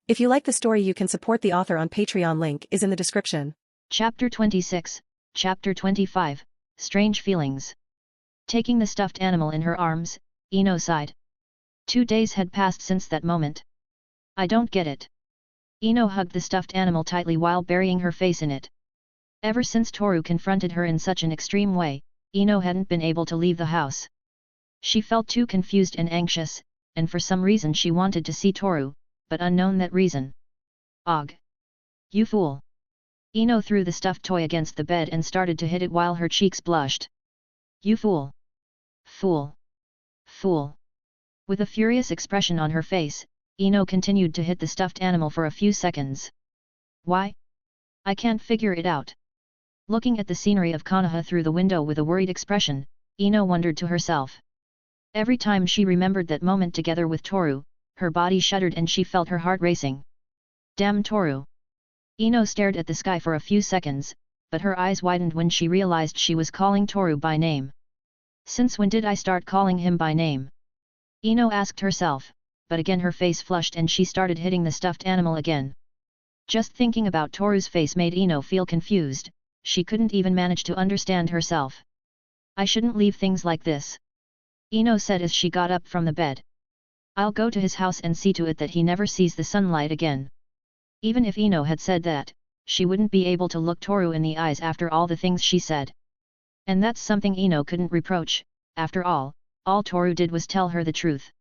If you like the story, you can support the author on Patreon. Link is in the description. Chapter 26, Chapter 25, Strange Feelings. Taking the stuffed animal in her arms, Ino sighed. 2 days had passed since that moment. I don't get it. Ino hugged the stuffed animal tightly while burying her face in it. Ever since Toru confronted her in such an extreme way, Ino hadn't been able to leave the house. She felt too confused and anxious, and for some reason she wanted to see Toru, but unknown that reason. Og! You fool! Ino threw the stuffed toy against the bed and started to hit it while her cheeks blushed. You fool! Fool! Fool! With a furious expression on her face, Ino continued to hit the stuffed animal for a few seconds. Why? I can't figure it out. Looking at the scenery of Konoha through the window with a worried expression, Ino wondered to herself. Every time she remembered that moment together with Toru, her body shuddered and she felt her heart racing. Damn Toru! Ino stared at the sky for a few seconds, but her eyes widened when she realized she was calling Toru by name. Since when did I start calling him by name? Ino asked herself, but again her face flushed and she started hitting the stuffed animal again. Just thinking about Toru's face made Ino feel confused, she couldn't even manage to understand herself. I shouldn't leave things like this. Ino said as she got up from the bed. I'll go to his house and see to it that he never sees the sunlight again. Even if Ino had said that, she wouldn't be able to look Toru in the eyes after all the things she said. And that's something Ino couldn't reproach. After all Toru did was tell her the truth.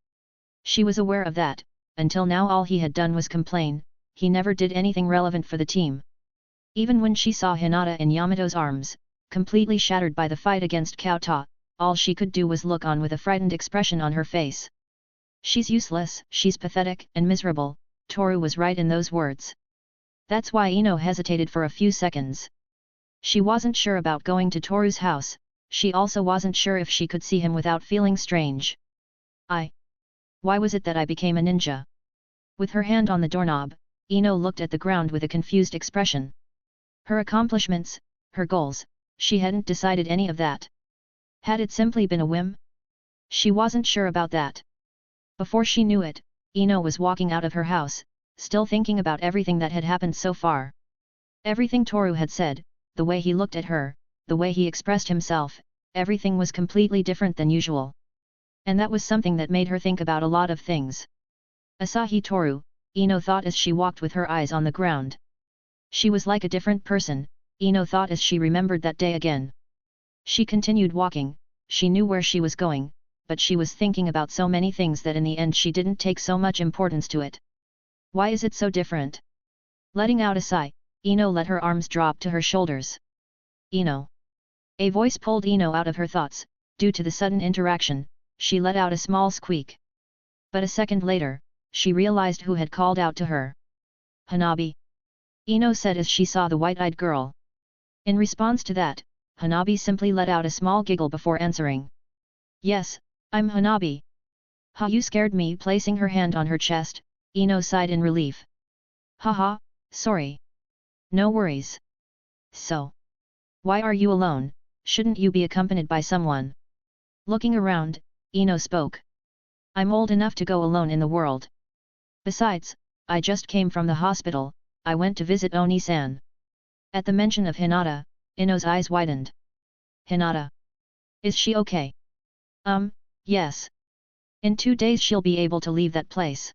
She was aware of that. Until now all he had done was complain, he never did anything relevant for the team. Even when she saw Hinata in Yamato's arms, completely shattered by the fight against Kouta, all she could do was look on with a frightened expression on her face. She's useless, she's pathetic and miserable, Toru was right in those words. That's why Ino hesitated for a few seconds. She wasn't sure about going to Toru's house, she also wasn't sure if she could see him without feeling strange. Why was it that I became a ninja? With her hand on the doorknob, Ino looked at the ground with a confused expression. Her accomplishments, her goals, she hadn't decided any of that. Had it simply been a whim? She wasn't sure about that. Before she knew it, Ino was walking out of her house, still thinking about everything that had happened so far. Everything Toru had said, the way he looked at her, the way he expressed himself, everything was completely different than usual. And that was something that made her think about a lot of things. Asahi Toru, Ino thought as she walked with her eyes on the ground. She was like a different person, Ino thought as she remembered that day again. She continued walking, she knew where she was going, but she was thinking about so many things that in the end she didn't take so much importance to it. Why is it so different? Letting out a sigh, Ino let her arms drop to her shoulders. Ino. A voice pulled Ino out of her thoughts. Due to the sudden interaction, she let out a small squeak. But a second later, she realized who had called out to her. Hanabi. Ino said as she saw the white-eyed girl. In response to that, Hanabi simply let out a small giggle before answering. Yes, I'm Hanabi. Ha, you scared me. Placing her hand on her chest, Ino sighed in relief. Haha, sorry. No worries. So. Why are you alone? Shouldn't you be accompanied by someone? Looking around, Ino spoke. I'm old enough to go alone in the world. Besides, I just came from the hospital, I went to visit Oni-san. At the mention of Hinata, Ino's eyes widened. Hinata. Is she okay? Yes. In 2 days she'll be able to leave that place.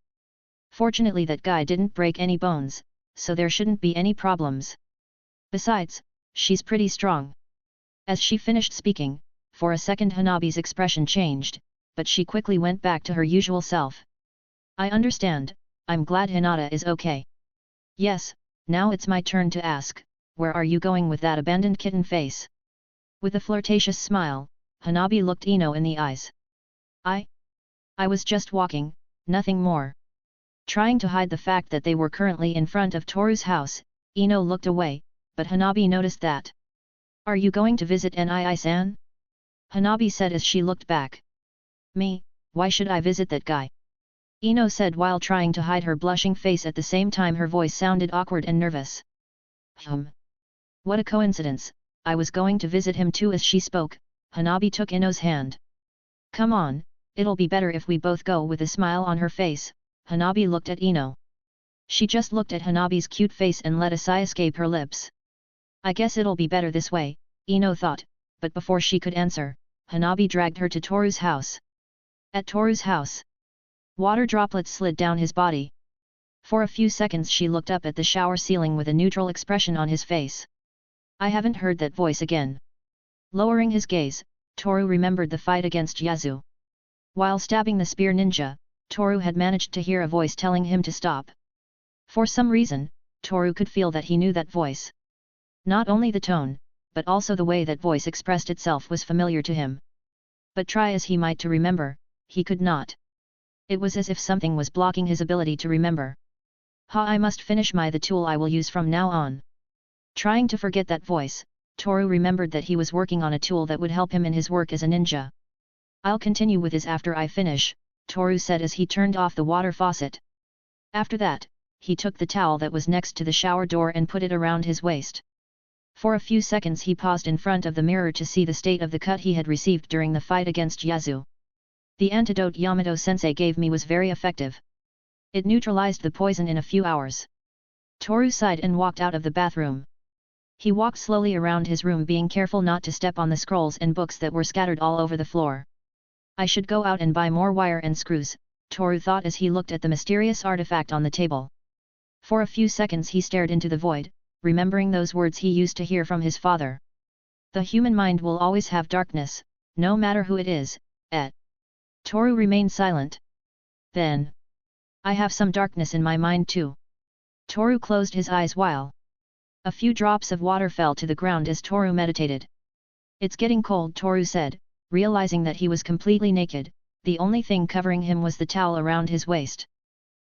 Fortunately that guy didn't break any bones, so there shouldn't be any problems. Besides, she's pretty strong. As she finished speaking, for a second Hanabi's expression changed, but she quickly went back to her usual self. I understand, I'm glad Hinata is okay. Yes, now it's my turn to ask, where are you going with that abandoned kitten face? With a flirtatious smile, Hanabi looked Ino in the eyes. I was just walking, nothing more. Trying to hide the fact that they were currently in front of Toru's house, Ino looked away, but Hanabi noticed that. Are you going to visit Nii-san? Hanabi said as she looked back. Me, why should I visit that guy? Ino said while trying to hide her blushing face. At the same time her voice sounded awkward and nervous. What a coincidence, I was going to visit him too. As she spoke, Hanabi took Ino's hand. Come on, it'll be better if we both go. With a smile on her face, Hanabi looked at Ino. She just looked at Hanabi's cute face and let a sigh escape her lips. I guess it'll be better this way, Ino thought, but before she could answer, Hanabi dragged her to Toru's house. At Toru's house, water droplets slid down his body. For a few seconds she looked up at the shower ceiling with a neutral expression on his face. I haven't heard that voice again. Lowering his gaze, Toru remembered the fight against Yazu. While stabbing the spear ninja, Toru had managed to hear a voice telling him to stop. For some reason, Toru could feel that he knew that voice. Not only the tone, but also the way that voice expressed itself was familiar to him. But try as he might to remember, he could not. It was as if something was blocking his ability to remember. I must finish the tool I will use from now on. Trying to forget that voice, Toru remembered that he was working on a tool that would help him in his work as a ninja. I'll continue with this after I finish, Toru said as he turned off the water faucet. After that, he took the towel that was next to the shower door and put it around his waist. For a few seconds he paused in front of the mirror to see the state of the cut he had received during the fight against Yazu. The antidote Yamato-sensei gave me was very effective. It neutralized the poison in a few hours. Toru sighed and walked out of the bathroom. He walked slowly around his room, being careful not to step on the scrolls and books that were scattered all over the floor. I should go out and buy more wire and screws, Toru thought as he looked at the mysterious artifact on the table. For a few seconds he stared into the void, remembering those words he used to hear from his father. The human mind will always have darkness, no matter who it is, Toru remained silent. Then, I have some darkness in my mind too. Toru closed his eyes while a few drops of water fell to the ground as Toru meditated. It's getting cold, Toru said, realizing that he was completely naked. The only thing covering him was the towel around his waist.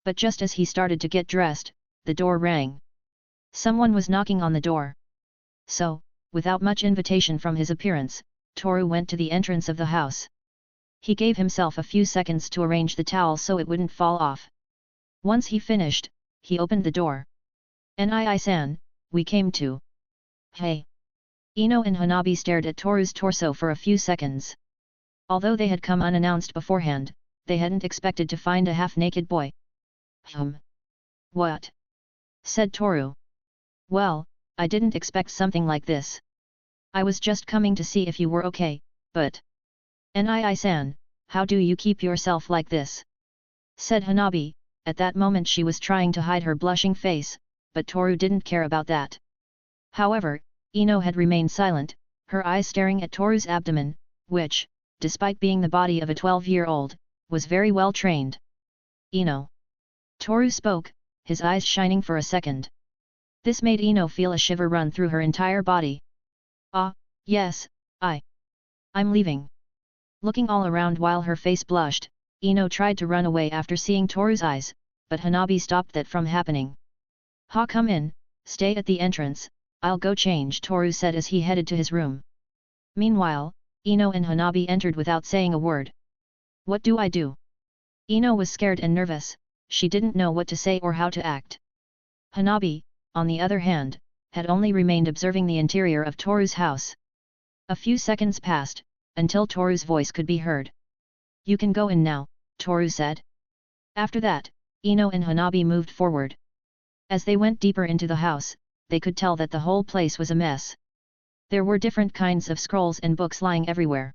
But just as he started to get dressed, the door rang. Someone was knocking on the door. So, without much invitation from his appearance, Toru went to the entrance of the house. He gave himself a few seconds to arrange the towel so it wouldn't fall off. Once he finished, he opened the door. Nii-san, we came to. Hey! Ino and Hanabi stared at Toru's torso for a few seconds. Although they had come unannounced beforehand, they hadn't expected to find a half-naked boy. What? Said Toru. Well, I didn't expect something like this. I was just coming to see if you were okay, but... Nii-san, how do you keep yourself like this? Said Hanabi. At that moment she was trying to hide her blushing face, but Toru didn't care about that. However, Ino had remained silent, her eyes staring at Toru's abdomen, which, despite being the body of a 12-year-old, was very well trained. Ino. Toru spoke, his eyes shining for a second. This made Ino feel a shiver run through her entire body. Yes, I'm leaving. Looking all around while her face blushed, Ino tried to run away after seeing Toru's eyes, but Hanabi stopped that from happening. Come in, stay at the entrance, I'll go change, Toru said as he headed to his room. Meanwhile, Ino and Hanabi entered without saying a word. What do I do? Ino was scared and nervous, she didn't know what to say or how to act. Hanabi, on the other hand, had only remained observing the interior of Toru's house. A few seconds passed, until Toru's voice could be heard. You can go in now, Toru said. After that, Ino and Hanabi moved forward. As they went deeper into the house, they could tell that the whole place was a mess. There were different kinds of scrolls and books lying everywhere.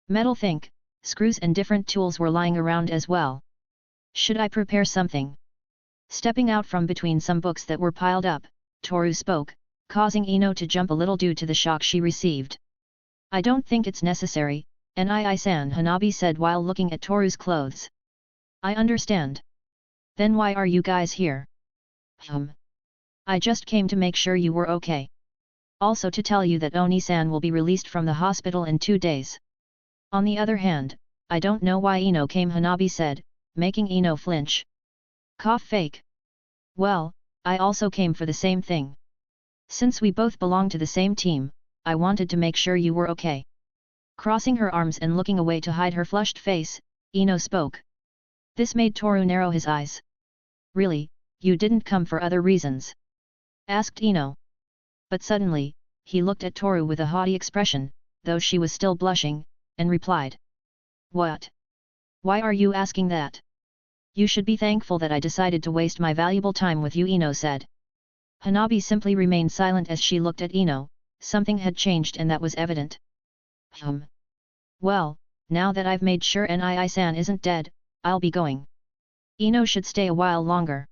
Metal think, screws and different tools were lying around as well. Should I prepare something? Stepping out from between some books that were piled up, Toru spoke, causing Ino to jump a little due to the shock she received. I don't think it's necessary, Nii-san, Hanabi said while looking at Toru's clothes. I understand. Then why are you guys here? I just came to make sure you were okay. Also to tell you that Oni-san will be released from the hospital in 2 days. On the other hand, I don't know why Ino came, Hanabi said, making Ino flinch. Cough fake. Well, I also came for the same thing. Since we both belong to the same team, I wanted to make sure you were okay. Crossing her arms and looking away to hide her flushed face, Ino spoke. This made Toru narrow his eyes. Really, you didn't come for other reasons? Asked Ino. But suddenly, he looked at Toru with a haughty expression, though she was still blushing, and replied. What? Why are you asking that? You should be thankful that I decided to waste my valuable time with you, Ino said. Hanabi simply remained silent as she looked at Ino. Something had changed and that was evident. Well, now that I've made sure Nii-san isn't dead, I'll be going. Ino should stay a while longer.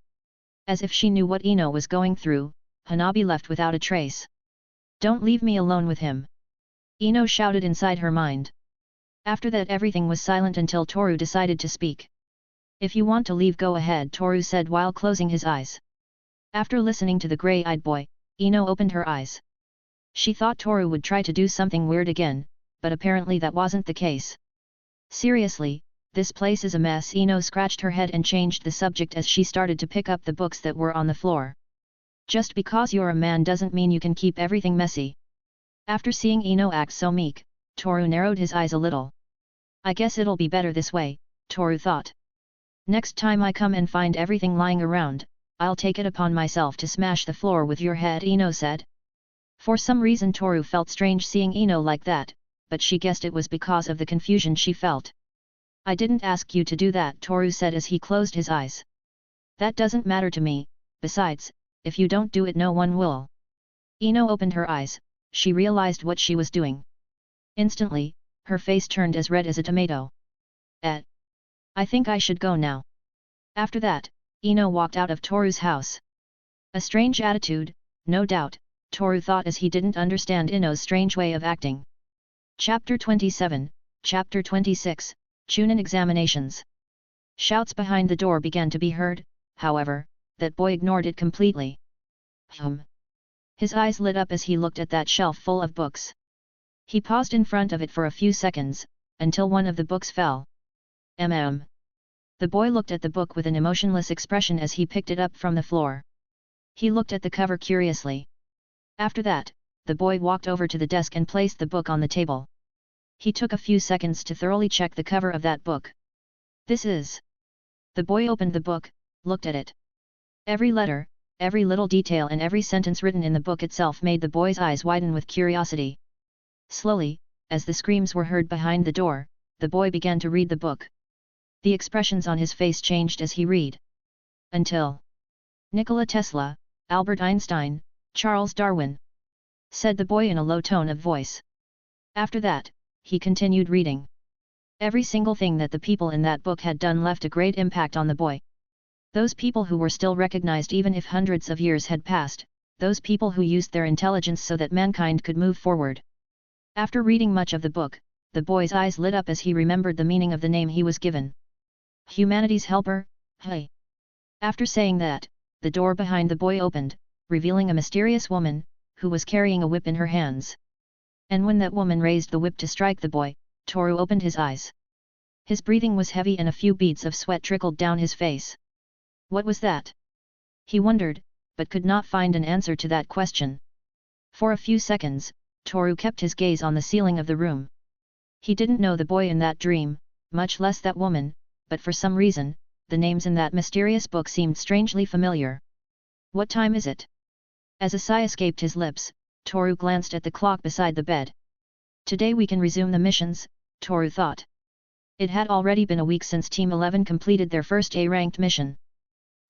As if she knew what Ino was going through, Hanabi left without a trace. Don't leave me alone with him. Ino shouted inside her mind. After that everything was silent until Toru decided to speak. If you want to leave, go ahead, Toru said while closing his eyes. After listening to the grey-eyed boy, Ino opened her eyes. She thought Toru would try to do something weird again, but apparently that wasn't the case. Seriously, this place is a mess. Ino scratched her head and changed the subject as she started to pick up the books that were on the floor. Just because you're a man doesn't mean you can keep everything messy. After seeing Ino act so meek, Toru narrowed his eyes a little. I guess it'll be better this way, Toru thought. Next time I come and find everything lying around, I'll take it upon myself to smash the floor with your head, Ino said. For some reason Toru felt strange seeing Ino like that, but she guessed it was because of the confusion she felt. I didn't ask you to do that, Toru said as he closed his eyes. That doesn't matter to me, besides, if you don't do it no one will. Ino opened her eyes, she realized what she was doing. Instantly, her face turned as red as a tomato. I think I should go now. After that, Ino walked out of Toru's house. A strange attitude, no doubt, Toru thought as he didn't understand Ino's strange way of acting. Chapter 27, Chapter 26, Chunin Examinations. Shouts behind the door began to be heard, however, that boy ignored it completely. His eyes lit up as he looked at that shelf full of books. He paused in front of it for a few seconds, until one of the books fell. The boy looked at the book with an emotionless expression as he picked it up from the floor. He looked at the cover curiously. After that, the boy walked over to the desk and placed the book on the table. He took a few seconds to thoroughly check the cover of that book. This is... The boy opened the book, looked at it. Every letter, every little detail and every sentence written in the book itself made the boy's eyes widen with curiosity. Slowly, as the screams were heard behind the door, the boy began to read the book. The expressions on his face changed as he read. Until Nikola Tesla, Albert Einstein, Charles Darwin, said the boy in a low tone of voice. After that, he continued reading. Every single thing that the people in that book had done left a great impact on the boy. Those people who were still recognized even if hundreds of years had passed, those people who used their intelligence so that mankind could move forward. After reading much of the book, the boy's eyes lit up as he remembered the meaning of the name he was given. Humanity's helper, hey. After saying that, the door behind the boy opened, revealing a mysterious woman, who was carrying a whip in her hands. And when that woman raised the whip to strike the boy, Toru opened his eyes. His breathing was heavy and a few beads of sweat trickled down his face. What was that? He wondered, but could not find an answer to that question. For a few seconds, Toru kept his gaze on the ceiling of the room. He didn't know the boy in that dream, much less that woman, but for some reason, the names in that mysterious book seemed strangely familiar. What time is it? As a sigh escaped his lips, Toru glanced at the clock beside the bed. Today we can resume the missions, Toru thought. It had already been a week since Team 11 completed their first A-ranked mission.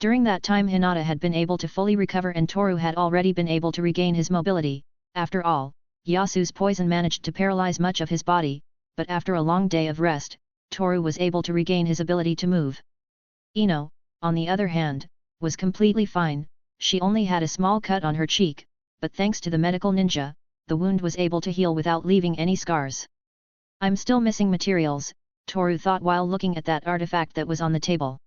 During that time Hinata had been able to fully recover and Toru had already been able to regain his mobility. After all, Yasu's poison managed to paralyze much of his body, but after a long day of rest, Toru was able to regain his ability to move. Ino, on the other hand, was completely fine. She only had a small cut on her cheek, but thanks to the medical ninja, the wound was able to heal without leaving any scars. I'm still missing materials, Toru thought while looking at that artifact that was on the table.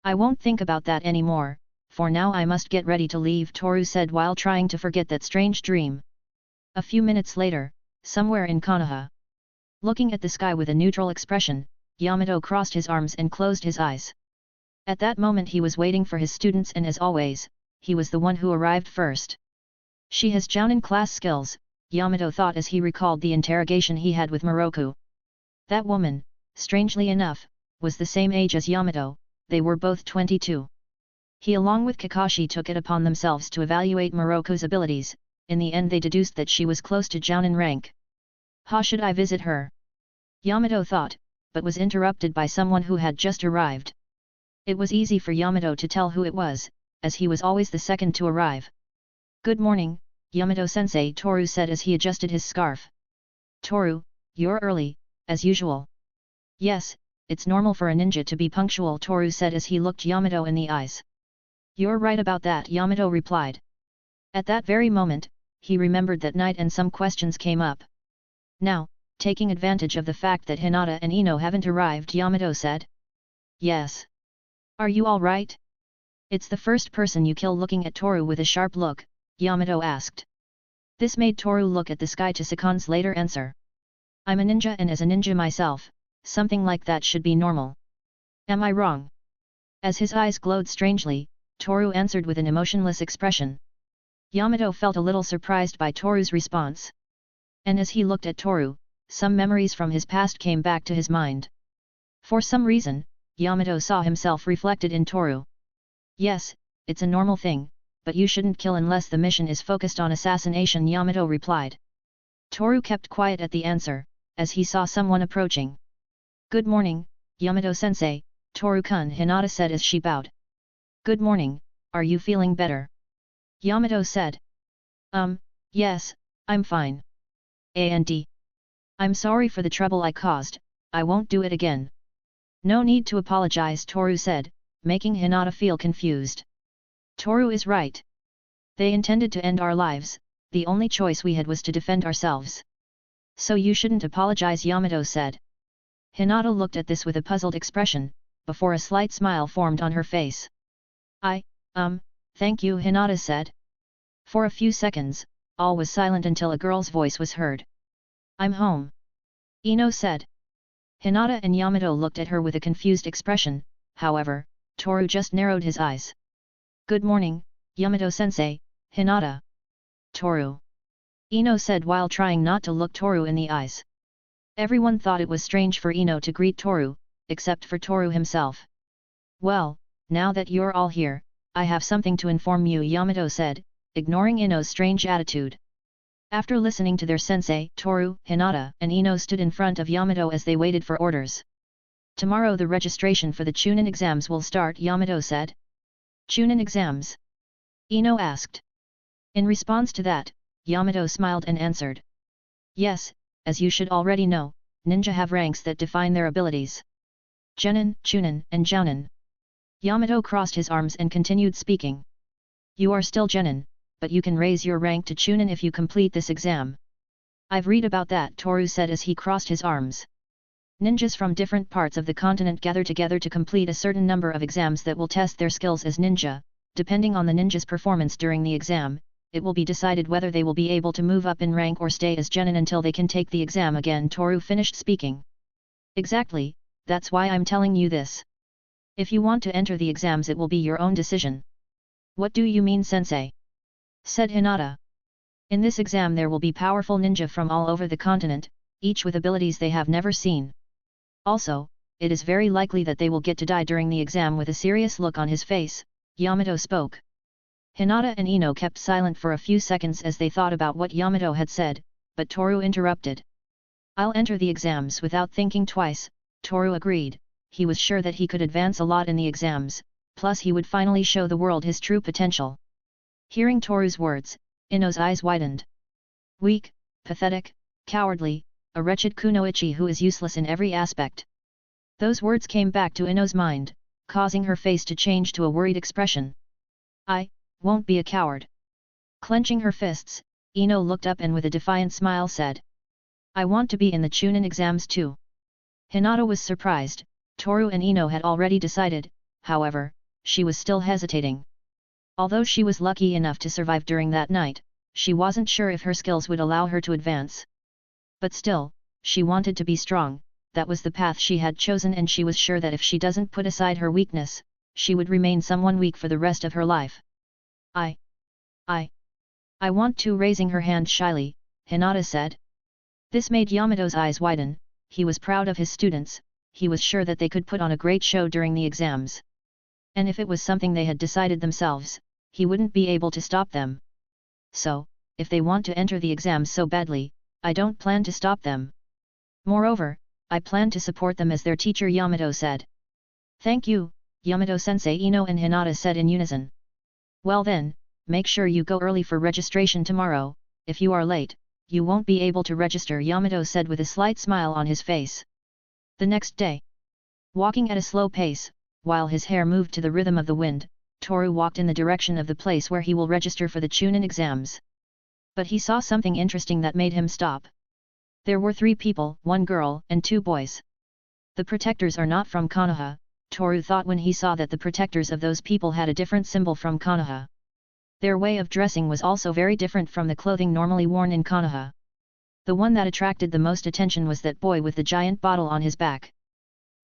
I won't think about that anymore, for now I must get ready to leave, Toru said while trying to forget that strange dream. A few minutes later, somewhere in Konoha. Looking at the sky with a neutral expression, Yamato crossed his arms and closed his eyes. At that moment he was waiting for his students and as always, he was the one who arrived first. She has Jounin class skills, Yamato thought as he recalled the interrogation he had with Moroku. That woman, strangely enough, was the same age as Yamato, they were both 22. He along with Kakashi took it upon themselves to evaluate Moroku's abilities, in the end they deduced that she was close to Jounin rank. How should I visit her? Yamato thought, but was interrupted by someone who had just arrived. It was easy for Yamato to tell who it was, as he was always the second to arrive. "Good morning, Yamato-sensei," Toru said as he adjusted his scarf. "Toru, you're early, as usual." "Yes, it's normal for a ninja to be punctual," Toru said as he looked Yamato in the eyes. "You're right about that," Yamato replied. At that very moment, he remembered that night and some questions came up. Now, taking advantage of the fact that Hinata and Ino haven't arrived, Yamato said. "Yes. Are you all right?" "It's the first person you kill." Looking at Toru with a sharp look, Yamato asked. This made Toru look at the sky to seconds later answer. "I'm a ninja, and as a ninja myself, something like that should be normal. Am I wrong?" As his eyes glowed strangely, Toru answered with an emotionless expression. Yamato felt a little surprised by Toru's response. And as he looked at Toru, some memories from his past came back to his mind. For some reason, Yamato saw himself reflected in Toru. "Yes, it's a normal thing, but you shouldn't kill unless the mission is focused on assassination," Yamato replied. Toru kept quiet at the answer, as he saw someone approaching. "Good morning, Yamato-sensei," Toru-kun, Hinata said as she bowed. "Good morning, are you feeling better?" Yamato said. Yes, I'm fine. And I'm sorry for the trouble I caused, I won't do it again." "No need to apologize," Toru said, making Hinata feel confused. "Toru is right. They intended to end our lives, the only choice we had was to defend ourselves. So you shouldn't apologize," Yamato said. Hinata looked at this with a puzzled expression, before a slight smile formed on her face. Thank you," Hinata said. For a few seconds, all was silent until a girl's voice was heard. "I'm home," Ino said. Hinata and Yamato looked at her with a confused expression, however, Toru just narrowed his eyes. "Good morning, Yamato-sensei," Hinata. "Toru," Ino said while trying not to look Toru in the eyes. Everyone thought it was strange for Ino to greet Toru, except for Toru himself. "Well, now that you're all here, I have something to inform you," Yamato said, ignoring Ino's strange attitude. After listening to their sensei, Toru, Hinata, and Ino stood in front of Yamato as they waited for orders. "Tomorrow the registration for the Chunin exams will start," Yamato said. "Chunin exams?" Ino asked. In response to that, Yamato smiled and answered. "Yes, as you should already know, ninja have ranks that define their abilities. Genin, Chunin, and Jounin." Yamato crossed his arms and continued speaking. "You are still Genin, but you can raise your rank to Chunin if you complete this exam." "I've read about that," Toru said as he crossed his arms. Ninjas from different parts of the continent gather together to complete a certain number of exams that will test their skills as ninja. Depending on the ninja's performance during the exam, it will be decided whether they will be able to move up in rank or stay as Genin until they can take the exam again. Toru finished speaking. "Exactly, that's why I'm telling you this. If you want to enter the exams, it will be your own decision." "What do you mean, sensei?" said Hinata. "In this exam there will be powerful ninja from all over the continent, each with abilities they have never seen. Also, it is very likely that they will get to die during the exam." With a serious look on his face, Yamato spoke. Hinata and Ino kept silent for a few seconds as they thought about what Yamato had said, but Toru interrupted. "I'll enter the exams without thinking twice," Toru agreed. He was sure that he could advance a lot in the exams, plus he would finally show the world his true potential. Hearing Toru's words, Ino's eyes widened. "Weak, pathetic, cowardly, a wretched kunoichi who is useless in every aspect." Those words came back to Ino's mind, causing her face to change to a worried expression. "I won't be a coward." Clenching her fists, Ino looked up and with a defiant smile said. "I want to be in the Chunin exams too." Hinata was surprised. Toru and Ino had already decided, however, she was still hesitating. Although she was lucky enough to survive during that night, she wasn't sure if her skills would allow her to advance. But still, she wanted to be strong, that was the path she had chosen, and she was sure that if she doesn't put aside her weakness, she would remain someone weak for the rest of her life. I want to," raising her hand shyly, Hinata said. This made Yamato's eyes widen. He was proud of his students. He was sure that they could put on a great show during the exams. And if it was something they had decided themselves, he wouldn't be able to stop them. "So, if they want to enter the exams so badly, I don't plan to stop them. Moreover, I plan to support them as their teacher," Yamato said. "Thank you, Yamato-sensei, Ino and Hinata said in unison. Well then, make sure you go early for registration tomorrow. If you are late, you won't be able to register, Yamato said with a slight smile on his face. The next day, walking at a slow pace, while his hair moved to the rhythm of the wind, Toru walked in the direction of the place where he will register for the Chunin exams. But he saw something interesting that made him stop. There were 3 people, 1 girl and 2 boys. The protectors are not from Konoha, Toru thought when he saw that the protectors of those people had a different symbol from Konoha. Their way of dressing was also very different from the clothing normally worn in Konoha. The one that attracted the most attention was that boy with the giant bottle on his back.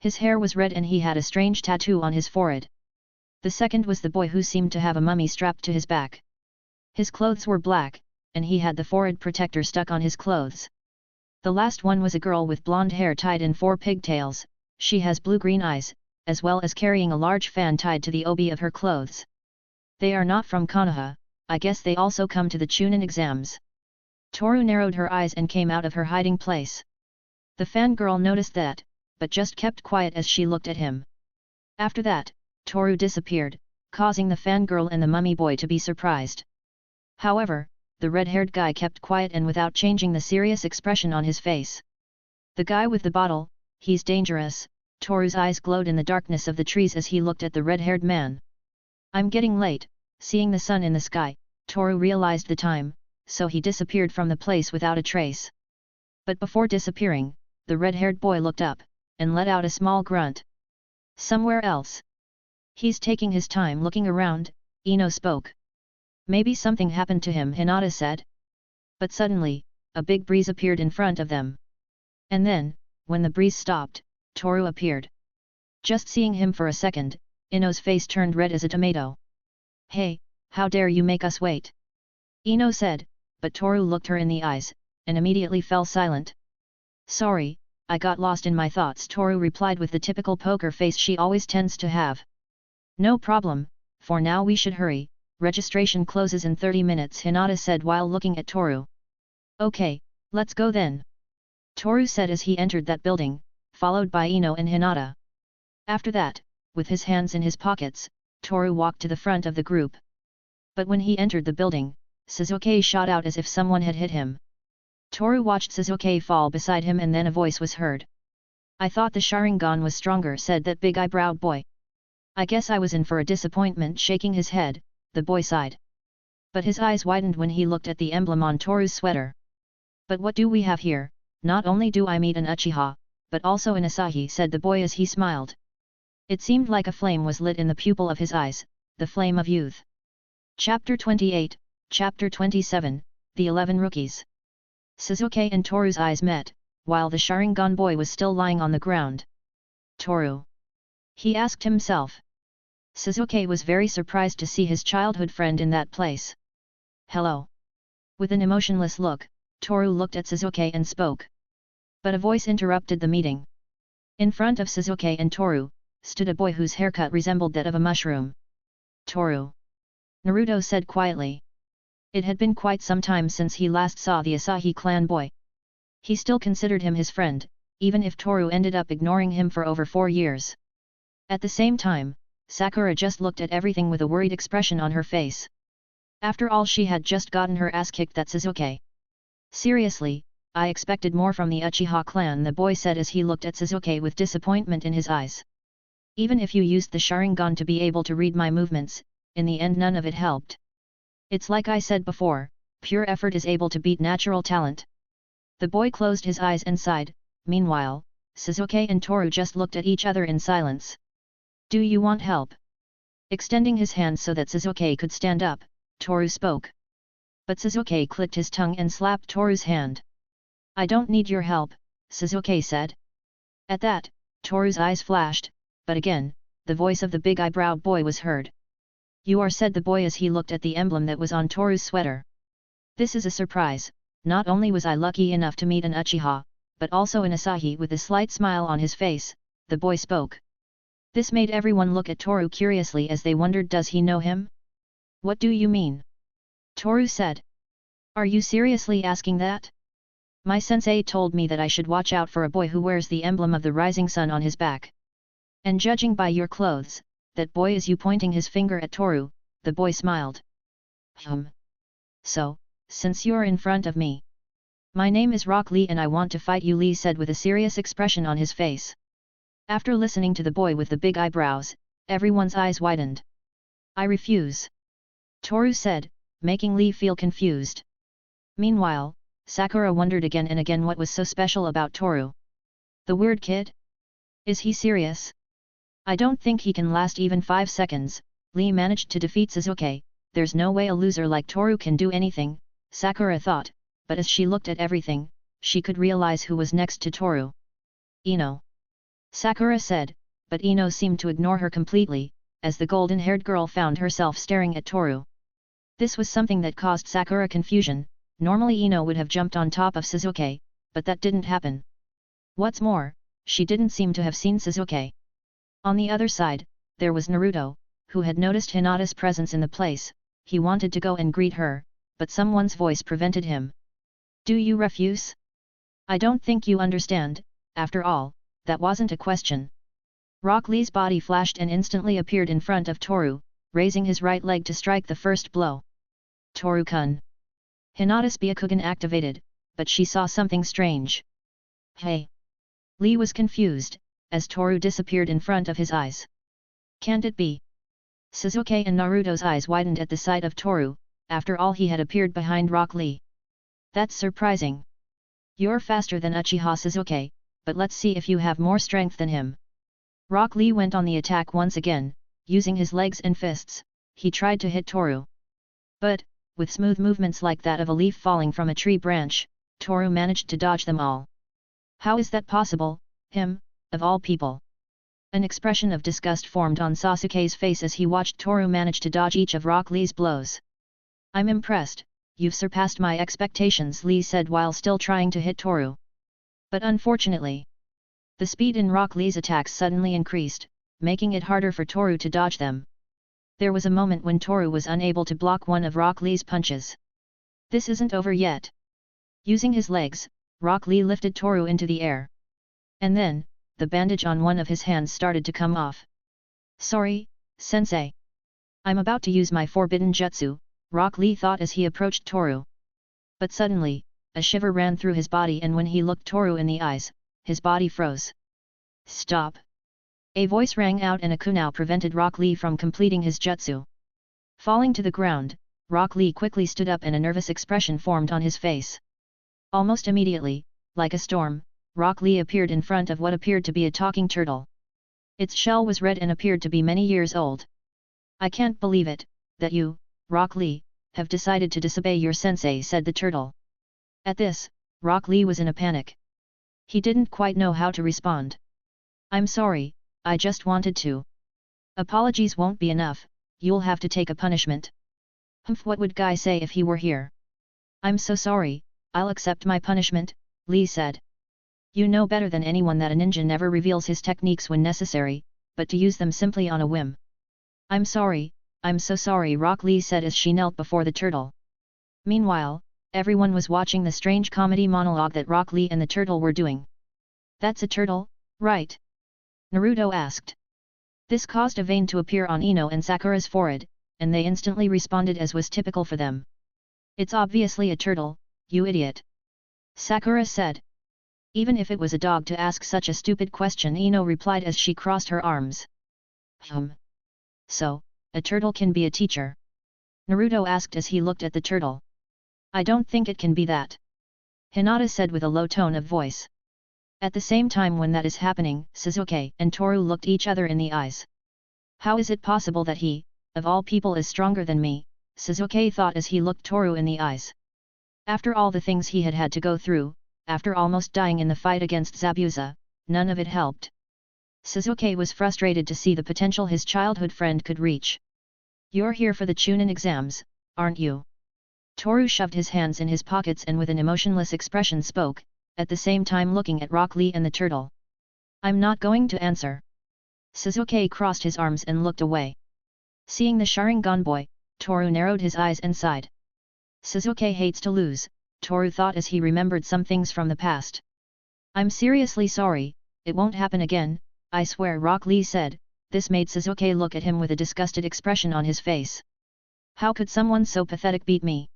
His hair was red and he had a strange tattoo on his forehead. The second was the boy who seemed to have a mummy strapped to his back. His clothes were black, and he had the forehead protector stuck on his clothes. The last one was a girl with blonde hair tied in 4 pigtails, she has blue-green eyes, as well as carrying a large fan tied to the obi of her clothes. They are not from Konoha, I guess they also come to the Chunin exams. Toru narrowed her eyes and came out of her hiding place. The fangirl noticed that, but just kept quiet as she looked at him. After that, Toru disappeared, causing the fangirl and the mummy boy to be surprised. However, the red-haired guy kept quiet and without changing the serious expression on his face. The guy with the bottle, he's dangerous, Toru's eyes glowed in the darkness of the trees as he looked at the red-haired man. I'm getting late, seeing the sun in the sky, Toru realized the time, so he disappeared from the place without a trace. But before disappearing, the red-haired boy looked up, and let out a small grunt. Somewhere else. He's taking his time looking around, Ino spoke. Maybe something happened to him, Hinata said. But suddenly, a big breeze appeared in front of them. And then, when the breeze stopped, Toru appeared. Just seeing him for a second, Ino's face turned red as a tomato. Hey, how dare you make us wait? Ino said, but Toru looked her in the eyes, and immediately fell silent. Sorry, I got lost in my thoughts, Toru replied with the typical poker face she always tends to have. No problem, for now we should hurry, registration closes in 30 minutes, Hinata said while looking at Toru. Okay, let's go then. Toru said as he entered that building, followed by Ino and Hinata. After that, with his hands in his pockets, Toru walked to the front of the group. But when he entered the building, Suzuki shot out as if someone had hit him. Toru watched Suzuki fall beside him and then a voice was heard. I thought the Sharingan was stronger, said that big eyebrow boy. I guess I was in for a disappointment, shaking his head, the boy sighed. But his eyes widened when he looked at the emblem on Toru's sweater. But what do we have here? Not only do I meet an Uchiha, but also an Asahi, said the boy as he smiled. It seemed like a flame was lit in the pupil of his eyes, the flame of youth. Chapter 28, Chapter 27, The 11 Rookies. Suzuki and Toru's eyes met, while the Sharingan boy was still lying on the ground. Toru? He asked himself. Suzuki was very surprised to see his childhood friend in that place. Hello. With an emotionless look, Toru looked at Suzuki and spoke. But a voice interrupted the meeting. In front of Suzuki and Toru, stood a boy whose haircut resembled that of a mushroom. Toru. Naruto said quietly. It had been quite some time since he last saw the Asahi clan boy. He still considered him his friend, even if Toru ended up ignoring him for over 4 years. At the same time, Sakura just looked at everything with a worried expression on her face. After all, she had just gotten her ass kicked at Suzuki. Seriously, I expected more from the Uchiha clan, the boy said as he looked at Suzuki with disappointment in his eyes. Even if you used the Sharingan to be able to read my movements, in the end none of it helped. It's like I said before, pure effort is able to beat natural talent. The boy closed his eyes and sighed. Meanwhile, Suzuki and Toru just looked at each other in silence. Do you want help? Extending his hand so that Suzuki could stand up, Toru spoke. But Suzuki clicked his tongue and slapped Toru's hand. I don't need your help, Suzuki said. At that, Toru's eyes flashed, but again, the voice of the big eyebrow boy was heard. You are, said the boy as he looked at the emblem that was on Toru's sweater. This is a surprise, not only was I lucky enough to meet an Uchiha, but also an Asahi. With a slight smile on his face, the boy spoke. This made everyone look at Toru curiously as they wondered, does he know him? What do you mean? Toru said. Are you seriously asking that? My sensei told me that I should watch out for a boy who wears the emblem of the rising sun on his back. And judging by your clothes, that boy is you, pointing his finger at Toru, the boy smiled. So, since you're in front of me. My name is Rock Lee and I want to fight you, Lee said with a serious expression on his face. After listening to the boy with the big eyebrows, everyone's eyes widened. I refuse. Toru said, making Lee feel confused. Meanwhile, Sakura wondered again and again what was so special about Toru. The weird kid? Is he serious? I don't think he can last even 5 seconds. Lee managed to defeat Sasuke. There's no way a loser like Toru can do anything, Sakura thought, but as she looked at everything, she could realize who was next to Toru. Ino. Sakura said, but Ino seemed to ignore her completely, as the golden-haired girl found herself staring at Toru. This was something that caused Sakura confusion. Normally Ino would have jumped on top of Sasuke, but that didn't happen. What's more, she didn't seem to have seen Sasuke. On the other side, there was Naruto, who had noticed Hinata's presence in the place. He wanted to go and greet her, but someone's voice prevented him. Do you refuse? I don't think you understand, after all, that wasn't a question. Rock Lee's body flashed and instantly appeared in front of Toru, raising his right leg to strike the first blow. Toru-kun. Hinata's Byakugan activated, but she saw something strange. Hey! Lee was confused, as Toru disappeared in front of his eyes. Can't it be? Sasuke and Naruto's eyes widened at the sight of Toru. After all, he had appeared behind Rock Lee. That's surprising. You're faster than Uchiha Sasuke, but let's see if you have more strength than him. Rock Lee went on the attack once again, using his legs and fists. He tried to hit Toru. But, with smooth movements like that of a leaf falling from a tree branch, Toru managed to dodge them all. How is that possible, him, of all people? An expression of disgust formed on Sasuke's face as he watched Toru manage to dodge each of Rock Lee's blows. I'm impressed, you've surpassed my expectations, Lee said while still trying to hit Toru. But unfortunately, the speed in Rock Lee's attacks suddenly increased, making it harder for Toru to dodge them. There was a moment when Toru was unable to block one of Rock Lee's punches. This isn't over yet. Using his legs, Rock Lee lifted Toru into the air. And then, the bandage on one of his hands started to come off. Sorry, sensei. I'm about to use my forbidden jutsu, Rock Lee thought as he approached Toru. But suddenly, a shiver ran through his body and when he looked Toru in the eyes, his body froze. Stop! A voice rang out and a kunai prevented Rock Lee from completing his jutsu. Falling to the ground, Rock Lee quickly stood up and a nervous expression formed on his face. Almost immediately, like a storm, Rock Lee appeared in front of what appeared to be a talking turtle. Its shell was red and appeared to be many years old. I can't believe it, that you, Rock Lee, have decided to disobey your sensei, said the turtle. At this, Rock Lee was in a panic. He didn't quite know how to respond. I'm sorry, I just wanted to. Apologies won't be enough, you'll have to take a punishment. Humph, what would Guy say if he were here? I'm so sorry, I'll accept my punishment, Lee said. You know better than anyone that a ninja never reveals his techniques when necessary, but to use them simply on a whim. I'm so sorry, Rock Lee said as she knelt before the turtle. Meanwhile, everyone was watching the strange comedy monologue that Rock Lee and the turtle were doing. That's a turtle, right? Naruto asked. This caused a vein to appear on Ino and Sakura's forehead, and they instantly responded as was typical for them. It's obviously a turtle, you idiot. Sakura said. Even if it was a dog to ask such a stupid question, Ino replied as she crossed her arms. So, a turtle can be a teacher? Naruto asked as he looked at the turtle. I don't think it can be that. Hinata said with a low tone of voice. At the same time when that is happening, Sasuke and Toru looked each other in the eyes. How is it possible that he, of all people, is stronger than me? Sasuke thought as he looked Toru in the eyes. After all the things he had had to go through, after almost dying in the fight against Zabuza, none of it helped. Sasuke was frustrated to see the potential his childhood friend could reach. You're here for the Chunin exams, aren't you? Toru shoved his hands in his pockets and with an emotionless expression spoke, at the same time looking at Rock Lee and the turtle. I'm not going to answer. Sasuke crossed his arms and looked away. Seeing the Sharingan boy, Toru narrowed his eyes and sighed. Sasuke hates to lose, Toru thought as he remembered some things from the past. I'm seriously sorry, it won't happen again, I swear, Rock Lee said. This made Sasuke look at him with a disgusted expression on his face. How could someone so pathetic beat me?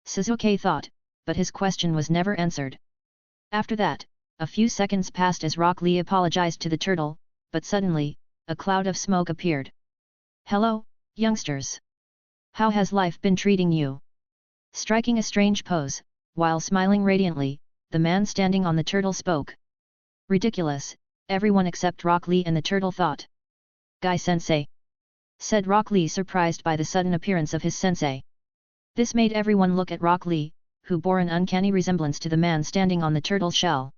Sasuke thought, but his question was never answered. After that, a few seconds passed as Rock Lee apologized to the turtle, but suddenly, a cloud of smoke appeared. Hello, youngsters. How has life been treating you? Striking a strange pose, while smiling radiantly, the man standing on the turtle spoke. Ridiculous, everyone except Rock Lee and the turtle thought. Guy-sensei, said Rock Lee, surprised by the sudden appearance of his sensei. This made everyone look at Rock Lee, who bore an uncanny resemblance to the man standing on the turtle shell.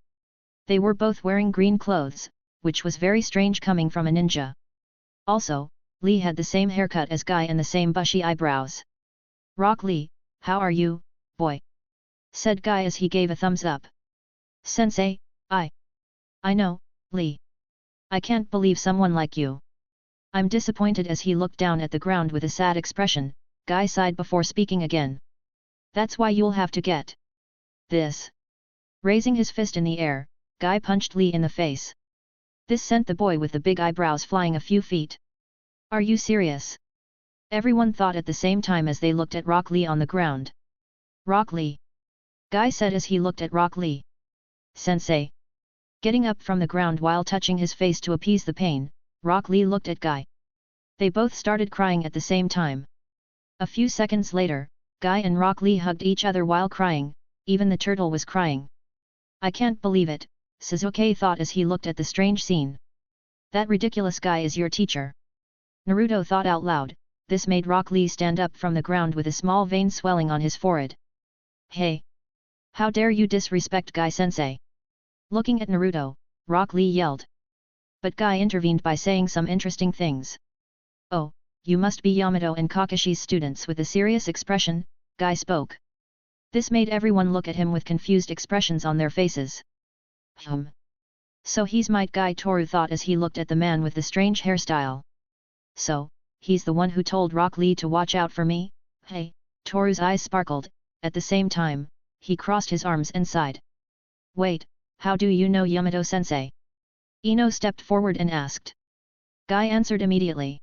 They were both wearing green clothes, which was very strange coming from a ninja. Also, Lee had the same haircut as Guy and the same bushy eyebrows. Rock Lee, how are you, boy? Said Guy as he gave a thumbs up. Sensei, I know, Lee. I can't believe someone like you. I'm disappointed. As he looked down at the ground with a sad expression, Guy sighed before speaking again. That's why you'll have to get this. Raising his fist in the air, Guy punched Lee in the face. This sent the boy with the big eyebrows flying a few feet. Are you serious? Everyone thought at the same time as they looked at Rock Lee on the ground. Rock Lee, Guy said as he looked at Rock Lee. Sensei. Getting up from the ground while touching his face to appease the pain, Rock Lee looked at Guy. They both started crying at the same time. A few seconds later, Guy and Rock Lee hugged each other while crying, even the turtle was crying. I can't believe it, Sasuke thought as he looked at the strange scene. That ridiculous guy is your teacher. Naruto thought out loud. This made Rock Lee stand up from the ground with a small vein swelling on his forehead. Hey! How dare you disrespect Guy-sensei? Looking at Naruto, Rock Lee yelled. But Guy intervened by saying some interesting things. Oh, you must be Yamato and Kakashi's students. With a serious expression, Guy spoke. This made everyone look at him with confused expressions on their faces. So he's my guy, Toru thought as he looked at the man with the strange hairstyle. So, he's the one who told Rock Lee to watch out for me? Hey, Toru's eyes sparkled, at the same time, he crossed his arms and sighed. Wait, how do you know Yamato-sensei? Ino stepped forward and asked. Guy answered immediately.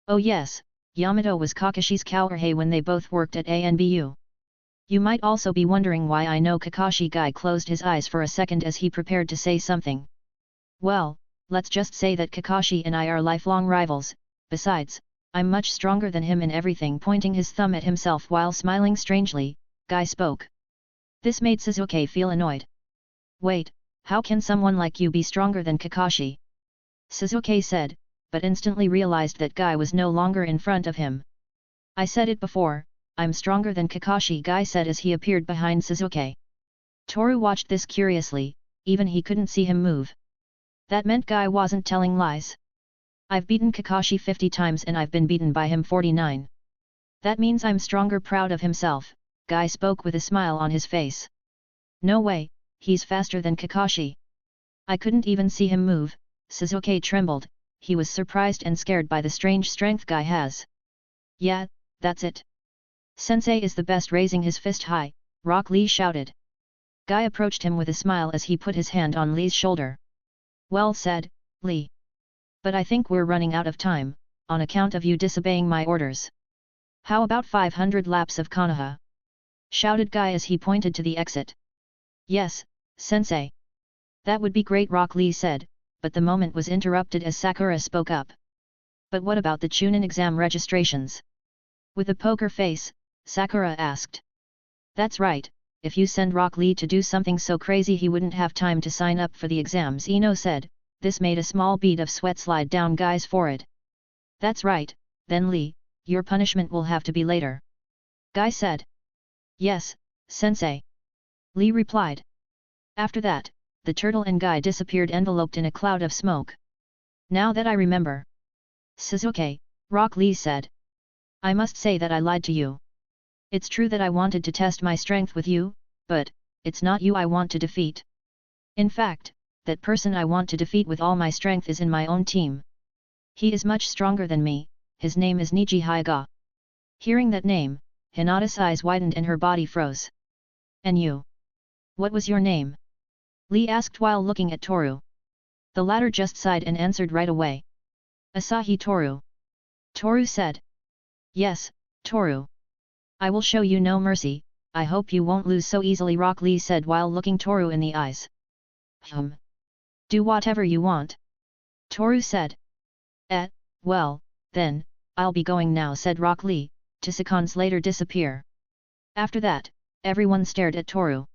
Oh yes, Yamato was Kakashi's Kouhei when they both worked at ANBU. You might also be wondering why I know Kakashi. Guy closed his eyes for a second as he prepared to say something. Well, let's just say that Kakashi and I are lifelong rivals, besides, I'm much stronger than him in everything. Pointing his thumb at himself while smiling strangely, Guy spoke. This made Sasuke feel annoyed. Wait, how can someone like you be stronger than Kakashi? Sasuke said, but instantly realized that Guy was no longer in front of him. I said it before, I'm stronger than Kakashi, Guy said as he appeared behind Sasuke. Toru watched this curiously, even he couldn't see him move. That meant Guy wasn't telling lies. I've beaten Kakashi 50 times and I've been beaten by him 49. That means I'm stronger. Proud of himself, Guy spoke with a smile on his face. No way, he's faster than Kakashi. I couldn't even see him move. Sasuke trembled, he was surprised and scared by the strange strength Guy has. Yeah, that's it. Sensei is the best. Raising his fist high, Rock Lee shouted. Guy approached him with a smile as he put his hand on Lee's shoulder. Well said, Lee. But I think we're running out of time, on account of you disobeying my orders. How about 500 laps of Konoha? Shouted Guy as he pointed to the exit. Yes, Sensei. That would be great, Rock Lee said, but the moment was interrupted as Sakura spoke up. But what about the Chunin exam registrations? With a poker face, Sakura asked. That's right, if you send Rock Lee to do something so crazy he wouldn't have time to sign up for the exams, Ino said. This made a small bead of sweat slide down Guy's forehead. That's right, then Lee, your punishment will have to be later. Guy said. Yes, Sensei. Lee replied. After that, the turtle and Guy disappeared enveloped in a cloud of smoke. Now that I remember. Sasuke, Rock Lee said. I must say that I lied to you. It's true that I wanted to test my strength with you, but, it's not you I want to defeat. In fact, that person I want to defeat with all my strength is in my own team. He is much stronger than me, his name is Niji Hyuga. Hearing that name, Hinata's eyes widened and her body froze. And you? What was your name? Lee asked while looking at Toru. The latter just sighed and answered right away. Asahi Toru. Toru said. Yes, Toru. I will show you no mercy, I hope you won't lose so easily, Rock Lee said while looking Toru in the eyes. Do whatever you want. Toru said. Well, then, I'll be going now, said Rock Lee, to seconds later disappear. After that, everyone stared at Toru.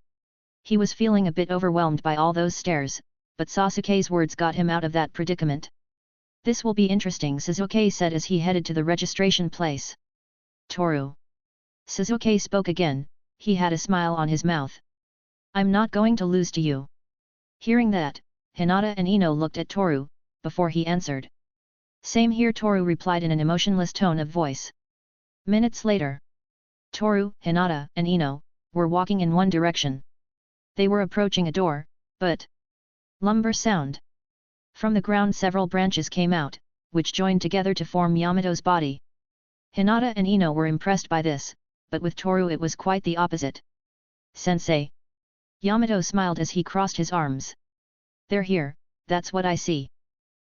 He was feeling a bit overwhelmed by all those stares, but Sasuke's words got him out of that predicament. This will be interesting, Sasuke said as he headed to the registration place. Toru. Sasuke spoke again, he had a smile on his mouth. I'm not going to lose to you. Hearing that, Hinata and Ino looked at Toru, before he answered. Same here, Toru replied in an emotionless tone of voice. Minutes later, Toru, Hinata, and Ino were walking in one direction. They were approaching a door, but lumber sound. From the ground several branches came out, which joined together to form Yamato's body. Hinata and Ino were impressed by this, but with Toru it was quite the opposite. Sensei. Yamato smiled as he crossed his arms. They're here, that's what I see.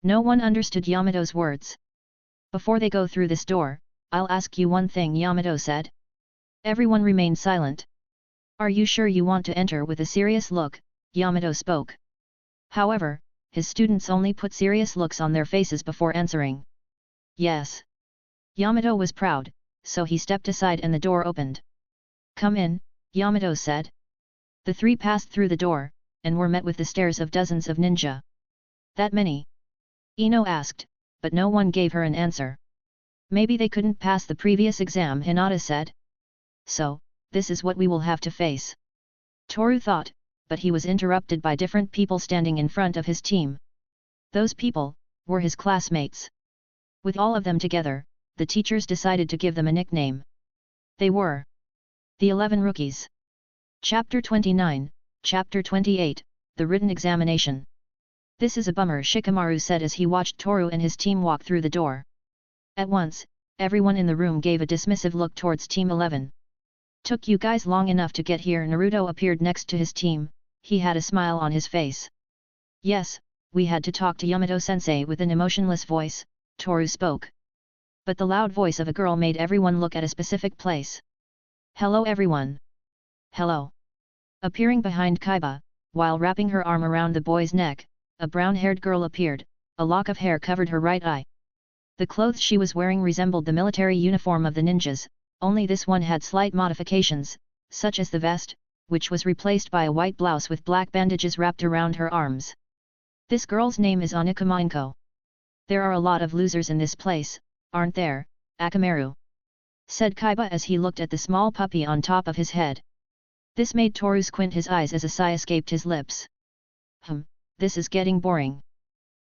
No one understood Yamato's words. Before they go through this door, I'll ask you one thing, Yamato said. Everyone remained silent. Are you sure you want to enter? With a serious look, Yamato spoke. However, his students only put serious looks on their faces before answering. Yes. Yamato was proud, so he stepped aside and the door opened. Come in, Yamato said. The three passed through the door, and were met with the stares of dozens of ninja. That many? Ino asked, but no one gave her an answer. Maybe they couldn't pass the previous exam, Hinata said. So, this is what we will have to face. Toru thought, but he was interrupted by different people standing in front of his team. Those people were his classmates. With all of them together, the teachers decided to give them a nickname. They were the 11 Rookies. Chapter 29, Chapter 28, The Written Examination. This is a bummer, Shikamaru said as he watched Toru and his team walk through the door. At once, everyone in the room gave a dismissive look towards Team 11. Took you guys long enough to get here? Naruto appeared next to his team, he had a smile on his face. Yes, we had to talk to Yamato-sensei. With an emotionless voice, Toru spoke. But the loud voice of a girl made everyone look at a specific place. Hello everyone. Hello. Appearing behind Kaiba, while wrapping her arm around the boy's neck, a brown-haired girl appeared, a lock of hair covered her right eye. The clothes she was wearing resembled the military uniform of the ninjas, only this one had slight modifications, such as the vest, which was replaced by a white blouse with black bandages wrapped around her arms. This girl's name is Oniguma Inko. There are a lot of losers in this place, aren't there, Akamaru? Said Kaiba as he looked at the small puppy on top of his head. This made Toru squint his eyes as a sigh escaped his lips. This is getting boring.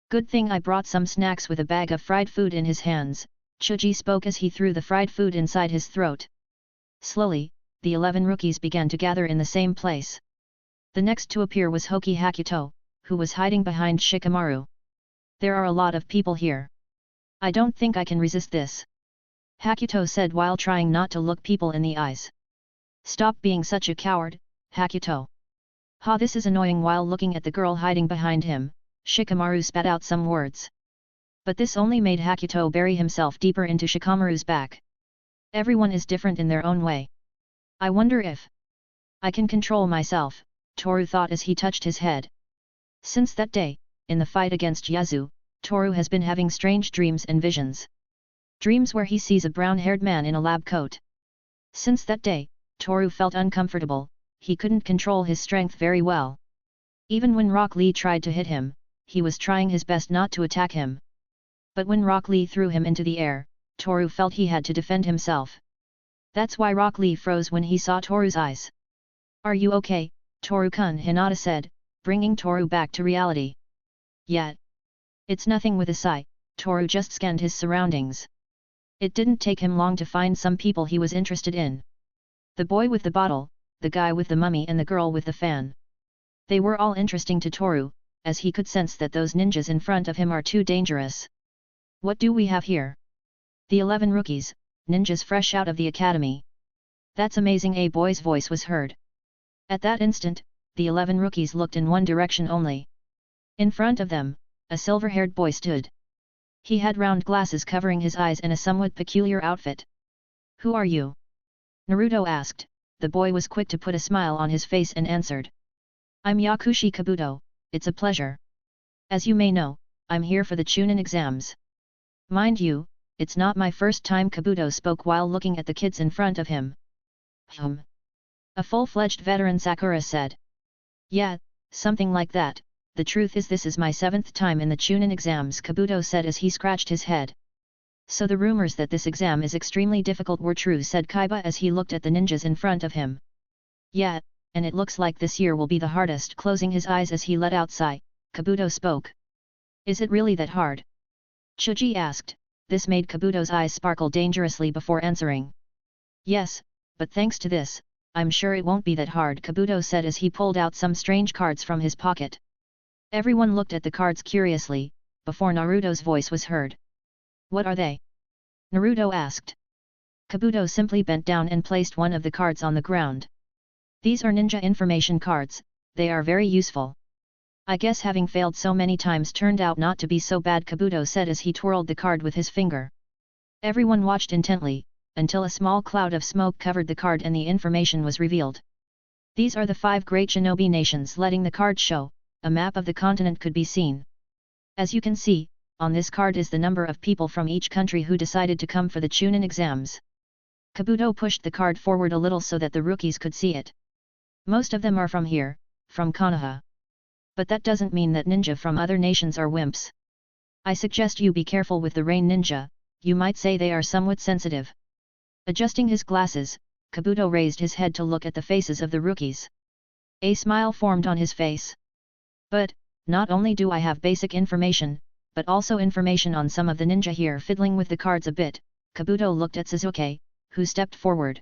Good thing I brought some snacks. With a bag of fried food in his hands, Chuji spoke as he threw the fried food inside his throat. Slowly, the 11 rookies began to gather in the same place. The next to appear was Hoki Hakuto, who was hiding behind Shikamaru. There are a lot of people here. I don't think I can resist this. Hakuto said while trying not to look people in the eyes. Stop being such a coward, Hakuto. Ha, this is annoying. While looking at the girl hiding behind him, Shikamaru spat out some words. But this only made Hakuto bury himself deeper into Shikamaru's back. Everyone is different in their own way. I wonder if I can control myself, Toru thought as he touched his head. Since that day, in the fight against Yazu, Toru has been having strange dreams and visions. Dreams where he sees a brown-haired man in a lab coat. Since that day, Toru felt uncomfortable, he couldn't control his strength very well. Even when Rock Lee tried to hit him, he was trying his best not to attack him. But when Rock Lee threw him into the air, Toru felt he had to defend himself. That's why Rock Lee froze when he saw Toru's eyes. Are you okay, Toru-kun? Hinata said, bringing Toru back to reality. Yeah. It's nothing. With a sigh, Toru just scanned his surroundings. It didn't take him long to find some people he was interested in. The boy with the bottle, the guy with the mummy and the girl with the fan. They were all interesting to Toru, as he could sense that those ninjas in front of him are too dangerous. What do we have here? The 11 rookies, ninjas fresh out of the academy. That's amazing, a boy's voice was heard. At that instant, the 11 rookies looked in one direction only. In front of them, a silver-haired boy stood. He had round glasses covering his eyes and a somewhat peculiar outfit. Who are you? Naruto asked. The boy was quick to put a smile on his face and answered. I'm Yakushi Kabuto, it's a pleasure. As you may know, I'm here for the Chunin exams. Mind you, it's not my first time. Kabuto spoke while looking at the kids in front of him. A full-fledged veteran, Sakura said. Yeah, something like that. The truth is this is my 7th time in the Chunin exams, Kabuto said as he scratched his head. So the rumors that this exam is extremely difficult were true, said Kaiba as he looked at the ninjas in front of him. Yeah, and it looks like this year will be the hardest. Closing his eyes as he let out sigh, Kabuto spoke. Is it really that hard? Chuji asked. This made Kabuto's eyes sparkle dangerously before answering. Yes, but thanks to this, I'm sure it won't be that hard, Kabuto said as he pulled out some strange cards from his pocket. Everyone looked at the cards curiously, before Naruto's voice was heard. What are they? Naruto asked. Kabuto simply bent down and placed one of the cards on the ground. These are ninja information cards, they are very useful. I guess having failed so many times turned out not to be so bad, Kabuto said as he twirled the card with his finger. Everyone watched intently, until a small cloud of smoke covered the card and the information was revealed. These are the 5 great shinobi nations. Letting the card show, a map of the continent could be seen. As you can see, on this card is the number of people from each country who decided to come for the Chunin exams. Kabuto pushed the card forward a little so that the rookies could see it. Most of them are from here, from Konoha. But that doesn't mean that ninja from other nations are wimps. I suggest you be careful with the rain ninja, you might say they are somewhat sensitive. Adjusting his glasses, Kabuto raised his head to look at the faces of the rookies. A smile formed on his face. But, not only do I have basic information, but also information on some of the ninja here. Fiddling with the cards a bit, Kabuto looked at Sasuke, who stepped forward.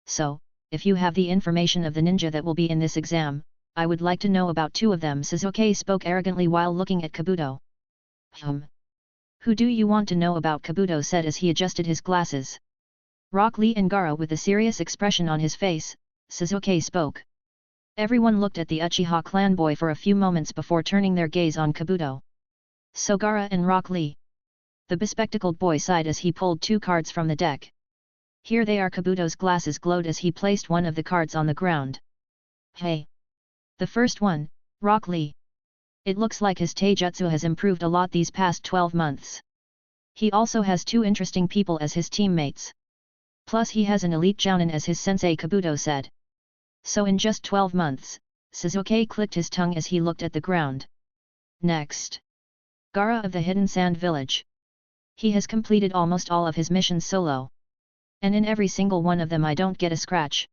So, if you have the information of the ninja that will be in this exam, I would like to know about 2 of them, Sasuke spoke arrogantly while looking at Kabuto. Who do you want to know about? Kabuto said as he adjusted his glasses. Rock Lee and Gaara. With a serious expression on his face, Sasuke spoke. Everyone looked at the Uchiha clan boy for a few moments before turning their gaze on Kabuto. So Gaara and Rock Lee. The bespectacled boy sighed as he pulled 2 cards from the deck. Here they are. Kabuto's glasses glowed as he placed one of the cards on the ground. Hey! The first one, Rock Lee. It looks like his taijutsu has improved a lot these past 12 months. He also has 2 interesting people as his teammates. Plus he has an elite jounin as his sensei, Kabuto said. So in just 12 months, Sasuke clicked his tongue as he looked at the ground. Next. Gaara of the Hidden Sand Village. He has completed almost all of his missions solo. And in every single one of them I don't get a scratch.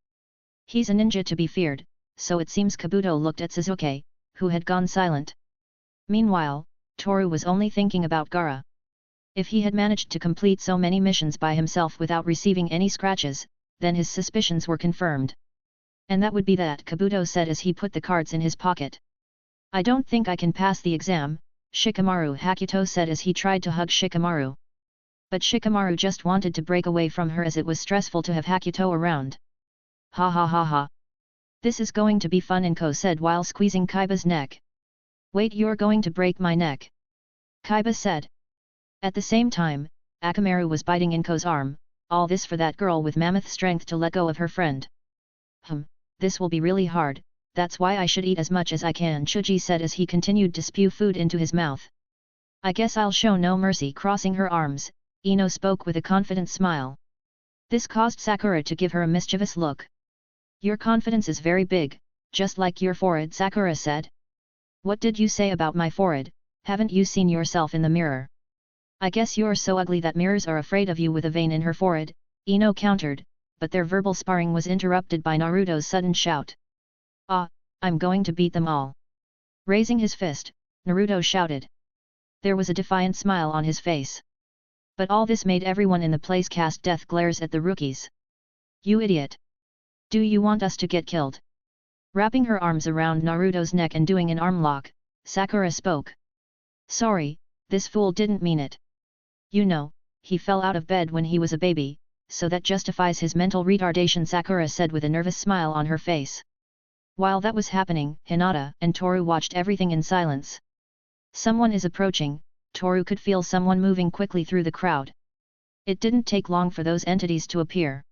He's a ninja to be feared, so it seems. Kabuto looked at Sasuke, who had gone silent. Meanwhile, Toru was only thinking about Gaara. If he had managed to complete so many missions by himself without receiving any scratches, then his suspicions were confirmed. And that would be that, Kabuto said as he put the cards in his pocket. I don't think I can pass the exam, Shikamaru, Hakuto said as he tried to hug Shikamaru. But Shikamaru just wanted to break away from her as it was stressful to have Hakuto around. Ha ha ha ha. This is going to be fun, Inko said while squeezing Kaiba's neck. Wait, you're going to break my neck? Kaiba said. At the same time, Akamaru was biting Inko's arm, all this for that girl with mammoth strength to let go of her friend. This will be really hard, that's why I should eat as much as I can, Chuji said as he continued to spew food into his mouth. I guess I'll show no mercy. Crossing her arms, Ino spoke with a confident smile. This caused Sakura to give her a mischievous look. Your confidence is very big, just like your forehead, Sakura said. What did you say about my forehead? Haven't you seen yourself in the mirror? I guess you're so ugly that mirrors are afraid of you. With a vein in her forehead, Ino countered, but their verbal sparring was interrupted by Naruto's sudden shout. Ah, I'm going to beat them all. Raising his fist, Naruto shouted. There was a defiant smile on his face. But all this made everyone in the place cast death glares at the rookies. You idiot! Do you want us to get killed? Wrapping her arms around Naruto's neck and doing an arm lock, Sakura spoke. Sorry, this fool didn't mean it. You know, he fell out of bed when he was a baby, so that justifies his mental retardation, Sakura said with a nervous smile on her face. While that was happening, Hinata and Toru watched everything in silence. Someone is approaching, Toru could feel someone moving quickly through the crowd. It didn't take long for those entities to appear.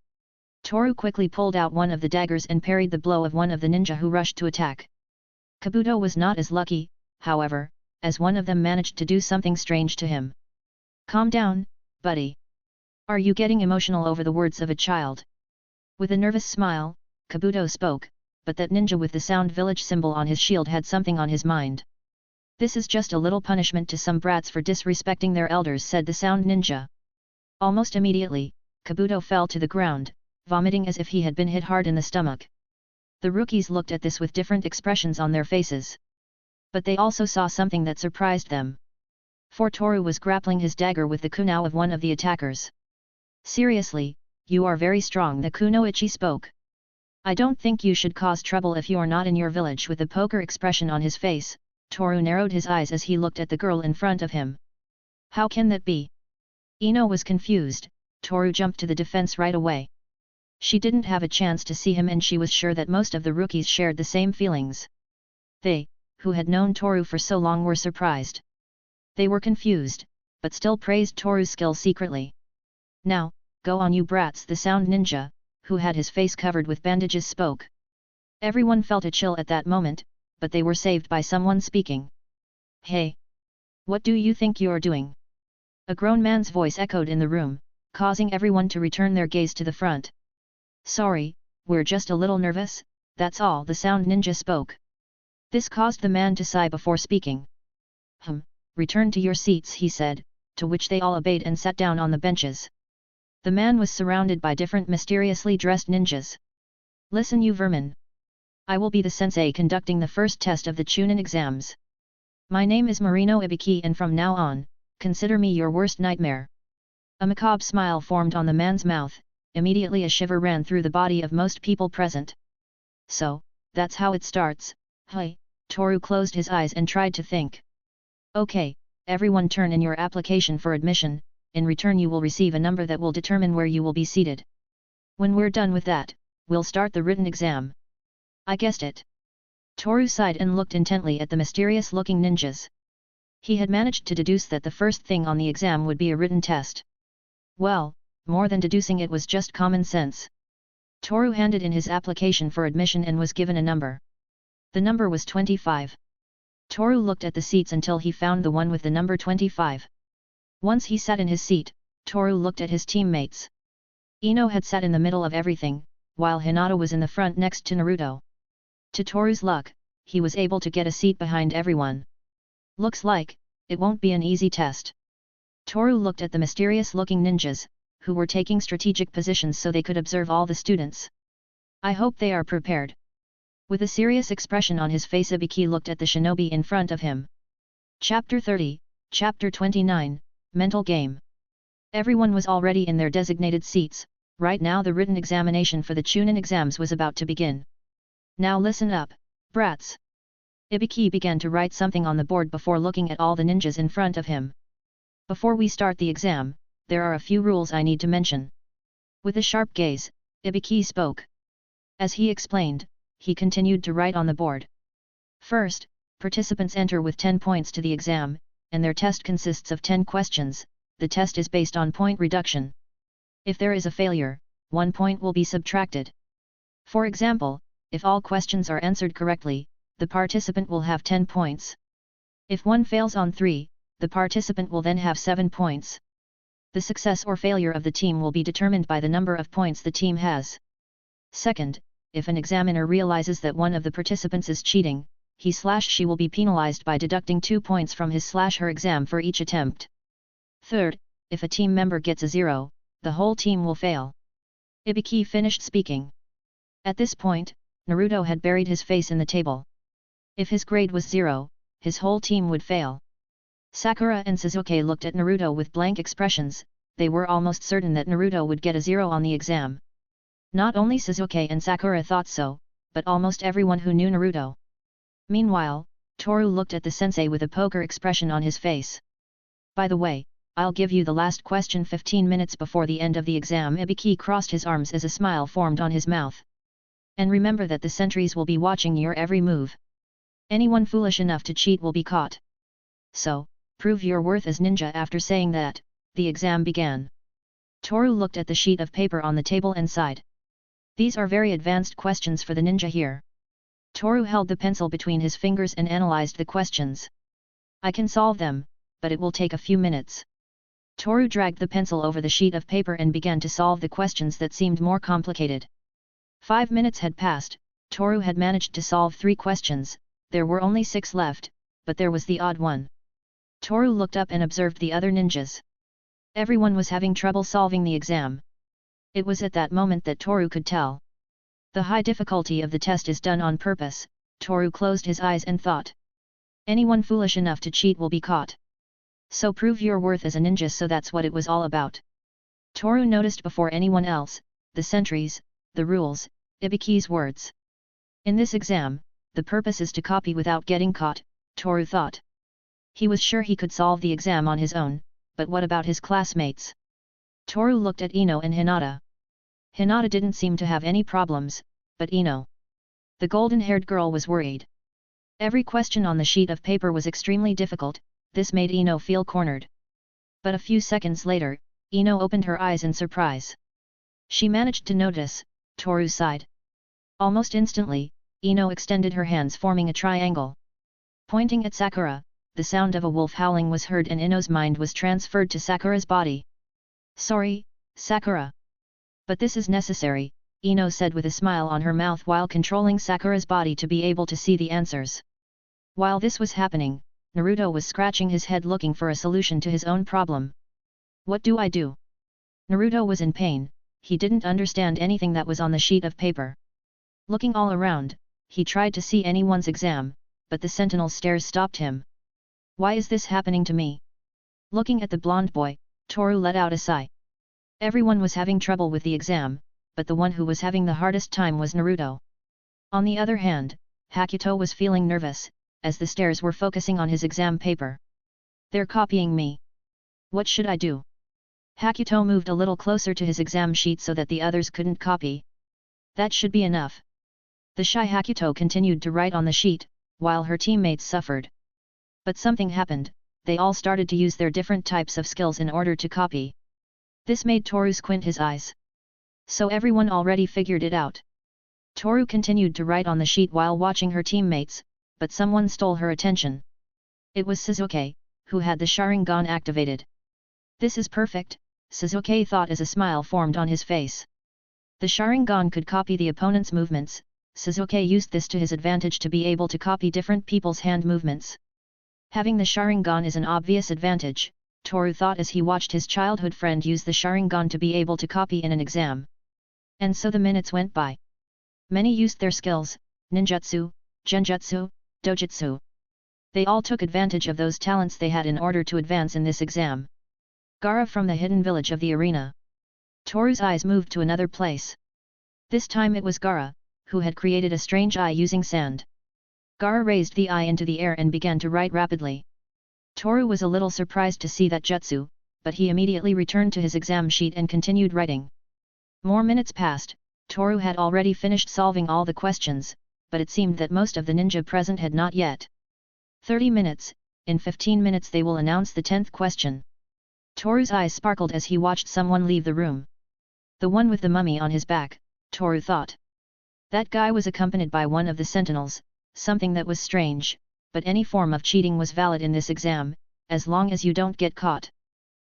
Toru quickly pulled out one of the daggers and parried the blow of one of the ninja who rushed to attack. Kabuto was not as lucky, however, as one of them managed to do something strange to him. "Calm down, buddy. Are you getting emotional over the words of a child?" With a nervous smile, Kabuto spoke, but that ninja with the Sound Village symbol on his shield had something on his mind. "This is just a little punishment to some brats for disrespecting their elders," said the Sound Ninja. Almost immediately, Kabuto fell to the ground, vomiting as if he had been hit hard in the stomach. The rookies looked at this with different expressions on their faces. But they also saw something that surprised them. For Toru was grappling his dagger with the kunao of one of the attackers. "Seriously, you are very strong," the kunoichi spoke. "I don't think you should cause trouble if you are not in your village." With a poker expression on his face, Toru narrowed his eyes as he looked at the girl in front of him. "How can that be?" Ino was confused. Toru jumped to the defense right away. She didn't have a chance to see him and she was sure that most of the rookies shared the same feelings. They, who had known Toru for so long, were surprised. They were confused, but still praised Toru's skill secretly. "Now, go on you brats," the Sound Ninja, who had his face covered with bandages, spoke. Everyone felt a chill at that moment, but they were saved by someone speaking. "Hey! What do you think you're doing?" A grown man's voice echoed in the room, causing everyone to return their gaze to the front. "Sorry, we're just a little nervous, that's all," the Sound Ninja spoke. This caused the man to sigh before speaking. Return to your seats," he said, to which they all obeyed and sat down on the benches. The man was surrounded by different mysteriously dressed ninjas. "Listen, you vermin. I will be the sensei conducting the first test of the Chunin exams. My name is Marino Ibiki and from now on, consider me your worst nightmare." A macabre smile formed on the man's mouth. Immediately a shiver ran through the body of most people present. "So, that's how it starts, huh?" Toru closed his eyes and tried to think. "Okay, everyone turn in your application for admission, in return you will receive a number that will determine where you will be seated. When we're done with that, we'll start the written exam." "I guessed it." Toru sighed and looked intently at the mysterious-looking ninjas. He had managed to deduce that the first thing on the exam would be a written test. Well, more than deducing, it was just common sense. Toru handed in his application for admission and was given a number. The number was 25. Toru looked at the seats until he found the one with the number 25. Once he sat in his seat, Toru looked at his teammates. Ino had sat in the middle of everything, while Hinata was in the front next to Naruto. To Toru's luck, he was able to get a seat behind everyone. Looks like it won't be an easy test. Toru looked at the mysterious-looking ninjas, who were taking strategic positions so they could observe all the students. "I hope they are prepared." With a serious expression on his face, Ibiki looked at the shinobi in front of him. Chapter 30, Chapter 29, Mental Game. Everyone was already in their designated seats. Right now the written examination for the Chunin exams was about to begin. "Now listen up, brats." Ibiki began to write something on the board before looking at all the ninjas in front of him. "Before we start the exam, there are a few rules I need to mention." With a sharp gaze, Ibiki spoke. As he explained, he continued to write on the board. "First, participants enter with 10 points to the exam, and their test consists of 10 questions. The test is based on point reduction. If there is a failure, 1 point will be subtracted. For example, if all questions are answered correctly, the participant will have 10 points. If one fails on 3, the participant will then have 7 points. The success or failure of the team will be determined by the number of points the team has. Second, if an examiner realizes that one of the participants is cheating, he/she will be penalized by deducting 2 points from his/her exam for each attempt. Third, if a team member gets a 0, the whole team will fail. Ibiki finished speaking. At this point, Naruto had buried his face in the table. If his grade was 0, his whole team would fail. Sakura and Sasuke looked at Naruto with blank expressions. They were almost certain that Naruto would get a 0 on the exam. Not only Sasuke and Sakura thought so, but almost everyone who knew Naruto. Meanwhile, Toru looked at the sensei with a poker expression on his face. "By the way, I'll give you the last question 15 minutes before the end of the exam." Ibiki crossed his arms as a smile formed on his mouth. "And remember that the sentries will be watching your every move. Anyone foolish enough to cheat will be caught. So, Prove your worth as ninja. After saying that, the exam began. Toru looked at the sheet of paper on the table and sighed. These are very advanced questions for the ninja here. Toru held the pencil between his fingers and analyzed the questions. I can solve them, but it will take a few minutes. Toru dragged the pencil over the sheet of paper and began to solve the questions that seemed more complicated. 5 minutes had passed. Toru had managed to solve 3 questions, there were only 6 left, but there was the odd one. Toru looked up and observed the other ninjas. Everyone was having trouble solving the exam. It was at that moment that Toru could tell. The high difficulty of the test is done on purpose. Toru closed his eyes and thought. Anyone foolish enough to cheat will be caught. So prove your worth as a ninja, so that's what it was all about. Toru noticed before anyone else, the sentries, the rules, Ibiki's words. In this exam, the purpose is to copy without getting caught, Toru thought. He was sure he could solve the exam on his own, but what about his classmates? Toru looked at Ino and Hinata. Hinata didn't seem to have any problems, but Ino, the golden-haired girl, was worried. Every question on the sheet of paper was extremely difficult, this made Ino feel cornered. But a few seconds later, Ino opened her eyes in surprise. She managed to notice, Toru sighed. Almost instantly, Ino extended her hands forming a triangle. Pointing at Sakura, the sound of a wolf howling was heard and Ino's mind was transferred to Sakura's body. Sorry, Sakura. But this is necessary, Ino said with a smile on her mouth while controlling Sakura's body to be able to see the answers. While this was happening, Naruto was scratching his head looking for a solution to his own problem. What do I do? Naruto was in pain, he didn't understand anything that was on the sheet of paper. Looking all around, he tried to see anyone's exam, but the sentinel's stares stopped him. Why is this happening to me? Looking at the blonde boy, Toru let out a sigh. Everyone was having trouble with the exam, but the one who was having the hardest time was Naruto. On the other hand, Hakuto was feeling nervous, as the stares were focusing on his exam paper. They're copying me. What should I do? Hakuto moved a little closer to his exam sheet so that the others couldn't copy. That should be enough. The shy Hakuto continued to write on the sheet, while her teammates suffered. But something happened, they all started to use their different types of skills in order to copy. This made Toru squint his eyes. So everyone already figured it out. Toru continued to write on the sheet while watching her teammates, but someone stole her attention. It was Sasuke, who had the Sharingan activated. This is perfect, Sasuke thought as a smile formed on his face. The Sharingan could copy the opponent's movements. Sasuke used this to his advantage to be able to copy different people's hand movements. Having the Sharingan is an obvious advantage, Toru thought as he watched his childhood friend use the Sharingan to be able to copy in an exam. And so the minutes went by. Many used their skills, ninjutsu, genjutsu, dojutsu. They all took advantage of those talents they had in order to advance in this exam. Gaara from the hidden village of the arena. Toru's eyes moved to another place. This time it was Gaara, who had created a strange eye using sand. Gaara raised the eye into the air and began to write rapidly. Toru was a little surprised to see that jutsu, but he immediately returned to his exam sheet and continued writing. More minutes passed. Toru had already finished solving all the questions, but it seemed that most of the ninja present had not yet. 30 minutes, in 15 minutes they will announce the 10th question. Toru's eyes sparkled as he watched someone leave the room. The one with the mummy on his back, Toru thought. That guy was accompanied by one of the sentinels, something that was strange, but any form of cheating was valid in this exam, as long as you don't get caught.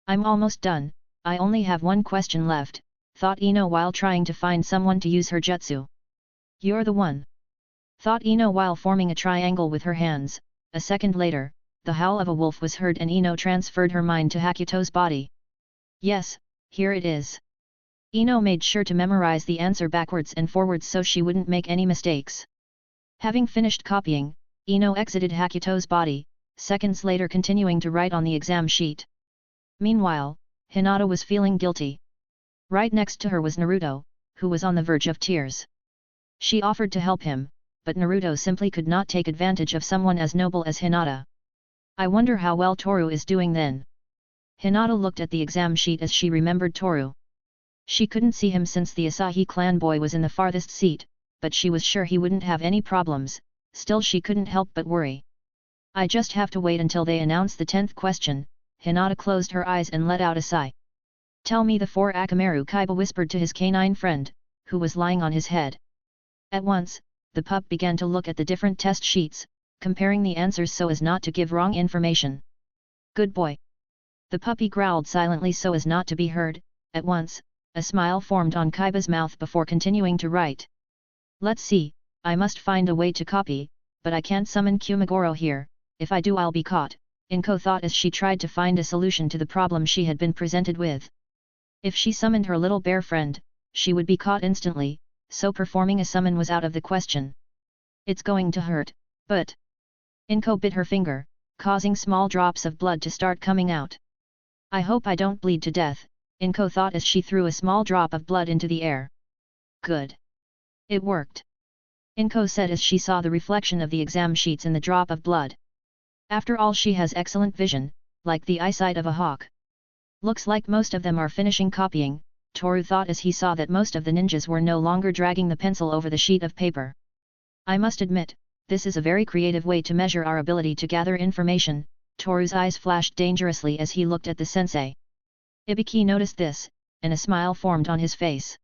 I'm almost done, I only have one question left, thought Ino while trying to find someone to use her jutsu. You're the one, thought Ino while forming a triangle with her hands. A second later, the howl of a wolf was heard and Ino transferred her mind to Hakuto's body. Yes, here it is. Ino made sure to memorize the answer backwards and forwards so she wouldn't make any mistakes. Having finished copying, Ino exited Hakuto's body, seconds later continuing to write on the exam sheet. Meanwhile, Hinata was feeling guilty. Right next to her was Naruto, who was on the verge of tears. She offered to help him, but Naruto simply could not take advantage of someone as noble as Hinata. I wonder how well Toru is doing then. Hinata looked at the exam sheet as she remembered Toru. She couldn't see him since the Asahi clan boy was in the farthest seat, but she was sure he wouldn't have any problems, still she couldn't help but worry. I just have to wait until they announce the 10th question. Hinata closed her eyes and let out a sigh. Tell me the 4 Akamaru, Kaiba whispered to his canine friend, who was lying on his head. At once, the pup began to look at the different test sheets, comparing the answers so as not to give wrong information. Good boy. The puppy growled silently so as not to be heard. At once, a smile formed on Kaiba's mouth before continuing to write. Let's see, I must find a way to copy, but I can't summon Kumagoro here. If I do I'll be caught, Inko thought as she tried to find a solution to the problem she had been presented with. If she summoned her little bear friend, she would be caught instantly, so performing a summon was out of the question. It's going to hurt, but... Inko bit her finger, causing small drops of blood to start coming out. I hope I don't bleed to death, Inko thought as she threw a small drop of blood into the air. Good. It worked. Inko said as she saw the reflection of the exam sheets in the drop of blood. After all, she has excellent vision, like the eyesight of a hawk. Looks like most of them are finishing copying, Toru thought as he saw that most of the ninjas were no longer dragging the pencil over the sheet of paper. I must admit, this is a very creative way to measure our ability to gather information. Toru's eyes flashed dangerously as he looked at the sensei. Ibiki noticed this, and a smile formed on his face.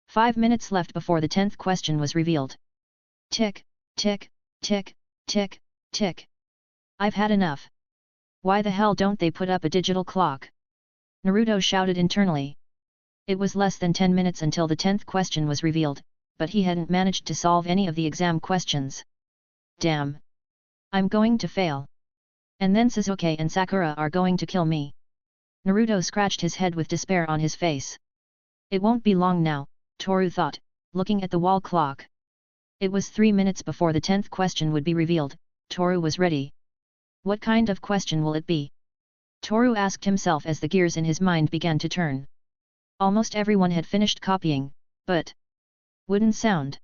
5 minutes left before the 10th question was revealed. Tick, tick, tick, tick, tick. I've had enough. Why the hell don't they put up a digital clock? Naruto shouted internally. It was less than 10 minutes until the 10th question was revealed, but he hadn't managed to solve any of the exam questions. Damn. I'm going to fail. And then Sasuke and Sakura are going to kill me. Naruto scratched his head with despair on his face. It won't be long now, Toru thought, looking at the wall clock. It was 3 minutes before the 10th question would be revealed. Toru was ready. What kind of question will it be? Toru asked himself as the gears in his mind began to turn. Almost everyone had finished copying, but... wouldn't sound.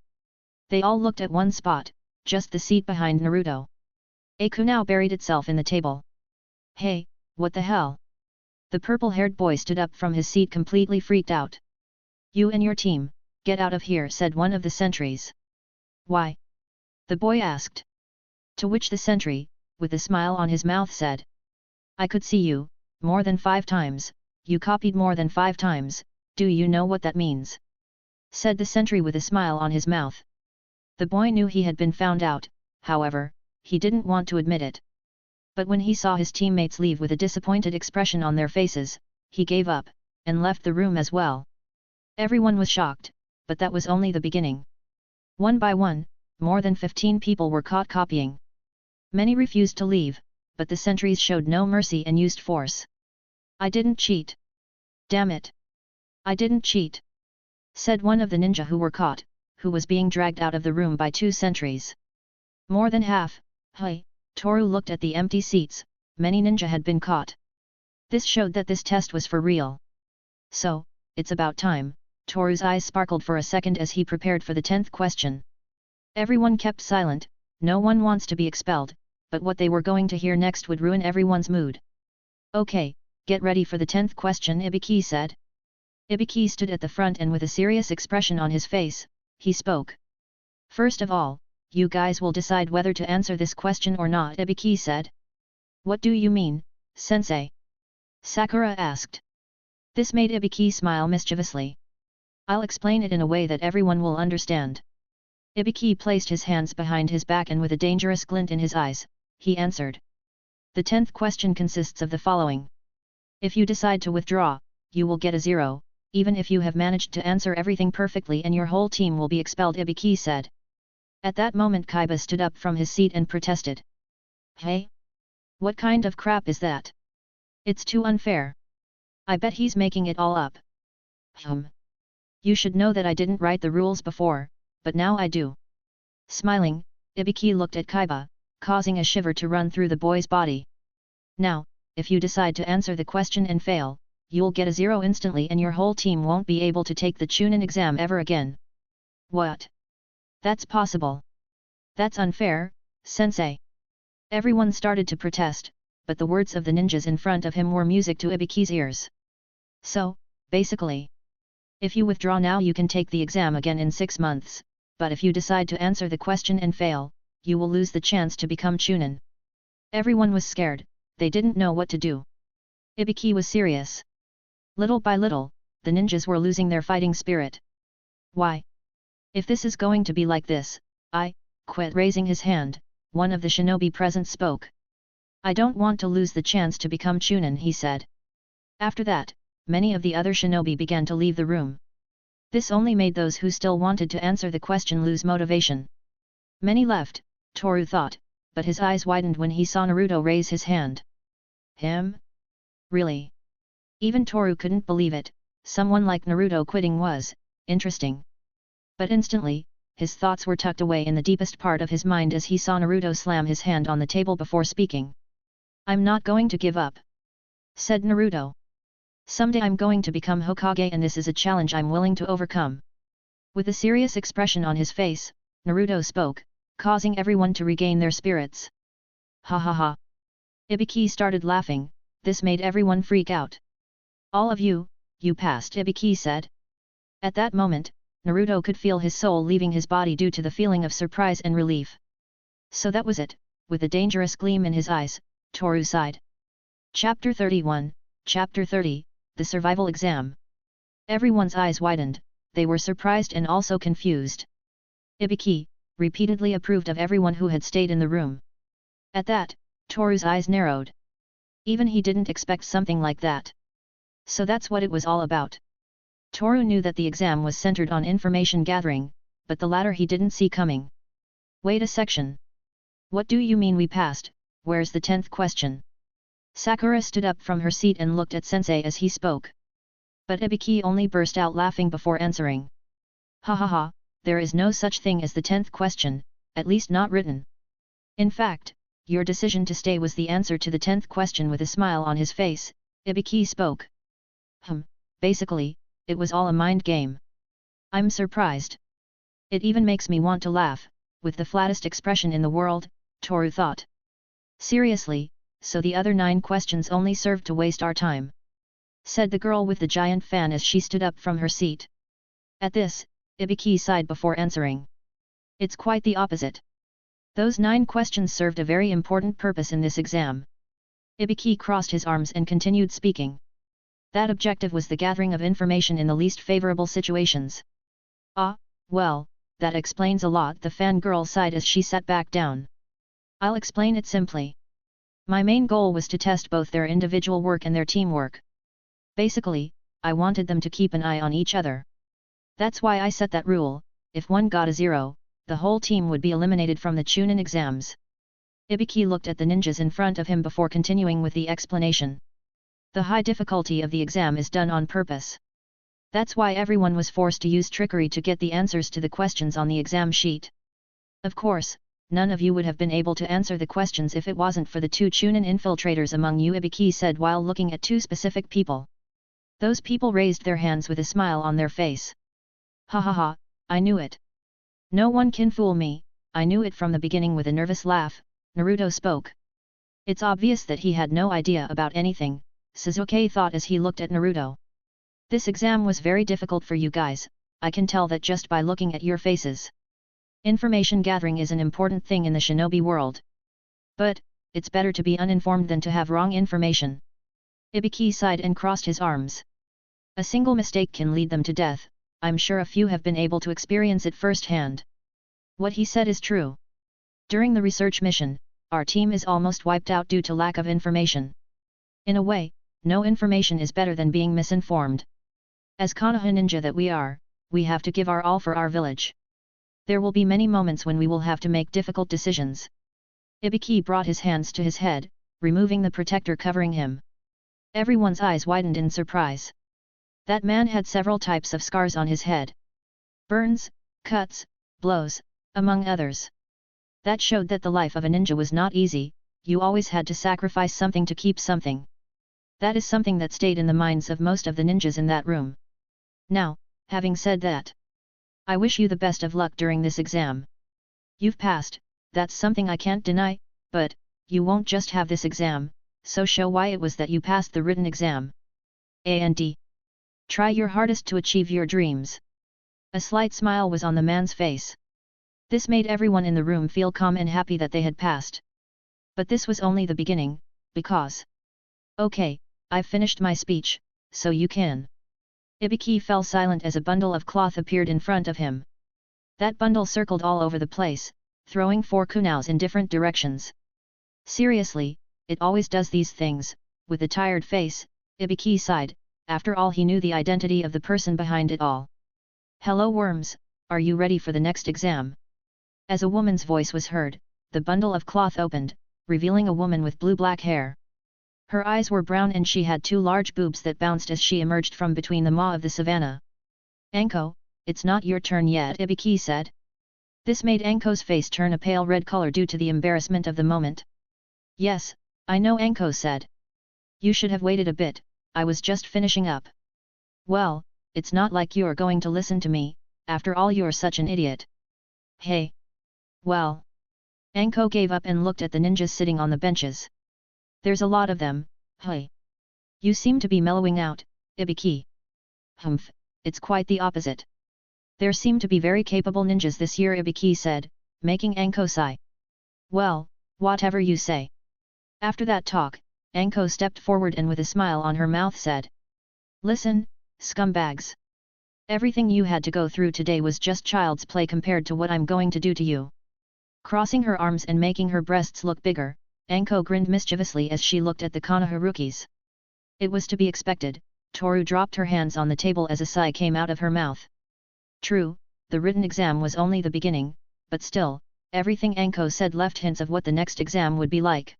They all looked at one spot, just the seat behind Naruto. A kunao buried itself in the table. Hey, what the hell? The purple-haired boy stood up from his seat completely freaked out. You and your team, get out of here, said one of the sentries. Why? The boy asked. To which the sentry, with a smile on his mouth, said. I could see you, more than 5 times, you copied more than 5 times, do you know what that means? Said the sentry with a smile on his mouth. The boy knew he had been found out, however, he didn't want to admit it. But when he saw his teammates leave with a disappointed expression on their faces, he gave up, and left the room as well. Everyone was shocked, but that was only the beginning. One by one, more than 15 people were caught copying. Many refused to leave, but the sentries showed no mercy and used force. I didn't cheat. Damn it. I didn't cheat. Said one of the ninja who were caught, who was being dragged out of the room by 2 sentries. More than half. Hey, Toru looked at the empty seats, many ninja had been caught. This showed that this test was for real. So, it's about time. Toru's eyes sparkled for a second as he prepared for the 10th question. Everyone kept silent, no one wants to be expelled, but what they were going to hear next would ruin everyone's mood. Okay, get ready for the 10th question, Ibiki said. Ibiki stood at the front and with a serious expression on his face, he spoke. First of all, you guys will decide whether to answer this question or not, Ibiki said. What do you mean, sensei? Sakura asked. This made Ibiki smile mischievously. I'll explain it in a way that everyone will understand. Ibiki placed his hands behind his back and with a dangerous glint in his eyes, he answered. The 10th question consists of the following. If you decide to withdraw, you will get a 0, even if you have managed to answer everything perfectly and your whole team will be expelled, Ibiki said. At that moment Kaiba stood up from his seat and protested. Hey? What kind of crap is that? It's too unfair. I bet he's making it all up. You should know that I didn't write the rules before, but now I do. Smiling, Ibiki looked at Kaiba, causing a shiver to run through the boy's body. Now, if you decide to answer the question and fail, you'll get a 0 instantly and your whole team won't be able to take the Chunin exam ever again. What? That's possible. That's unfair, sensei. Everyone started to protest, but the words of the ninjas in front of him were music to Ibiki's ears. So, basically, if you withdraw now you can take the exam again in 6 months, but if you decide to answer the question and fail, you will lose the chance to become Chunin. Everyone was scared, they didn't know what to do. Ibiki was serious. Little by little, the ninjas were losing their fighting spirit. Why? If this is going to be like this, I quit. Raising his hand, one of the shinobi present spoke. I don't want to lose the chance to become Chunin, he said. After that, many of the other shinobi began to leave the room. This only made those who still wanted to answer the question lose motivation. Many left, Toru thought, but his eyes widened when he saw Naruto raise his hand. Him? Really? Even Toru couldn't believe it. Someone like Naruto quitting was interesting. But instantly, his thoughts were tucked away in the deepest part of his mind as he saw Naruto slam his hand on the table before speaking. I'm not going to give up, said Naruto. Someday I'm going to become Hokage, and this is a challenge I'm willing to overcome. With a serious expression on his face, Naruto spoke, causing everyone to regain their spirits. Ha ha ha. Ibiki started laughing. This made everyone freak out. All of you passed, Ibiki said. At that moment, Naruto could feel his soul leaving his body due to the feeling of surprise and relief. So that was it, with a dangerous gleam in his eyes, Toru sighed. Chapter 31, Chapter 30, The Survival Exam. Everyone's eyes widened, they were surprised and also confused. Ibiki repeatedly approved of everyone who had stayed in the room. At that, Toru's eyes narrowed. Even he didn't expect something like that. So that's what it was all about. Toru knew that the exam was centered on information gathering, but the latter he didn't see coming. Wait a section. What do you mean we passed? Where's the 10th question? Sakura stood up from her seat and looked at Sensei as he spoke. But Ibiki only burst out laughing before answering. Ha ha ha, there is no such thing as the 10th question, at least not written. In fact, your decision to stay was the answer to the 10th question. With a smile on his face, Ibiki spoke. Basically, it was all a mind game. I'm surprised. It even makes me want to laugh, with the flattest expression in the world, Toru thought. Seriously, so the other 9 questions only served to waste our time, said the girl with the giant fan as she stood up from her seat. At this, Ibiki sighed before answering. It's quite the opposite. Those 9 questions served a very important purpose in this exam. Ibiki crossed his arms and continued speaking. That objective was the gathering of information in the least favorable situations. Ah, well, that explains a lot, the fangirl sighed as she sat back down. I'll explain it simply. My main goal was to test both their individual work and their teamwork. Basically, I wanted them to keep an eye on each other. That's why I set that rule. If one got a 0, the whole team would be eliminated from the Chunin exams. Ibiki looked at the ninjas in front of him before continuing with the explanation. The high difficulty of the exam is done on purpose. That's why everyone was forced to use trickery to get the answers to the questions on the exam sheet. Of course, none of you would have been able to answer the questions if it wasn't for the 2 Chunin infiltrators among you, Ibiki said while looking at 2 specific people. Those people raised their hands with a smile on their face. Ha ha ha, I knew it. No one can fool me, I knew it from the beginning. With a nervous laugh, Naruto spoke. It's obvious that he had no idea about anything, Sasuke thought as he looked at Naruto. This exam was very difficult for you guys, I can tell that just by looking at your faces. Information gathering is an important thing in the shinobi world. But, it's better to be uninformed than to have wrong information. Ibiki sighed and crossed his arms. A single mistake can lead them to death, I'm sure a few have been able to experience it firsthand. What he said is true. During the research mission, our team is almost wiped out due to lack of information. In a way, no information is better than being misinformed. As Konoha ninja that we are, we have to give our all for our village. There will be many moments when we will have to make difficult decisions. Ibiki brought his hands to his head, removing the protector covering him. Everyone's eyes widened in surprise. That man had several types of scars on his head. Burns, cuts, blows, among others. That showed that the life of a ninja was not easy, you always had to sacrifice something to keep something. That is something that stayed in the minds of most of the ninjas in that room. Now, having said that, I wish you the best of luck during this exam. You've passed, that's something I can't deny, but, you won't just have this exam, so show why it was that you passed the written exam. And try your hardest to achieve your dreams. A slight smile was on the man's face. This made everyone in the room feel calm and happy that they had passed. But this was only the beginning, because... Okay, I've finished my speech, so you can. Ibiki fell silent as a bundle of cloth appeared in front of him. That bundle circled all over the place, throwing 4 kunaos in different directions. Seriously, it always does these things. With a tired face, Ibiki sighed. After all, he knew the identity of the person behind it all. Hello worms, are you ready for the next exam? As a woman's voice was heard, the bundle of cloth opened, revealing a woman with blue-black hair. Her eyes were brown and she had 2 large boobs that bounced as she emerged from between the maw of the savannah. Anko, it's not your turn yet, Ibiki said. This made Anko's face turn a pale red color due to the embarrassment of the moment. Yes, I know, Anko said. You should have waited a bit, I was just finishing up. Well, it's not like you're going to listen to me, after all you're such an idiot. Hey. Well. Anko gave up and looked at the ninjas sitting on the benches. There's a lot of them, hey. You seem to be mellowing out, Ibiki. Humph, it's quite the opposite. There seem to be very capable ninjas this year, Ibiki said, making Anko sigh. Well, whatever you say. After that talk, Anko stepped forward and with a smile on her mouth said. Listen, scumbags. Everything you had to go through today was just child's play compared to what I'm going to do to you. Crossing her arms and making her breasts look bigger, Anko grinned mischievously as she looked at the Konoharukis. It was to be expected, Toru dropped her hands on the table as a sigh came out of her mouth. True, the written exam was only the beginning, but still, everything Anko said left hints of what the next exam would be like.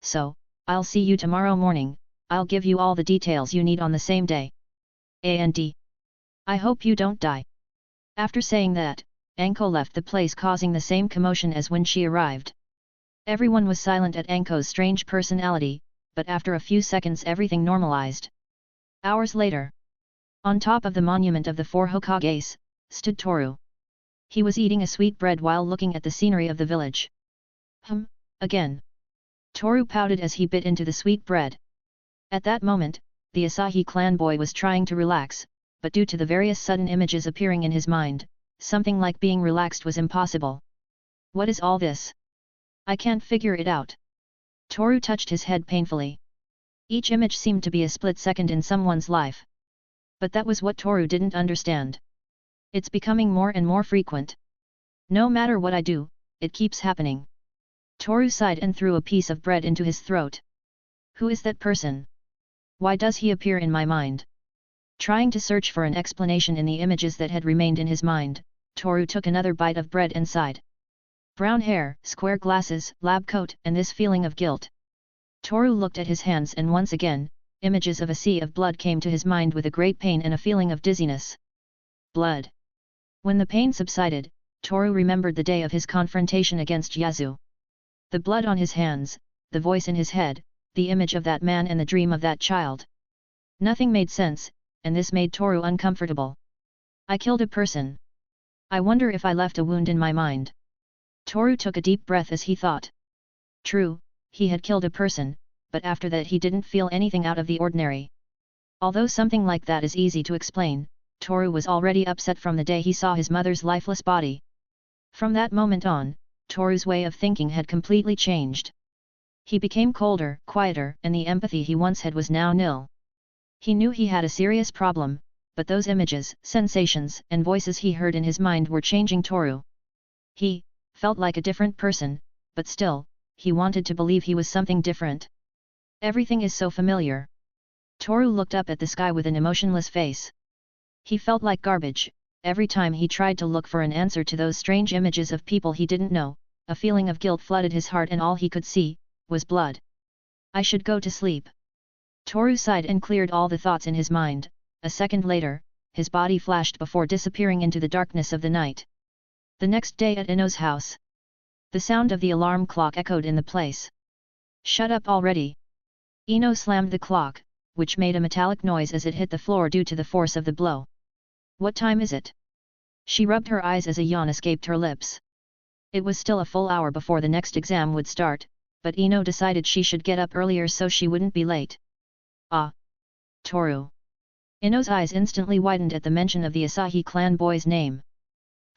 So, I'll see you tomorrow morning, I'll give you all the details you need on the same day. And I hope you don't die. After saying that, Anko left the place causing the same commotion as when she arrived. Everyone was silent at Anko's strange personality, but after a few seconds everything normalized. Hours later. On top of the monument of the 4 Hokages, stood Toru. He was eating a sweet bread while looking at the scenery of the village. Again. Toru pouted as he bit into the sweet bread. At that moment, the Asahi clan boy was trying to relax, but due to the various sudden images appearing in his mind, something like being relaxed was impossible. What is all this? I can't figure it out. Toru touched his head painfully. Each image seemed to be a split second in someone's life. But that was what Toru didn't understand. It's becoming more and more frequent. No matter what I do, it keeps happening. Toru sighed and threw a piece of bread into his throat. Who is that person? Why does he appear in my mind? Trying to search for an explanation in the images that had remained in his mind, Toru took another bite of bread and sighed. Brown hair, square glasses, lab coat, and this feeling of guilt. Toru looked at his hands and once again, images of a sea of blood came to his mind with a great pain and a feeling of dizziness. Blood. When the pain subsided, Toru remembered the day of his confrontation against Yazu. The blood on his hands, the voice in his head, the image of that man and the dream of that child. Nothing made sense, and this made Toru uncomfortable. I killed a person. I wonder if I left a wound in my mind. Toru took a deep breath as he thought. True, he had killed a person, but after that he didn't feel anything out of the ordinary. Although something like that is easy to explain, Toru was already upset from the day he saw his mother's lifeless body. From that moment on, Toru's way of thinking had completely changed. He became colder, quieter, and the empathy he once had was now nil. He knew he had a serious problem, but those images, sensations, and voices he heard in his mind were changing Toru. He felt like a different person, but still, he wanted to believe he was something different. Everything is so familiar. Toru looked up at the sky with an emotionless face. He felt like garbage. Every time he tried to look for an answer to those strange images of people he didn't know, a feeling of guilt flooded his heart and all he could see was blood. I should go to sleep. Toru sighed and cleared all the thoughts in his mind. A second later, his body flashed before disappearing into the darkness of the night. The next day at Ino's house. The sound of the alarm clock echoed in the place. Shut up already. Ino slammed the clock, which made a metallic noise as it hit the floor due to the force of the blow. What time is it? She rubbed her eyes as a yawn escaped her lips. It was still a full hour before the next exam would start, but Ino decided she should get up earlier so she wouldn't be late. Ah! Toru. Ino's eyes instantly widened at the mention of the Asahi clan boy's name.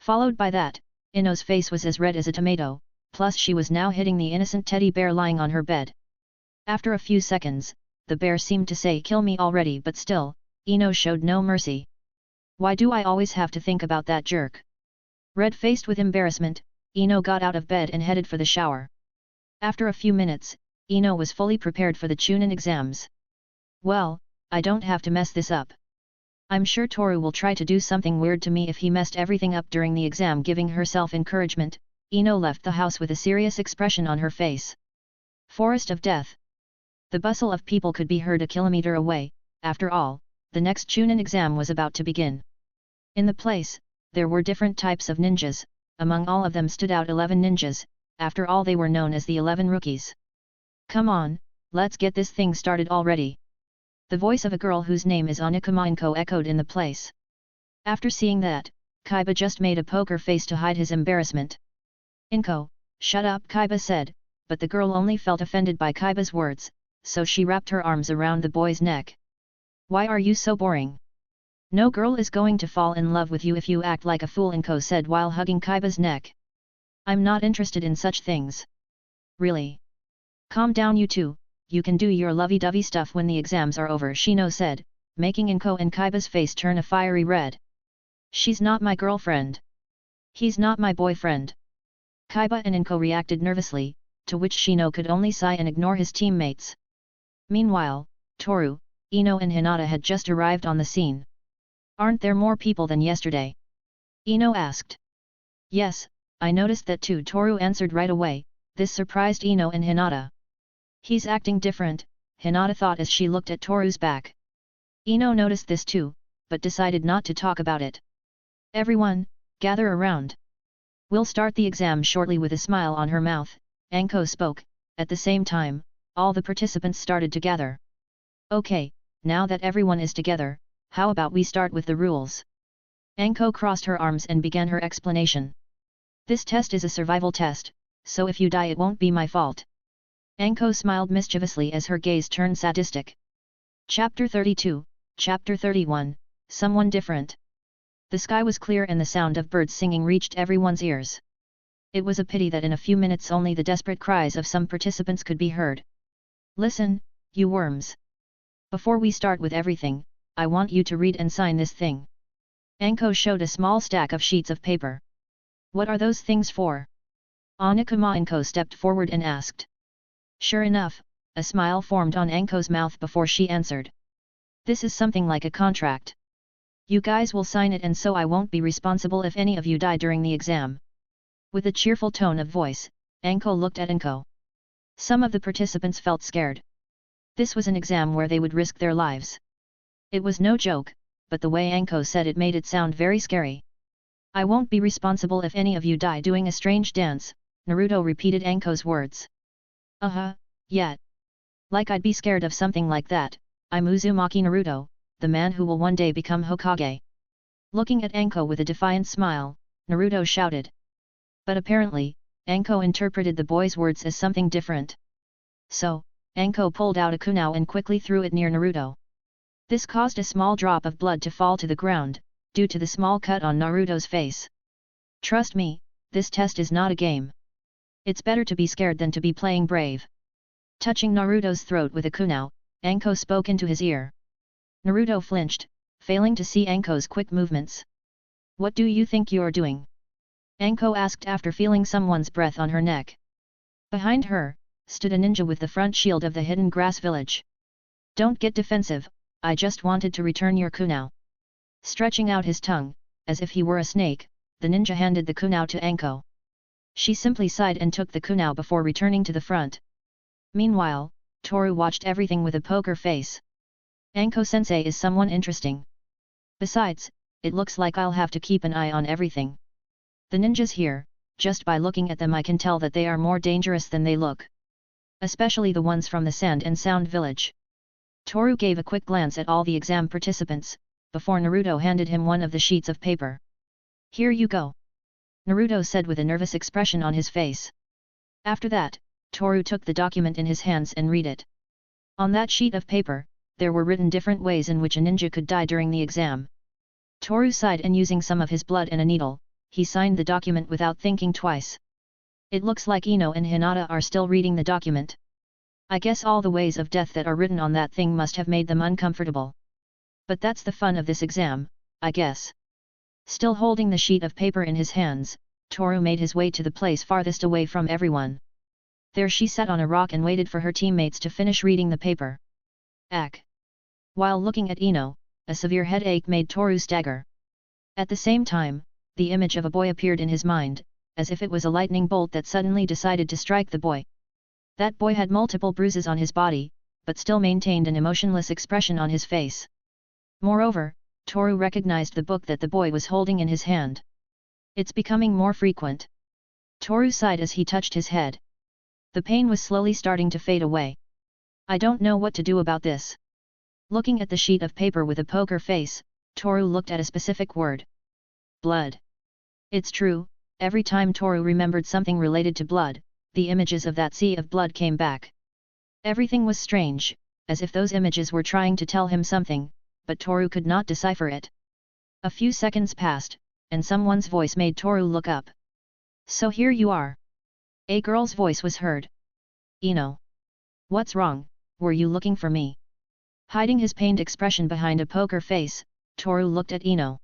Followed by that, Ino's face was as red as a tomato, plus she was now hitting the innocent teddy bear lying on her bed. After a few seconds, the bear seemed to say kill me already, but still, Ino showed no mercy. Why do I always have to think about that jerk? Red-faced with embarrassment, Ino got out of bed and headed for the shower. After a few minutes, Ino was fully prepared for the Chunin exams. Well, I don't have to mess this up. I'm sure Toru will try to do something weird to me if he messed everything up during the exam. Giving herself encouragement, Ino left the house with a serious expression on her face. Forest of Death. The bustle of people could be heard a kilometer away. After all, the next Chunin exam was about to begin. In the place, there were different types of ninjas. Among all of them stood out 11 ninjas. After all, they were known as the 11 rookies. Come on, let's get this thing started already. The voice of a girl whose name is Onokuma Inko echoed in the place. After seeing that, Kaiba just made a poker face to hide his embarrassment. Inko, shut up, Kaiba said, but the girl only felt offended by Kaiba's words, so she wrapped her arms around the boy's neck. Why are you so boring? No girl is going to fall in love with you if you act like a fool, Inko said while hugging Kaiba's neck. I'm not interested in such things. Really? Calm down you two, you can do your lovey-dovey stuff when the exams are over, Shino said, making Inko and Kaiba's face turn a fiery red. She's not my girlfriend. He's not my boyfriend. Kaiba and Inko reacted nervously, to which Shino could only sigh and ignore his teammates. Meanwhile, Toru, Ino and Hinata had just arrived on the scene. Aren't there more people than yesterday? Ino asked. Yes, I noticed that too, Toru answered right away. This surprised Ino and Hinata. He's acting different, Hinata thought as she looked at Toru's back. Ino noticed this too, but decided not to talk about it. Everyone, gather around. We'll start the exam shortly. With a smile on her mouth, Anko spoke. At the same time, all the participants started to gather. Okay, now that everyone is together, how about we start with the rules? Anko crossed her arms and began her explanation. This test is a survival test, so if you die it won't be my fault. Anko smiled mischievously as her gaze turned sadistic. Chapter 32, Chapter 31, Someone Different. The sky was clear and the sound of birds singing reached everyone's ears. It was a pity that in a few minutes only the desperate cries of some participants could be heard. Listen, you worms. Before we start with everything, I want you to read and sign this thing. Anko showed a small stack of sheets of paper. What are those things for? Onokuma Anko stepped forward and asked. Sure enough, a smile formed on Anko's mouth before she answered. This is something like a contract. You guys will sign it and so I won't be responsible if any of you die during the exam. With a cheerful tone of voice, Anko looked at Anko. Some of the participants felt scared. This was an exam where they would risk their lives. It was no joke, but the way Anko said it made it sound very scary. I won't be responsible if any of you die doing a strange dance, Naruto repeated Anko's words. Yeah. Like I'd be scared of something like that. I'm Uzumaki Naruto, the man who will one day become Hokage. Looking at Anko with a defiant smile, Naruto shouted. But apparently, Anko interpreted the boy's words as something different. So, Anko pulled out a kunai and quickly threw it near Naruto. This caused a small drop of blood to fall to the ground, due to the small cut on Naruto's face. Trust me, this test is not a game. It's better to be scared than to be playing brave. Touching Naruto's throat with a kunai, Anko spoke into his ear. Naruto flinched, failing to see Anko's quick movements. What do you think you're doing? Anko asked after feeling someone's breath on her neck. Behind her, stood a ninja with the front shield of the hidden grass village. Don't get defensive, I just wanted to return your kunai. Stretching out his tongue, as if he were a snake, the ninja handed the kunai to Anko. She simply sighed and took the kunai before returning to the front. Meanwhile, Toru watched everything with a poker face. Anko-sensei is someone interesting. Besides, it looks like I'll have to keep an eye on everything. The ninjas here, just by looking at them I can tell that they are more dangerous than they look. Especially the ones from the Sand and Sound village. Toru gave a quick glance at all the exam participants, before Naruto handed him one of the sheets of paper. Here you go. Naruto said with a nervous expression on his face. After that, Toru took the document in his hands and read it. On that sheet of paper, there were written different ways in which a ninja could die during the exam. Toru sighed and using some of his blood and a needle, he signed the document without thinking twice. It looks like Ino and Hinata are still reading the document. I guess all the ways of death that are written on that thing must have made them uncomfortable. But that's the fun of this exam, I guess. Still holding the sheet of paper in his hands, Toru made his way to the place farthest away from everyone. There she sat on a rock and waited for her teammates to finish reading the paper. Ack! While looking at Ino, a severe headache made Toru stagger. At the same time, the image of a boy appeared in his mind, as if it was a lightning bolt that suddenly decided to strike the boy. That boy had multiple bruises on his body, but still maintained an emotionless expression on his face. Moreover, Toru recognized the book that the boy was holding in his hand. It's becoming more frequent. Toru sighed as he touched his head. The pain was slowly starting to fade away. I don't know what to do about this. Looking at the sheet of paper with a poker face, Toru looked at a specific word. Blood. It's true, every time Toru remembered something related to blood, the images of that sea of blood came back. Everything was strange, as if those images were trying to tell him something, but Toru could not decipher it. A few seconds passed, and someone's voice made Toru look up. So here you are. A girl's voice was heard. Ino. What's wrong, were you looking for me? Hiding his pained expression behind a poker face, Toru looked at Ino.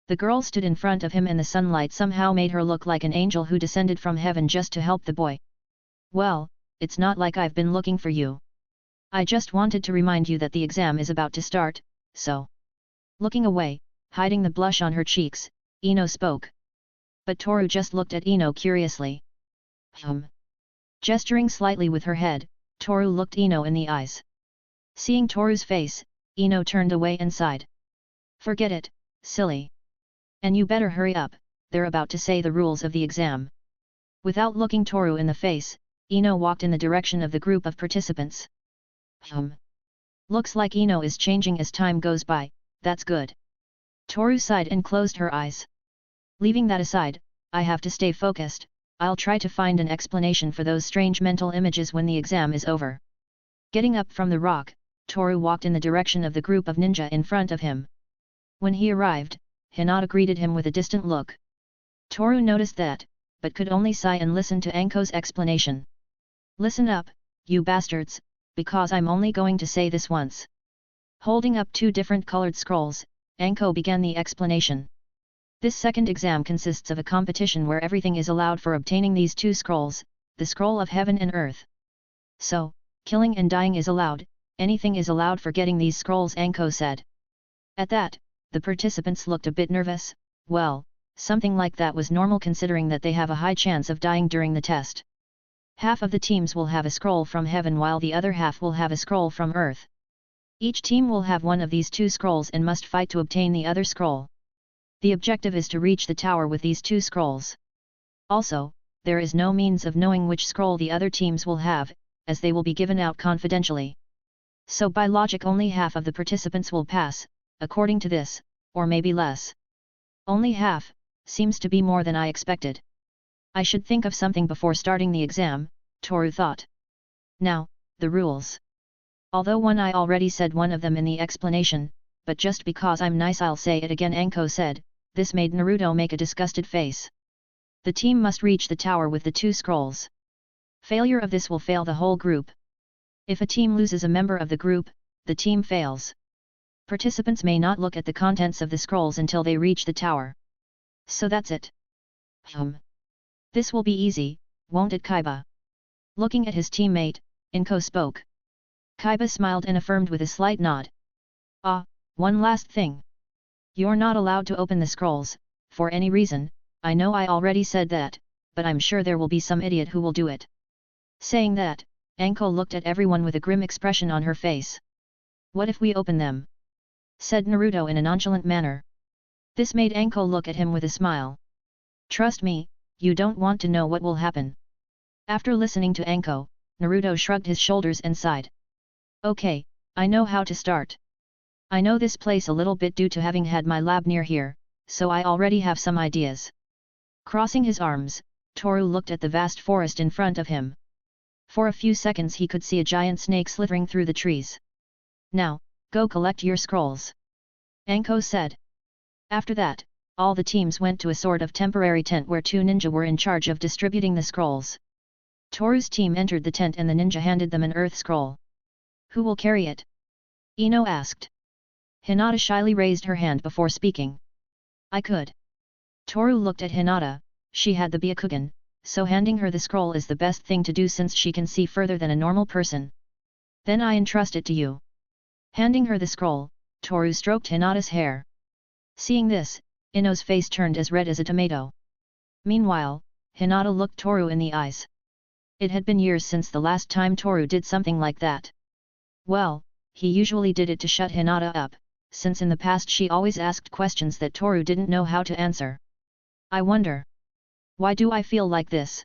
The girl stood in front of him and the sunlight somehow made her look like an angel who descended from heaven just to help the boy. Well, it's not like I've been looking for you. I just wanted to remind you that the exam is about to start, so. Looking away, hiding the blush on her cheeks, Ino spoke. But Toru just looked at Ino curiously. Gesturing slightly with her head, Toru looked Ino in the eyes. Seeing Toru's face, Ino turned away and sighed. Forget it, silly. And you better hurry up, they're about to say the rules of the exam. Without looking Toru in the face, Ino walked in the direction of the group of participants. Looks like Ino is changing as time goes by, that's good. Toru sighed and closed her eyes. Leaving that aside, I have to stay focused, I'll try to find an explanation for those strange mental images when the exam is over. Getting up from the rock, Toru walked in the direction of the group of ninja in front of him. When he arrived, Hinata greeted him with a distant look. Toru noticed that, but could only sigh and listen to Anko's explanation. Listen up, you bastards, because I'm only going to say this once. Holding up two different colored scrolls, Anko began the explanation. This second exam consists of a competition where everything is allowed for obtaining these two scrolls, the scroll of heaven and earth. So, killing and dying is allowed, anything is allowed for getting these scrolls, Anko said. At that, the participants looked a bit nervous. Well, something like that was normal considering that they have a high chance of dying during the test. Half of the teams will have a scroll from heaven while the other half will have a scroll from earth. Each team will have one of these two scrolls and must fight to obtain the other scroll. The objective is to reach the tower with these two scrolls. Also, there is no means of knowing which scroll the other teams will have, as they will be given out confidentially. So by logic only half of the participants will pass, according to this, or maybe less. Only half, seems to be more than I expected. I should think of something before starting the exam, Toru thought. Now, the rules. Although I already said one of them in the explanation, but just because I'm nice I'll say it again, Anko said. This made Naruto make a disgusted face. The team must reach the tower with the two scrolls. Failure of this will fail the whole group. If a team loses a member of the group, the team fails. Participants may not look at the contents of the scrolls until they reach the tower. So that's it. This will be easy, won't it, Kaiba? Looking at his teammate, Inko spoke. Kaiba smiled and affirmed with a slight nod. Ah, one last thing. You're not allowed to open the scrolls, for any reason, I know I already said that, but I'm sure there will be some idiot who will do it. Saying that, Anko looked at everyone with a grim expression on her face. What if we open them? Said Naruto in a nonchalant manner. This made Anko look at him with a smile. Trust me, you don't want to know what will happen. After listening to Anko, Naruto shrugged his shoulders and sighed. Okay, I know how to start. I know this place a little bit due to having had my lab near here, so I already have some ideas. Crossing his arms, Toru looked at the vast forest in front of him. For a few seconds he could see a giant snake slithering through the trees. Now, go collect your scrolls. Anko said. After that, all the teams went to a sort of temporary tent where 2 ninja were in charge of distributing the scrolls. Toru's team entered the tent and the ninja handed them an earth scroll. Who will carry it? Ino asked. Hinata shyly raised her hand before speaking. I could. Toru looked at Hinata. She had the Byakugan, so handing her the scroll is the best thing to do since she can see further than a normal person. Then I entrust it to you. Handing her the scroll, Toru stroked Hinata's hair. Seeing this, Ino's face turned as red as a tomato. Meanwhile, Hinata looked Toru in the eyes. It had been years since the last time Toru did something like that. Well, he usually did it to shut Hinata up, since in the past she always asked questions that Toru didn't know how to answer. I wonder. Why do I feel like this?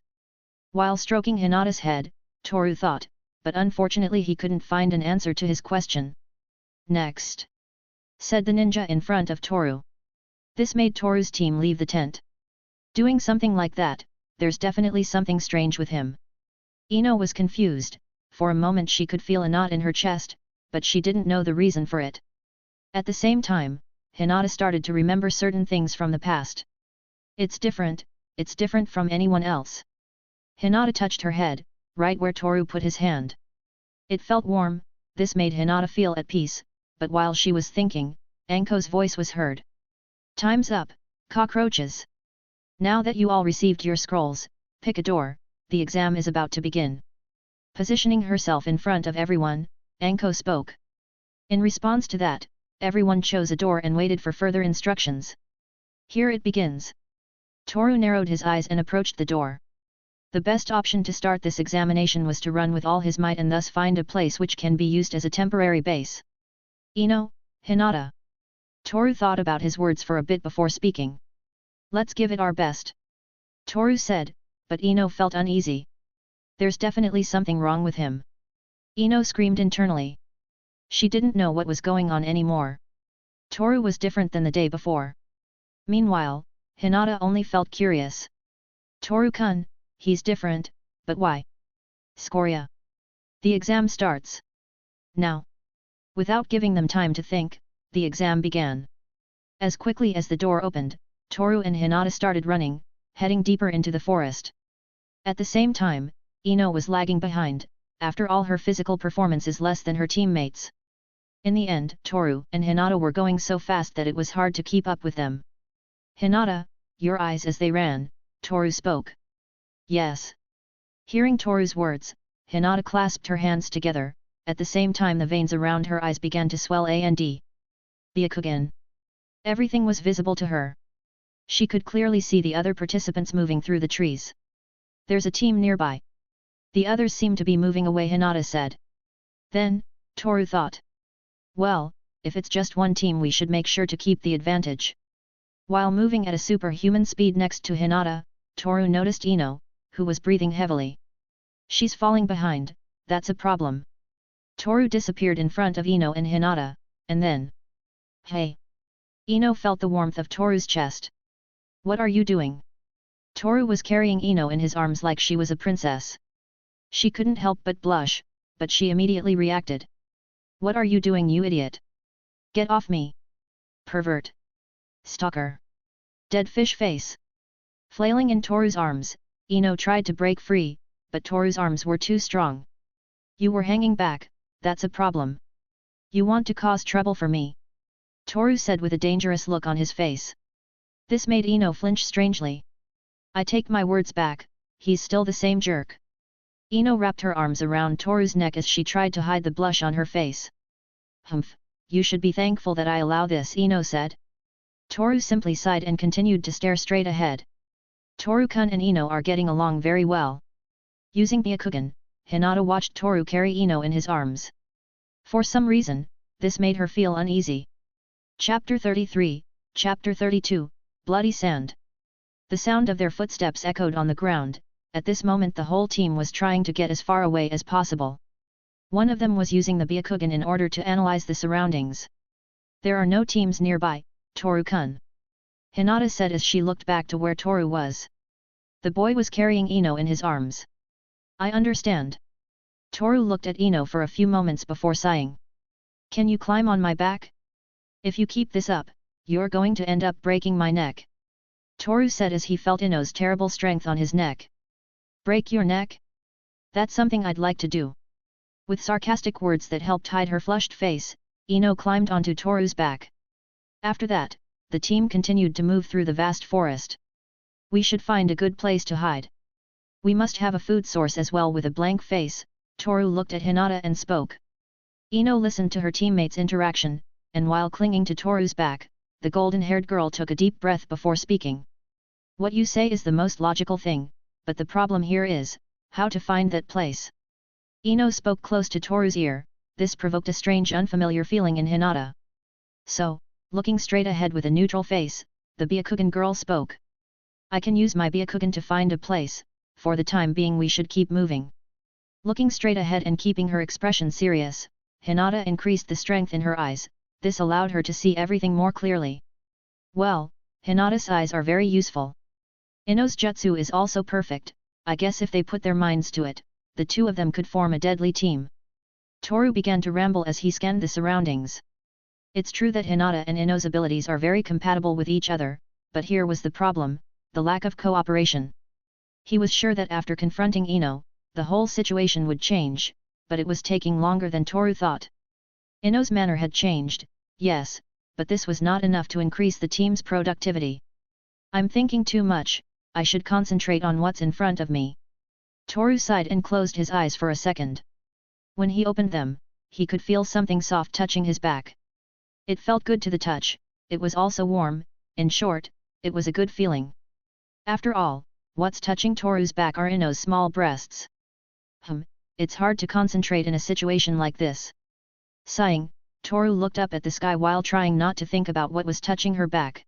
While stroking Hinata's head, Toru thought, but unfortunately he couldn't find an answer to his question. Next, said the ninja in front of Toru. This made Toru's team leave the tent. Doing something like that, there's definitely something strange with him. Ino was confused. For a moment she could feel a knot in her chest, but she didn't know the reason for it. At the same time, Hinata started to remember certain things from the past. It's different from anyone else. Hinata touched her head, right where Toru put his hand. It felt warm. This made Hinata feel at peace, but while she was thinking, Anko's voice was heard. Time's up, cockroaches. Now that you all received your scrolls, pick a door, the exam is about to begin. Positioning herself in front of everyone, Anko spoke. In response to that, everyone chose a door and waited for further instructions. Here it begins. Toru narrowed his eyes and approached the door. The best option to start this examination was to run with all his might and thus find a place which can be used as a temporary base. Ino, Hinata. Toru thought about his words for a bit before speaking. Let's give it our best. Toru said, but Ino felt uneasy. There's definitely something wrong with him. Ino screamed internally. She didn't know what was going on anymore. Toru was different than the day before. Meanwhile, Hinata only felt curious. Toru-kun, he's different, but why? Scoria. The exam starts. Now. Without giving them time to think, the exam began. As quickly as the door opened, Toru and Hinata started running, heading deeper into the forest. At the same time, Ino was lagging behind. After all, her physical performance is less than her teammates. In the end, Toru and Hinata were going so fast that it was hard to keep up with them. Hinata, your eyes as they ran, Toru spoke. Yes. Hearing Toru's words, Hinata clasped her hands together, at the same time the veins around her eyes began to swell and Byakugan. Everything was visible to her. She could clearly see the other participants moving through the trees. There's a team nearby. The others seem to be moving away, Hinata said. Then, Toru thought. Well, if it's just one team we should make sure to keep the advantage. While moving at a superhuman speed next to Hinata, Toru noticed Ino, who was breathing heavily. She's falling behind, that's a problem. Toru disappeared in front of Ino and Hinata, and then... Hey! Ino felt the warmth of Toru's chest. What are you doing? Toru was carrying Ino in his arms like she was a princess. She couldn't help but blush, but she immediately reacted. What are you doing, you idiot? Get off me! Pervert! Stalker! Dead fish face! Flailing in Toru's arms, Ino tried to break free, but Toru's arms were too strong. You were hanging back, that's a problem. You want to cause trouble for me? Toru said with a dangerous look on his face. This made Ino flinch strangely. I take my words back, he's still the same jerk. Ino wrapped her arms around Toru's neck as she tried to hide the blush on her face. Humph, you should be thankful that I allow this, Ino said. Toru simply sighed and continued to stare straight ahead. Toru-kun and Ino are getting along very well. Using Byakugan, Hinata watched Toru carry Ino in his arms. For some reason, this made her feel uneasy. Chapter 33, Chapter 32, Bloody Sand. The sound of their footsteps echoed on the ground. At this moment the whole team was trying to get as far away as possible. One of them was using the Byakugan in order to analyze the surroundings. There are no teams nearby, Toru-kun. Hinata said as she looked back to where Toru was. The boy was carrying Ino in his arms. I understand. Toru looked at Ino for a few moments before sighing. Can you climb on my back? If you keep this up, you're going to end up breaking my neck. Toru said as he felt Ino's terrible strength on his neck. Break your neck? That's something I'd like to do. With sarcastic words that helped hide her flushed face, Ino climbed onto Toru's back. After that, the team continued to move through the vast forest. We should find a good place to hide. We must have a food source as well. With a blank face, Toru looked at Hinata and spoke. Ino listened to her teammates' interaction, and while clinging to Toru's back, the golden-haired girl took a deep breath before speaking. What you say is the most logical thing, but the problem here is, how to find that place. Ino spoke close to Toru's ear. This provoked a strange unfamiliar feeling in Hinata. So, looking straight ahead with a neutral face, the Byakugan girl spoke. I can use my Byakugan to find a place. For the time being we should keep moving. Looking straight ahead and keeping her expression serious, Hinata increased the strength in her eyes. This allowed her to see everything more clearly. Well, Hinata's eyes are very useful. Ino's jutsu is also perfect. I guess if they put their minds to it, the two of them could form a deadly team. Toru began to ramble as he scanned the surroundings. It's true that Hinata and Ino's abilities are very compatible with each other, but here was the problem, the lack of cooperation. He was sure that after confronting Ino, the whole situation would change, but it was taking longer than Toru thought. Ino's manner had changed, yes, but this was not enough to increase the team's productivity. I'm thinking too much, I should concentrate on what's in front of me. Toru sighed and closed his eyes for a second. When he opened them, he could feel something soft touching his back. It felt good to the touch, it was also warm, in short, it was a good feeling. After all, what's touching Toru's back are Ino's small breasts. It's hard to concentrate in a situation like this. Sighing, Toru looked up at the sky while trying not to think about what was touching her back.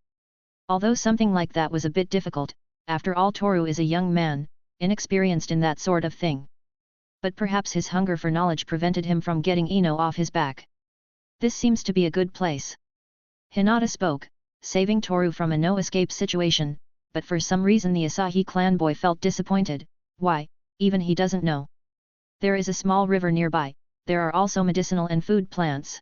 Although something like that was a bit difficult, after all Toru is a young man, inexperienced in that sort of thing. But perhaps his hunger for knowledge prevented him from getting Ino off his back. This seems to be a good place. Hinata spoke, saving Toru from a no-escape situation, but for some reason the Asahi clan boy felt disappointed. Why, even he doesn't know. There is a small river nearby, there are also medicinal and food plants.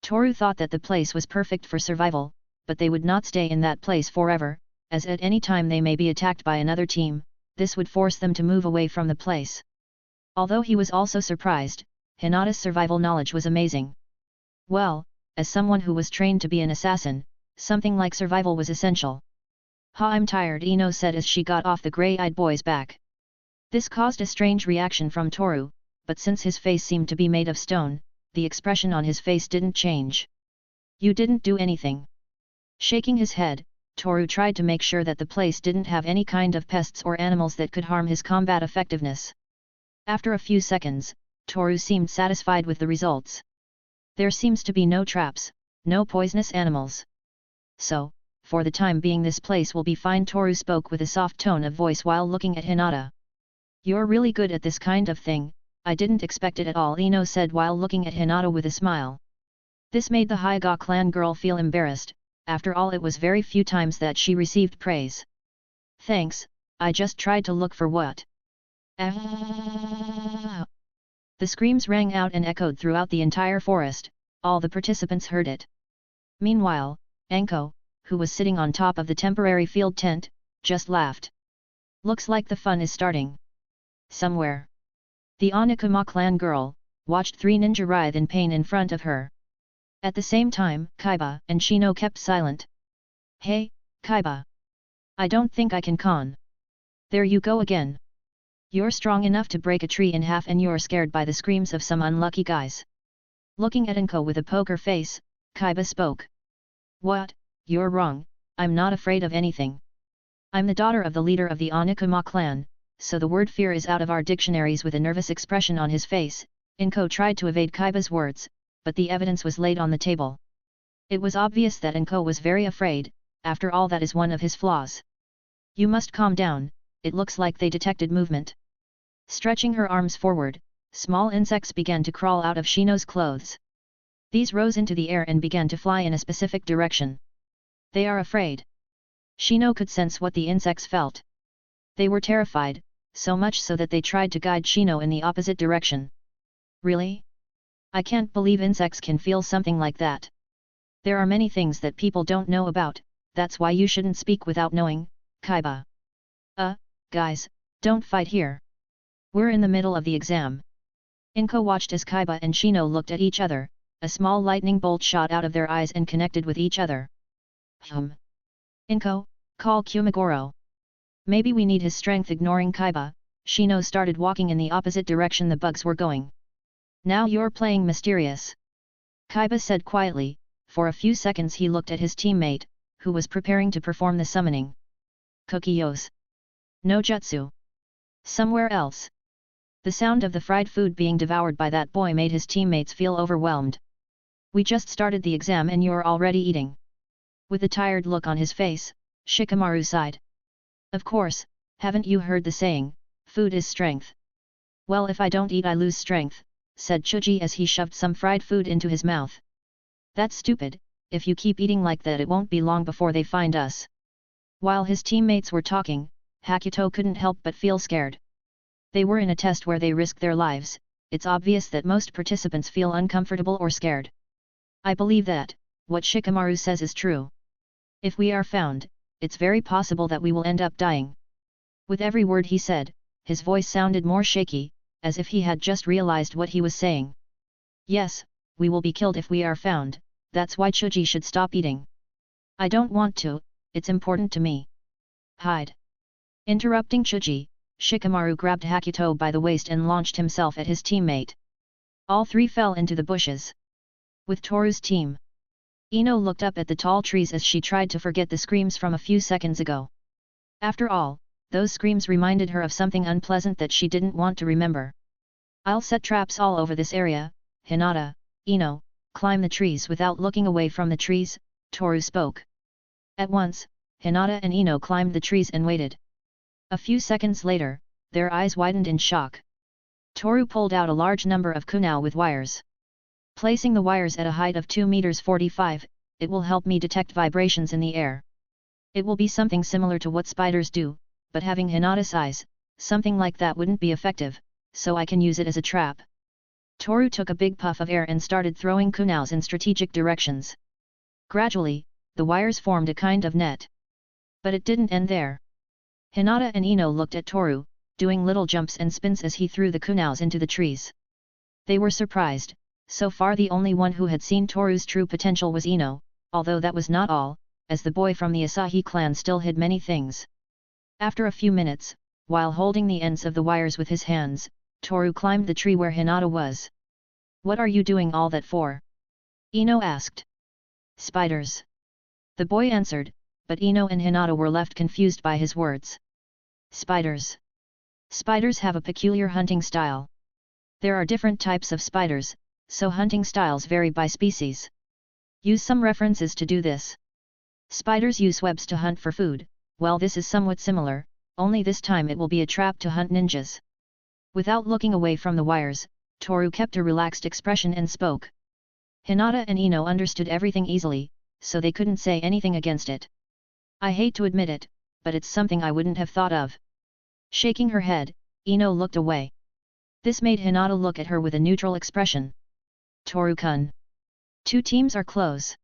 Toru thought that the place was perfect for survival, but they would not stay in that place forever, as at any time they may be attacked by another team. This would force them to move away from the place. Although he was also surprised, Hinata's survival knowledge was amazing. Well, as someone who was trained to be an assassin, something like survival was essential. I'm tired, Ino said as she got off the grey-eyed boy's back. This caused a strange reaction from Toru, but since his face seemed to be made of stone, the expression on his face didn't change. You didn't do anything. Shaking his head, Toru tried to make sure that the place didn't have any kind of pests or animals that could harm his combat effectiveness. After a few seconds, Toru seemed satisfied with the results. There seems to be no traps, no poisonous animals. So, for the time being this place will be fine. Toru spoke with a soft tone of voice while looking at Hinata. You're really good at this kind of thing, I didn't expect it at all, Ino said while looking at Hinata with a smile. This made the Hyuga clan girl feel embarrassed, after all it was very few times that she received praise. Thanks, I just tried to look for what. The screams rang out and echoed throughout the entire forest, all the participants heard it. Meanwhile, Anko, who was sitting on top of the temporary field tent, just laughed. Looks like the fun is starting. Somewhere. The Oniguma clan girl watched three ninja writhe in pain in front of her. At the same time, Kaiba and Shino kept silent. Hey, Kaiba. I don't think I can con. There you go again. You're strong enough to break a tree in half and you're scared by the screams of some unlucky guys. Looking at Anko with a poker face, Kaiba spoke. What, you're wrong, I'm not afraid of anything. I'm the daughter of the leader of the Oniguma clan, so the word fear is out of our dictionaries. With a nervous expression on his face, Anko tried to evade Kaiba's words, but the evidence was laid on the table. It was obvious that Anko was very afraid, after all that is one of his flaws. You must calm down, it looks like they detected movement. Stretching her arms forward, small insects began to crawl out of Shino's clothes. These rose into the air and began to fly in a specific direction. They are afraid. Shino could sense what the insects felt. They were terrified, so much so that they tried to guide Shino in the opposite direction. Really? I can't believe insects can feel something like that. There are many things that people don't know about, that's why you shouldn't speak without knowing, Kaiba. Guys, don't fight here. We're in the middle of the exam. Inko watched as Kaiba and Shino looked at each other, a small lightning bolt shot out of their eyes and connected with each other. Inko, call Kumagoro. Maybe we need his strength. Ignoring Kaiba, Shino started walking in the opposite direction the bugs were going. Now you're playing mysterious. Kaiba said quietly. For a few seconds he looked at his teammate, who was preparing to perform the summoning. Kokiyos. No jutsu. Somewhere else. The sound of the fried food being devoured by that boy made his teammates feel overwhelmed. We just started the exam and you're already eating. With a tired look on his face, Shikamaru sighed. Of course, haven't you heard the saying, food is strength? Well, if I don't eat I lose strength, said Chuji as he shoved some fried food into his mouth. That's stupid, if you keep eating like that it won't be long before they find us. While his teammates were talking, Hakuto couldn't help but feel scared. They were in a test where they risked their lives, it's obvious that most participants feel uncomfortable or scared. I believe that, what Shikamaru says is true. If we are found, it's very possible that we will end up dying. With every word he said, his voice sounded more shaky, as if he had just realized what he was saying. Yes, we will be killed if we are found, that's why Chuji should stop eating. I don't want to, it's important to me. Hide. Interrupting Chuji, Shikamaru grabbed Hakuto by the waist and launched himself at his teammate. All three fell into the bushes. With Toru's team. Ino looked up at the tall trees as she tried to forget the screams from a few seconds ago. After all, those screams reminded her of something unpleasant that she didn't want to remember. I'll set traps all over this area, Hinata. Ino, climb the trees. Without looking away from the trees, Toru spoke. At once, Hinata and Ino climbed the trees and waited. A few seconds later, their eyes widened in shock. Toru pulled out a large number of kunai with wires. Placing the wires at a height of 2 meters 45, it will help me detect vibrations in the air. It will be something similar to what spiders do, but having Hinata's eyes, something like that wouldn't be effective, so I can use it as a trap. Toru took a big puff of air and started throwing kunais in strategic directions. Gradually, the wires formed a kind of net. But it didn't end there. Hinata and Ino looked at Toru, doing little jumps and spins as he threw the kunais into the trees. They were surprised. So far the only one who had seen Toru's true potential was Ino, although that was not all, as the boy from the Asahi clan still hid many things. After a few minutes, while holding the ends of the wires with his hands, Toru climbed the tree where Hinata was. What are you doing all that for? Ino asked. Spiders. The boy answered, but Ino and Hinata were left confused by his words. Spiders. Spiders have a peculiar hunting style. There are different types of spiders, so hunting styles vary by species. Use some references to do this. Spiders use webs to hunt for food, well this is somewhat similar, only this time it will be a trap to hunt ninjas. Without looking away from the wires, Toru kept a relaxed expression and spoke. Hinata and Ino understood everything easily, so they couldn't say anything against it. I hate to admit it, but it's something I wouldn't have thought of. Shaking her head, Ino looked away. This made Hinata look at her with a neutral expression. Toru-kun. 2 teams are close.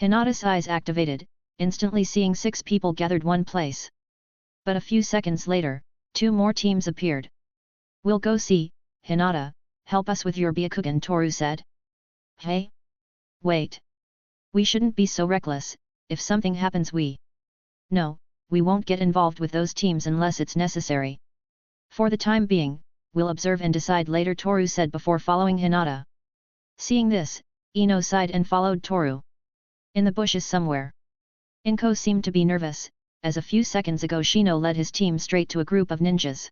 Hinata's eyes activated, instantly seeing 6 people gathered one place. But a few seconds later, 2 more teams appeared. We'll go see, Hinata, help us with your Byakugan, Toru said. Hey? Wait. We shouldn't be so reckless, if something happens No, we won't get involved with those teams unless it's necessary. For the time being, we'll observe and decide later, Toru said before following Hinata. Seeing this, Ino sighed and followed Toru. In the bushes somewhere. Inko seemed to be nervous, as a few seconds ago Shino led his team straight to a group of ninjas.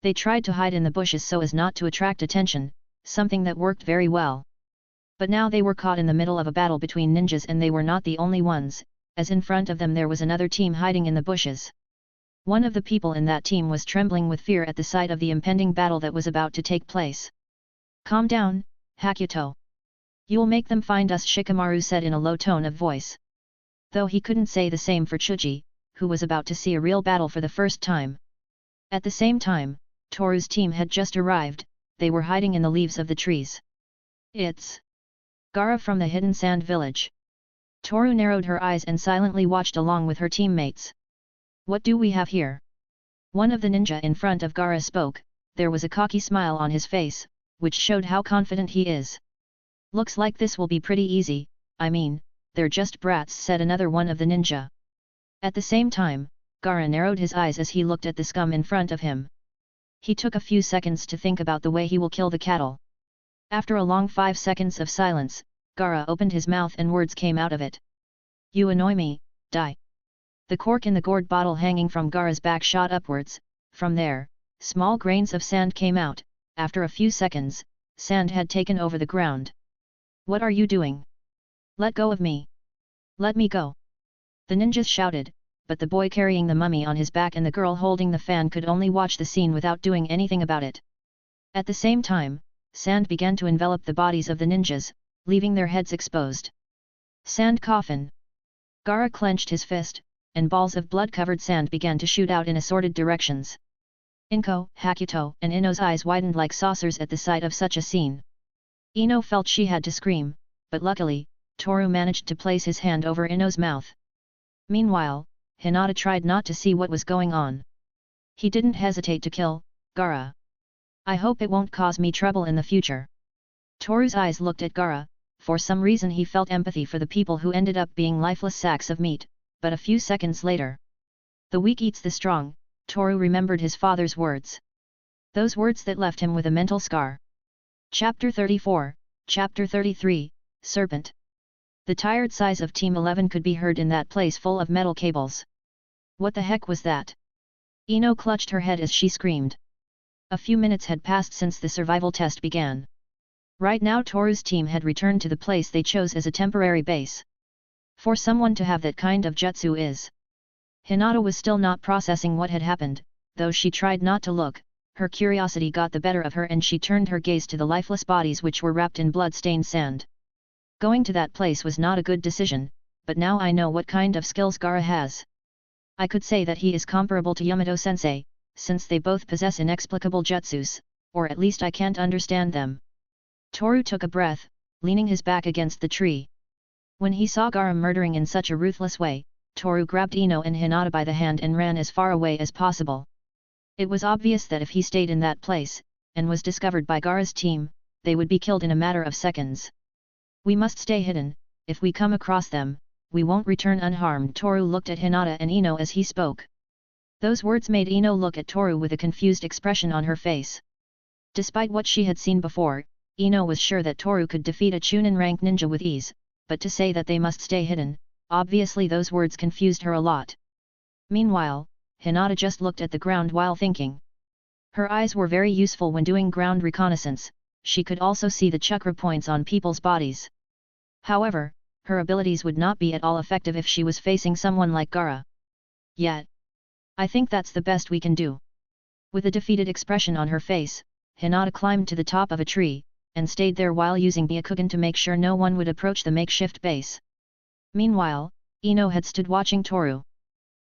They tried to hide in the bushes so as not to attract attention, something that worked very well. But now they were caught in the middle of a battle between ninjas and they were not the only ones, as in front of them there was another team hiding in the bushes. One of the people in that team was trembling with fear at the sight of the impending battle that was about to take place. Calm down, Hakuto. You'll make them find us, Shikamaru said in a low tone of voice. Though he couldn't say the same for Chuji, who was about to see a real battle for the first time. At the same time, Toru's team had just arrived, they were hiding in the leaves of the trees. It's Gara from the Hidden Sand Village. Toru narrowed her eyes and silently watched along with her teammates. What do we have here? One of the ninja in front of Gaara spoke. There was a cocky smile on his face, which showed how confident he is. Looks like this will be pretty easy, I mean, they're just brats, said another one of the ninja. At the same time, Gaara narrowed his eyes as he looked at the scum in front of him. He took a few seconds to think about the way he will kill the cattle. After a long 5 seconds of silence, Gaara opened his mouth and words came out of it. You annoy me, die. The cork in the gourd bottle hanging from Gaara's back shot upwards. From there, small grains of sand came out. After a few seconds, sand had taken over the ground. What are you doing? Let go of me. Let me go. The ninjas shouted, but the boy carrying the mummy on his back and the girl holding the fan could only watch the scene without doing anything about it. At the same time, sand began to envelop the bodies of the ninjas, leaving their heads exposed. Sand coffin. Gaara clenched his fist, and balls of blood-covered sand began to shoot out in assorted directions. Inko, Hakuto, and Ino's eyes widened like saucers at the sight of such a scene. Ino felt she had to scream, but luckily, Toru managed to place his hand over Ino's mouth. Meanwhile, Hinata tried not to see what was going on. He didn't hesitate to kill Gaara. I hope it won't cause me trouble in the future. Toru's eyes looked at Gaara. For some reason he felt empathy for the people who ended up being lifeless sacks of meat, but a few seconds later. The weak eats the strong, Toru remembered his father's words. Those words that left him with a mental scar. Chapter 34, Chapter 33, Serpent. The tired sighs of Team 11 could be heard in that place full of metal cables. What the heck was that? Ino clutched her head as she screamed. A few minutes had passed since the survival test began. Right now Toru's team had returned to the place they chose as a temporary base. For someone to have that kind of jutsu is. Hinata was still not processing what had happened, though she tried not to look. Her curiosity got the better of her and she turned her gaze to the lifeless bodies which were wrapped in blood-stained sand. Going to that place was not a good decision, but now I know what kind of skills Gaara has. I could say that he is comparable to Yamato-sensei, since they both possess inexplicable jutsus, or at least I can't understand them. Toru took a breath, leaning his back against the tree. When he saw Gaara murdering in such a ruthless way, Toru grabbed Ino and Hinata by the hand and ran as far away as possible. It was obvious that if he stayed in that place, and was discovered by Gaara's team, they would be killed in a matter of seconds. We must stay hidden. If we come across them, we won't return unharmed. Toru looked at Hinata and Ino as he spoke. Those words made Ino look at Toru with a confused expression on her face. Despite what she had seen before, Ino was sure that Toru could defeat a Chunin rank ninja with ease, but to say that they must stay hidden, obviously those words confused her a lot. Meanwhile, Hinata just looked at the ground while thinking. Her eyes were very useful when doing ground reconnaissance. She could also see the chakra points on people's bodies. However, her abilities would not be at all effective if she was facing someone like Gaara. Yet, I think that's the best we can do. With a defeated expression on her face, Hinata climbed to the top of a tree, and stayed there while using Byakugan to make sure no one would approach the makeshift base. Meanwhile, Ino had stood watching Toru.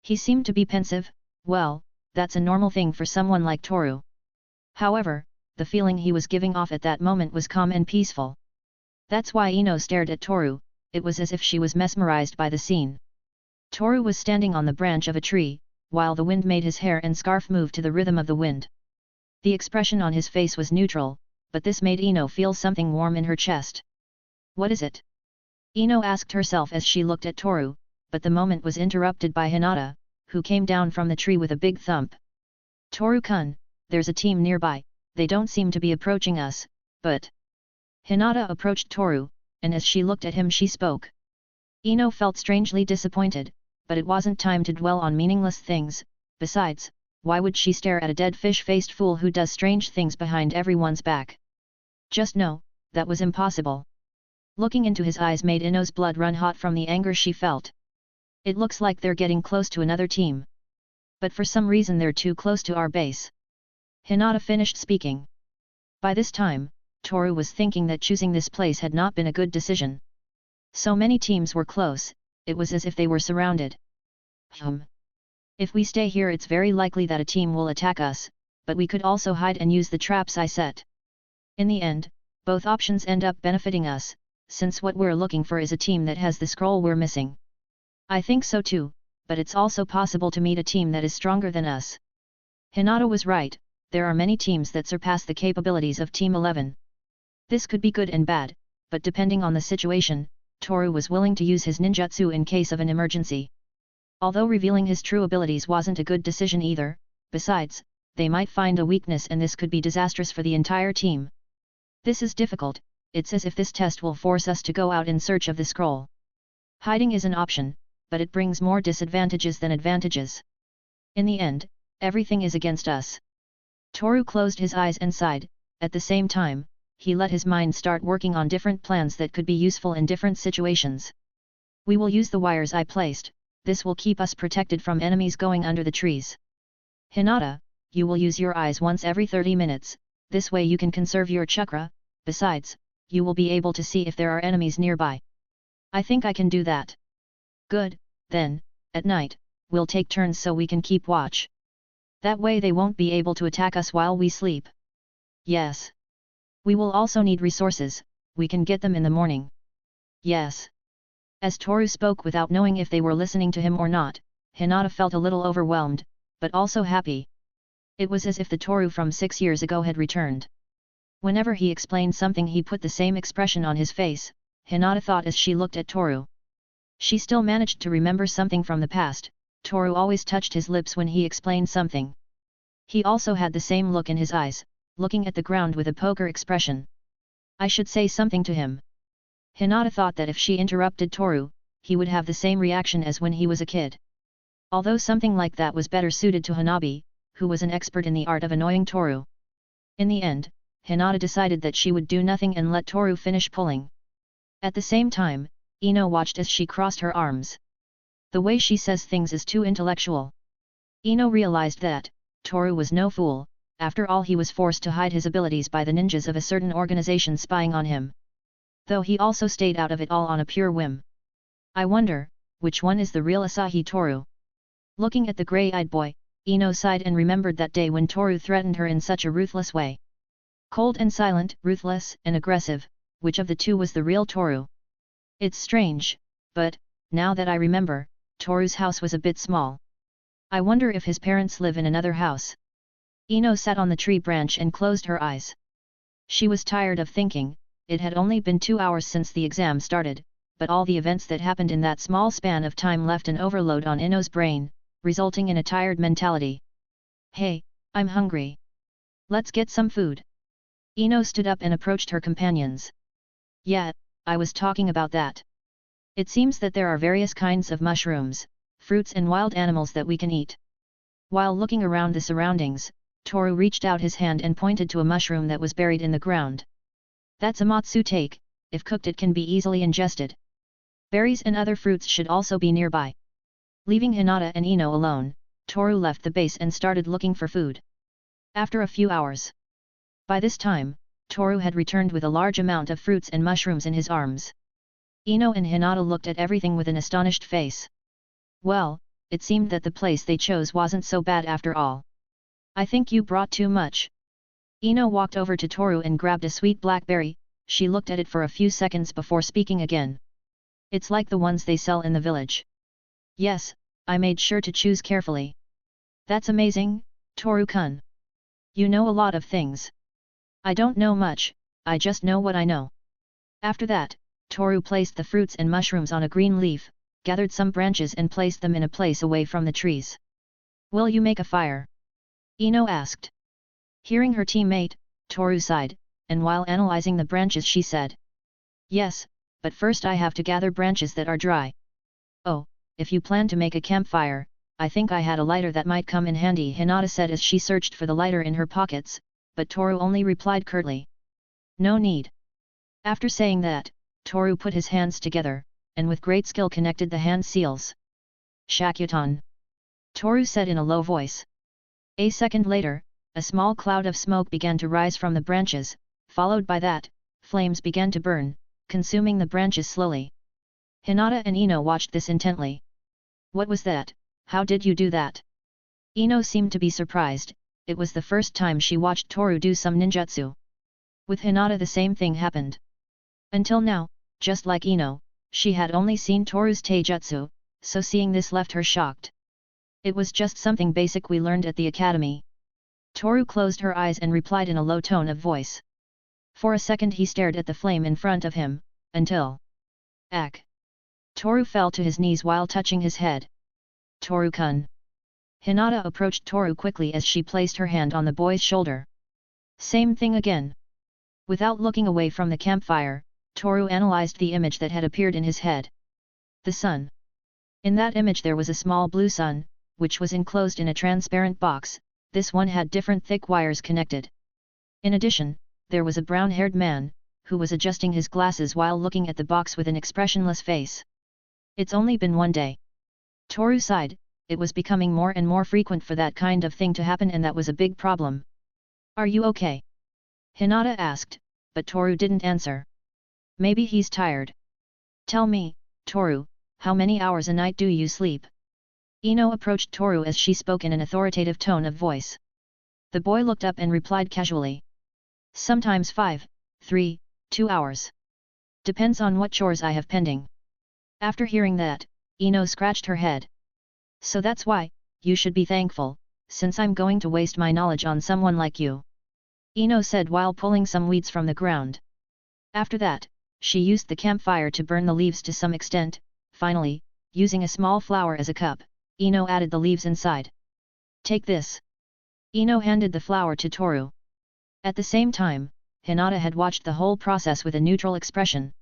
He seemed to be pensive. Well, that's a normal thing for someone like Toru. However, the feeling he was giving off at that moment was calm and peaceful. That's why Ino stared at Toru. It was as if she was mesmerized by the scene. Toru was standing on the branch of a tree, while the wind made his hair and scarf move to the rhythm of the wind. The expression on his face was neutral, but this made Ino feel something warm in her chest. What is it? Ino asked herself as she looked at Toru, but the moment was interrupted by Hinata, who came down from the tree with a big thump. Toru-kun, there's a team nearby, they don't seem to be approaching us, but... Hinata approached Toru, and as she looked at him she spoke. Ino felt strangely disappointed, but it wasn't time to dwell on meaningless things. Besides, why would she stare at a dead fish-faced fool who does strange things behind everyone's back? Just no, that was impossible. Looking into his eyes made Ino's blood run hot from the anger she felt. It looks like they're getting close to another team. But for some reason they're too close to our base. Hinata finished speaking. By this time, Toru was thinking that choosing this place had not been a good decision. So many teams were close, it was as if they were surrounded. If we stay here it's very likely that a team will attack us, but we could also hide and use the traps I set. In the end, both options end up benefiting us, since what we're looking for is a team that has the scroll we're missing. I think so too, but it's also possible to meet a team that is stronger than us. Hinata was right, there are many teams that surpass the capabilities of Team 11. This could be good and bad, but depending on the situation, Toru was willing to use his ninjutsu in case of an emergency. Although revealing his true abilities wasn't a good decision either, besides, they might find a weakness and this could be disastrous for the entire team. This is difficult, it's as if this test will force us to go out in search of the scroll. Hiding is an option, but it brings more disadvantages than advantages. In the end, everything is against us. Toru closed his eyes and sighed. At the same time, he let his mind start working on different plans that could be useful in different situations. We will use the wires I placed, this will keep us protected from enemies going under the trees. Hinata, you will use your eyes once every 30 minutes, this way you can conserve your chakra, besides, you will be able to see if there are enemies nearby. I think I can do that. Good, then, at night, we'll take turns so we can keep watch. That way they won't be able to attack us while we sleep. Yes. We will also need resources, we can get them in the morning. Yes. As Toru spoke without knowing if they were listening to him or not, Hinata felt a little overwhelmed, but also happy. It was as if the Toru from 6 years ago had returned. Whenever he explained something he put the same expression on his face, Hinata thought as she looked at Toru. She still managed to remember something from the past, Toru always touched his lips when he explained something. He also had the same look in his eyes, looking at the ground with a poker expression. I should say something to him. Hinata thought that if she interrupted Toru, he would have the same reaction as when he was a kid. Although something like that was better suited to Hanabi, who was an expert in the art of annoying Toru. In the end, Hinata decided that she would do nothing and let Toru finish pulling. At the same time, Ino watched as she crossed her arms. The way she says things is too intellectual. Ino realized that, Toru was no fool, after all he was forced to hide his abilities by the ninjas of a certain organization spying on him. Though he also stayed out of it all on a pure whim. I wonder, which one is the real Asahi Toru? Looking at the grey-eyed boy, Ino sighed and remembered that day when Toru threatened her in such a ruthless way. Cold and silent, ruthless and aggressive, which of the two was the real Toru? It's strange, but, now that I remember, Toru's house was a bit small. I wonder if his parents live in another house. Ino sat on the tree branch and closed her eyes. She was tired of thinking, it had only been 2 hours since the exam started, but all the events that happened in that small span of time left an overload on Ino's brain, resulting in a tired mentality. Hey, I'm hungry. Let's get some food. Ino stood up and approached her companions. Yeah, I was talking about that. It seems that there are various kinds of mushrooms, fruits and wild animals that we can eat. While looking around the surroundings, Toru reached out his hand and pointed to a mushroom that was buried in the ground. That's a matsutake, if cooked it can be easily ingested. Berries and other fruits should also be nearby. Leaving Hinata and Ino alone, Toru left the base and started looking for food. After a few hours. By this time, Toru had returned with a large amount of fruits and mushrooms in his arms. Ino and Hinata looked at everything with an astonished face. Well, it seemed that the place they chose wasn't so bad after all. I think you brought too much. Ino walked over to Toru and grabbed a sweet blackberry, she looked at it for a few seconds before speaking again. It's like the ones they sell in the village. Yes, I made sure to choose carefully. That's amazing, Toru-kun. You know a lot of things. I don't know much, I just know what I know. After that, Toru placed the fruits and mushrooms on a green leaf, gathered some branches and placed them in a place away from the trees. Will you make a fire? Ino asked. Hearing her teammate, Toru sighed, and while analyzing the branches she said. Yes, but first I have to gather branches that are dry. Oh, if you plan to make a campfire, I think I had a lighter that might come in handy, Hinata said as she searched for the lighter in her pockets, but Toru only replied curtly. No need. After saying that, Toru put his hands together, and with great skill connected the hand seals. Shakutan. Toru said in a low voice. A second later, a small cloud of smoke began to rise from the branches, followed by that, flames began to burn, consuming the branches slowly. Hinata and Ino watched this intently. What was that? How did you do that? Ino seemed to be surprised, it was the first time she watched Toru do some ninjutsu. With Hinata the same thing happened. Until now, Just like Ino, she had only seen Toru's taijutsu, so seeing this left her shocked. It was just something basic we learned at the academy. Toru closed her eyes and replied in a low tone of voice. For a second he stared at the flame in front of him, until... Ak! Toru fell to his knees while touching his head. Toru-kun. Hinata approached Toru quickly as she placed her hand on the boy's shoulder. Same thing again. Without looking away from the campfire, Toru analyzed the image that had appeared in his head. The sun. In that image there was a small blue sun, which was enclosed in a transparent box. This one had different thick wires connected. In addition, there was a brown-haired man, who was adjusting his glasses while looking at the box with an expressionless face. It's only been one day. Toru sighed. It was becoming more and more frequent for that kind of thing to happen, and that was a big problem. Are you okay? Hinata asked, but Toru didn't answer. Maybe he's tired. Tell me, Toru, how many hours a night do you sleep? Ino approached Toru as she spoke in an authoritative tone of voice. The boy looked up and replied casually. Sometimes 5, 3, 2 hours. Depends on what chores I have pending. After hearing that, Ino scratched her head. So that's why, you should be thankful, since I'm going to waste my knowledge on someone like you. Ino said while pulling some weeds from the ground. After that, she used the campfire to burn the leaves to some extent. Finally, using a small flower as a cup, Ino added the leaves inside. Take this. Ino handed the flower to Toru. At the same time, Hinata had watched the whole process with a neutral expression.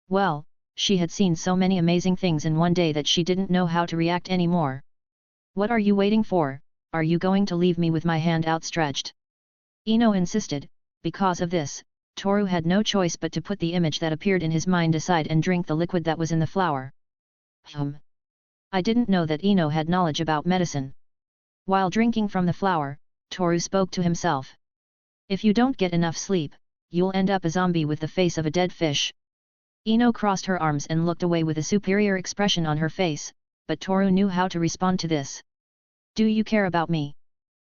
Well, she had seen so many amazing things in one day that she didn't know how to react anymore. What are you waiting for? Are you going to leave me with my hand outstretched? Ino insisted. Because of this, Toru had no choice but to put the image that appeared in his mind aside and drink the liquid that was in the flower. I didn't know that Ino had knowledge about medicine. While drinking from the flower, Toru spoke to himself. If you don't get enough sleep, you'll end up a zombie with the face of a dead fish. Ino crossed her arms and looked away with a superior expression on her face, but Toru knew how to respond to this. Do you care about me?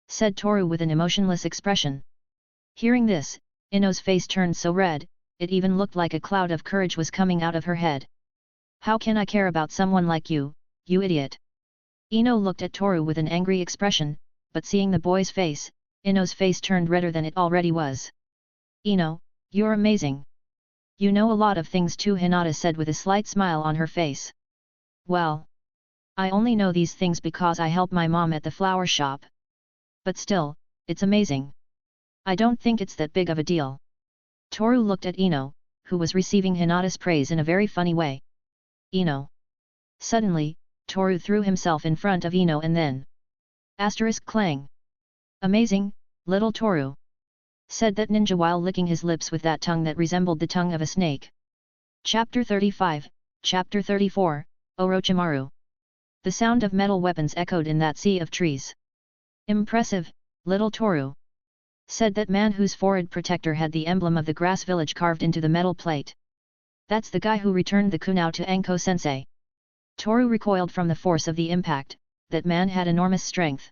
Said Toru with an emotionless expression. Hearing this, Ino's face turned so red, it even looked like a cloud of courage was coming out of her head. How can I care about someone like you, you idiot? Ino looked at Toru with an angry expression, but seeing the boy's face, Ino's face turned redder than it already was. Ino, you're amazing. You know a lot of things too, Hinata said with a slight smile on her face. Well, I only know these things because I help my mom at the flower shop. But still, it's amazing. I don't think it's that big of a deal. Toru looked at Ino, who was receiving Hinata's praise in a very funny way. Ino. Suddenly, Toru threw himself in front of Ino and then... Clang. Amazing, little Toru. Said that ninja while licking his lips with that tongue that resembled the tongue of a snake. Chapter 35, Chapter 34, Orochimaru. The sound of metal weapons echoed in that sea of trees. Impressive, little Toru. Said that man whose forehead protector had the emblem of the grass village carved into the metal plate. That's the guy who returned the kunao to Anko-sensei. Toru recoiled from the force of the impact. That man had enormous strength.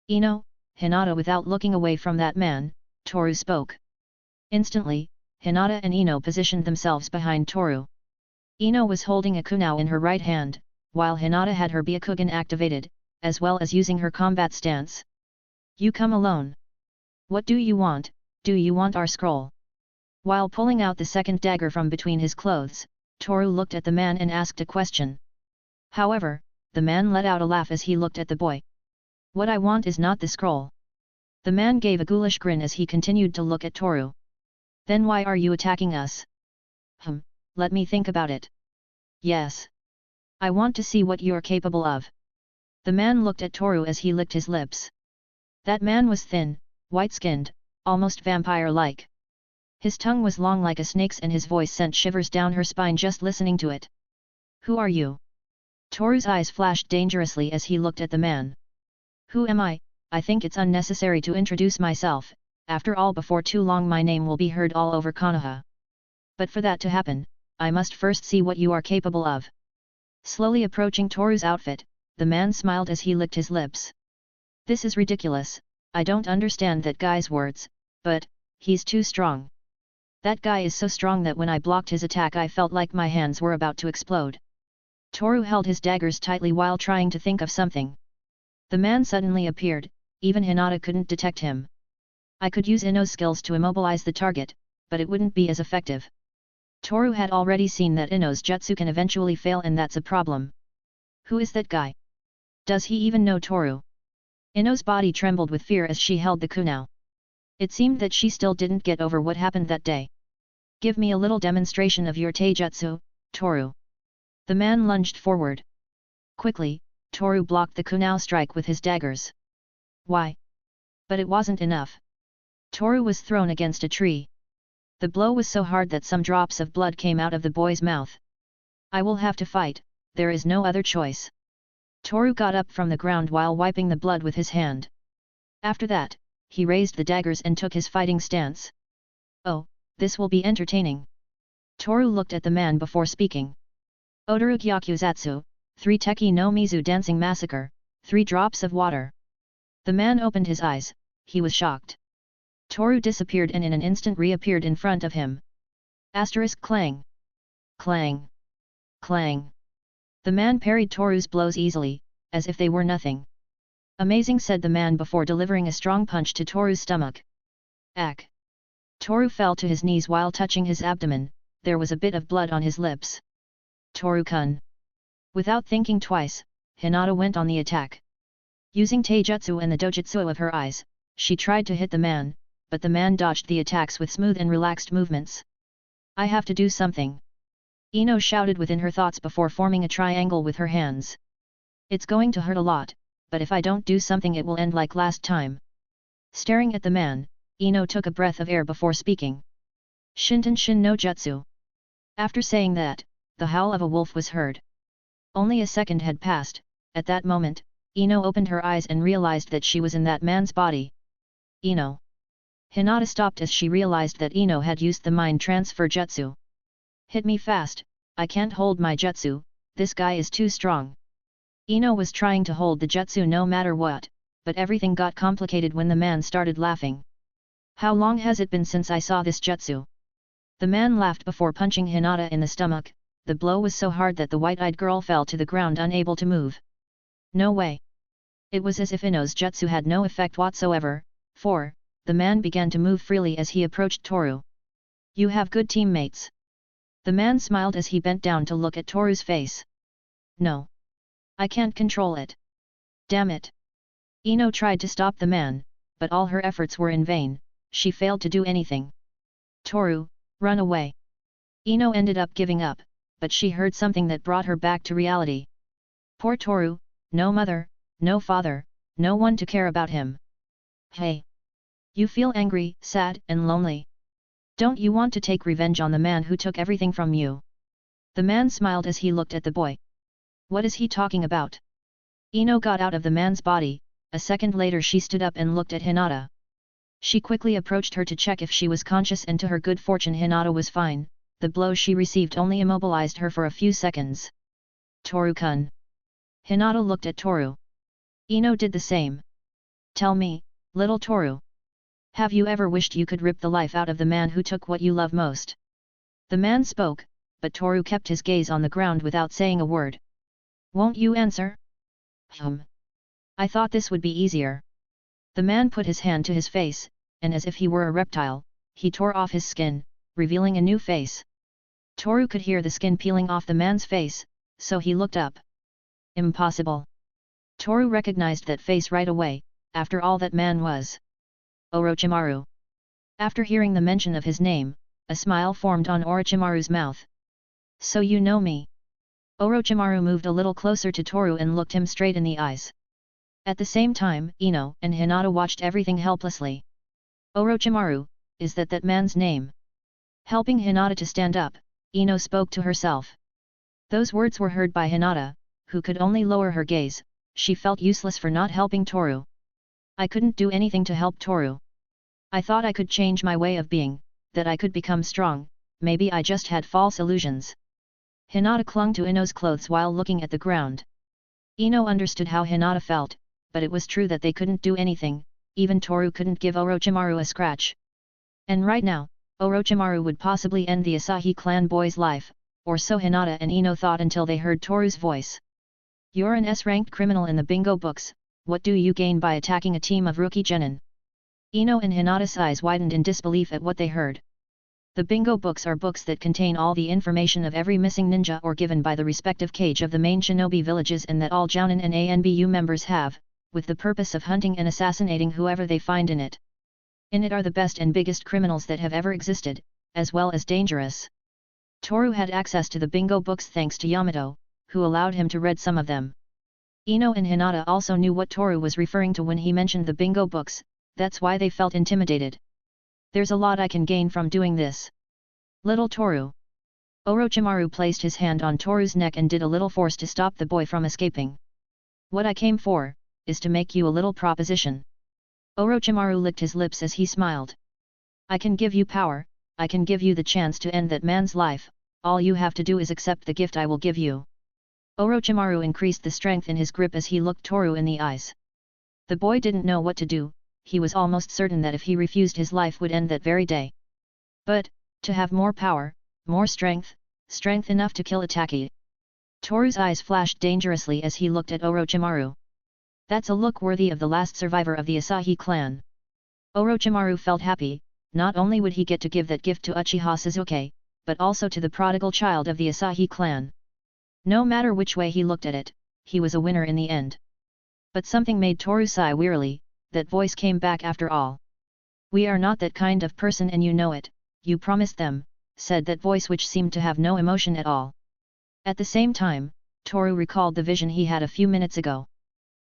Ino, Hinata. Without looking away from that man, Toru spoke. Instantly, Hinata and Ino positioned themselves behind Toru. Ino was holding a kunao in her right hand, while Hinata had her Byakugan activated, as well as using her combat stance. You come alone. What do you want? Do you want our scroll? While pulling out the second dagger from between his clothes, Toru looked at the man and asked a question. However, the man let out a laugh as he looked at the boy. What I want is not the scroll. The man gave a ghoulish grin as he continued to look at Toru. Then why are you attacking us? Let me think about it. Yes. I want to see what you're capable of. The man looked at Toru as he licked his lips. That man was thin, white-skinned, almost vampire-like. His tongue was long like a snake's and his voice sent shivers down her spine just listening to it. Who are you? Toru's eyes flashed dangerously as he looked at the man. Who am I? I think it's unnecessary to introduce myself, after all before too long my name will be heard all over Konoha. But for that to happen, I must first see what you are capable of. Slowly approaching Toru's outfit, the man smiled as he licked his lips. This is ridiculous, I don't understand that guy's words, but, he's too strong. That guy is so strong that when I blocked his attack I felt like my hands were about to explode. Toru held his daggers tightly while trying to think of something. The man suddenly appeared, even Hinata couldn't detect him. I could use Ino's skills to immobilize the target, but it wouldn't be as effective. Toru had already seen that Ino's jutsu can eventually fail, and that's a problem. Who is that guy? Does he even know Toru? Ino's body trembled with fear as she held the kunai. It seemed that she still didn't get over what happened that day. Give me a little demonstration of your taijutsu, Toru. The man lunged forward. Quickly, Toru blocked the kunai strike with his daggers. Why? But it wasn't enough. Toru was thrown against a tree. The blow was so hard that some drops of blood came out of the boy's mouth. I will have to fight, there is no other choice. Toru got up from the ground while wiping the blood with his hand. After that, he raised the daggers and took his fighting stance. Oh, this will be entertaining. Toru looked at the man before speaking. Odoru Gyakuzatsu, 3 Teki no Mizu Dancing Massacre, 3 drops of water. The man opened his eyes, he was shocked. Toru disappeared and in an instant reappeared in front of him. Asterisk clang. Clang. Clang. The man parried Toru's blows easily, as if they were nothing. Amazing, said the man before delivering a strong punch to Toru's stomach. Ack. Toru fell to his knees while touching his abdomen, there was a bit of blood on his lips. Toru-kun. Without thinking twice, Hinata went on the attack. Using taijutsu and the dojutsu of her eyes, she tried to hit the man, but the man dodged the attacks with smooth and relaxed movements. I have to do something. Ino shouted within her thoughts before forming a triangle with her hands. It's going to hurt a lot, but if I don't do something it will end like last time. Staring at the man, Ino took a breath of air before speaking. Shinten Shin no Jutsu. After saying that, the howl of a wolf was heard. Only a second had passed. At that moment, Ino opened her eyes and realized that she was in that man's body. Ino. Hinata stopped as she realized that Ino had used the mind transfer jutsu. Hit me fast, I can't hold my jutsu, this guy is too strong. Ino was trying to hold the jutsu no matter what, but everything got complicated when the man started laughing. How long has it been since I saw this jutsu? The man laughed before punching Hinata in the stomach. The blow was so hard that the white-eyed girl fell to the ground unable to move. No way. It was as if Ino's jutsu had no effect whatsoever, for, the man began to move freely as he approached Toru. You have good teammates. The man smiled as he bent down to look at Toru's face. No. I can't control it. Damn it. Ino tried to stop the man, but all her efforts were in vain, she failed to do anything. Toru, run away. Ino ended up giving up, but she heard something that brought her back to reality. Poor Toru, no mother, no father, no one to care about him. Hey! You feel angry, sad, and lonely. Don't you want to take revenge on the man who took everything from you? The man smiled as he looked at the boy. What is he talking about? Ino got out of the man's body. A second later she stood up and looked at Hinata. She quickly approached her to check if she was conscious, and to her good fortune Hinata was fine. The blow she received only immobilized her for a few seconds. Toru-kun. Hinata looked at Toru. Ino did the same. Tell me, little Toru. Have you ever wished you could rip the life out of the man who took what you love most? The man spoke, but Toru kept his gaze on the ground without saying a word. Won't you answer? I thought this would be easier. The man put his hand to his face, and as if he were a reptile, he tore off his skin, revealing a new face. Toru could hear the skin peeling off the man's face, so he looked up. Impossible. Toru recognized that face right away, after all that man was. Orochimaru. After hearing the mention of his name, a smile formed on Orochimaru's mouth. So you know me. Orochimaru moved a little closer to Toru and looked him straight in the eyes. At the same time, Ino and Hinata watched everything helplessly. Orochimaru, is that man's name? Helping Hinata to stand up, Ino spoke to herself. Those words were heard by Hinata, who could only lower her gaze. She felt useless for not helping Toru. I couldn't do anything to help Toru. I thought I could change my way of being, that I could become strong, maybe I just had false illusions. Hinata clung to Ino's clothes while looking at the ground. Ino understood how Hinata felt, but it was true that they couldn't do anything, even Toru couldn't give Orochimaru a scratch. And right now, Orochimaru would possibly end the Asahi clan boy's life, or so Hinata and Ino thought until they heard Toru's voice. You're an S-ranked criminal in the bingo books, what do you gain by attacking a team of rookie genin? Ino and Hinata's eyes widened in disbelief at what they heard. The bingo books are books that contain all the information of every missing ninja or given by the respective kage of the main shinobi villages and that all Jounin and ANBU members have, with the purpose of hunting and assassinating whoever they find in it. In it are the best and biggest criminals that have ever existed, as well as dangerous. Toru had access to the bingo books thanks to Yamato, who allowed him to read some of them. Ino and Hinata also knew what Toru was referring to when he mentioned the bingo books, that's why they felt intimidated. There's a lot I can gain from doing this. Little Toru. Orochimaru placed his hand on Toru's neck and did a little force to stop the boy from escaping. What I came for, is to make you a little proposition. Orochimaru licked his lips as he smiled. I can give you power, I can give you the chance to end that man's life, all you have to do is accept the gift I will give you. Orochimaru increased the strength in his grip as he looked Toru in the eyes. The boy didn't know what to do, he was almost certain that if he refused his life would end that very day. But, to have more power, more strength, strength enough to kill Itaki. Toru's eyes flashed dangerously as he looked at Orochimaru. That's a look worthy of the last survivor of the Asahi clan. Orochimaru felt happy, not only would he get to give that gift to Uchiha Sasuke, but also to the prodigal child of the Asahi clan. No matter which way he looked at it, he was a winner in the end. But something made Toru sigh wearily, that voice came back after all. We are not that kind of person and you know it, you promised them, said that voice which seemed to have no emotion at all. At the same time, Toru recalled the vision he had a few minutes ago.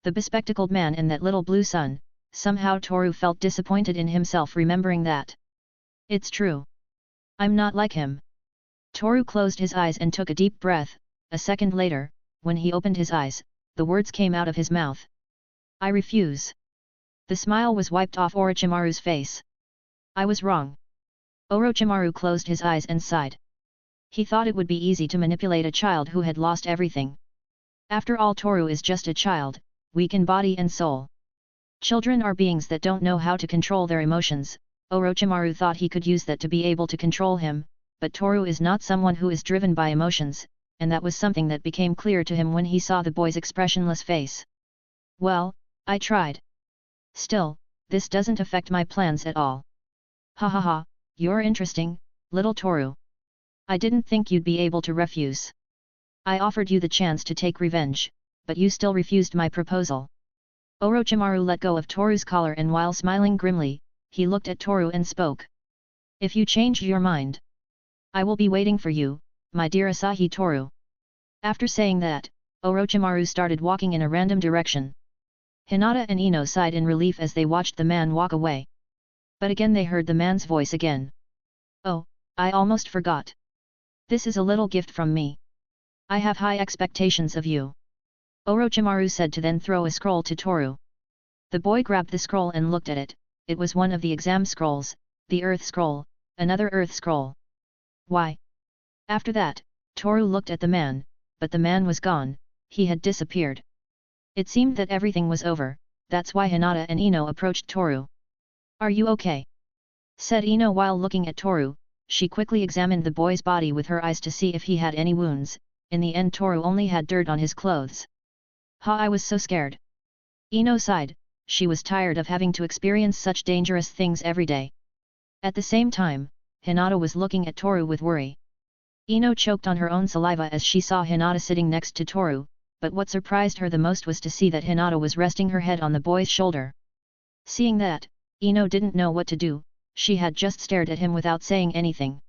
The bespectacled man and that little blue sun, somehow Toru felt disappointed in himself remembering that. It's true. I'm not like him. Toru closed his eyes and took a deep breath. A second later, when he opened his eyes, the words came out of his mouth. I refuse. The smile was wiped off Orochimaru's face. I was wrong. Orochimaru closed his eyes and sighed. He thought it would be easy to manipulate a child who had lost everything. After all, Toru is just a child, weak in body and soul. Children are beings that don't know how to control their emotions. Orochimaru thought he could use that to be able to control him, but Toru is not someone who is driven by emotions, and that was something that became clear to him when he saw the boy's expressionless face. Well, I tried. Still, this doesn't affect my plans at all. Ha ha ha, you're interesting, little Toru. I didn't think you'd be able to refuse. I offered you the chance to take revenge, but you still refused my proposal. Orochimaru let go of Toru's collar and while smiling grimly, he looked at Toru and spoke. If you change your mind, I will be waiting for you, my dear Asahi Toru. After saying that, Orochimaru started walking in a random direction. Hinata and Ino sighed in relief as they watched the man walk away. But again they heard the man's voice again. Oh, I almost forgot. This is a little gift from me. I have high expectations of you. Orochimaru said to then throw a scroll to Toru. The boy grabbed the scroll and looked at it. It was one of the exam scrolls, the Earth Scroll, another Earth Scroll. Why? After that, Toru looked at the man, but the man was gone, he had disappeared. It seemed that everything was over, that's why Hinata and Ino approached Toru. Are you okay? Said Ino while looking at Toru. She quickly examined the boy's body with her eyes to see if he had any wounds. In the end Toru only had dirt on his clothes. Ha, I was so scared. Ino sighed, she was tired of having to experience such dangerous things every day. At the same time, Hinata was looking at Toru with worry. Ino choked on her own saliva as she saw Hinata sitting next to Toru, but what surprised her the most was to see that Hinata was resting her head on the boy's shoulder. Seeing that, Ino didn't know what to do, she had just stared at him without saying anything.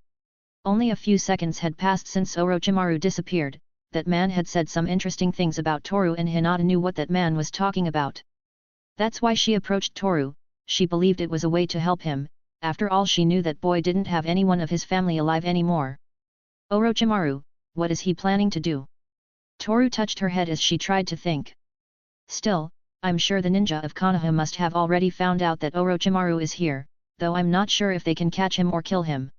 Only a few seconds had passed since Orochimaru disappeared. That man had said some interesting things about Toru and Hinata knew what that man was talking about. That's why she approached Toru, she believed it was a way to help him, after all she knew that boy didn't have anyone of his family alive anymore. Orochimaru, what is he planning to do? Toru touched her head as she tried to think. Still, I'm sure the ninja of Konoha must have already found out that Orochimaru is here, though I'm not sure if they can catch him or kill him.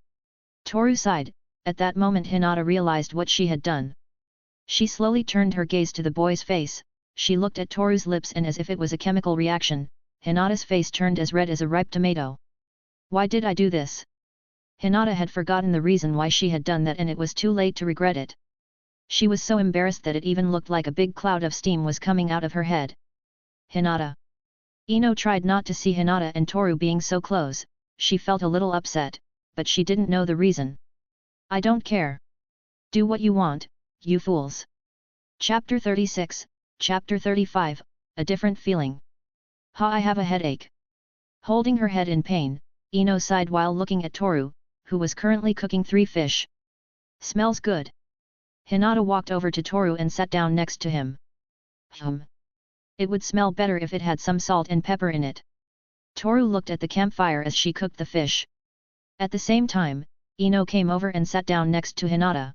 Toru sighed. At that moment Hinata realized what she had done. She slowly turned her gaze to the boy's face, she looked at Toru's lips and as if it was a chemical reaction, Hinata's face turned as red as a ripe tomato. Why did I do this? Hinata had forgotten the reason why she had done that, and it was too late to regret it. She was so embarrassed that it even looked like a big cloud of steam was coming out of her head. Hinata. Ino tried not to see Hinata and Toru being so close. She felt a little upset, but she didn't know the reason. I don't care. Do what you want, you fools. Chapter 36, Chapter 35, A Different Feeling. I have a headache. Holding her head in pain, Ino sighed while looking at Toru, who was currently cooking 3 fish. Smells good. Hinata walked over to Toru and sat down next to him. It would smell better if it had some salt and pepper in it. Toru looked at the campfire as she cooked the fish. At the same time, Ino came over and sat down next to Hinata.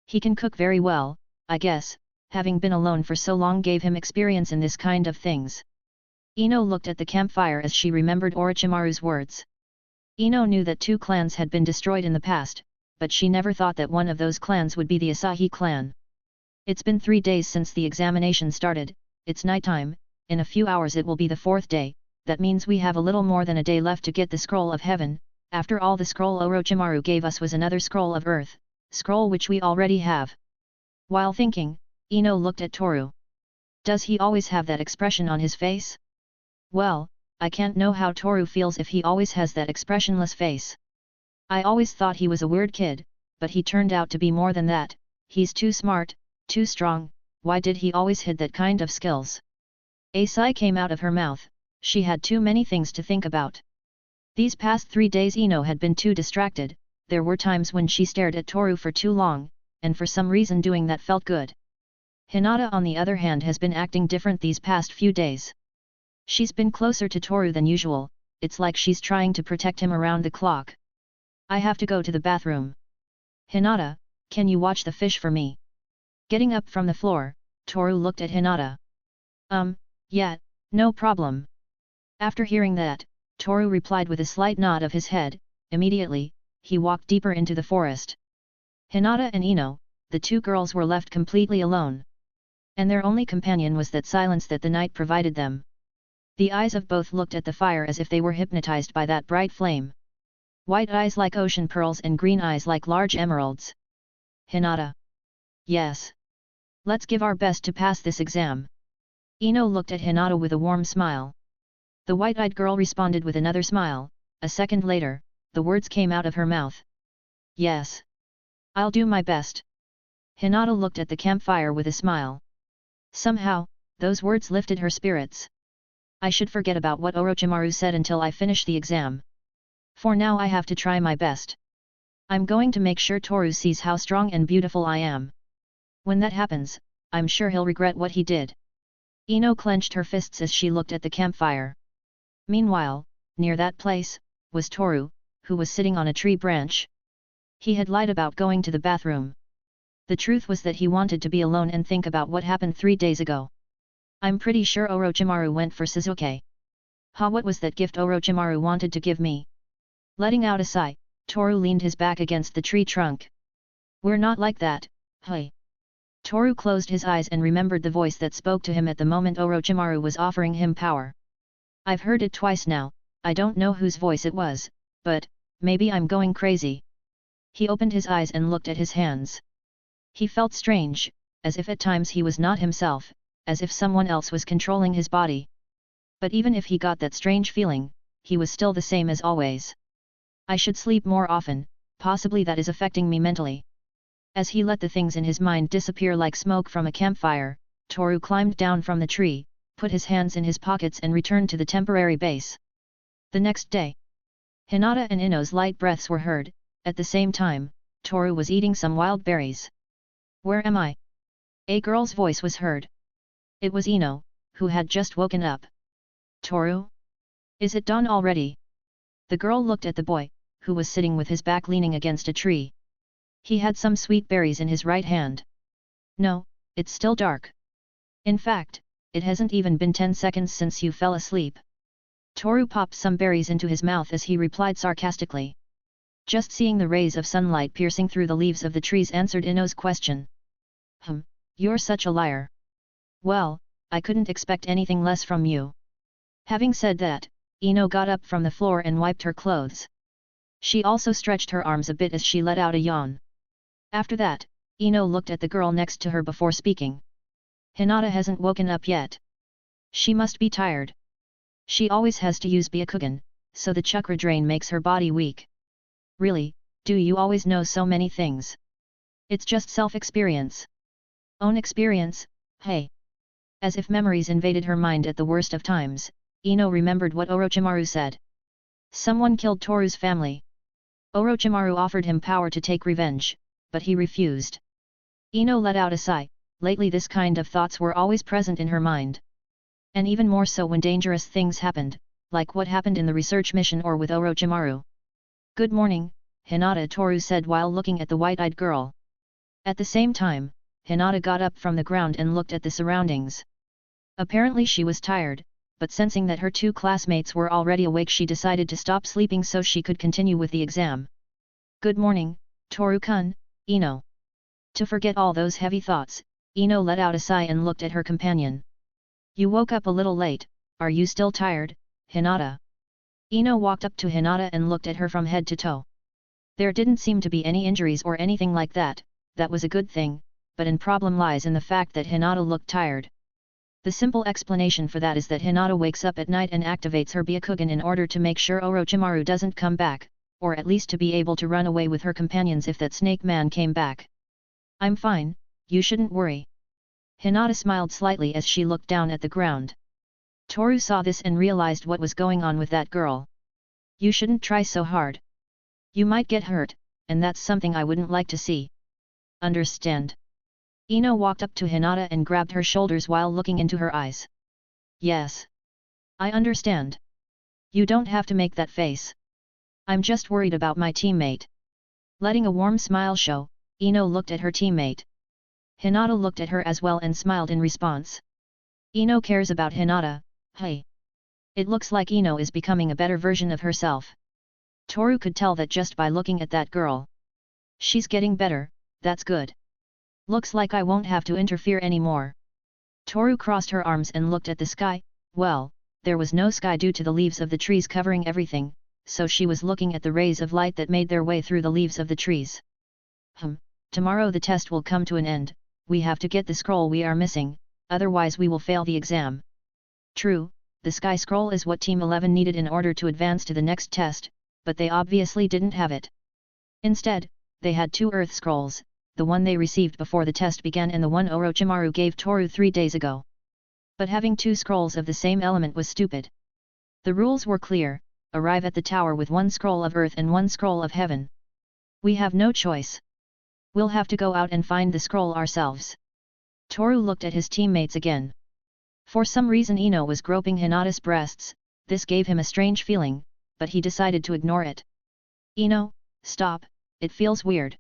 He can cook very well, I guess, having been alone for so long gave him experience in this kind of things. Ino looked at the campfire as she remembered Orochimaru's words. Ino knew that 2 clans had been destroyed in the past, but she never thought that one of those clans would be the Asahi clan. It's been 3 days since the examination started, it's nighttime, in a few hours it will be the 4th day, that means we have a little more than a day left to get the scroll of heaven. After all, the scroll Orochimaru gave us was another scroll of earth, scroll which we already have. While thinking, Ino looked at Toru. Does he always have that expression on his face? Well, I can't know how Toru feels if he always has that expressionless face. I always thought he was a weird kid, but he turned out to be more than that. He's too smart, too strong. Why did he always hide that kind of skills? A sigh came out of her mouth. She had too many things to think about. These past 3 days Ino had been too distracted. There were times when she stared at Toru for too long, and for some reason doing that felt good. Hinata on the other hand has been acting different these past few days. She's been closer to Toru than usual. It's like she's trying to protect him around the clock. I have to go to the bathroom. Hinata, can you watch the fish for me? Getting up from the floor, Toru looked at Hinata. Yeah, no problem. After hearing that, Toru replied with a slight nod of his head. Immediately, he walked deeper into the forest. Hinata and Ino, the 2 girls were left completely alone. And their only companion was that silence that the night provided them. The eyes of both looked at the fire as if they were hypnotized by that bright flame. White eyes like ocean pearls and green eyes like large emeralds. Hinata. Yes. Let's give our best to pass this exam. Ino looked at Hinata with a warm smile. The white-eyed girl responded with another smile. A second later, the words came out of her mouth. Yes. I'll do my best. Hinata looked at the campfire with a smile. Somehow, those words lifted her spirits. I should forget about what Orochimaru said until I finish the exam. For now I have to try my best. I'm going to make sure Toru sees how strong and beautiful I am. When that happens, I'm sure he'll regret what he did. Ino clenched her fists as she looked at the campfire. Meanwhile, near that place, was Toru, who was sitting on a tree branch. He had lied about going to the bathroom. The truth was that he wanted to be alone and think about what happened 3 days ago. I'm pretty sure Orochimaru went for Sasuke. What was that gift Orochimaru wanted to give me? Letting out a sigh, Toru leaned his back against the tree trunk. We're not like that, hey. Toru closed his eyes and remembered the voice that spoke to him at the moment Orochimaru was offering him power. I've heard it twice now, I don't know whose voice it was, but, maybe I'm going crazy. He opened his eyes and looked at his hands. He felt strange, as if at times he was not himself, as if someone else was controlling his body. But even if he got that strange feeling, he was still the same as always. I should sleep more often, possibly that is affecting me mentally. As he let the things in his mind disappear like smoke from a campfire, Toru climbed down from the tree, put his hands in his pockets and returned to the temporary base. The next day, Hinata and Ino's light breaths were heard. At the same time, Toru was eating some wild berries. Where am I? A girl's voice was heard. It was Ino, who had just woken up. Toru? Is it dawn already? The girl looked at the boy, who was sitting with his back leaning against a tree. He had some sweet berries in his right hand. No, it's still dark. In fact, it hasn't even been 10 seconds since you fell asleep. Toru popped some berries into his mouth as he replied sarcastically. Just seeing the rays of sunlight piercing through the leaves of the trees answered Ino's question. You're such a liar. Well, I couldn't expect anything less from you. Having said that, Ino got up from the floor and wiped her clothes. She also stretched her arms a bit as she let out a yawn. After that, Ino looked at the girl next to her before speaking. Hinata hasn't woken up yet. She must be tired. She always has to use Byakugan, so the chakra drain makes her body weak. Really, do you always know so many things? It's just self-experience. Own experience, hey. As if memories invaded her mind at the worst of times, Ino remembered what Orochimaru said. Someone killed Toru's family. Orochimaru offered him power to take revenge, but he refused. Ino let out a sigh. Lately this kind of thoughts were always present in her mind. And even more so when dangerous things happened, like what happened in the research mission or with Orochimaru. Good morning, Hinata, Toru said while looking at the white-eyed girl. At the same time, Hinata got up from the ground and looked at the surroundings. Apparently she was tired, but sensing that her two classmates were already awake she decided to stop sleeping so she could continue with the exam. Good morning, Toru-kun, Ino. To forget all those heavy thoughts, Ino let out a sigh and looked at her companion. You woke up a little late, are you still tired, Hinata? Ino walked up to Hinata and looked at her from head to toe. There didn't seem to be any injuries or anything like that, that was a good thing, but the problem lies in the fact that Hinata looked tired. The simple explanation for that is that Hinata wakes up at night and activates her Byakugan in order to make sure Orochimaru doesn't come back, or at least to be able to run away with her companions if that snake man came back. I'm fine, you shouldn't worry. Hinata smiled slightly as she looked down at the ground. Toru saw this and realized what was going on with that girl. You shouldn't try so hard. You might get hurt, and that's something I wouldn't like to see. Understand? Ino walked up to Hinata and grabbed her shoulders while looking into her eyes. Yes. I understand. You don't have to make that face. I'm just worried about my teammate. Letting a warm smile show, Ino looked at her teammate. Hinata looked at her as well and smiled in response. Ino cares about Hinata, hey. It looks like Ino is becoming a better version of herself. Toru could tell that just by looking at that girl. She's getting better, that's good. Looks like I won't have to interfere anymore. Toru crossed her arms and looked at the sky. Well, there was no sky due to the leaves of the trees covering everything, so she was looking at the rays of light that made their way through the leaves of the trees. Tomorrow the test will come to an end, we have to get the scroll we are missing, otherwise we will fail the exam. True, the sky scroll is what Team 11 needed in order to advance to the next test, but they obviously didn't have it. Instead, they had two earth scrolls, the one they received before the test began and the one Orochimaru gave Toru 3 days ago. But having two scrolls of the same element was stupid. The rules were clear, arrive at the tower with one scroll of earth and one scroll of heaven. We have no choice. We'll have to go out and find the scroll ourselves. Toru looked at his teammates again. For some reason Ino was groping Hinata's breasts, this gave him a strange feeling, but he decided to ignore it. Ino, stop, it feels weird.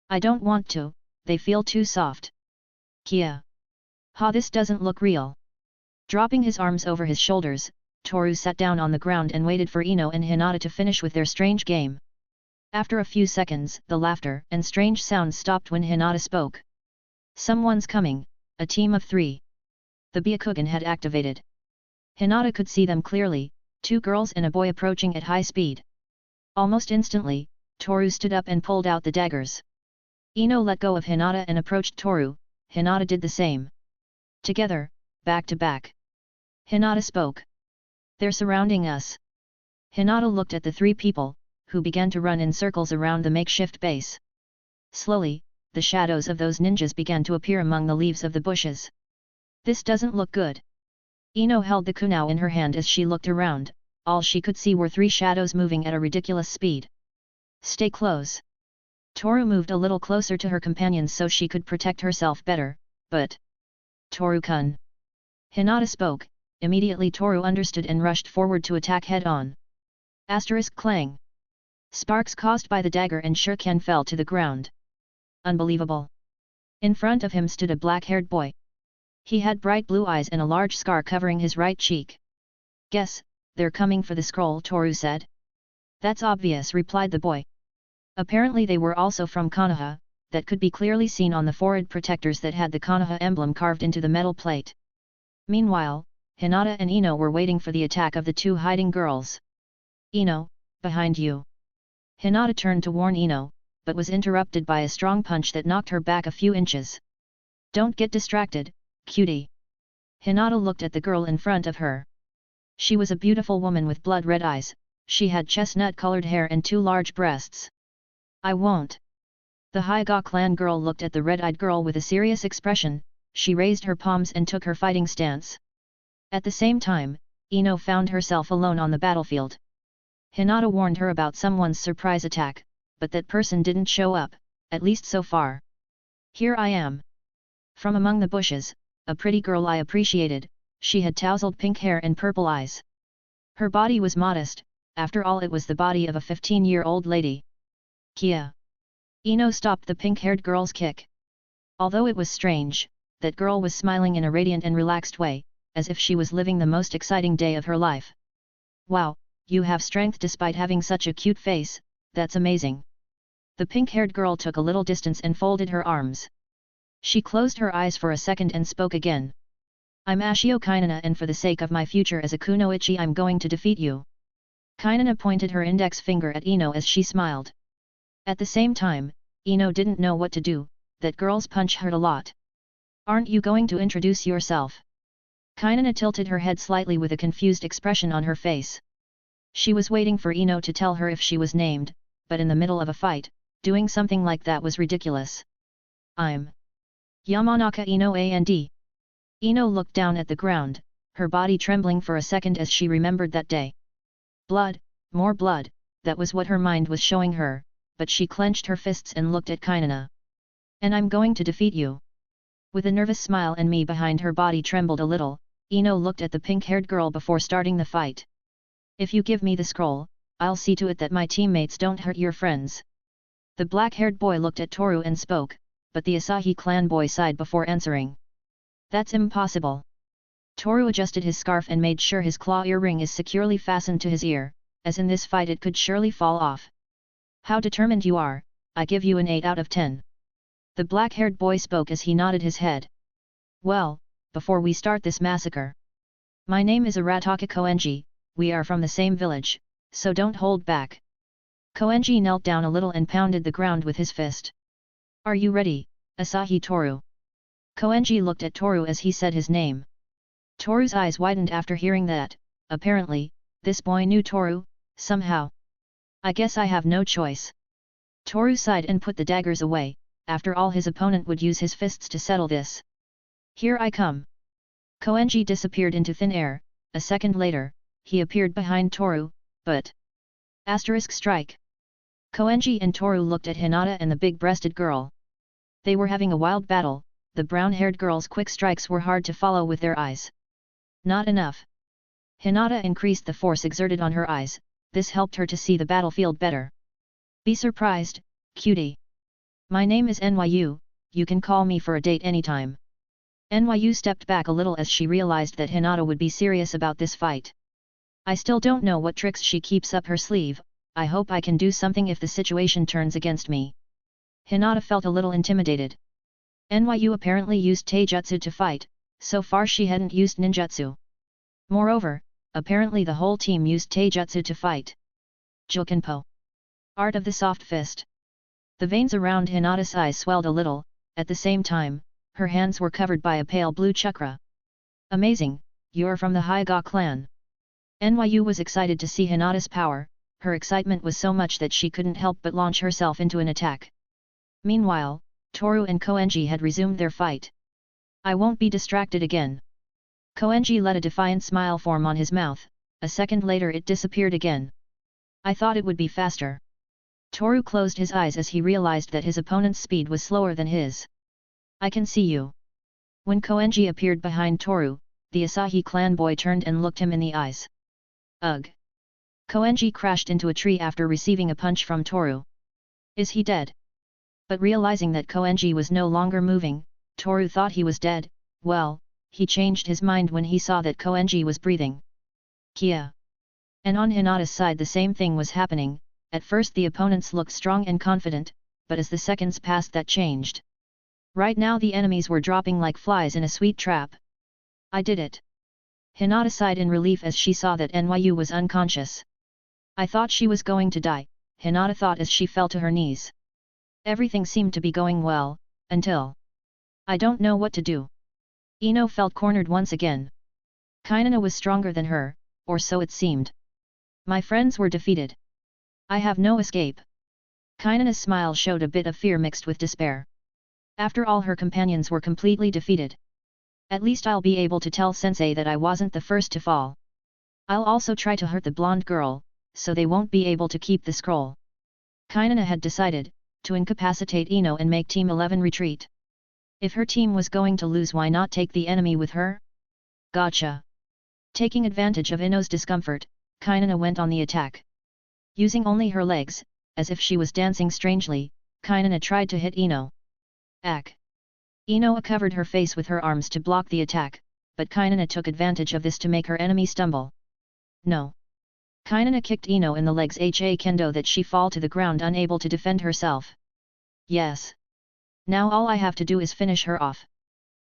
I don't want to, they feel too soft. Kia. Ha, this doesn't look real. Dropping his arms over his shoulders, Toru sat down on the ground and waited for Ino and Hinata to finish with their strange game. After a few seconds, the laughter and strange sounds stopped when Hinata spoke. Someone's coming, a team of 3. The Byakugan had activated. Hinata could see them clearly, 2 girls and a boy approaching at high speed. Almost instantly, Toru stood up and pulled out the daggers. Ino let go of Hinata and approached Toru, Hinata did the same. Together, back to back. Hinata spoke. They're surrounding us. Hinata looked at the 3 people, who began to run in circles around the makeshift base. Slowly, the shadows of those ninjas began to appear among the leaves of the bushes. This doesn't look good. Ino held the kunao in her hand as she looked around, all she could see were 3 shadows moving at a ridiculous speed. Stay close. Toru moved a little closer to her companions so she could protect herself better, but... Toru-kun. Hinata spoke, immediately Toru understood and rushed forward to attack head-on. Asterisk clang. Sparks caused by the dagger and shuriken fell to the ground. Unbelievable. In front of him stood a black-haired boy. He had bright blue eyes and a large scar covering his right cheek. Guess, they're coming for the scroll, Toru said. That's obvious, replied the boy. Apparently they were also from Konoha, that could be clearly seen on the forehead protectors that had the Konoha emblem carved into the metal plate. Meanwhile, Hinata and Ino were waiting for the attack of the 2 hiding girls. Ino, behind you. Hinata turned to warn Ino, but was interrupted by a strong punch that knocked her back a few inches. Don't get distracted, cutie. Hinata looked at the girl in front of her. She was a beautiful woman with blood-red eyes, she had chestnut-colored hair and 2 large breasts. I won't. The Hyga clan girl looked at the red-eyed girl with a serious expression, she raised her palms and took her fighting stance. At the same time, Ino found herself alone on the battlefield. Hinata warned her about someone's surprise attack, but that person didn't show up, at least so far. Here I am. From among the bushes, a pretty girl I appreciated, she had tousled pink hair and purple eyes. Her body was modest, after all it was the body of a 15-year-old lady. Kia. Ino stopped the pink-haired girl's kick. Although it was strange, that girl was smiling in a radiant and relaxed way, as if she was living the most exciting day of her life. Wow, you have strength despite having such a cute face, that's amazing. The pink-haired girl took a little distance and folded her arms. She closed her eyes for a second and spoke again. I'm Ashio Kainana and for the sake of my future as a kunoichi I'm going to defeat you. Kainana pointed her index finger at Ino as she smiled. At the same time, Ino didn't know what to do, that girl's punch hurt a lot. Aren't you going to introduce yourself? Kainana tilted her head slightly with a confused expression on her face. She was waiting for Ino to tell her if she was named, but in the middle of a fight, doing something like that was ridiculous. I'm Yamanaka Ino and. Ino looked down at the ground, her body trembling for a second as she remembered that day. Blood, more blood, that was what her mind was showing her, but she clenched her fists and looked at Kainana. And I'm going to defeat you. With a nervous smile and me behind her body trembled a little, Ino looked at the pink-haired girl before starting the fight. If you give me the scroll, I'll see to it that my teammates don't hurt your friends. The black-haired boy looked at Toru and spoke, but the Asahi clan boy sighed before answering. That's impossible. Toru adjusted his scarf and made sure his claw earring is securely fastened to his ear, as in this fight it could surely fall off. How determined you are, I give you an 8 out of 10. The black-haired boy spoke as he nodded his head. Well, before we start this massacre. My name is Arataka Koenji, we are from the same village, so don't hold back. Koenji knelt down a little and pounded the ground with his fist. Are you ready, Asahi Toru? Koenji looked at Toru as he said his name. Toru's eyes widened after hearing that, apparently, this boy knew Toru, somehow. I guess I have no choice. Toru sighed and put the daggers away, after all his opponent would use his fists to settle this. Here I come. Koenji disappeared into thin air, a second later, he appeared behind Toru, but... Strike. Koenji and Toru looked at Hinata and the big-breasted girl. They were having a wild battle, the brown-haired girl's quick strikes were hard to follow with their eyes. Not enough. Hinata increased the force exerted on her eyes, this helped her to see the battlefield better. Be surprised, cutie. My name is NYU, you can call me for a date anytime. NYU stepped back a little as she realized that Hinata would be serious about this fight. I still don't know what tricks she keeps up her sleeve, I hope I can do something if the situation turns against me. Hinata felt a little intimidated. NYU apparently used taijutsu to fight, so far she hadn't used ninjutsu. Moreover, apparently the whole team used taijutsu to fight. Jokenpo. Art of the soft fist. The veins around Hinata's eyes swelled a little, at the same time, her hands were covered by a pale blue chakra. Amazing, you're from the Hyga clan. NYU was excited to see Hinata's power, her excitement was so much that she couldn't help but launch herself into an attack. Meanwhile, Toru and Koenji had resumed their fight. I won't be distracted again. Koenji let a defiant smile form on his mouth, a second later it disappeared again. I thought it would be faster. Toru closed his eyes as he realized that his opponent's speed was slower than his. I can see you. When Koenji appeared behind Toru, the Asahi clan boy turned and looked him in the eyes. Ugh! Koenji crashed into a tree after receiving a punch from Toru. Is he dead? But realizing that Koenji was no longer moving, Toru thought he was dead. Well, he changed his mind when he saw that Koenji was breathing. Kia! And on Hinata's side the same thing was happening, at first the opponents looked strong and confident, but as the seconds passed that changed. Right now the enemies were dropping like flies in a sweet trap. I did it. Hinata sighed in relief as she saw that NYU was unconscious. I thought she was going to die, Hinata thought as she fell to her knees. Everything seemed to be going well, until... I don't know what to do. Ino felt cornered once again. Kainena was stronger than her, or so it seemed. My friends were defeated. I have no escape. Kainena's smile showed a bit of fear mixed with despair. After all, her companions were completely defeated. At least I'll be able to tell Sensei that I wasn't the first to fall. I'll also try to hurt the blonde girl, so they won't be able to keep the scroll. Kainena had decided to incapacitate Ino and make Team 11 retreat. If her team was going to lose, why not take the enemy with her? Gotcha. Taking advantage of Ino's discomfort, Kainena went on the attack. Using only her legs, as if she was dancing strangely, Kainena tried to hit Ino. Ack! Ino covered her face with her arms to block the attack, but Kainena took advantage of this to make her enemy stumble. No! Kainena kicked Ino in the legs kendo that she fall to the ground unable to defend herself. Yes! Now all I have to do is finish her off.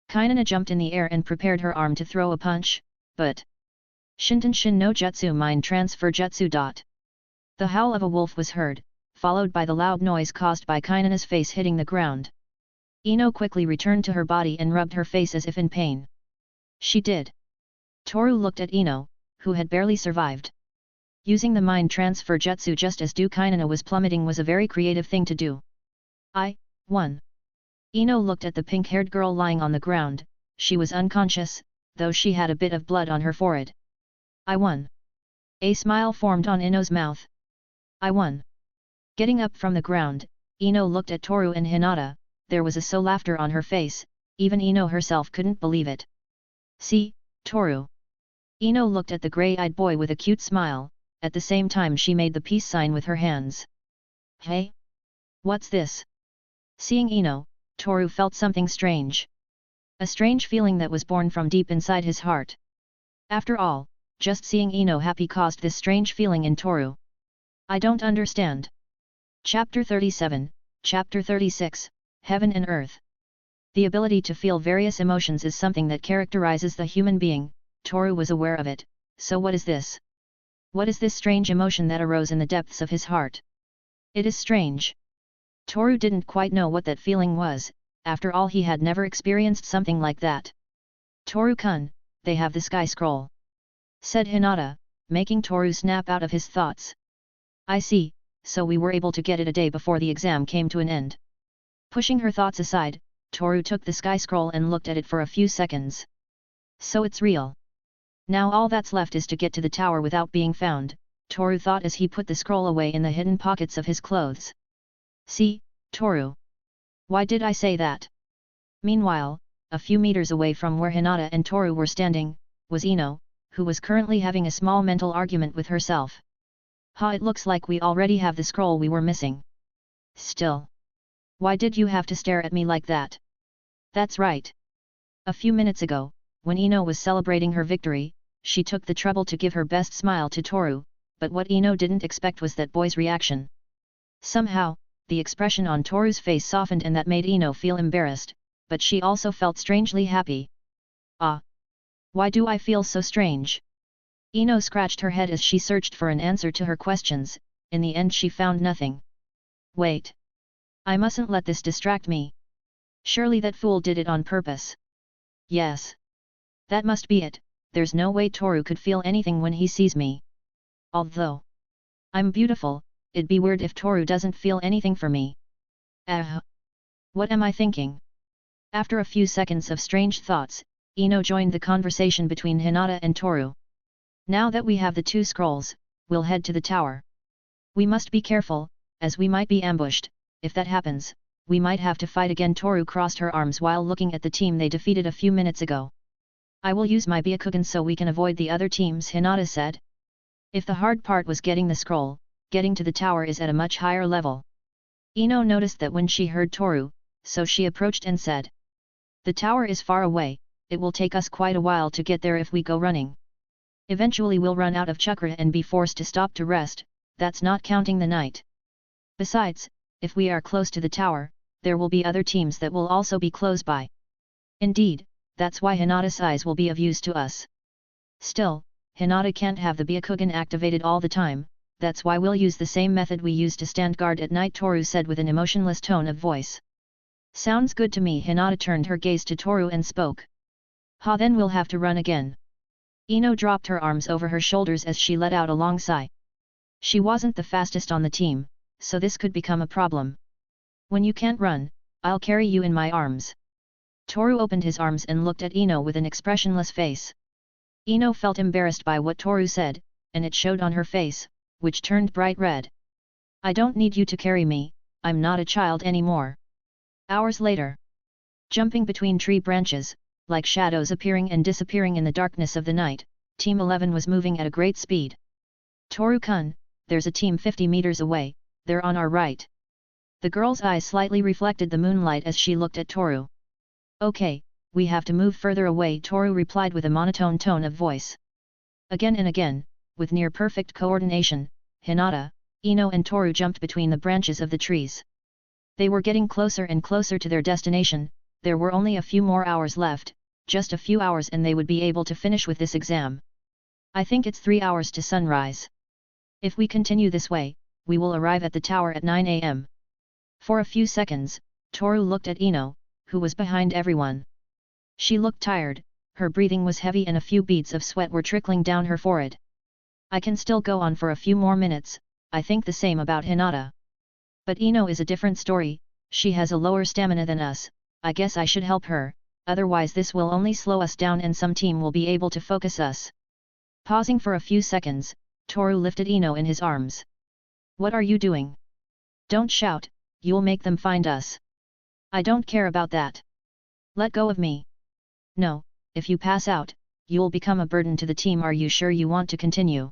Kainena jumped in the air and prepared her arm to throw a punch, but... Shinten Shin no Jutsu Mind Transfer Jutsu. The howl of a wolf was heard, followed by the loud noise caused by Kainena's face hitting the ground. Ino quickly returned to her body and rubbed her face as if in pain. She did. Toru looked at Ino, who had barely survived. Using the mind transfer jutsu just as Kainena was plummeting was a very creative thing to do. I won. Ino looked at the pink-haired girl lying on the ground. She was unconscious, though she had a bit of blood on her forehead. I won. A smile formed on Ino's mouth. I won. Getting up from the ground, Ino looked at Toru and Hinata. There was a laughter on her face, even Ino herself couldn't believe it. See, Toru. Ino looked at the grey-eyed boy with a cute smile, at the same time she made the peace sign with her hands. Hey? What's this? Seeing Ino, Toru felt something strange. A strange feeling that was born from deep inside his heart. After all, just seeing Ino happy caused this strange feeling in Toru. I don't understand. Chapter 37, Chapter 36, Heaven and Earth. The ability to feel various emotions is something that characterizes the human being. Toru was aware of it, so what is this? What is this strange emotion that arose in the depths of his heart? It is strange. Toru didn't quite know what that feeling was, after all he had never experienced something like that. Toru-kun, they have the sky scroll, said Hinata, making Toru snap out of his thoughts. I see, so we were able to get it a day before the exam came to an end. Pushing her thoughts aside, Toru took the sky scroll and looked at it for a few seconds. So it's real. Now all that's left is to get to the tower without being found, Toru thought as he put the scroll away in the hidden pockets of his clothes. See, Toru. Why did I say that? Meanwhile, a few meters away from where Hinata and Toru were standing, was Ino, who was currently having a small mental argument with herself. It looks like we already have the scroll we were missing. Still. Why did you have to stare at me like that? That's right. A few minutes ago, when Ino was celebrating her victory, she took the trouble to give her best smile to Toru, but what Ino didn't expect was that boy's reaction. Somehow, the expression on Toru's face softened and that made Ino feel embarrassed, but she also felt strangely happy. Ah! Why do I feel so strange? Ino scratched her head as she searched for an answer to her questions. In the end she found nothing. Wait! I mustn't let this distract me. Surely that fool did it on purpose. Yes. That must be it, there's no way Toru could feel anything when he sees me. Although I'm beautiful, it'd be weird if Toru doesn't feel anything for me. What am I thinking? After a few seconds of strange thoughts, Ino joined the conversation between Hinata and Toru. Now that we have the two scrolls, we'll head to the tower. We must be careful, as we might be ambushed. If that happens, we might have to fight again. Toru crossed her arms while looking at the team they defeated a few minutes ago. I will use my Byakugan so we can avoid the other teams, Hinata said. If the hard part was getting the scroll, getting to the tower is at a much higher level. Ino noticed that when she heard Toru, so she approached and said. The tower is far away, it will take us quite a while to get there if we go running. Eventually we'll run out of chakra and be forced to stop to rest, that's not counting the night. Besides, if we are close to the tower, there will be other teams that will also be close by. Indeed, that's why Hinata's eyes will be of use to us. Still, Hinata can't have the Byakugan activated all the time, that's why we'll use the same method we use to stand guard at night, Toru said with an emotionless tone of voice. Sounds good to me. Hinata turned her gaze to Toru and spoke. Ha, then we'll have to run again. Ino dropped her arms over her shoulders as she let out a long sigh. She wasn't the fastest on the team, so this could become a problem. When you can't run, I'll carry you in my arms. Toru opened his arms and looked at Ino with an expressionless face. Ino felt embarrassed by what Toru said, and it showed on her face, which turned bright red. I don't need you to carry me, I'm not a child anymore. Hours later. Jumping between tree branches, like shadows appearing and disappearing in the darkness of the night, Team 11 was moving at a great speed. Toru-kun, there's a team 50 meters away, they're on our right. The girl's eyes slightly reflected the moonlight as she looked at Toru. Okay, we have to move further away, Toru replied with a monotone tone of voice. Again and again, with near-perfect coordination, Hinata, Ino and Toru jumped between the branches of the trees. They were getting closer and closer to their destination. There were only a few more hours left, just a few hours and they would be able to finish with this exam. I think it's 3 hours to sunrise. If we continue this way, we will arrive at the tower at 9 AM. For a few seconds, Toru looked at Ino, who was behind everyone. She looked tired, her breathing was heavy and a few beads of sweat were trickling down her forehead. I can still go on for a few more minutes, I think the same about Hinata. But Ino is a different story, she has a lower stamina than us, I guess I should help her, otherwise this will only slow us down and some team will be able to focus us. Pausing for a few seconds, Toru lifted Ino in his arms. What are you doing? Don't shout, you'll make them find us. I don't care about that. Let go of me. No, if you pass out, you'll become a burden to the team. Are you sure you want to continue?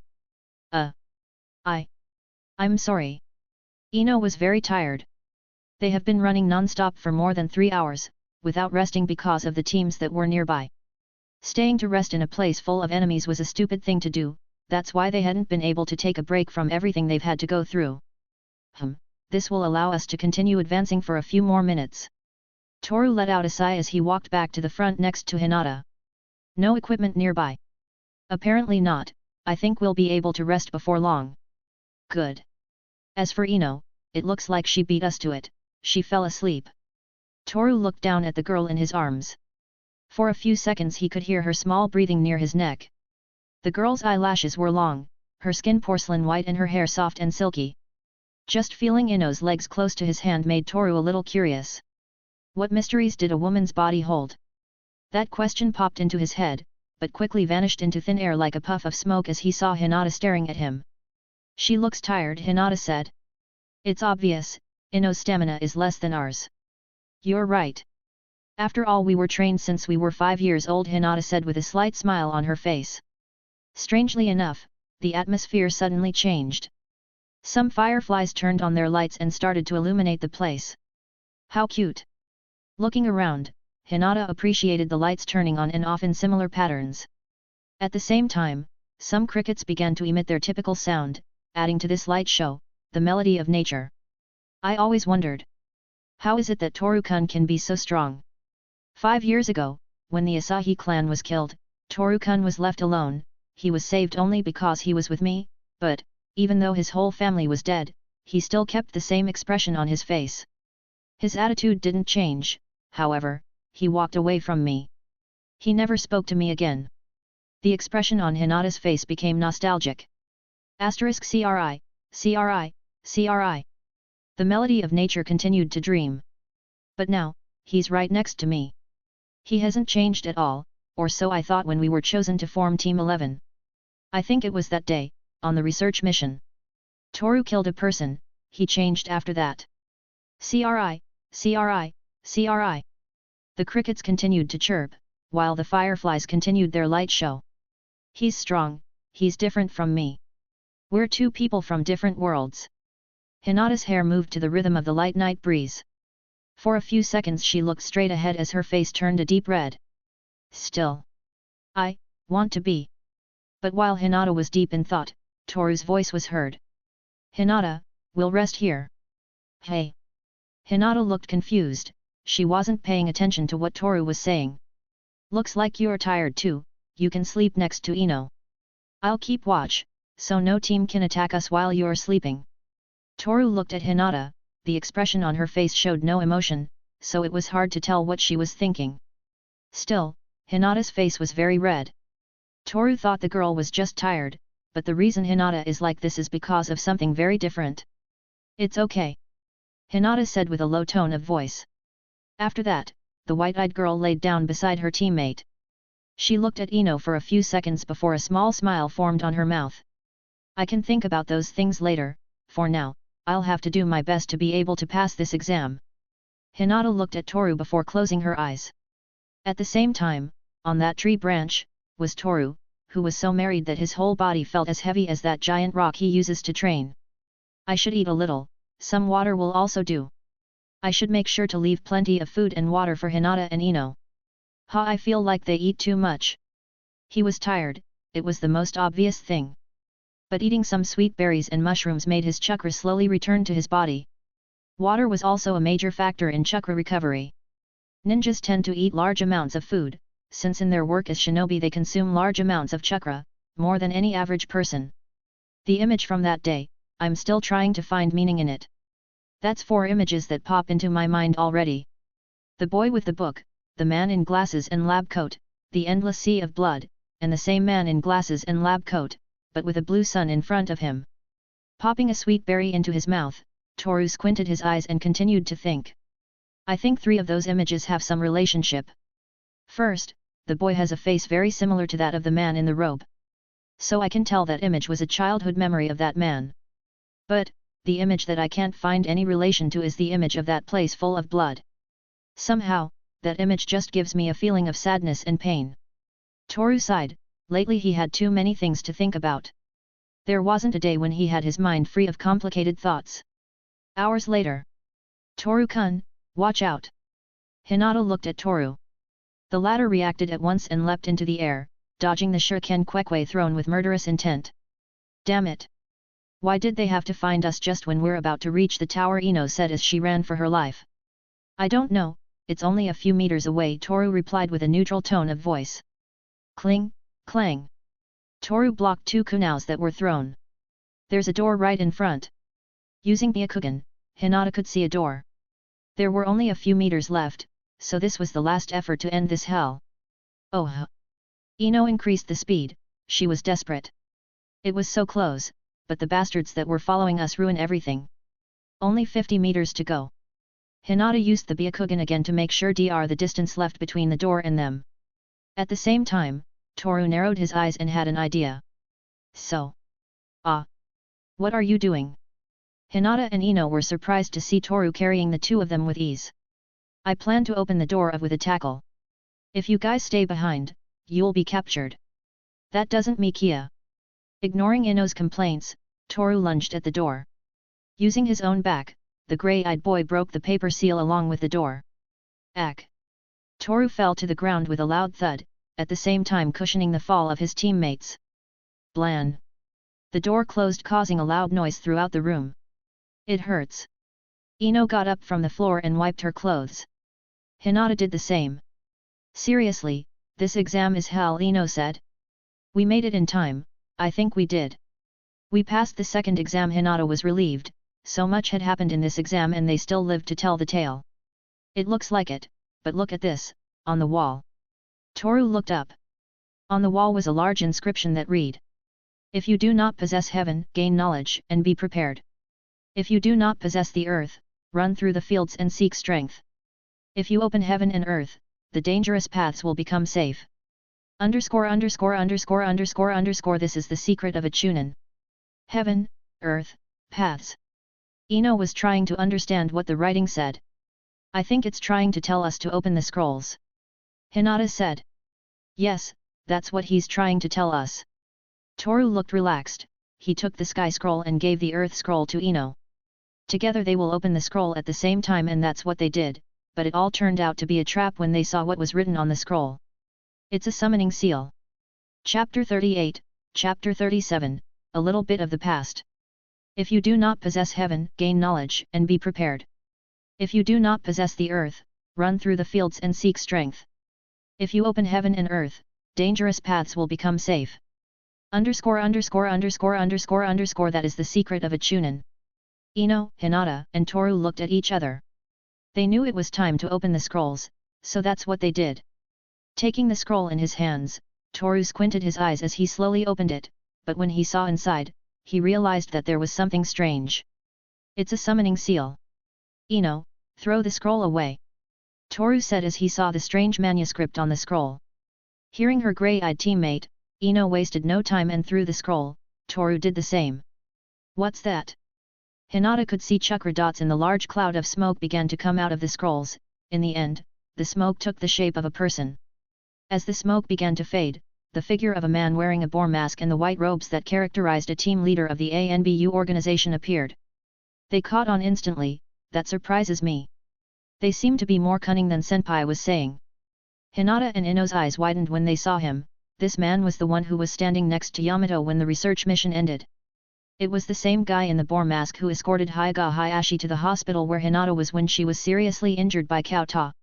I'm sorry. Ino was very tired. They have been running non-stop for more than 3 hours, without resting because of the teams that were nearby. Staying to rest in a place full of enemies was a stupid thing to do, that's why they hadn't been able to take a break from everything they've had to go through. This will allow us to continue advancing for a few more minutes. Toru let out a sigh as he walked back to the front next to Hinata. No equipment nearby. Apparently not, I think we'll be able to rest before long. Good. As for Ino, it looks like she beat us to it, she fell asleep. Toru looked down at the girl in his arms. For a few seconds he could hear her small breathing near his neck. The girl's eyelashes were long, her skin porcelain white and her hair soft and silky. Just feeling Ino's legs close to his hand made Toru a little curious. What mysteries did a woman's body hold? That question popped into his head, but quickly vanished into thin air like a puff of smoke as he saw Hinata staring at him. She looks tired, Hinata said. It's obvious, Ino's stamina is less than ours. You're right. After all, we were trained since we were 5 years old, Hinata said with a slight smile on her face. Strangely enough, the atmosphere suddenly changed. Some fireflies turned on their lights and started to illuminate the place. How cute! Looking around, Hinata appreciated the lights turning on and off in similar patterns. At the same time, some crickets began to emit their typical sound, adding to this light show, the melody of nature. I always wondered. How is it that Toru-kun can be so strong? 5 years ago, when the Asahi clan was killed, Toru-kun was left alone, he was saved only because he was with me, but, even though his whole family was dead, he still kept the same expression on his face. His attitude didn't change, however, he walked away from me. He never spoke to me again. The expression on Hinata's face became nostalgic. *CRI, CRI, CRI. The melody of nature continued to dream. But now, he's right next to me. He hasn't changed at all, or so I thought when we were chosen to form Team 11. I think it was that day, on the research mission. Toru killed a person, he changed after that. CRI, CRI, CRI. The crickets continued to chirp, while the fireflies continued their light show. He's strong, he's different from me. We're two people from different worlds. Hinata's hair moved to the rhythm of the light night breeze. For a few seconds she looked straight ahead as her face turned a deep red. Still. I want to be. But while Hinata was deep in thought, Toru's voice was heard. Hinata, we'll rest here. Hey. Hinata looked confused, she wasn't paying attention to what Toru was saying. Looks like you're tired too, you can sleep next to Ino. I'll keep watch, so no team can attack us while you're sleeping. Toru looked at Hinata, the expression on her face showed no emotion, so it was hard to tell what she was thinking. Still, Hinata's face was very red. Toru thought the girl was just tired, but the reason Hinata is like this is because of something very different. It's okay. Hinata said with a low tone of voice. After that, the white-eyed girl laid down beside her teammate. She looked at Ino for a few seconds before a small smile formed on her mouth. I can think about those things later, for now, I'll have to do my best to be able to pass this exam. Hinata looked at Toru before closing her eyes. At the same time, on that tree branch, was Toru, who was so married that his whole body felt as heavy as that giant rock he uses to train. I should eat a little, some water will also do. I should make sure to leave plenty of food and water for Hinata and Ino. I feel like they eat too much. He was tired, it was the most obvious thing. But eating some sweet berries and mushrooms made his chakra slowly return to his body. Water was also a major factor in chakra recovery. Ninjas tend to eat large amounts of food, since in their work as shinobi they consume large amounts of chakra, more than any average person. The image from that day, I'm still trying to find meaning in it. That's 4 images that pop into my mind already. The boy with the book, the man in glasses and lab coat, the endless sea of blood, and the same man in glasses and lab coat, but with a blue sun in front of him. Popping a sweet berry into his mouth, Toru squinted his eyes and continued to think. I think 3 of those images have some relationship. First, the boy has a face very similar to that of the man in the robe. So I can tell that image was a childhood memory of that man. But, the image that I can't find any relation to is the image of that place full of blood. Somehow, that image just gives me a feeling of sadness and pain. Toru sighed, lately he had too many things to think about. There wasn't a day when he had his mind free of complicated thoughts. Hours later. Toru-kun, watch out! Hinata looked at Toru. The latter reacted at once and leapt into the air, dodging the shuriken kwekwe thrown with murderous intent. Damn it! Why did they have to find us just when we're about to reach the tower? Ino said as she ran for her life. I don't know, it's only a few meters away, Toru replied with a neutral tone of voice. Cling, clang. Toru blocked 2 kunais that were thrown. There's a door right in front. Using Byakugan, Hinata could see a door. There were only a few meters left, so this was the last effort to end this hell. Oh! Ino increased the speed, she was desperate. It was so close, but the bastards that were following us ruin everything. Only 50 meters to go. Hinata used the Byakugan again to make sure the distance left between the door and them. At the same time, Toru narrowed his eyes and had an idea. So. What are you doing? Hinata and Ino were surprised to see Toru carrying the 2 of them with ease. I plan to open the door with a tackle. If you guys stay behind, you'll be captured. That doesn't Mikia. Ignoring Ino's complaints, Toru lunged at the door. Using his own back, the grey-eyed boy broke the paper seal along with the door. Ack! Toru fell to the ground with a loud thud, at the same time cushioning the fall of his teammates. Blan! The door closed, causing a loud noise throughout the room. It hurts. Ino got up from the floor and wiped her clothes. Hinata did the same. Seriously, this exam is hell, Ino said. We made it in time, I think we did. We passed the second exam. Hinata was relieved, so much had happened in this exam and they still lived to tell the tale. It looks like it, but look at this, on the wall. Toru looked up. On the wall was a large inscription that read. If you do not possess heaven, gain knowledge and be prepared. If you do not possess the earth, run through the fields and seek strength. If you open heaven and earth, the dangerous paths will become safe. This is the secret of a chunin. Heaven, earth, paths. Ino was trying to understand what the writing said. I think it's trying to tell us to open the scrolls. Hinata said. Yes, that's what he's trying to tell us. Toru looked relaxed, he took the sky scroll and gave the earth scroll to Ino. Together they will open the scroll at the same time, and that's what they did, but it all turned out to be a trap when they saw what was written on the scroll. It's a summoning seal. Chapter 38, Chapter 37, a little bit of the past. If you do not possess heaven, gain knowledge and be prepared. If you do not possess the earth, run through the fields and seek strength. If you open heaven and earth, dangerous paths will become safe. Underscore underscore underscore underscore underscore that is the secret of a Chunin. Ino, Hinata, and Toru looked at each other. They knew it was time to open the scrolls, so that's what they did. Taking the scroll in his hands, Toru squinted his eyes as he slowly opened it, but when he saw inside, he realized that there was something strange. It's a summoning seal. Ino, throw the scroll away. Toru said as he saw the strange manuscript on the scroll. Hearing her grey-eyed teammate, Ino wasted no time and threw the scroll. Toru did the same. What's that? Hinata could see chakra dots in the large cloud of smoke began to come out of the scrolls. In the end, the smoke took the shape of a person. As the smoke began to fade, the figure of a man wearing a boar mask and the white robes that characterized a team leader of the ANBU organization appeared. They caught on instantly. That surprises me. They seem to be more cunning than Senpai was saying. Hinata and Ino's eyes widened when they saw him. This man was the one who was standing next to Yamato when the research mission ended. It was the same guy in the boar mask who escorted Hyuga Hayashi to the hospital where Hinata was when she was seriously injured by Kauta.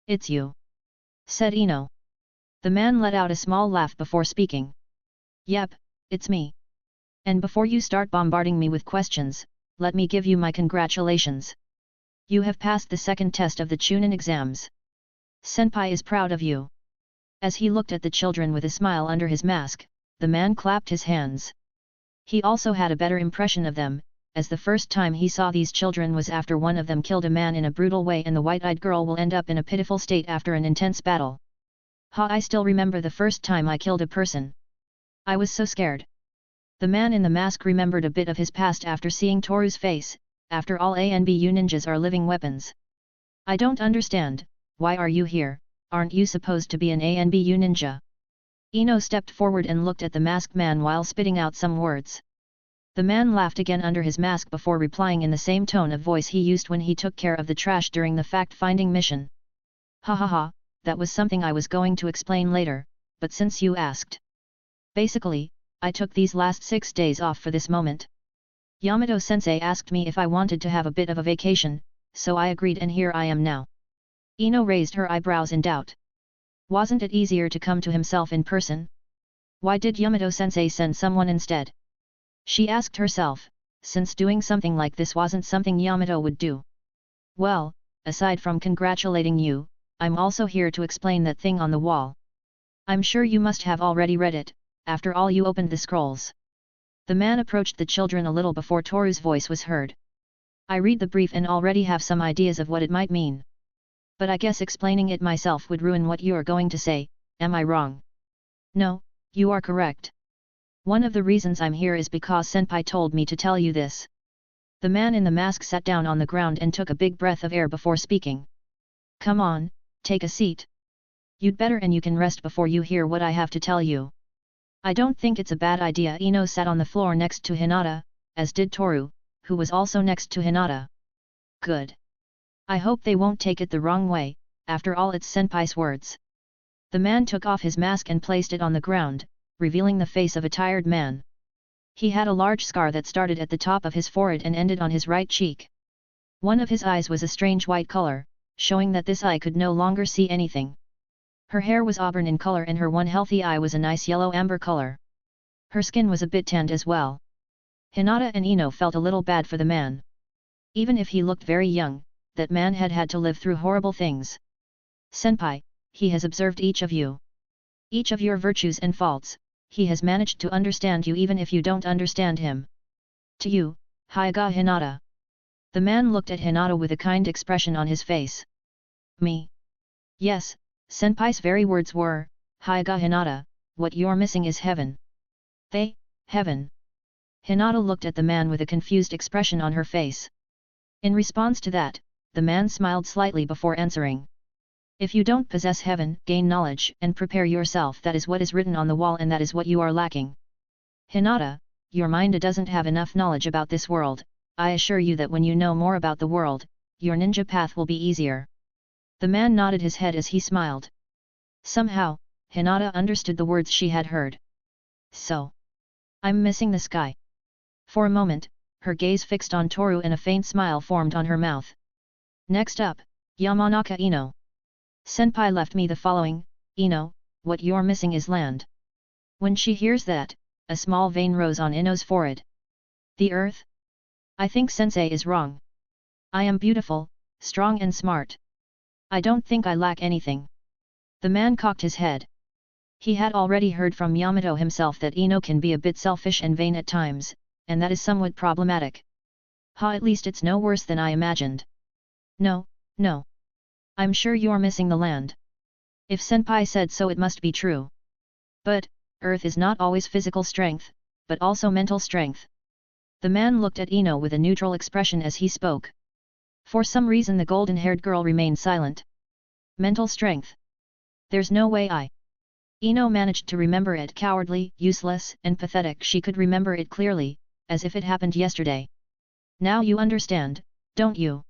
It's you, said Ino. The man let out a small laugh before speaking. Yep, it's me. And before you start bombarding me with questions, let me give you my congratulations. You have passed the second test of the Chunin exams. Senpai is proud of you. As he looked at the children with a smile under his mask, the man clapped his hands. He also had a better impression of them, as the first time he saw these children was after one of them killed a man in a brutal way and the white-eyed girl will end up in a pitiful state after an intense battle. I still remember the first time I killed a person. I was so scared. The man in the mask remembered a bit of his past after seeing Toru's face. After all, ANBU ninjas are living weapons. I don't understand, why are you here? Aren't you supposed to be an ANBU ninja? Ino stepped forward and looked at the masked man while spitting out some words. The man laughed again under his mask before replying in the same tone of voice he used when he took care of the trash during the fact-finding mission. Ha ha ha, that was something I was going to explain later, but since you asked. Basically, I took these last 6 days off for this moment. Yamato-sensei asked me if I wanted to have a bit of a vacation, so I agreed and here I am now. Ino raised her eyebrows in doubt. Wasn't it easier to come to himself in person? Why did Yamato-sensei send someone instead? She asked herself, since doing something like this wasn't something Yamato would do. Well, aside from congratulating you, I'm also here to explain that thing on the wall. I'm sure you must have already read it, after all you opened the scrolls. The man approached the children a little before Toru's voice was heard. I read the brief and already have some ideas of what it might mean. But I guess explaining it myself would ruin what you are going to say, am I wrong? No, you are correct. One of the reasons I'm here is because Senpai told me to tell you this. The man in the mask sat down on the ground and took a big breath of air before speaking. Come on, take a seat. You'd better and you can rest before you hear what I have to tell you. I don't think it's a bad idea. Ino sat on the floor next to Hinata, as did Toru, who was also next to Hinata. Good. I hope they won't take it the wrong way, after all it's Senpai's words. The man took off his mask and placed it on the ground, revealing the face of a tired man. He had a large scar that started at the top of his forehead and ended on his right cheek. One of his eyes was a strange white color, showing that this eye could no longer see anything. Her hair was auburn in color and her one healthy eye was a nice yellow-amber color. Her skin was a bit tanned as well. Hinata and Ino felt a little bad for the man. Even if he looked very young, that man had had to live through horrible things. Senpai, he has observed each of you. Each of your virtues and faults, he has managed to understand you even if you don't understand him. To you, Hyuga Hinata. The man looked at Hinata with a kind expression on his face. Me? Yes, Senpai's very words were, Hyuga Hinata, what you're missing is heaven. Heaven. Hinata looked at the man with a confused expression on her face. In response to that, the man smiled slightly before answering. If you don't possess heaven, gain knowledge and prepare yourself. That is what is written on the wall and that is what you are lacking. Hinata, your mind doesn't have enough knowledge about this world. I assure you that when you know more about the world, your ninja path will be easier. The man nodded his head as he smiled. Somehow, Hinata understood the words she had heard. So. I'm missing the sky. For a moment, her gaze fixed on Toru and a faint smile formed on her mouth. Next up, Yamanaka Ino. Senpai left me the following, Ino, what you're missing is land. When she hears that, a small vein rose on Ino's forehead. The earth? I think sensei is wrong. I am beautiful, strong and smart. I don't think I lack anything. The man cocked his head. He had already heard from Yamato himself that Ino can be a bit selfish and vain at times, and that is somewhat problematic. At least it's no worse than I imagined. No, no. I'm sure you're missing the land. If senpai said so it must be true. But, earth is not always physical strength, but also mental strength. The man looked at Ino with a neutral expression as he spoke. For some reason the golden-haired girl remained silent. Mental strength. There's no way Ino managed to remember it. Cowardly, useless, and pathetic. She could remember it clearly, as if it happened yesterday. Now you understand, don't you?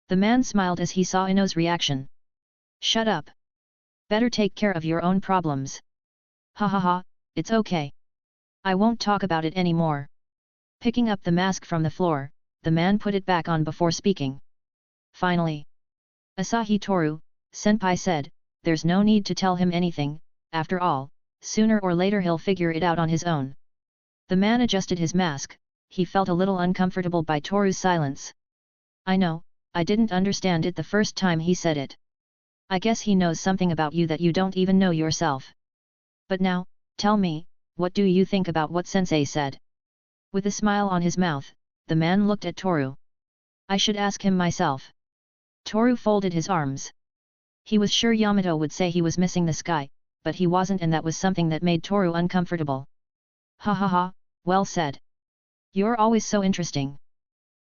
The man smiled as he saw Ino's reaction. Shut up. Better take care of your own problems. Ha ha ha, it's okay. I won't talk about it anymore. Picking up the mask from the floor, the man put it back on before speaking. Finally. Asahi Toru, senpai said, there's no need to tell him anything, after all, sooner or later he'll figure it out on his own. The man adjusted his mask, he felt a little uncomfortable by Toru's silence. I know, I didn't understand it the first time he said it. I guess he knows something about you that you don't even know yourself. But now, tell me, what do you think about what sensei said? With a smile on his mouth, the man looked at Toru. I should ask him myself. Toru folded his arms. He was sure Yamato would say he was missing the sky, but he wasn't, and that was something that made Toru uncomfortable. Ha ha ha, well said. You're always so interesting.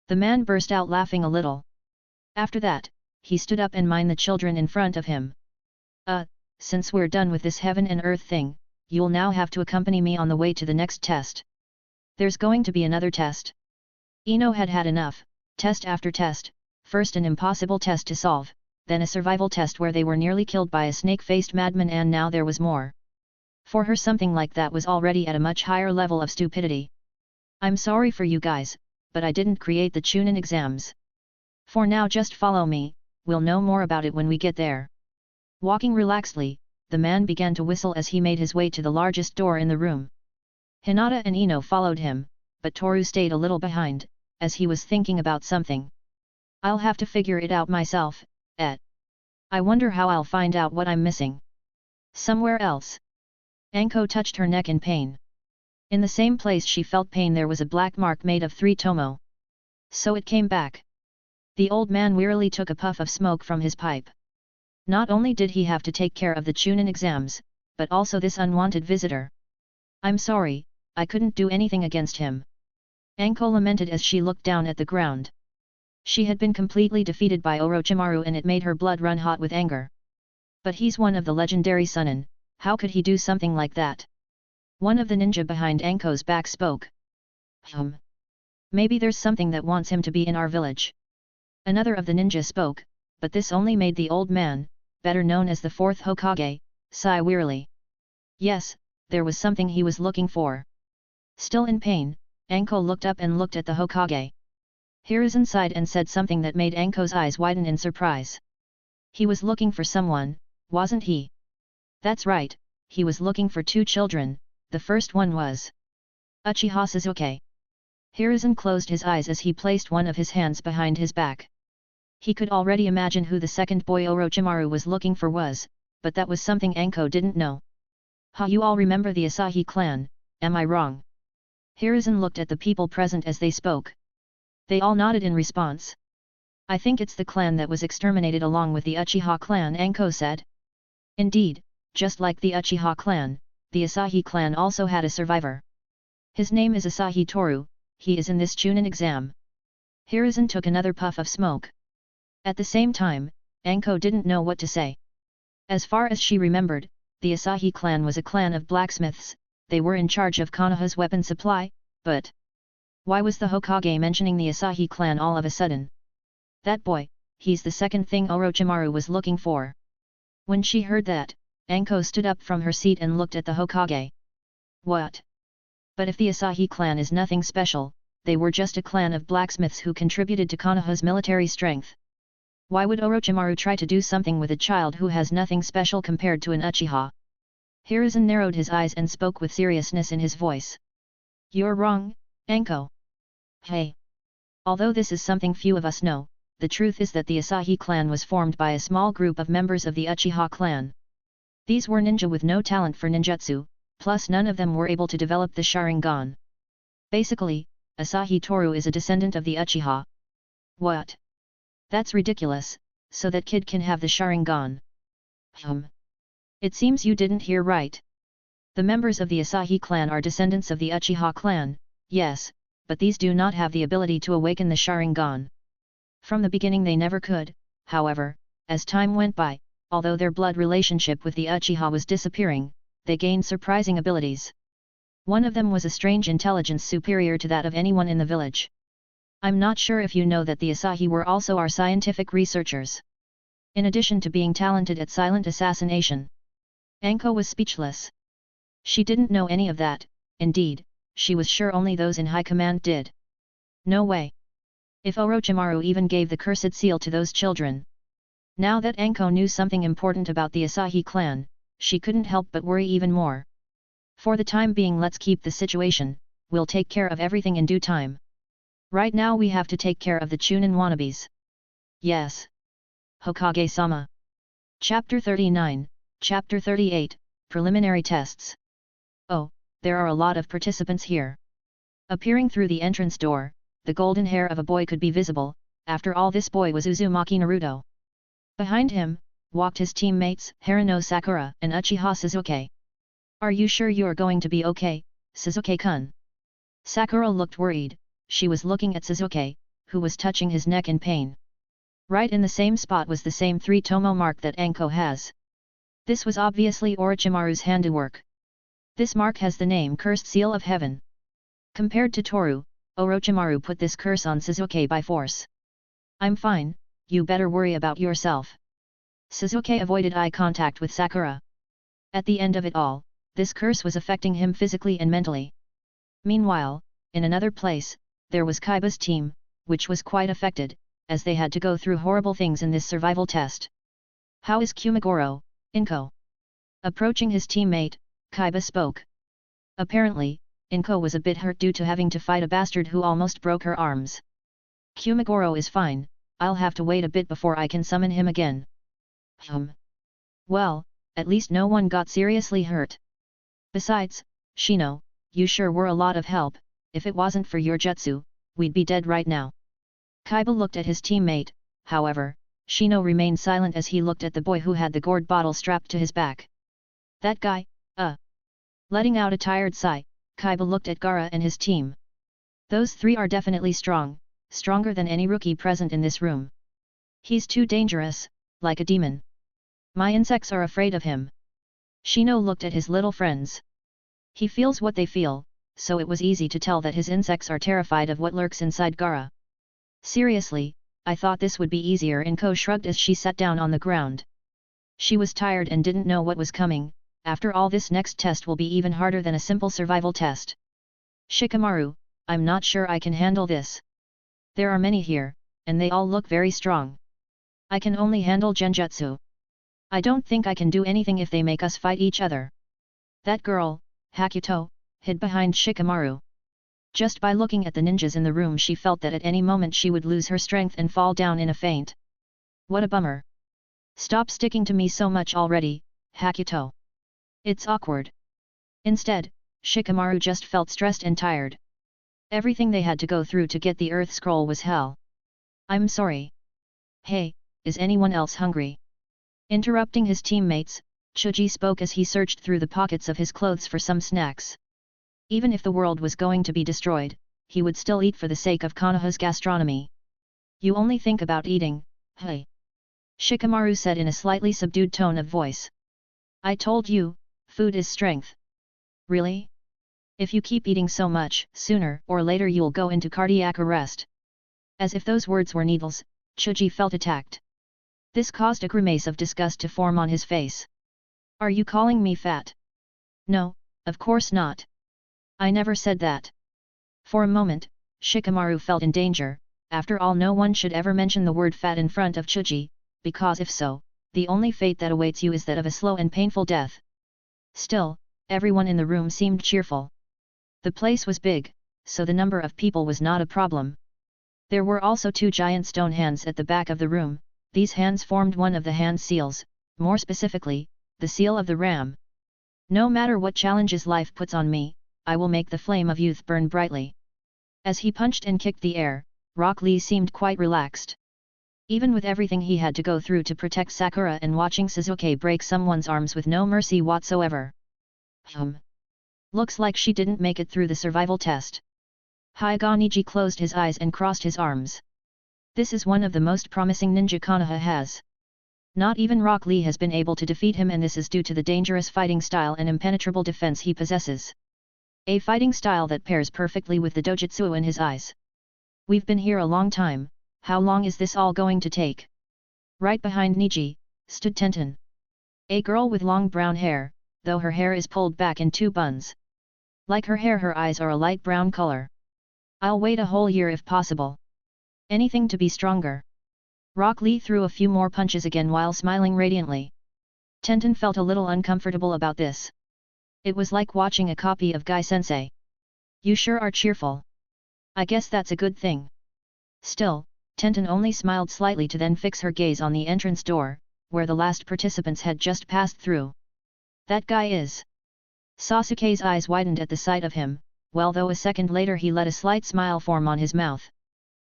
The man burst out laughing a little. After that, he stood up and minded the children in front of him. Since we're done with this heaven and earth thing, you'll now have to accompany me on the way to the next test. There's going to be another test. Ino had had enough, test after test, first an impossible test to solve, then a survival test where they were nearly killed by a snake-faced madman, and now there was more. For her something like that was already at a much higher level of stupidity. I'm sorry for you guys, but I didn't create the Chunin exams. For now just follow me, we'll know more about it when we get there. Walking relaxedly, the man began to whistle as he made his way to the largest door in the room. Hinata and Ino followed him, but Toru stayed a little behind, as he was thinking about something. I'll have to figure it out myself, I wonder how I'll find out what I'm missing. Somewhere else. Anko touched her neck in pain. In the same place she felt pain there was a black mark made of 3 tomo. So it came back. The old man wearily took a puff of smoke from his pipe. Not only did he have to take care of the Chunin exams, but also this unwanted visitor. I'm sorry, I couldn't do anything against him. Anko lamented as she looked down at the ground. She had been completely defeated by Orochimaru and it made her blood run hot with anger. But he's one of the legendary Sunin, how could he do something like that? One of the ninja behind Anko's back spoke. Maybe there's something that wants him to be in our village. Another of the ninja spoke, but this only made the old man, better known as the 4th Hokage, sigh wearily. Yes, there was something he was looking for. Still in pain, Anko looked up and looked at the Hokage. Hiruzen sighed and said something that made Anko's eyes widen in surprise. He was looking for someone, wasn't he? That's right, he was looking for 2 children, the first one was Uchiha Sasuke. Hiruzen closed his eyes as he placed one of his hands behind his back. He could already imagine who the second boy Orochimaru was looking for was, but that was something Anko didn't know. You all remember the Asahi clan, am I wrong? Hiruzen looked at the people present as they spoke. They all nodded in response. I think it's the clan that was exterminated along with the Uchiha clan, Anko said. Indeed, just like the Uchiha clan, the Asahi clan also had a survivor. His name is Asahi Toru, he is in this Chunin exam. Hiruzen took another puff of smoke. At the same time, Anko didn't know what to say. As far as she remembered, the Asahi clan was a clan of blacksmiths, they were in charge of Konoha's weapon supply, but why was the Hokage mentioning the Asahi clan all of a sudden? That boy, he's the second thing Orochimaru was looking for. When she heard that, Anko stood up from her seat and looked at the Hokage. What? But if the Asahi clan is nothing special, they were just a clan of blacksmiths who contributed to Konoha's military strength. Why would Orochimaru try to do something with a child who has nothing special compared to an Uchiha? Hiruzen narrowed his eyes and spoke with seriousness in his voice. You're wrong, Anko. Hey! Although this is something few of us know, the truth is that the Asahi clan was formed by a small group of members of the Uchiha clan. These were ninja with no talent for ninjutsu, plus none of them were able to develop the Sharingan. Basically, Asahi Toru is a descendant of the Uchiha. What? That's ridiculous, so that kid can have the Sharingan. It seems you didn't hear right. The members of the Asahi clan are descendants of the Uchiha clan, yes, but these do not have the ability to awaken the Sharingan. From the beginning they never could, however, as time went by, although their blood relationship with the Uchiha was disappearing, they gained surprising abilities. One of them was a strange intelligence superior to that of anyone in the village. I'm not sure if you know that the Asahi were also our scientific researchers. In addition to being talented at silent assassination. Anko was speechless. She didn't know any of that, indeed, she was sure only those in high command did. No way. If Orochimaru even gave the cursed seal to those children. Now that Anko knew something important about the Asahi clan, she couldn't help but worry even more. For the time being, let's keep the situation, we'll take care of everything in due time. Right now we have to take care of the Chunin wannabes. Yes. Hokage-sama. Chapter 39, Chapter 38, Preliminary Tests. Oh, there are a lot of participants here. Appearing through the entrance door, the golden hair of a boy could be visible. After all, this boy was Uzumaki Naruto. Behind him, walked his teammates Haruno Sakura and Uchiha Sasuke. Are you sure you're going to be okay, Sasuke-kun? Sakura looked worried. She was looking at Sasuke, who was touching his neck in pain. Right in the same spot was the same 3-tomo mark that Anko has. This was obviously Orochimaru's handiwork. This mark has the name Cursed Seal of Heaven. Compared to Toru, Orochimaru put this curse on Sasuke by force. I'm fine, you better worry about yourself. Sasuke avoided eye contact with Sakura. At the end of it all, this curse was affecting him physically and mentally. Meanwhile, in another place, there was Kaiba's team, which was quite affected, as they had to go through horrible things in this survival test. How is Kumagoro, Inko? Approaching his teammate, Kaiba spoke. Apparently, Inko was a bit hurt due to having to fight a bastard who almost broke her arms. Kumagoro is fine, I'll have to wait a bit before I can summon him again. Well, at least no one got seriously hurt. Besides, Shino, you sure were a lot of help. If it wasn't for your jutsu, we'd be dead right now. Kaiba looked at his teammate, however, Shino remained silent as he looked at the boy who had the gourd bottle strapped to his back. That guy, Letting out a tired sigh, Kaiba looked at Gaara and his team. Those three are definitely strong, stronger than any rookie present in this room. He's too dangerous, like a demon. My insects are afraid of him. Shino looked at his little friends. He feels what they feel, so it was easy to tell that his insects are terrified of what lurks inside Gaara. Seriously, I thought this would be easier. Inko shrugged as she sat down on the ground. She was tired and didn't know what was coming. After all, this next test will be even harder than a simple survival test. Shikamaru, I'm not sure I can handle this. There are many here, and they all look very strong. I can only handle genjutsu. I don't think I can do anything if they make us fight each other. That girl, Hakuto, hid behind Shikamaru. Just by looking at the ninjas in the room, she felt that at any moment she would lose her strength and fall down in a faint. What a bummer. Stop sticking to me so much already, Hakuto. It's awkward. Instead, Shikamaru just felt stressed and tired. Everything they had to go through to get the Earth Scroll was hell. I'm sorry. Hey, is anyone else hungry? Interrupting his teammates, Chuji spoke as he searched through the pockets of his clothes for some snacks. Even if the world was going to be destroyed, he would still eat for the sake of Konoha's gastronomy. You only think about eating, hey? Shikamaru said in a slightly subdued tone of voice. I told you, food is strength. Really? If you keep eating so much, sooner or later you'll go into cardiac arrest. As if those words were needles, Chuji felt attacked. This caused a grimace of disgust to form on his face. Are you calling me fat? No, of course not. I never said that. For a moment, Shikamaru felt in danger. After all, no one should ever mention the word fat in front of Chuji, because if so, the only fate that awaits you is that of a slow and painful death. Still, everyone in the room seemed cheerful. The place was big, so the number of people was not a problem. There were also 2 giant stone hands at the back of the room. These hands formed one of the hand seals, more specifically, the seal of the ram. No matter what challenges life puts on me, I will make the flame of youth burn brightly. As he punched and kicked the air, Rock Lee seemed quite relaxed. Even with everything he had to go through to protect Sakura and watching Suzuki break someone's arms with no mercy whatsoever. Looks like she didn't make it through the survival test. Hyuga Niji closed his eyes and crossed his arms. This is one of the most promising ninja Konoha has. Not even Rock Lee has been able to defeat him, and this is due to the dangerous fighting style and impenetrable defense he possesses. A fighting style that pairs perfectly with the dojutsu in his eyes. We've been here a long time, how long is this all going to take? Right behind Niji, stood Tenten. A girl with long brown hair, though her hair is pulled back in 2 buns. Like her hair, her eyes are a light brown color. I'll wait a whole year if possible. Anything to be stronger. Rock Lee threw a few more punches again while smiling radiantly. Tenten felt a little uncomfortable about this. It was like watching a copy of Guy Sensei. You sure are cheerful. I guess that's a good thing. Still, Tenten only smiled slightly to then fix her gaze on the entrance door, where the last participants had just passed through. That guy is. Sasuke's eyes widened at the sight of him, well though a second later he let a slight smile form on his mouth.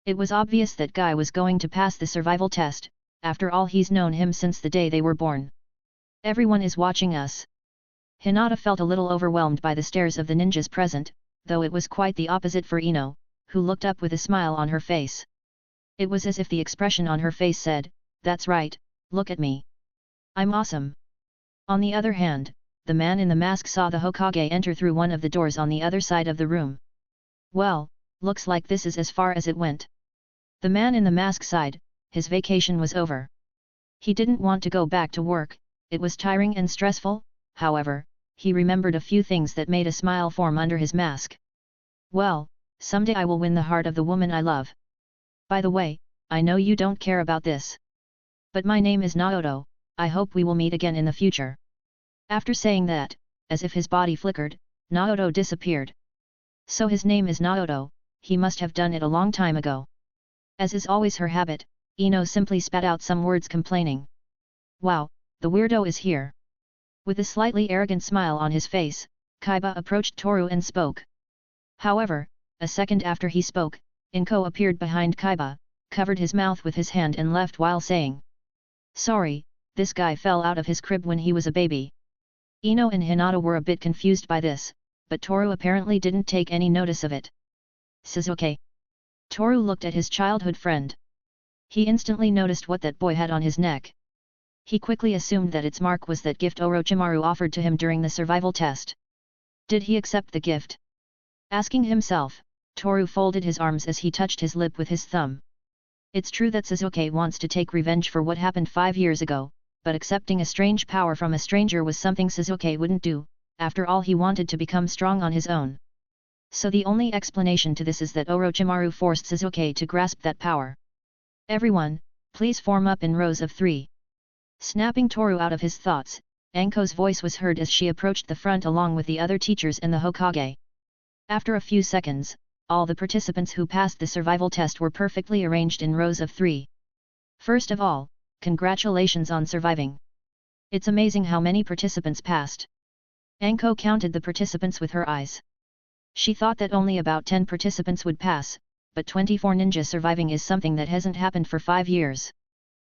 It was obvious that Guy was going to pass the survival test, after all he's known him since the day they were born. Everyone is watching us. Hinata felt a little overwhelmed by the stares of the ninjas present, though it was quite the opposite for Ino, who looked up with a smile on her face. It was as if the expression on her face said, "That's right, look at me. I'm awesome." On the other hand, the man in the mask saw the Hokage enter through one of the doors on the other side of the room. Well, looks like this is as far as it went. The man in the mask sighed, his vacation was over. He didn't want to go back to work, it was tiring and stressful. However, he remembered a few things that made a smile form under his mask. Well, someday I will win the heart of the woman I love. By the way, I know you don't care about this. But my name is Naoto, I hope we will meet again in the future. After saying that, as if his body flickered, Naoto disappeared. So his name is Naoto, he must have done it a long time ago. As is always her habit, Ino simply spat out some words complaining. Wow, the weirdo is here. With a slightly arrogant smile on his face, Kaiba approached Toru and spoke. However, a second after he spoke, Inko appeared behind Kaiba, covered his mouth with his hand and left while saying, "Sorry, this guy fell out of his crib when he was a baby." Ino and Hinata were a bit confused by this, but Toru apparently didn't take any notice of it. Suzuki. Toru looked at his childhood friend. He instantly noticed what that boy had on his neck. He quickly assumed that its mark was that gift Orochimaru offered to him during the survival test. Did he accept the gift? Asking himself, Toru folded his arms as he touched his lip with his thumb. It's true that Suzuki wants to take revenge for what happened 5 years ago, but accepting a strange power from a stranger was something Suzuki wouldn't do. After all, he wanted to become strong on his own. So the only explanation to this is that Orochimaru forced Suzuki to grasp that power. Everyone, please form up in rows of 3. Snapping Toru out of his thoughts, Anko's voice was heard as she approached the front along with the other teachers and the Hokage. After a few seconds, all the participants who passed the survival test were perfectly arranged in rows of 3. First of all, congratulations on surviving. It's amazing how many participants passed. Anko counted the participants with her eyes. She thought that only about 10 participants would pass, but 24 ninjas surviving is something that hasn't happened for 5 years.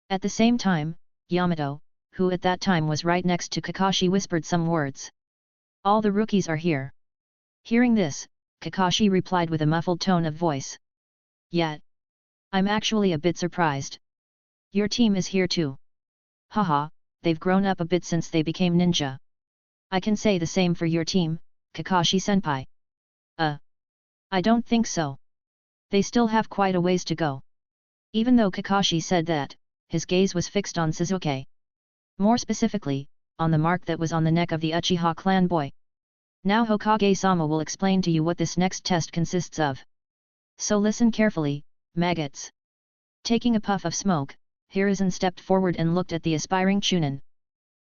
At the same time, Yamato, who at that time was right next to Kakashi, whispered some words. All the rookies are here. Hearing this, Kakashi replied with a muffled tone of voice. Yet. I'm actually a bit surprised. Your team is here too. Haha, they've grown up a bit since they became ninja. I can say the same for your team, Kakashi-senpai. I don't think so. They still have quite a ways to go. Even though Kakashi said that, his gaze was fixed on Suzuki. More specifically, on the mark that was on the neck of the Uchiha clan boy. Now Hokage-sama will explain to you what this next test consists of. So listen carefully, maggots. Taking a puff of smoke, Hiruzen stepped forward and looked at the aspiring Chunin.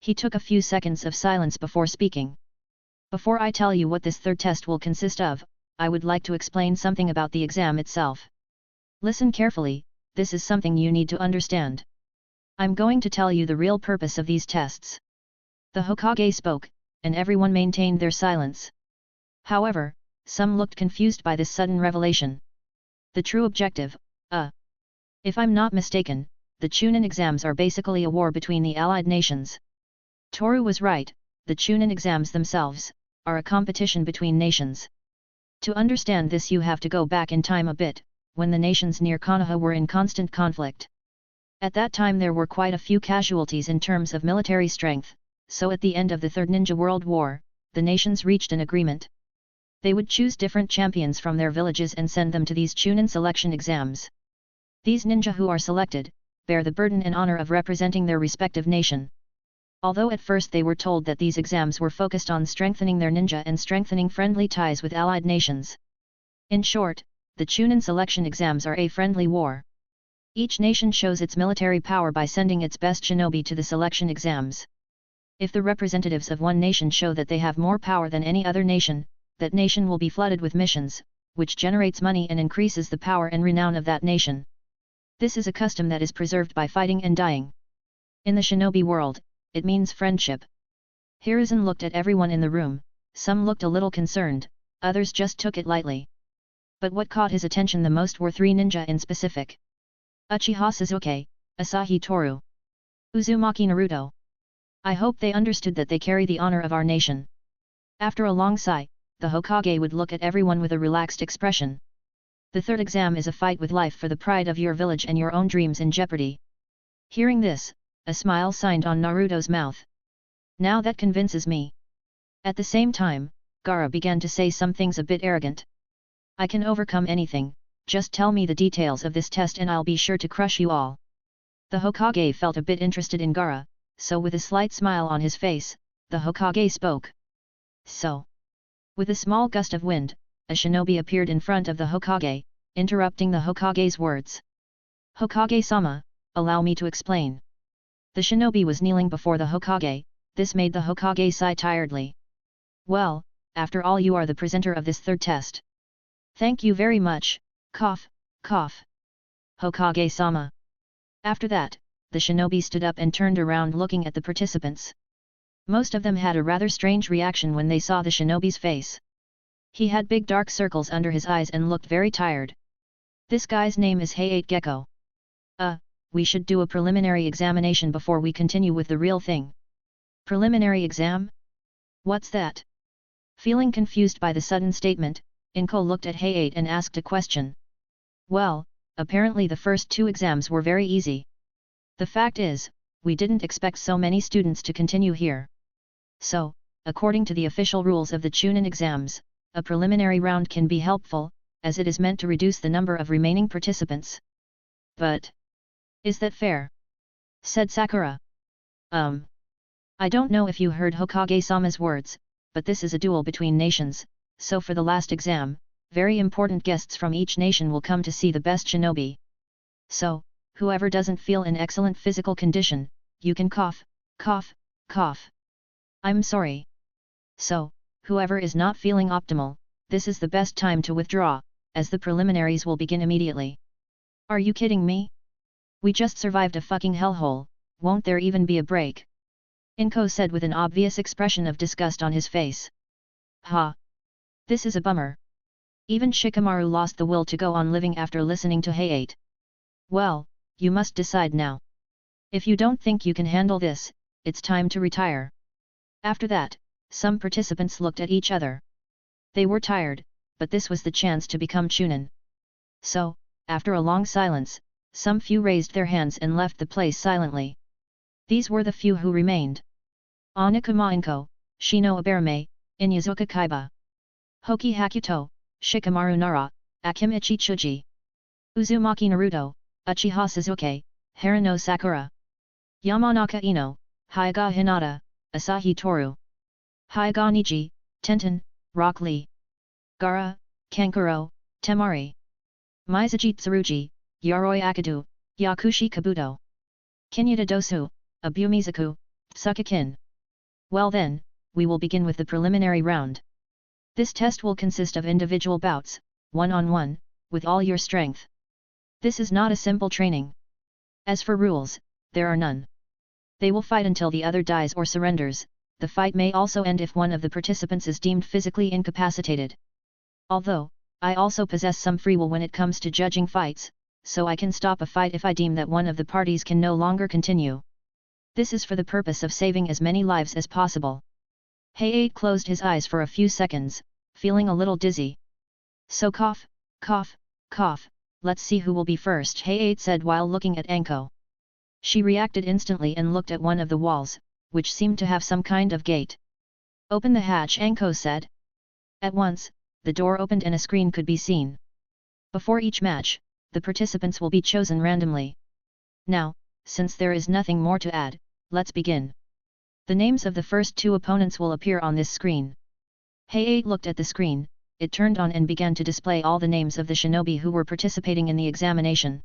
He took a few seconds of silence before speaking. Before I tell you what this third test will consist of, I would like to explain something about the exam itself. Listen carefully, this is something you need to understand. I'm going to tell you the real purpose of these tests. The Hokage spoke, and everyone maintained their silence. However, some looked confused by this sudden revelation. The true objective, if I'm not mistaken, the Chunin exams are basically a war between the allied nations. Toru was right, the Chunin exams themselves are a competition between nations. To understand this you have to go back in time a bit, when the nations near Konoha were in constant conflict. At that time there were quite a few casualties in terms of military strength, so at the end of the Third Ninja World War, the nations reached an agreement. They would choose different champions from their villages and send them to these Chunin selection exams. These ninja who are selected, bear the burden and honor of representing their respective nation. Although at first they were told that these exams were focused on strengthening their ninja and strengthening friendly ties with allied nations. In short, the Chunin selection exams are a friendly war. Each nation shows its military power by sending its best shinobi to the selection exams. If the representatives of one nation show that they have more power than any other nation, that nation will be flooded with missions, which generates money and increases the power and renown of that nation. This is a custom that is preserved by fighting and dying. In the shinobi world, it means friendship. Hiruzen looked at everyone in the room, some looked a little concerned, others just took it lightly. But what caught his attention the most were three ninja in specific. Uchiha Sasuke, Asahi Toru, Uzumaki Naruto. I hope they understood that they carry the honor of our nation. After a long sigh, the Hokage would look at everyone with a relaxed expression. The third exam is a fight with life for the pride of your village and your own dreams in jeopardy. Hearing this, a smile signed on Naruto's mouth. Now that convinces me. At the same time, Gaara began to say some things a bit arrogant. I can overcome anything, just tell me the details of this test and I'll be sure to crush you all. The Hokage felt a bit interested in Gaara, so with a slight smile on his face, the Hokage spoke. So. With a small gust of wind, a shinobi appeared in front of the Hokage, interrupting the Hokage's words. Hokage-sama, allow me to explain. The shinobi was kneeling before the Hokage, this made the Hokage sigh tiredly. Well, after all you are the presenter of this third test. Thank you very much, cough, cough. Hokage-sama. After that, the shinobi stood up and turned around looking at the participants. Most of them had a rather strange reaction when they saw the shinobi's face. He had big dark circles under his eyes and looked very tired. This guy's name is Hayate Gecko. We should do a preliminary examination before we continue with the real thing. Preliminary exam? What's that? Feeling confused by the sudden statement, Inko looked at Hayate and asked a question. Well, apparently the first two exams were very easy. The fact is, we didn't expect so many students to continue here. So, according to the official rules of the Chunin exams, a preliminary round can be helpful, as it is meant to reduce the number of remaining participants. But, is that fair? Said Sakura. I don't know if you heard Hokage-sama's words, but this is a duel between nations, so for the last exam, very important guests from each nation will come to see the best shinobi. So, whoever doesn't feel in excellent physical condition, you can cough, cough, cough. I'm sorry. So, whoever is not feeling optimal, this is the best time to withdraw, as the preliminaries will begin immediately. Are you kidding me? We just survived a fucking hellhole, won't there even be a break? Inko said with an obvious expression of disgust on his face. Ha! This is a bummer. Even Shikamaru lost the will to go on living after listening to Hayate. Well, you must decide now. If you don't think you can handle this, it's time to retire. After that, some participants looked at each other. They were tired, but this was the chance to become Chunin. So, after a long silence, some few raised their hands and left the place silently. These were the few who remained. Oniguma Inko, Shino Aberame, Inyazuka Kaiba. Hoki Hakuto, Shikamaru Nara, Akimichi Chuji. Uzumaki Naruto, Uchiha Sasuke, Harano Sakura. Yamanaka Ino, Hyuga Hinata, Asahi Toru. Hyuga Niji, Tenten, Rock Lee. Gaara, Kankuro, Temari. Mizuji Tsurugi, Yaroi Akadu, Yakushi Kabuto. Kinyata Dosu, Abumizaku, Sukakin. Well then, we will begin with the preliminary round. This test will consist of individual bouts, one-on-one, with all your strength. This is not a simple training. As for rules, there are none. They will fight until the other dies or surrenders. The fight may also end if one of the participants is deemed physically incapacitated. Although, I also possess some free will when it comes to judging fights, so I can stop a fight if I deem that one of the parties can no longer continue. This is for the purpose of saving as many lives as possible. Hayate closed his eyes for a few seconds, feeling a little dizzy. So cough, cough, cough, let's see who will be first, Hayate said while looking at Anko. She reacted instantly and looked at one of the walls, which seemed to have some kind of gate. Open the hatch, Anko said. At once, the door opened and a screen could be seen. Before each match, the participants will be chosen randomly. Now, since there is nothing more to add, let's begin. The names of the first two opponents will appear on this screen. Hayate looked at the screen, it turned on and began to display all the names of the shinobi who were participating in the examination.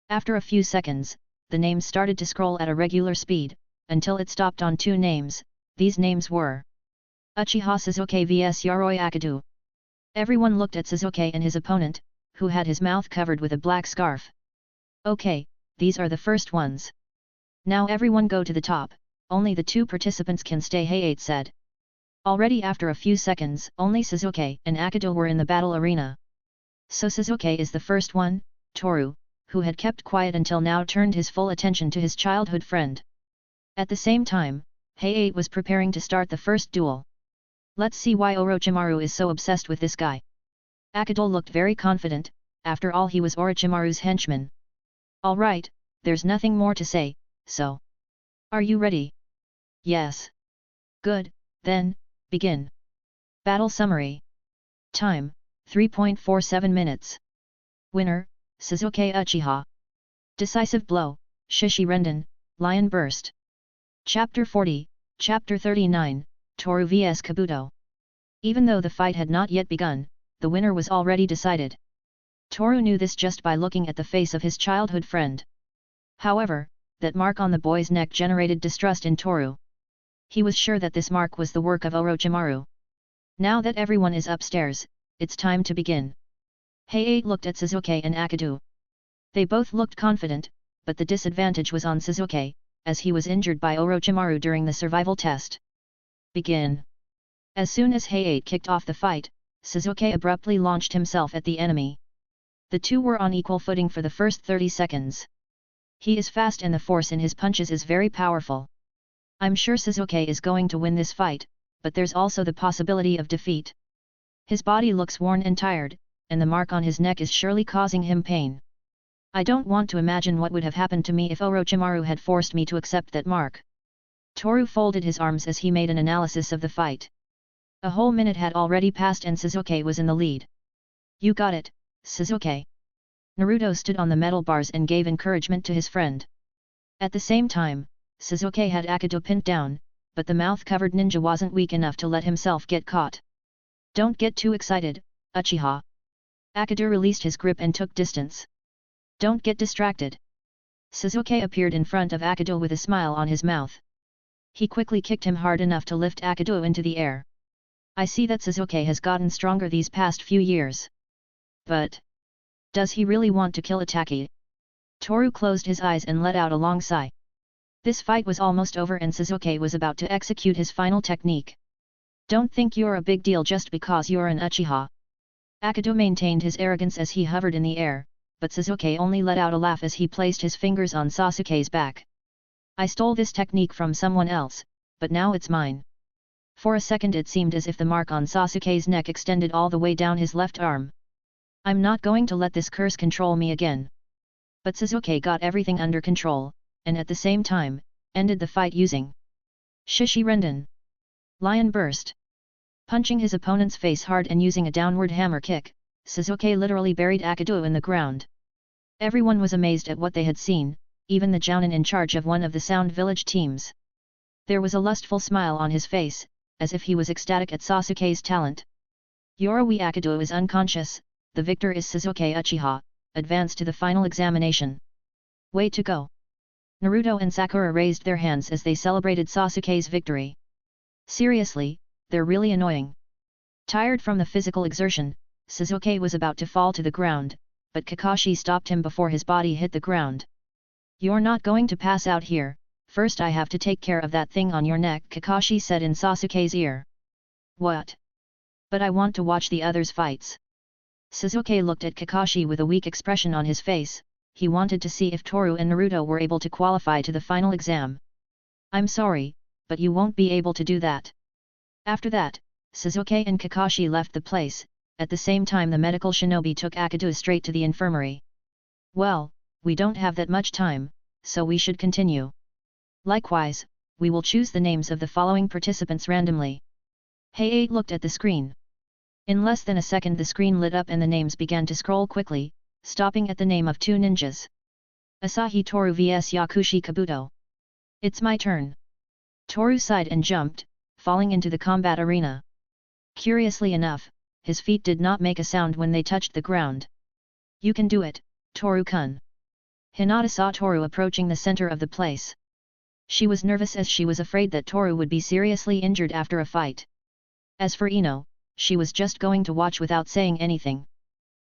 After a few seconds, the names started to scroll at a regular speed, until it stopped on two names. These names were Uchiha Suzuki vs Yaroi Akadu. Everyone looked at Suzuki and his opponent, who had his mouth covered with a black scarf. Okay, these are the first ones. Now everyone go to the top, only the two participants can stay, Hayate said. Already after a few seconds, only Suzuki and Akado were in the battle arena. So Suzuki is the first one. Toru, who had kept quiet until now, turned his full attention to his childhood friend. At the same time, Hayate was preparing to start the first duel. Let's see why Orochimaru is so obsessed with this guy. Akado looked very confident, after all he was Orochimaru's henchman. Alright, there's nothing more to say, so. Are you ready? Yes. Good, then, begin. Battle summary. Time, 3.47 minutes. Winner, Suzuki Uchiha. Decisive blow, Shishi Renden, Lion Burst. Chapter 40, Chapter 39, Toru vs Kabuto. Even though the fight had not yet begun, the winner was already decided. Toru knew this just by looking at the face of his childhood friend. However, that mark on the boy's neck generated distrust in Toru. He was sure that this mark was the work of Orochimaru. Now that everyone is upstairs, it's time to begin. Hayate looked at Suzuki and Akadu. They both looked confident, but the disadvantage was on Suzuki, as he was injured by Orochimaru during the survival test. Begin. As soon as Hayate kicked off the fight, Suzuki abruptly launched himself at the enemy. The two were on equal footing for the first 30 seconds. He is fast and the force in his punches is very powerful. I'm sure Suzuki is going to win this fight, but there's also the possibility of defeat. His body looks worn and tired, and the mark on his neck is surely causing him pain. I don't want to imagine what would have happened to me if Orochimaru had forced me to accept that mark. Toru folded his arms as he made an analysis of the fight. A whole minute had already passed and Suzuki was in the lead. You got it, Suzuki. Naruto stood on the metal bars and gave encouragement to his friend. At the same time, Suzuki had Akado pinned down, but the mouth-covered ninja wasn't weak enough to let himself get caught. Don't get too excited, Uchiha. Akado released his grip and took distance. Don't get distracted. Suzuki appeared in front of Akado with a smile on his mouth. He quickly kicked him hard enough to lift Akado into the air. I see that Suzuki has gotten stronger these past few years. But does he really want to kill Itaki? Toru closed his eyes and let out a long sigh. This fight was almost over and Suzuki was about to execute his final technique. Don't think you're a big deal just because you're an Uchiha. Akado maintained his arrogance as he hovered in the air, but Suzuki only let out a laugh as he placed his fingers on Sasuke's back. I stole this technique from someone else, but now it's mine. For a second it seemed as if the mark on Sasuke's neck extended all the way down his left arm. I'm not going to let this curse control me again. But Suzuki got everything under control, and at the same time, ended the fight using Shishi Renden. Lion Burst. Punching his opponent's face hard and using a downward hammer kick, Suzuki literally buried Akado in the ground. Everyone was amazed at what they had seen, even the jounin in charge of one of the Sound Village teams. There was a lustful smile on his face, as if he was ecstatic at Sasuke's talent. Yoroi Akado is unconscious, the victor is Suzuki Uchiha, advanced to the final examination. Way to go! Naruto and Sakura raised their hands as they celebrated Sasuke's victory. Seriously, they're really annoying. Tired from the physical exertion, Sasuke was about to fall to the ground, but Kakashi stopped him before his body hit the ground. You're not going to pass out here, first I have to take care of that thing on your neck, Kakashi said in Sasuke's ear. What? But I want to watch the others' fights. Sasuke looked at Kakashi with a weak expression on his face. He wanted to see if Toru and Naruto were able to qualify to the final exam. I'm sorry, but you won't be able to do that. After that, Sasuke and Kakashi left the place. At the same time the medical shinobi took Akadu straight to the infirmary. Well, we don't have that much time, so we should continue. Likewise, we will choose the names of the following participants randomly. Hey-8 looked at the screen. In less than a second the screen lit up and the names began to scroll quickly, stopping at the name of two ninjas. Asahi Toru vs Yakushi Kabuto. It's my turn. Toru sighed and jumped, falling into the combat arena. Curiously enough, his feet did not make a sound when they touched the ground. You can do it, Toru-kun. Hinata saw Toru approaching the center of the place. She was nervous as she was afraid that Toru would be seriously injured after a fight. As for Ino, she was just going to watch without saying anything.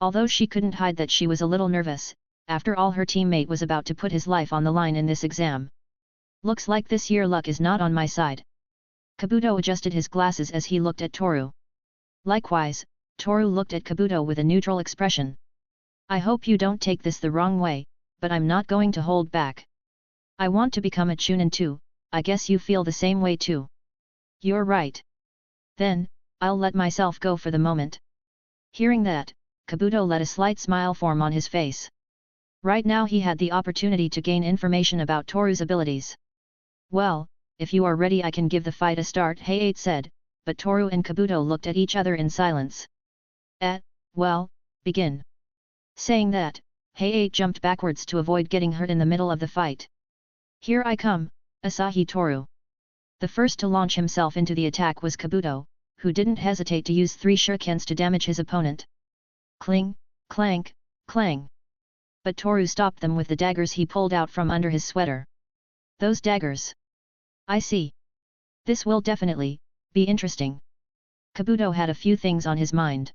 Although she couldn't hide that she was a little nervous, after all her teammate was about to put his life on the line in this exam. Looks like this year luck is not on my side. Kabuto adjusted his glasses as he looked at Toru. Likewise, Toru looked at Kabuto with a neutral expression. I hope you don't take this the wrong way, but I'm not going to hold back. I want to become a Chunin too, I guess you feel the same way too. You're right. Then, I'll let myself go for the moment. Hearing that, Kabuto let a slight smile form on his face. Right now he had the opportunity to gain information about Toru's abilities. Well, if you are ready I can give the fight a start, Hey-8 said, but Toru and Kabuto looked at each other in silence. Well, begin. Saying that, Hey-8 jumped backwards to avoid getting hurt in the middle of the fight. Here I come, Asahi Toru. The first to launch himself into the attack was Kabuto, who didn't hesitate to use 3 shurikens to damage his opponent. Cling, clank, clang. But Toru stopped them with the daggers he pulled out from under his sweater. Those daggers. I see. This will definitely be interesting. Kabuto had a few things on his mind.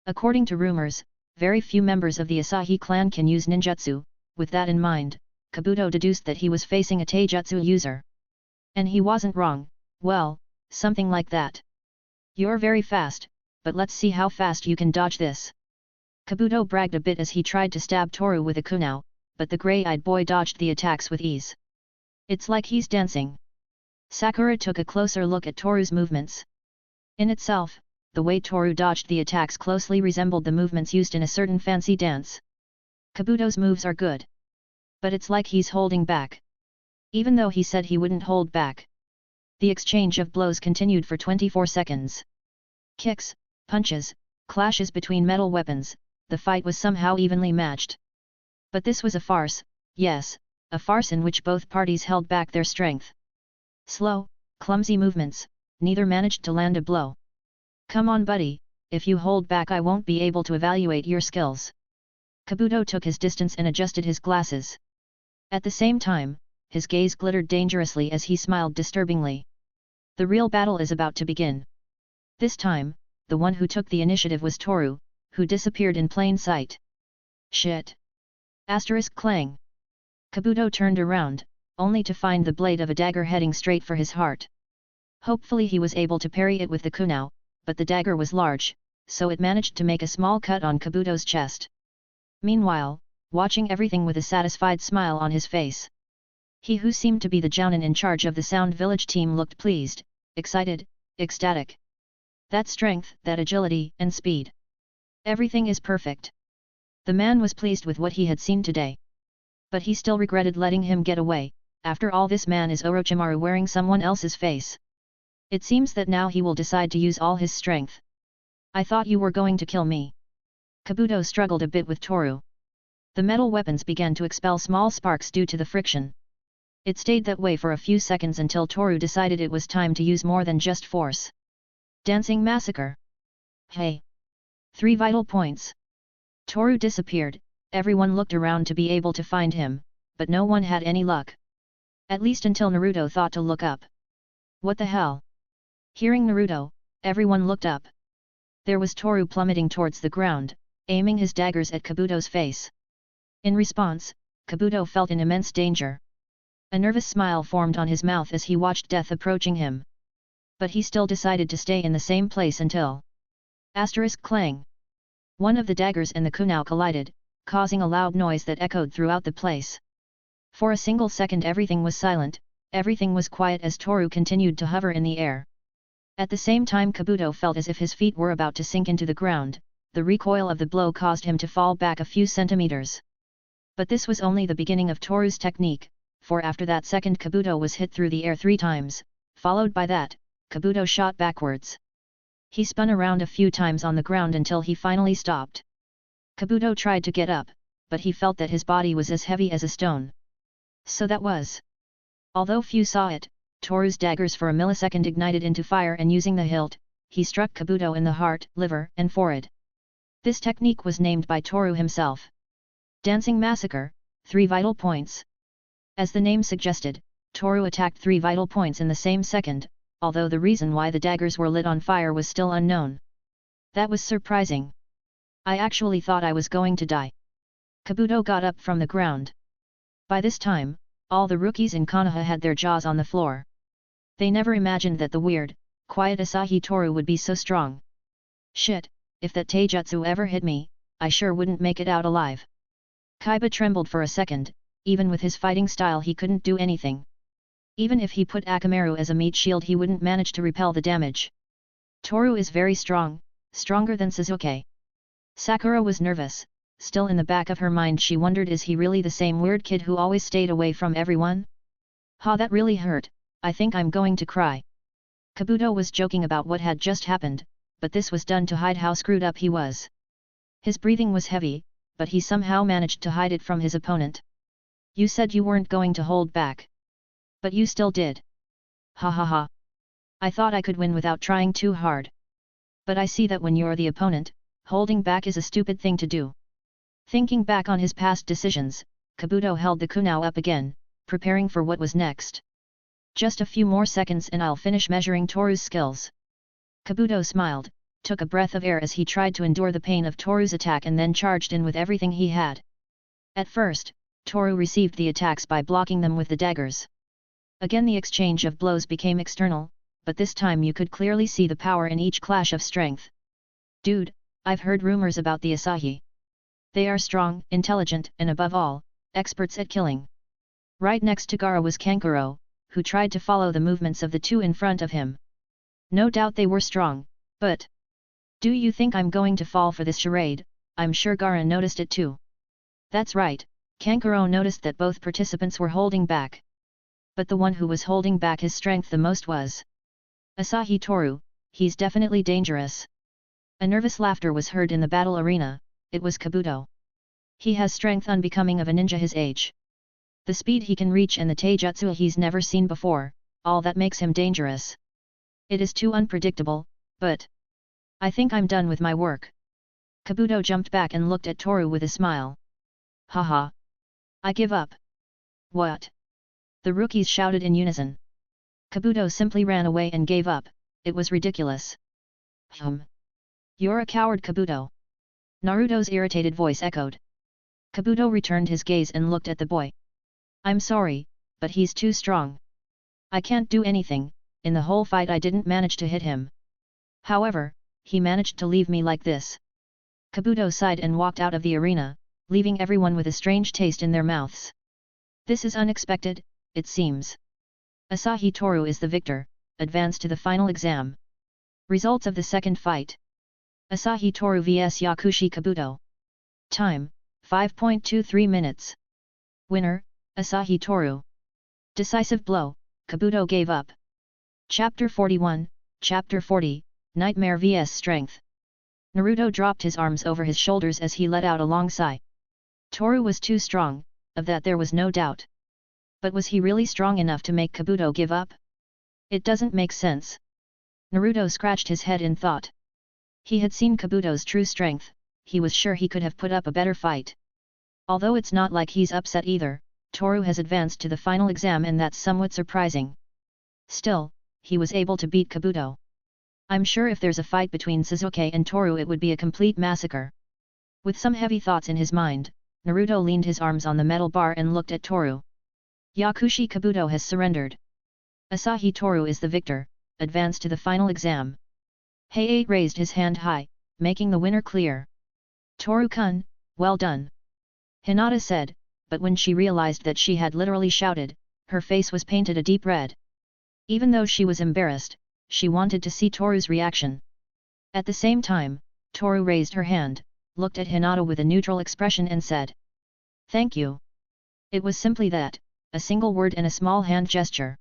According to rumors, very few members of the Asahi clan can use ninjutsu. With that in mind, Kabuto deduced that he was facing a taijutsu user. And he wasn't wrong. Well, something like that. You're very fast, but let's see how fast you can dodge this. Kabuto bragged a bit as he tried to stab Toru with a kunai, but the grey-eyed boy dodged the attacks with ease. It's like he's dancing. Sakura took a closer look at Toru's movements. In itself, the way Toru dodged the attacks closely resembled the movements used in a certain fancy dance. Kabuto's moves are good. But it's like he's holding back. Even though he said he wouldn't hold back. The exchange of blows continued for 24 seconds. Kicks, punches, clashes between metal weapons, the fight was somehow evenly matched. But this was a farce, yes, a farce in which both parties held back their strength. Slow, clumsy movements, neither managed to land a blow. Come on buddy, if you hold back I won't be able to evaluate your skills. Kabuto took his distance and adjusted his glasses. At the same time, his gaze glittered dangerously as he smiled disturbingly. The real battle is about to begin. This time, the one who took the initiative was Toru, who disappeared in plain sight. Shit! Asterisk clang. Kabuto turned around, only to find the blade of a dagger heading straight for his heart. Hopefully he was able to parry it with the kunai, but the dagger was large, so it managed to make a small cut on Kabuto's chest. Meanwhile, watching everything with a satisfied smile on his face. He who seemed to be the jounin in charge of the Sound Village team looked pleased, excited, ecstatic. That strength, that agility and speed. Everything is perfect. The man was pleased with what he had seen today. But he still regretted letting him get away. After all, this man is Orochimaru wearing someone else's face. It seems that now he will decide to use all his strength. I thought you were going to kill me. Kabuto struggled a bit with Toru. The metal weapons began to expel small sparks due to the friction. It stayed that way for a few seconds until Toru decided it was time to use more than just force. Dancing massacre. Hey! 3 vital points. Toru disappeared, everyone looked around to be able to find him, but no one had any luck. At least until Naruto thought to look up. What the hell? Hearing Naruto, everyone looked up. There was Toru plummeting towards the ground, aiming his daggers at Kabuto's face. In response, Kabuto felt in immense danger. A nervous smile formed on his mouth as he watched death approaching him. But he still decided to stay in the same place until... Clang! One of the daggers and the kunai collided, causing a loud noise that echoed throughout the place. For a single second everything was silent, everything was quiet as Toru continued to hover in the air. At the same time Kabuto felt as if his feet were about to sink into the ground, the recoil of the blow caused him to fall back a few centimeters. But this was only the beginning of Toru's technique, for after that second Kabuto was hit through the air 3 times, followed by that, Kabuto shot backwards. He spun around a few times on the ground until he finally stopped. Kabuto tried to get up, but he felt that his body was as heavy as a stone. So that was. Although few saw it, Toru's daggers for a millisecond ignited into fire and using the hilt, he struck Kabuto in the heart, liver, and forehead. This technique was named by Toru himself. Dancing Massacre, 3 vital points. As the name suggested, Toru attacked 3 vital points in the same second, although the reason why the daggers were lit on fire was still unknown. That was surprising. I actually thought I was going to die. Kabuto got up from the ground. By this time, all the rookies in Konoha had their jaws on the floor. They never imagined that the weird, quiet Asahi Toru would be so strong. Shit, if that taijutsu ever hit me, I sure wouldn't make it out alive. Kaiba trembled for a second, even with his fighting style he couldn't do anything. Even if he put Akamaru as a meat shield he wouldn't manage to repel the damage. Toru is very strong, stronger than Sasuke. Sakura was nervous, still in the back of her mind she wondered, is he really the same weird kid who always stayed away from everyone? Ha, that really hurt, I think I'm going to cry. Kabuto was joking about what had just happened, but this was done to hide how screwed up he was. His breathing was heavy, but he somehow managed to hide it from his opponent. You said you weren't going to hold back. But you still did. Ha ha ha. I thought I could win without trying too hard. But I see that when you're the opponent, holding back is a stupid thing to do. Thinking back on his past decisions, Kabuto held the kunai up again, preparing for what was next. Just a few more seconds and I'll finish measuring Toru's skills. Kabuto smiled, took a breath of air as he tried to endure the pain of Toru's attack and then charged in with everything he had. At first, Toru received the attacks by blocking them with the daggers. Again the exchange of blows became external, but this time you could clearly see the power in each clash of strength. Dude, I've heard rumors about the Asahi. They are strong, intelligent, and above all, experts at killing. Right next to Gaara was Kankuro, who tried to follow the movements of the two in front of him. No doubt they were strong, but... Do you think I'm going to fall for this charade? I'm sure Gaara noticed it too. That's right, Kankuro noticed that both participants were holding back. But the one who was holding back his strength the most was Asahi Toru. He's definitely dangerous. A nervous laughter was heard in the battle arena. It was Kabuto. He has strength unbecoming of a ninja his age. The speed he can reach and the taijutsu he's never seen before, all that makes him dangerous. It is too unpredictable, but... I think I'm done with my work. Kabuto jumped back and looked at Toru with a smile. Haha. I give up. What? The rookies shouted in unison. Kabuto simply ran away and gave up. It was ridiculous. You're a coward, Kabuto. Naruto's irritated voice echoed. Kabuto returned his gaze and looked at the boy. I'm sorry, but he's too strong. I can't do anything, in the whole fight I didn't manage to hit him. However, he managed to leave me like this. Kabuto sighed and walked out of the arena, leaving everyone with a strange taste in their mouths. This is unexpected, it seems. Asahi Toru is the victor, advanced to the final exam. Results of the second fight. Asahi Toru vs Yakushi Kabuto. Time, 5.23 minutes. Winner, Asahi Toru. Decisive blow, Kabuto gave up. Chapter 41, Chapter 40, Nightmare vs Strength. Naruto dropped his arms over his shoulders as he let out a long sigh. Toru was too strong, of that there was no doubt. But was he really strong enough to make Kabuto give up? It doesn't make sense. Naruto scratched his head in thought. He had seen Kabuto's true strength, he was sure he could have put up a better fight. Although it's not like he's upset either, Toru has advanced to the final exam and that's somewhat surprising. Still, he was able to beat Kabuto. I'm sure if there's a fight between Sasuke and Toru it would be a complete massacre. With some heavy thoughts in his mind, Naruto leaned his arms on the metal bar and looked at Toru. Yakushi Kabuto has surrendered. Asahi Toru is the victor, advance to the final exam. Heiei raised his hand high, making the winner clear. Toru-kun, well done. Hinata said, but when she realized that she had literally shouted, her face was painted a deep red. Even though she was embarrassed, she wanted to see Toru's reaction. At the same time, Toru raised her hand, looked at Hinata with a neutral expression and said, "Thank you." It was simply that, a single word and a small hand gesture.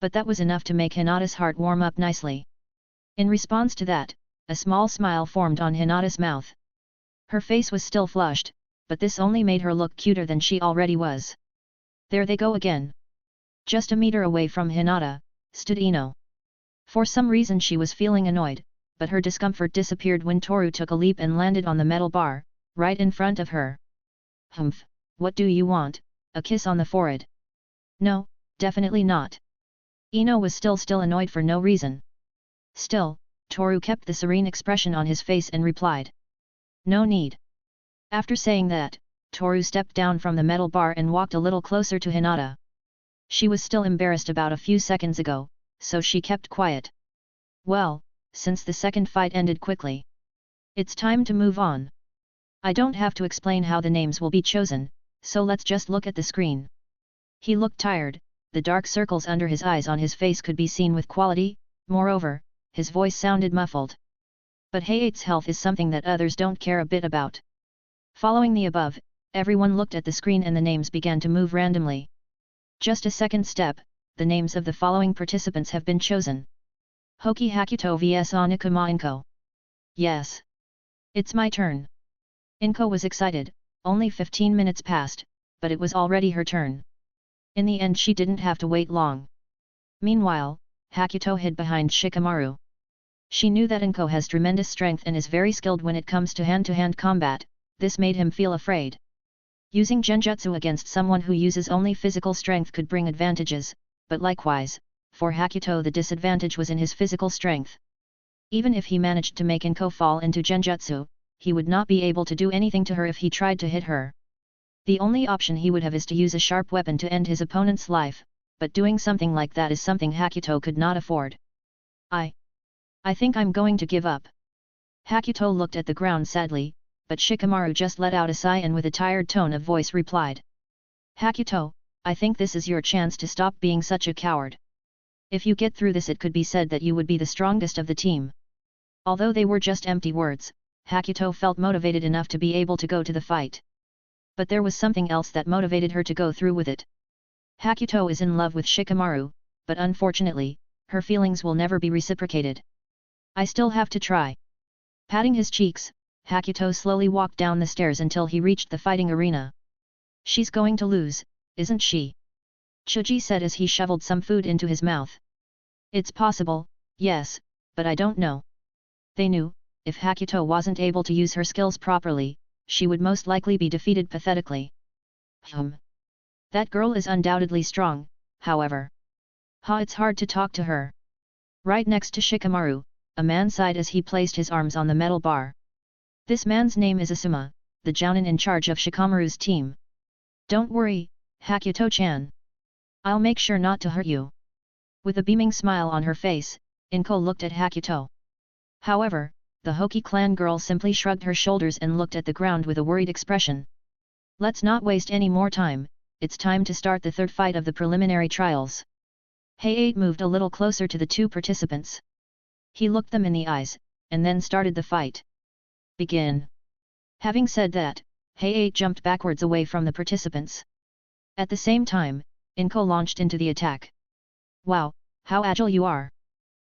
But that was enough to make Hinata's heart warm up nicely. In response to that, a small smile formed on Hinata's mouth. Her face was still flushed, but this only made her look cuter than she already was. There they go again. Just a meter away from Hinata, stood Ino. For some reason she was feeling annoyed, but her discomfort disappeared when Toru took a leap and landed on the metal bar, right in front of her. "Humph, what do you want, a kiss on the forehead?" "No, definitely not." Ino was still annoyed for no reason. Still, Toru kept the serene expression on his face and replied, "No need." After saying that, Toru stepped down from the metal bar and walked a little closer to Hinata. She was still embarrassed about a few seconds ago, so she kept quiet. Well, since the second fight ended quickly, it's time to move on. I don't have to explain how the names will be chosen, so let's just look at the screen. He looked tired, the dark circles under his eyes on his face could be seen with quality, moreover, his voice sounded muffled. But Heiei's health is something that others don't care a bit about. Following the above, everyone looked at the screen and the names began to move randomly. Just a second step, the names of the following participants have been chosen. Hoki Hakuto vs Oniguma Inko. Yes. It's my turn. Inko was excited, only 15 minutes passed, but it was already her turn. In the end she didn't have to wait long. Meanwhile, Hakuto hid behind Shikamaru. She knew that Inko has tremendous strength and is very skilled when it comes to hand-to-hand combat, this made him feel afraid. Using genjutsu against someone who uses only physical strength could bring advantages, but likewise, for Hakuto the disadvantage was in his physical strength. Even if he managed to make Inko fall into genjutsu, he would not be able to do anything to her if he tried to hit her. The only option he would have is to use a sharp weapon to end his opponent's life, but doing something like that is something Hakuto could not afford. I think I'm going to give up. Hakuto looked at the ground sadly, but Shikamaru just let out a sigh and with a tired tone of voice replied. Hakuto, I think this is your chance to stop being such a coward. If you get through this it could be said that you would be the strongest of the team. Although they were just empty words, Hakuto felt motivated enough to be able to go to the fight. But there was something else that motivated her to go through with it. Hakuto is in love with Shikamaru, but unfortunately, her feelings will never be reciprocated. I still have to try. Patting his cheeks, Hakuto slowly walked down the stairs until he reached the fighting arena. She's going to lose, isn't she? Choji said as he shoveled some food into his mouth. It's possible, yes, but I don't know. They knew, if Hakuto wasn't able to use her skills properly, she would most likely be defeated pathetically. That girl is undoubtedly strong, however. It's hard to talk to her. Right next to Shikamaru, a man sighed as he placed his arms on the metal bar. This man's name is Asuma, the jounin in charge of Shikamaru's team. Don't worry, Hakuto-chan. I'll make sure not to hurt you. With a beaming smile on her face, Inko looked at Hakuto. However, the Hoki clan girl simply shrugged her shoulders and looked at the ground with a worried expression. Let's not waste any more time, it's time to start the third fight of the preliminary trials. Heiei moved a little closer to the two participants. He looked them in the eyes, and then started the fight. Begin. Having said that, Heiei jumped backwards away from the participants. At the same time, Inko launched into the attack. Wow, how agile you are!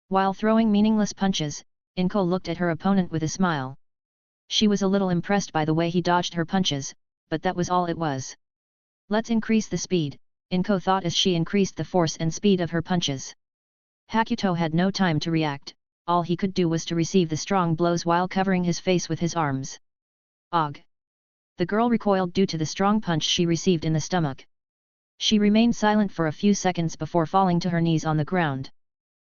While throwing meaningless punches, Inko looked at her opponent with a smile. She was a little impressed by the way he dodged her punches, but that was all it was. Let's increase the speed, Inko thought as she increased the force and speed of her punches. Hakuto had no time to react, all he could do was to receive the strong blows while covering his face with his arms. Og! The girl recoiled due to the strong punch she received in the stomach. She remained silent for a few seconds before falling to her knees on the ground.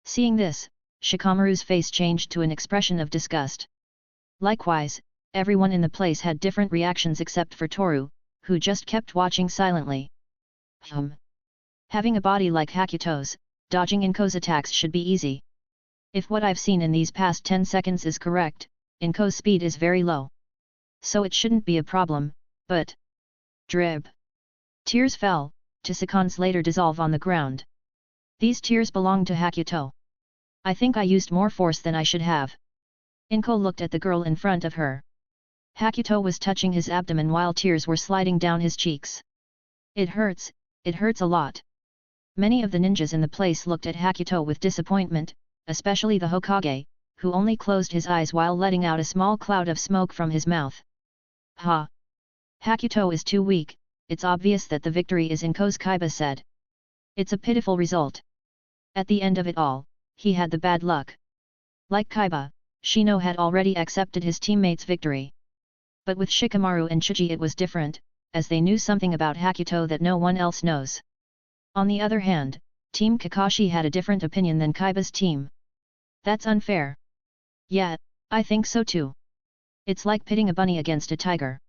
Seeing this, Shikamaru's face changed to an expression of disgust. Likewise, everyone in the place had different reactions except for Toru, who just kept watching silently. Having a body like Hakuto's, dodging Inko's attacks should be easy. If what I've seen in these past 10 seconds is correct, Inko's speed is very low. So it shouldn't be a problem, but... Drib. Tears fell, to seconds later dissolve on the ground. These tears belong to Hakuto. I think I used more force than I should have. Inko looked at the girl in front of her. Hakuto was touching his abdomen while tears were sliding down his cheeks. It hurts a lot. Many of the ninjas in the place looked at Hakuto with disappointment, especially the Hokage, who only closed his eyes while letting out a small cloud of smoke from his mouth. Ha! Hakuto is too weak, it's obvious that the victory is Inko's, Kaiba said. It's a pitiful result. At the end of it all, he had the bad luck. Like Kaiba, Shino had already accepted his teammate's victory. But with Shikamaru and Chuji it was different, as they knew something about Hakuto that no one else knows. On the other hand, Team Kakashi had a different opinion than Kaiba's team. That's unfair. Yeah, I think so too. It's like pitting a bunny against a tiger.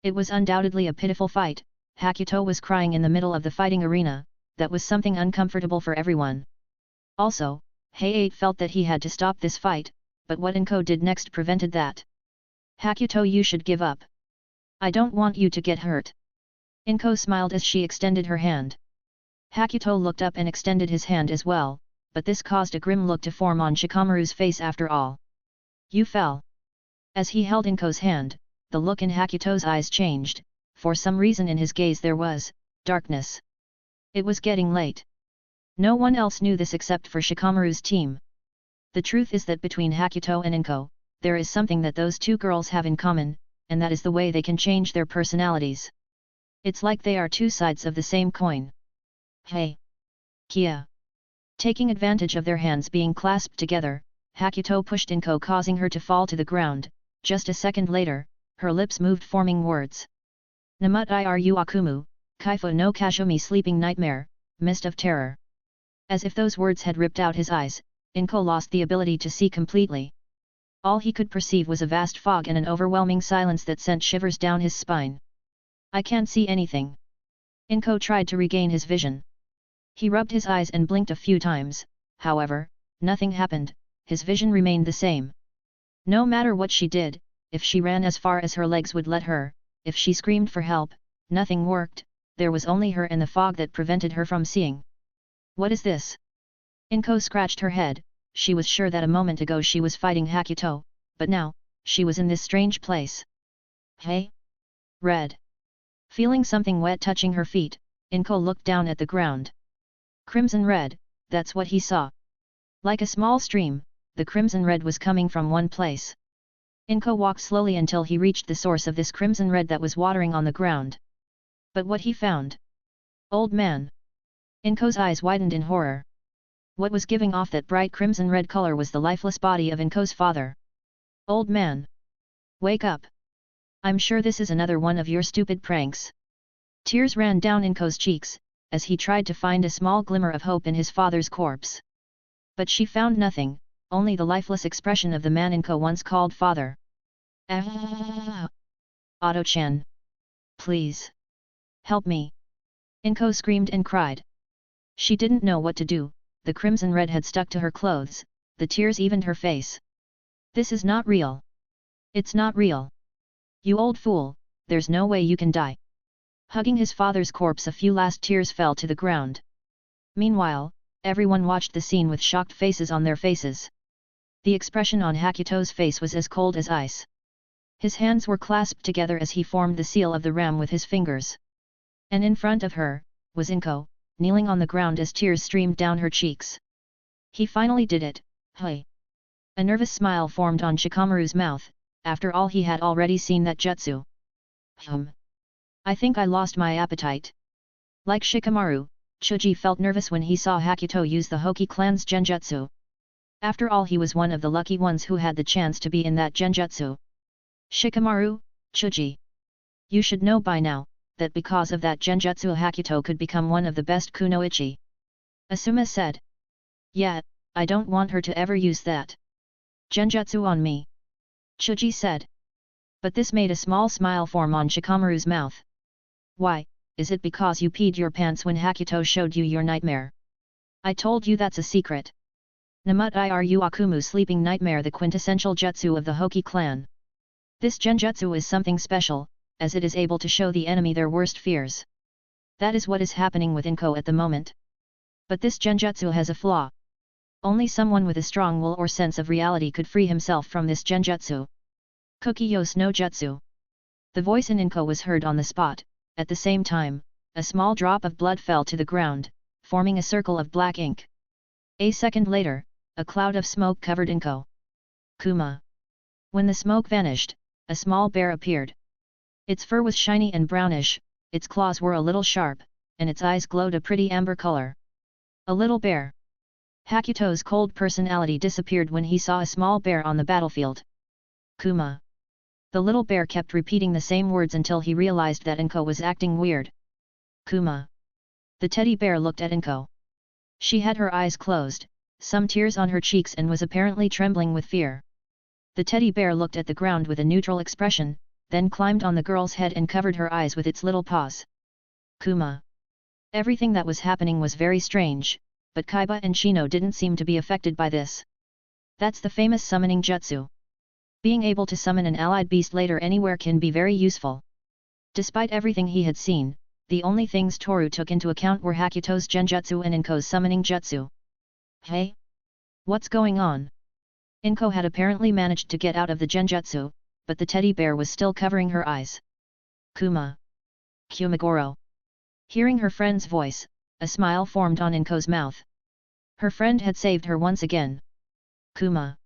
It was undoubtedly a pitiful fight. Hakuto was crying in the middle of the fighting arena, that was something uncomfortable for everyone. Also, Hay-8 felt that he had to stop this fight, but what Inko did next prevented that. Hakuto, you should give up. I don't want you to get hurt. Inko smiled as she extended her hand. Hakuto looked up and extended his hand as well, but this caused a grim look to form on Shikamaru's face after all. You fell. As he held Inko's hand, the look in Hakuto's eyes changed, for some reason in his gaze there was darkness. It was getting late. No one else knew this except for Shikamaru's team. The truth is that between Hakuto and Inko, there is something that those two girls have in common, and that is the way they can change their personalities. It's like they are two sides of the same coin. Hey! Kia! Taking advantage of their hands being clasped together, Hakuto pushed Inko, causing her to fall to the ground. Just a second later, her lips moved, forming words. Namut iru akumu, kaifu no kashumi, sleeping nightmare, mist of terror. As if those words had ripped out his eyes, Inko lost the ability to see completely. All he could perceive was a vast fog and an overwhelming silence that sent shivers down his spine. I can't see anything. Inko tried to regain his vision. He rubbed his eyes and blinked a few times, however, nothing happened, his vision remained the same. No matter what she did, if she ran as far as her legs would let her, if she screamed for help, nothing worked, there was only her and the fog that prevented her from seeing. What is this? Inko scratched her head. She was sure that a moment ago she was fighting Hakuto, but now, she was in this strange place. Hey? Red. Feeling something wet touching her feet, Inko looked down at the ground. Crimson red, that's what he saw. Like a small stream, the crimson red was coming from one place. Inko walked slowly until he reached the source of this crimson red that was watering on the ground. But what he found? Old man. Inko's eyes widened in horror. What was giving off that bright crimson red color was the lifeless body of Inko's father. Old man! Wake up! I'm sure this is another one of your stupid pranks. Tears ran down Inko's cheeks, as he tried to find a small glimmer of hope in his father's corpse. But she found nothing, only the lifeless expression of the man Inko once called father. Ah! Otto-chan! Please! Help me! Inko screamed and cried. She didn't know what to do, the crimson red had stuck to her clothes, the tears evened her face. This is not real. It's not real. You old fool, there's no way you can die. Hugging his father's corpse, a few last tears fell to the ground. Meanwhile, everyone watched the scene with shocked faces on their faces. The expression on Hakuto's face was as cold as ice. His hands were clasped together as he formed the seal of the ram with his fingers. And in front of her, was Inko, kneeling on the ground as tears streamed down her cheeks. He finally did it, hey! A nervous smile formed on Shikamaru's mouth, after all he had already seen that jutsu. I think I lost my appetite. Like Shikamaru, Chuji felt nervous when he saw Hakuto use the Hoki clan's genjutsu. After all, he was one of the lucky ones who had the chance to be in that genjutsu. Shikamaru, Chuji. You should know by now, that because of that genjutsu Hakuto could become one of the best kunoichi. Asuma said. Yeah, I don't want her to ever use that genjutsu on me. Chuji said. But this made a small smile form on Shikamaru's mouth. Why, is it because you peed your pants when Hakuto showed you your nightmare? I told you that's a secret. Namut Iru Akumu Sleeping Nightmare, the quintessential jutsu of the Hoki clan. This genjutsu is something special, as it is able to show the enemy their worst fears. That is what is happening with Inko at the moment. But this genjutsu has a flaw. Only someone with a strong will or sense of reality could free himself from this genjutsu. Kokiyos no Jutsu. The voice in Inko was heard on the spot. At the same time, a small drop of blood fell to the ground, forming a circle of black ink. A second later, a cloud of smoke covered Inko. Kuma. When the smoke vanished, a small bear appeared. Its fur was shiny and brownish, its claws were a little sharp, and its eyes glowed a pretty amber color. A little bear. Hakuto's cold personality disappeared when he saw a small bear on the battlefield. Kuma. The little bear kept repeating the same words until he realized that Inko was acting weird. Kuma. The teddy bear looked at Inko. She had her eyes closed, some tears on her cheeks, and was apparently trembling with fear. The teddy bear looked at the ground with a neutral expression, then climbed on the girl's head and covered her eyes with its little paws. Kuma. Everything that was happening was very strange, but Kaiba and Shino didn't seem to be affected by this. That's the famous summoning jutsu. Being able to summon an allied beast later anywhere can be very useful. Despite everything he had seen, the only things Toru took into account were Hakuto's genjutsu and Inko's summoning jutsu. Hey? What's going on? Inko had apparently managed to get out of the genjutsu, but the teddy bear was still covering her eyes. Kuma. Kumagoro. Hearing her friend's voice, a smile formed on Inko's mouth. Her friend had saved her once again. Kuma.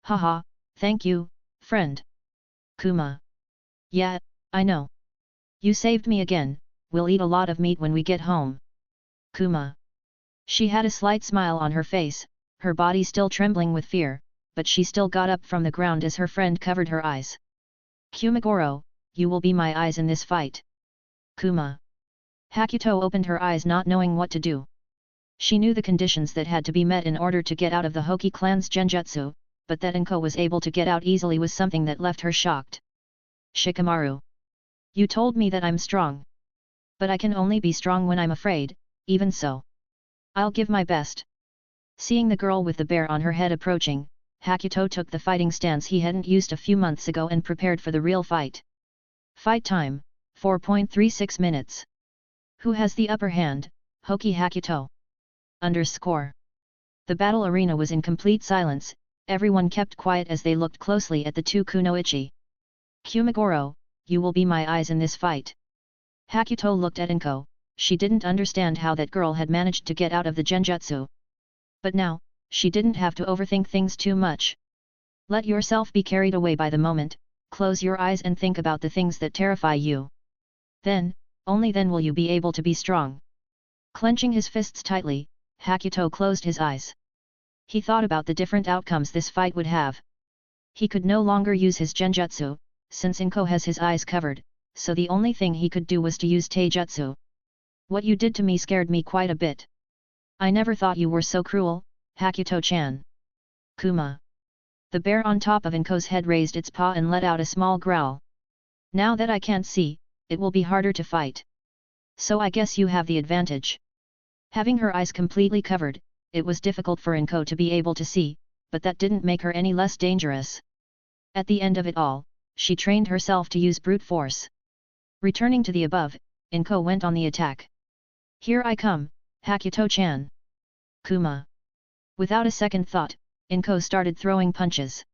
Haha, thank you, friend. Kuma. Yeah, I know. You saved me again, we'll eat a lot of meat when we get home. Kuma. She had a slight smile on her face, her body still trembling with fear, but she still got up from the ground as her friend covered her eyes. Kumagoro, you will be my eyes in this fight. Kuma. Hakuto opened her eyes not knowing what to do. She knew the conditions that had to be met in order to get out of the Hoki clan's genjutsu, but that Inko was able to get out easily was something that left her shocked. Shikamaru. You told me that I'm strong. But I can only be strong when I'm afraid, even so. I'll give my best. Seeing the girl with the bear on her head approaching, Hakuto took the fighting stance he hadn't used a few months ago and prepared for the real fight. Fight time, 4.36 minutes. Who has the upper hand, Hoki Hakuto? _ The battle arena was in complete silence, everyone kept quiet as they looked closely at the two kunoichi. Kumagoro, you will be my eyes in this fight. Hakuto looked at Inko, she didn't understand how that girl had managed to get out of the genjutsu. But now, she didn't have to overthink things too much. Let yourself be carried away by the moment, close your eyes and think about the things that terrify you. Then, only then will you be able to be strong. Clenching his fists tightly, Hakuto closed his eyes. He thought about the different outcomes this fight would have. He could no longer use his genjutsu, since Inko has his eyes covered, so the only thing he could do was to use taijutsu. What you did to me scared me quite a bit. I never thought you were so cruel, Hakuto-chan. Kuma. The bear on top of Inko's head raised its paw and let out a small growl. Now that I can't see, it will be harder to fight. So I guess you have the advantage. Having her eyes completely covered, it was difficult for Inko to be able to see, but that didn't make her any less dangerous. At the end of it all, she trained herself to use brute force. Returning to the above, Inko went on the attack. Here I come, Hakuto-chan. Kuma. Without a second thought, Inko started throwing punches.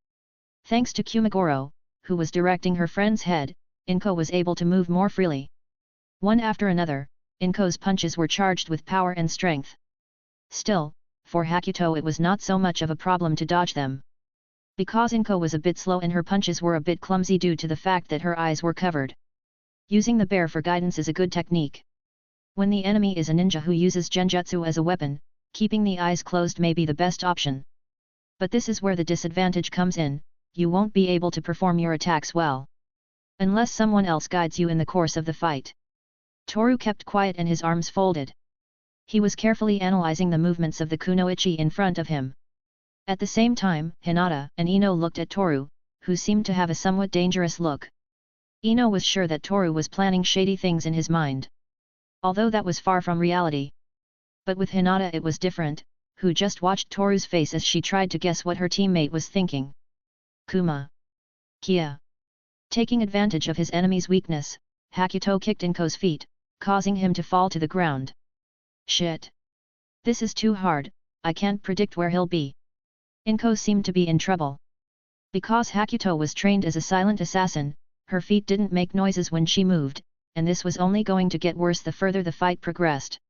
Thanks to Kumagoro, who was directing her friend's head, Inko was able to move more freely. One after another, Inko's punches were charged with power and strength. Still, for Hakuto it was not so much of a problem to dodge them. Because Inko was a bit slow and her punches were a bit clumsy due to the fact that her eyes were covered. Using the bear for guidance is a good technique. When the enemy is a ninja who uses genjutsu as a weapon, keeping the eyes closed may be the best option. But this is where the disadvantage comes in, you won't be able to perform your attacks well. Unless someone else guides you in the course of the fight. Toru kept quiet and his arms folded. He was carefully analyzing the movements of the kunoichi in front of him. At the same time, Hinata and Ino looked at Toru, who seemed to have a somewhat dangerous look. Ino was sure that Toru was planning shady things in his mind. Although that was far from reality. But with Hinata it was different, who just watched Toru's face as she tried to guess what her teammate was thinking. Kuma. Kia. Taking advantage of his enemy's weakness, Hakuto kicked Inko's feet, causing him to fall to the ground. Shit. This is too hard, I can't predict where he'll be. Inko seemed to be in trouble. Because Hakuto was trained as a silent assassin, her feet didn't make noises when she moved, and this was only going to get worse the further the fight progressed.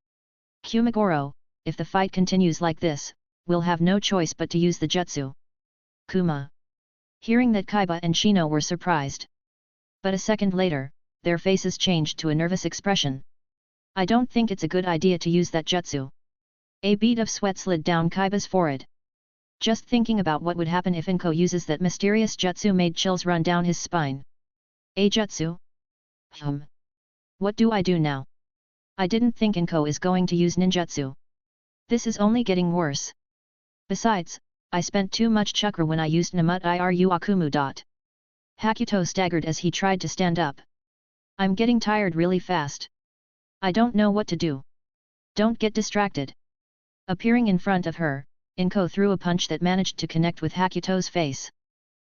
Kumagoro, if the fight continues like this, we'll have no choice but to use the jutsu. Kuma. Hearing that Kaiba and Shino were surprised. But a second later, their faces changed to a nervous expression. I don't think it's a good idea to use that jutsu. A bead of sweat slid down Kaiba's forehead. Just thinking about what would happen if Inko uses that mysterious jutsu made chills run down his spine. A jutsu? What do I do now? I didn't think Inko is going to use ninjutsu. This is only getting worse. Besides, I spent too much chakra when I used Namut Iru Akumu. Hakuto staggered as he tried to stand up. I'm getting tired really fast. I don't know what to do. Don't get distracted. Appearing in front of her, Inko threw a punch that managed to connect with Hakuto's face.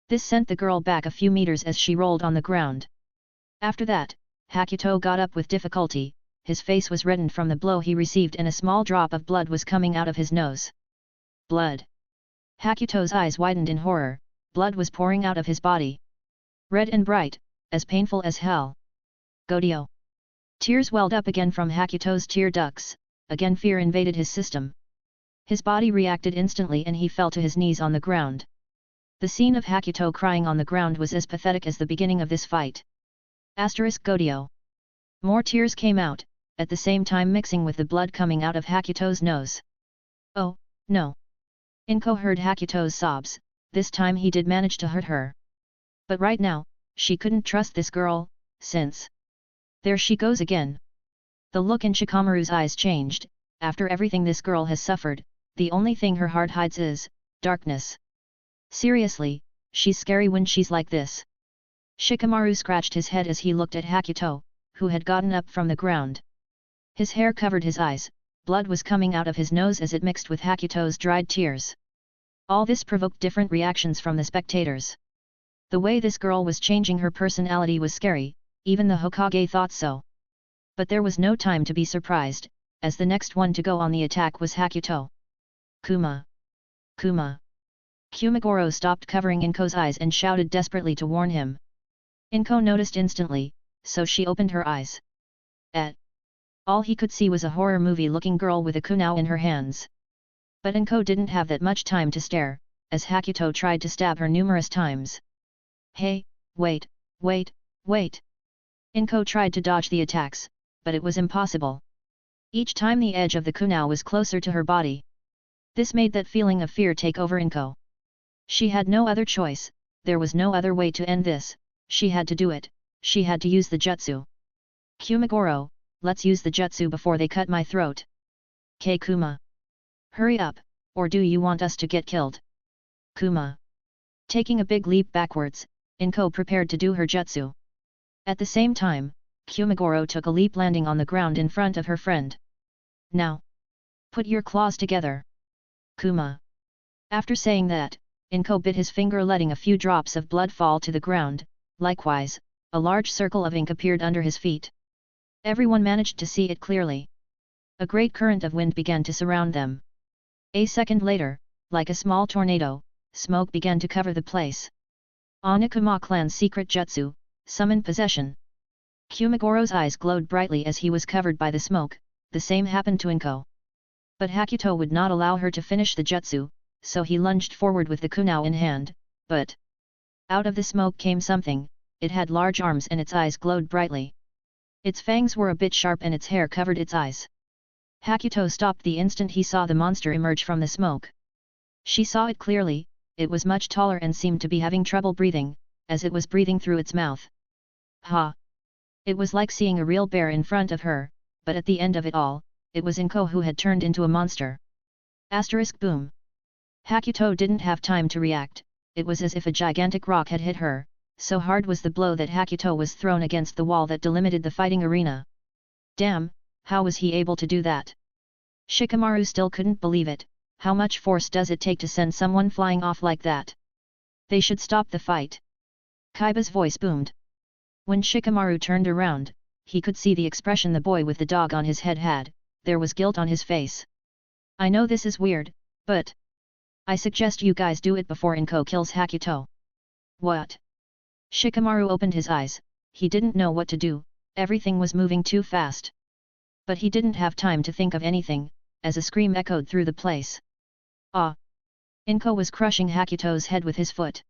This sent the girl back a few meters as she rolled on the ground. After that, Hakuto got up with difficulty, his face was reddened from the blow he received and a small drop of blood was coming out of his nose. Blood. Hakuto's eyes widened in horror, blood was pouring out of his body. Red and bright, as painful as hell. Godio. Tears welled up again from Hakuto's tear ducts, again fear invaded his system. His body reacted instantly and he fell to his knees on the ground. The scene of Hakuto crying on the ground was as pathetic as the beginning of this fight. Godio. More tears came out, at the same time mixing with the blood coming out of Hakuto's nose. Oh, no. Inko heard Hakuto's sobs, this time he did manage to hurt her. But right now, she couldn't trust this girl, since... There she goes again. The look in Shikamaru's eyes changed, after everything this girl has suffered, the only thing her heart hides is darkness. Seriously, she's scary when she's like this. Shikamaru scratched his head as he looked at Hakuto, who had gotten up from the ground. His hair covered his eyes, blood was coming out of his nose as it mixed with Hakuto's dried tears. All this provoked different reactions from the spectators. The way this girl was changing her personality was scary, even the Hokage thought so. But there was no time to be surprised, as the next one to go on the attack was Hakuto. Kuma. Kuma. Kumagoro stopped covering Inko's eyes and shouted desperately to warn him. Inko noticed instantly, so she opened her eyes. All he could see was a horror movie-looking girl with a kunai in her hands. But Inko didn't have that much time to stare, as Hakuto tried to stab her numerous times. Hey, wait. Inko tried to dodge the attacks, but it was impossible. Each time the edge of the kunai was closer to her body. This made that feeling of fear take over Inko. She had no other choice, there was no other way to end this, she had to do it, she had to use the jutsu. Kumagoro, let's use the jutsu before they cut my throat. Kuma. Hurry up, or do you want us to get killed? Kuma. Taking a big leap backwards, Inko prepared to do her jutsu. At the same time, Kumagoro took a leap landing on the ground in front of her friend. Now. Put your claws together. Kuma. After saying that, Inko bit his finger letting a few drops of blood fall to the ground, likewise, a large circle of ink appeared under his feet. Everyone managed to see it clearly. A great current of wind began to surround them. A second later, like a small tornado, smoke began to cover the place. Oniguma clan's secret jutsu, summon possession. Kumagoro's eyes glowed brightly as he was covered by the smoke, the same happened to Inko. But Hakuto would not allow her to finish the jutsu, so he lunged forward with the kunai in hand, but... Out of the smoke came something, it had large arms and its eyes glowed brightly. Its fangs were a bit sharp and its hair covered its eyes. Hakuto stopped the instant he saw the monster emerge from the smoke. She saw it clearly, it was much taller and seemed to be having trouble breathing, as it was breathing through its mouth. Ha! It was like seeing a real bear in front of her, but at the end of it all, it was Inko who had turned into a monster. Asterisk boom. Hakuto didn't have time to react, it was as if a gigantic rock had hit her, so hard was the blow that Hakuto was thrown against the wall that delimited the fighting arena. Damn, how was he able to do that? Shikamaru still couldn't believe it. How much force does it take to send someone flying off like that? They should stop the fight. Kaiba's voice boomed. When Shikamaru turned around, he could see the expression the boy with the dog on his head had. There was guilt on his face. I know this is weird, but I suggest you guys do it before Inko kills Hakuto. What? Shikamaru opened his eyes. He didn't know what to do, everything was moving too fast. But he didn't have time to think of anything, as a scream echoed through the place. Ah! Inko was crushing Hakuto's head with his foot.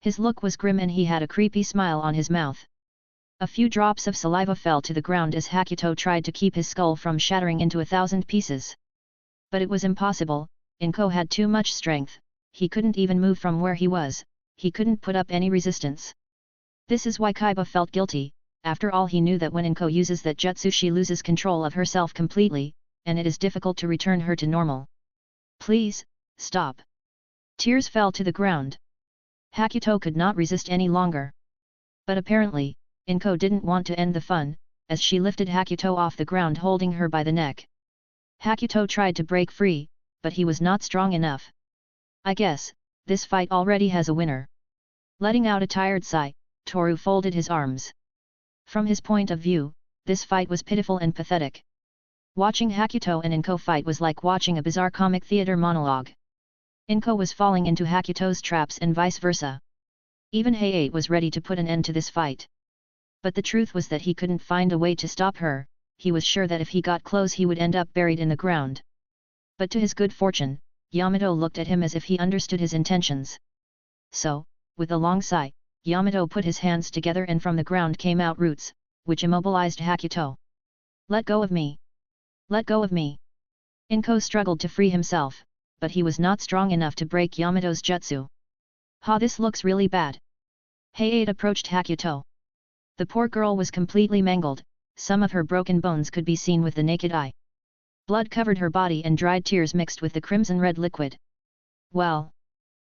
His look was grim and he had a creepy smile on his mouth. A few drops of saliva fell to the ground as Hakuto tried to keep his skull from shattering into 1,000 pieces. But it was impossible, Inko had too much strength, he couldn't even move from where he was, he couldn't put up any resistance. This is why Kaiba felt guilty, after all he knew that when Inko uses that jutsu she loses control of herself completely, and it is difficult to return her to normal. Please, stop. Tears fell to the ground. Hakuto could not resist any longer. But apparently, Inko didn't want to end the fun, as she lifted Hakuto off the ground holding her by the neck. Hakuto tried to break free, but he was not strong enough. I guess, this fight already has a winner. Letting out a tired sigh, Toru folded his arms. From his point of view, this fight was pitiful and pathetic. Watching Hakuto and Inko fight was like watching a bizarre comic theater monologue. Inko was falling into Hakuto's traps and vice versa. Even Heiei was ready to put an end to this fight. But the truth was that he couldn't find a way to stop her, he was sure that if he got close he would end up buried in the ground. But to his good fortune, Yamato looked at him as if he understood his intentions. So, with a long sigh, Yamato put his hands together and from the ground came out roots, which immobilized Hakuto. Let go of me! Let go of me! Inko struggled to free himself, but he was not strong enough to break Yamato's jutsu. Ha, this looks really bad. Heiei approached Hakuto. The poor girl was completely mangled, some of her broken bones could be seen with the naked eye. Blood covered her body and dried tears mixed with the crimson-red liquid. Well,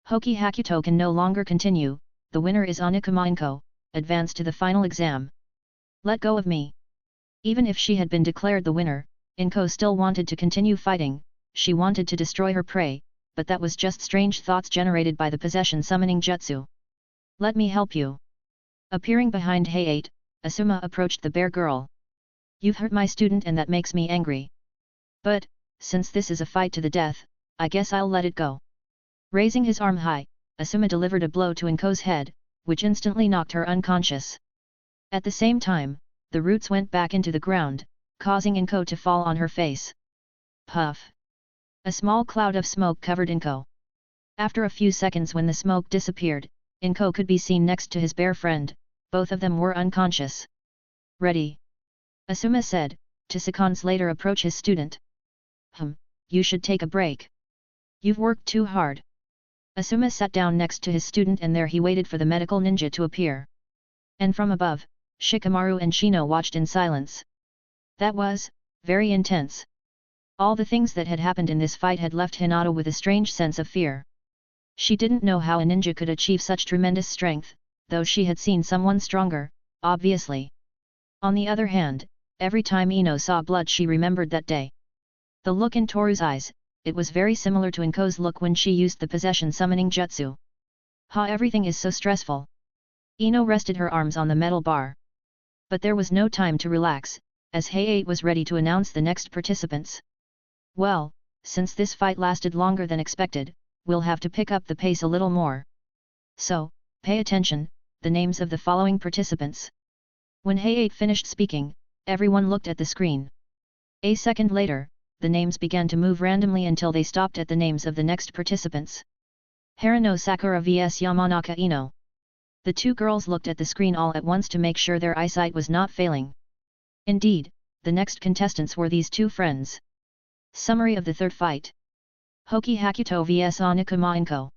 Hoki Hakuto can no longer continue, the winner is Oniguma Inko, advance to the final exam. Let go of me. Even if she had been declared the winner, Inko still wanted to continue fighting, she wanted to destroy her prey, but that was just strange thoughts generated by the possession summoning jutsu. Let me help you. Appearing behind Heiei, Asuma approached the bear girl. You've hurt my student and that makes me angry. But, since this is a fight to the death, I guess I'll let it go. Raising his arm high, Asuma delivered a blow to Inko's head, which instantly knocked her unconscious. At the same time, the roots went back into the ground, causing Inko to fall on her face. Puff! A small cloud of smoke covered Inko. After a few seconds when the smoke disappeared, Inko could be seen next to his bear friend, both of them were unconscious. Ready? Asuma said, to seconds later approach his student. You should take a break. You've worked too hard. Asuma sat down next to his student and there he waited for the medical ninja to appear. And from above, Shikamaru and Shino watched in silence. That was very intense. All the things that had happened in this fight had left Hinata with a strange sense of fear. She didn't know how a ninja could achieve such tremendous strength, though she had seen someone stronger, obviously. On the other hand, every time Ino saw blood she remembered that day. The look in Toru's eyes, it was very similar to Inko's look when she used the possession summoning jutsu. Ha, everything is so stressful. Ino rested her arms on the metal bar. But there was no time to relax, as Heiei was ready to announce the next participants. Well, since this fight lasted longer than expected, we'll have to pick up the pace a little more. So, pay attention, the names of the following participants. When Heiei finished speaking, everyone looked at the screen. A second later, the names began to move randomly until they stopped at the names of the next participants. Harano Sakura vs Yamanaka Ino. The two girls looked at the screen all at once to make sure their eyesight was not failing. Indeed, the next contestants were these two friends. Summary of the third fight. Hoki Hakuto vs Oniguma Inko.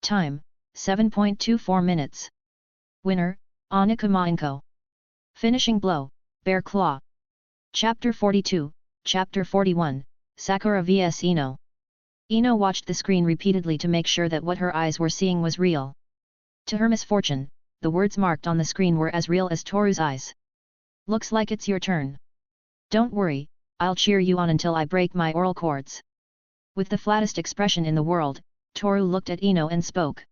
Time, 7.24 minutes. Winner, Oniguma Inko. Finishing blow, Bear Claw. Chapter 42, Chapter 41, Sakura vs Ino. Ino watched the screen repeatedly to make sure that what her eyes were seeing was real. To her misfortune, the words marked on the screen were as real as Toru's eyes. Looks like it's your turn. Don't worry, I'll cheer you on until I break my oral cords. With the flattest expression in the world, Toru looked at Ino and spoke.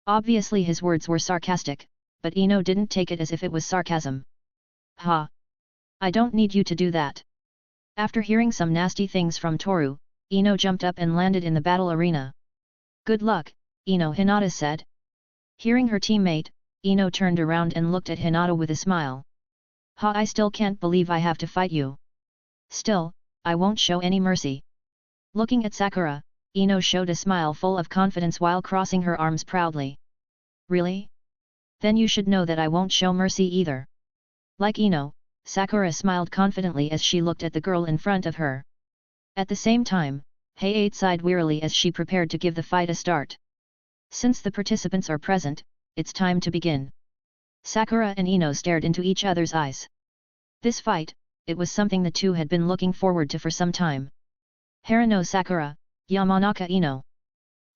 Obviously his words were sarcastic, but Ino didn't take it as if it was sarcasm. Ha! I don't need you to do that. After hearing some nasty things from Toru, Ino jumped up and landed in the battle arena. Good luck, Ino, Hinata said. Hearing her teammate, Ino turned around and looked at Hinata with a smile. Ha, I still can't believe I have to fight you. Still, I won't show any mercy. Looking at Sakura, Ino showed a smile full of confidence while crossing her arms proudly. Really? Then you should know that I won't show mercy either. Like Ino, Sakura smiled confidently as she looked at the girl in front of her. At the same time, Hayate sighed wearily as she prepared to give the fight a start. Since the participants are present, it's time to begin. Sakura and Ino stared into each other's eyes. This fight, it was something the two had been looking forward to for some time. Harano Sakura, Yamanaka Ino.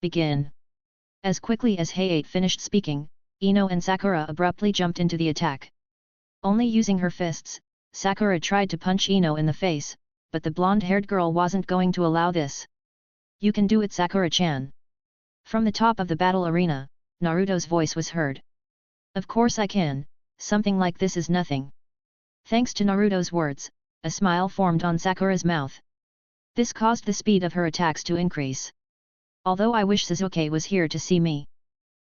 Begin. As quickly as Hayate finished speaking, Ino and Sakura abruptly jumped into the attack. Only using her fists, Sakura tried to punch Ino in the face, but the blonde-haired girl wasn't going to allow this. You can do it, Sakura-chan. From the top of the battle arena, Naruto's voice was heard. Of course I can, something like this is nothing. Thanks to Naruto's words, a smile formed on Sakura's mouth. This caused the speed of her attacks to increase. Although I wish Sasuke was here to see me.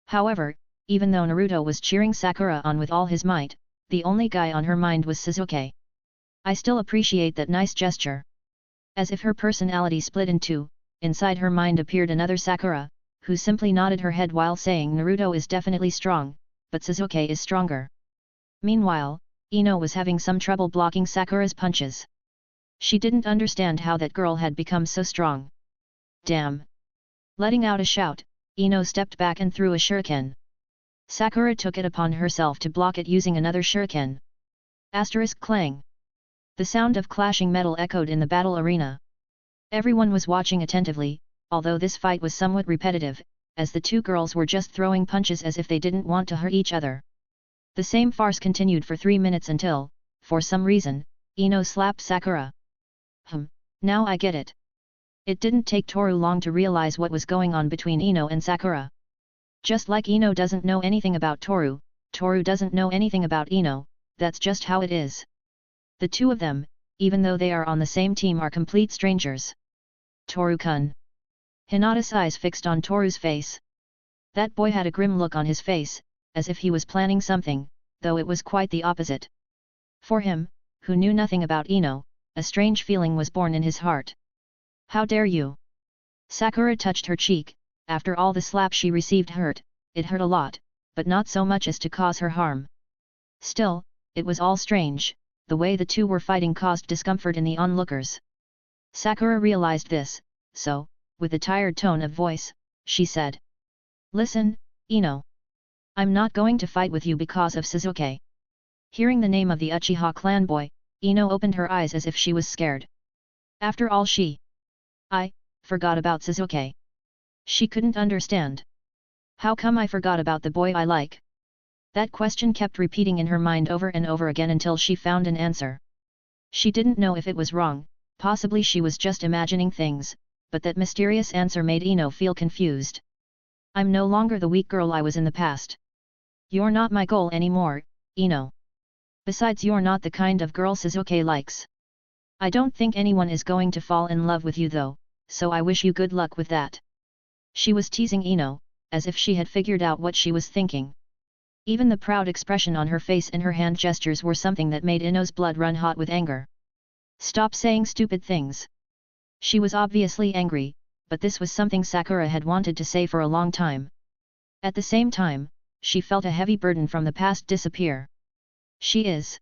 However, even though Naruto was cheering Sakura on with all his might, the only guy on her mind was Sasuke. I still appreciate that nice gesture. As if her personality split in two, inside her mind appeared another Sakura, who simply nodded her head while saying Naruto is definitely strong, but Sasuke is stronger. Meanwhile, Ino was having some trouble blocking Sakura's punches. She didn't understand how that girl had become so strong. Damn! Letting out a shout, Ino stepped back and threw a shuriken. Sakura took it upon herself to block it using another shuriken. Asterisk clang. The sound of clashing metal echoed in the battle arena. Everyone was watching attentively, although this fight was somewhat repetitive, as the two girls were just throwing punches as if they didn't want to hurt each other. The same farce continued for 3 minutes until, for some reason, Ino slapped Sakura. Now I get it. It didn't take Toru long to realize what was going on between Ino and Sakura. Just like Ino doesn't know anything about Toru, Toru doesn't know anything about Ino, that's just how it is. The two of them, even though they are on the same team, are complete strangers. Toru-kun. Hinata's eyes fixed on Toru's face. That boy had a grim look on his face, as if he was planning something, though it was quite the opposite. For him, who knew nothing about Ino, a strange feeling was born in his heart. How dare you! Sakura touched her cheek. After all the slap she received it hurt a lot, but not so much as to cause her harm. Still, it was all strange, the way the two were fighting caused discomfort in the onlookers. Sakura realized this, so, with a tired tone of voice, she said. Listen, Ino. I'm not going to fight with you because of Sasuke. Hearing the name of the Uchiha clan boy, Ino opened her eyes as if she was scared. After all I forgot about Sasuke. She couldn't understand. How come I forgot about the boy I like? That question kept repeating in her mind over and over again until she found an answer. She didn't know if it was wrong, possibly she was just imagining things, but that mysterious answer made Ino feel confused. I'm no longer the weak girl I was in the past. You're not my goal anymore, Ino. Besides, you're not the kind of girl Sasuke likes. I don't think anyone is going to fall in love with you though, so I wish you good luck with that. She was teasing Ino, as if she had figured out what she was thinking. Even the proud expression on her face and her hand gestures were something that made Ino's blood run hot with anger. Stop saying stupid things. She was obviously angry, but this was something Sakura had wanted to say for a long time. At the same time, she felt a heavy burden from the past disappear. She is.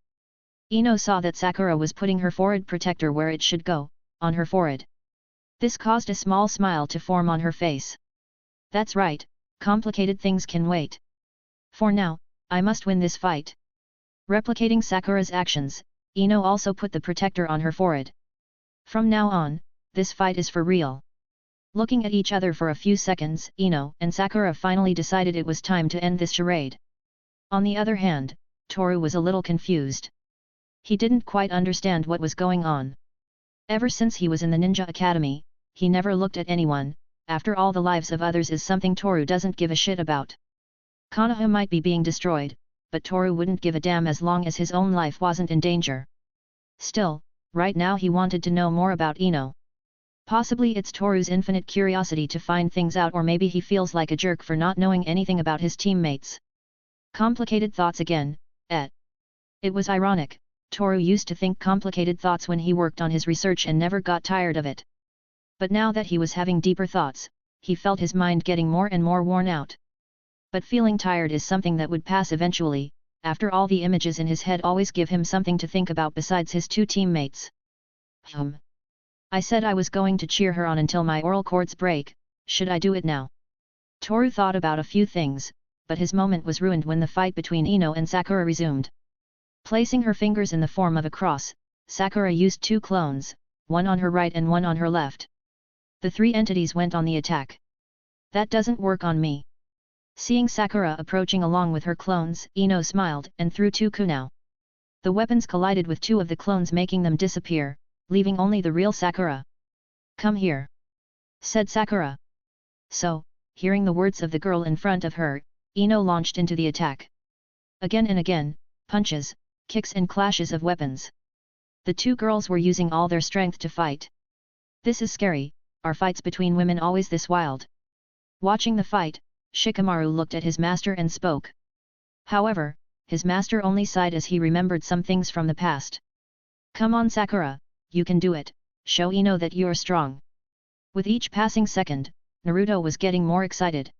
Ino saw that Sakura was putting her forehead protector where it should go, on her forehead. This caused a small smile to form on her face. That's right, complicated things can wait. For now, I must win this fight. Replicating Sakura's actions, Ino also put the protector on her forehead. From now on, this fight is for real. Looking at each other for a few seconds, Ino and Sakura finally decided it was time to end this charade. On the other hand, Toru was a little confused. He didn't quite understand what was going on. Ever since he was in the Ninja Academy, he never looked at anyone. After all, the lives of others is something Toru doesn't give a shit about. Konoha might be being destroyed, but Toru wouldn't give a damn as long as his own life wasn't in danger. Still, right now he wanted to know more about Ino. Possibly it's Toru's infinite curiosity to find things out, or maybe he feels like a jerk for not knowing anything about his teammates. Complicated thoughts again, It was ironic, Toru used to think complicated thoughts when he worked on his research and never got tired of it. But now that he was having deeper thoughts, he felt his mind getting more and more worn out. But feeling tired is something that would pass eventually. After all, the images in his head always give him something to think about besides his two teammates. I said I was going to cheer her on until my oral cords break, should I do it now? Toru thought about a few things, but his moment was ruined when the fight between Ino and Sakura resumed. Placing her fingers in the form of a cross, Sakura used two clones, one on her right and one on her left. The three entities went on the attack. That doesn't work on me. Seeing Sakura approaching along with her clones, Ino smiled and threw two kunai. The weapons collided with two of the clones, making them disappear, leaving only the real Sakura. "Come here," said Sakura. So, hearing the words of the girl in front of her, Ino launched into the attack. Again and again, punches, kicks and clashes of weapons. The two girls were using all their strength to fight. This is scary, are fights between women always this wild? Watching the fight, Shikamaru looked at his master and spoke. However, his master only sighed as he remembered some things from the past. "Come on Sakura, you can do it, show Ino that you're strong." With each passing second, Naruto was getting more excited.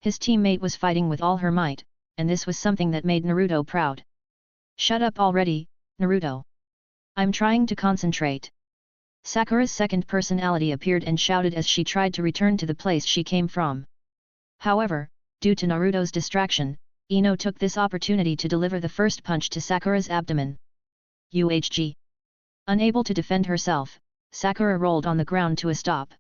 His teammate was fighting with all her might, and this was something that made Naruto proud. "Shut up already, Naruto. I'm trying to concentrate." Sakura's second personality appeared and shouted as she tried to return to the place she came from. However, due to Naruto's distraction, Ino took this opportunity to deliver the first punch to Sakura's abdomen. UHG. Unable to defend herself, Sakura rolled on the ground to a stop.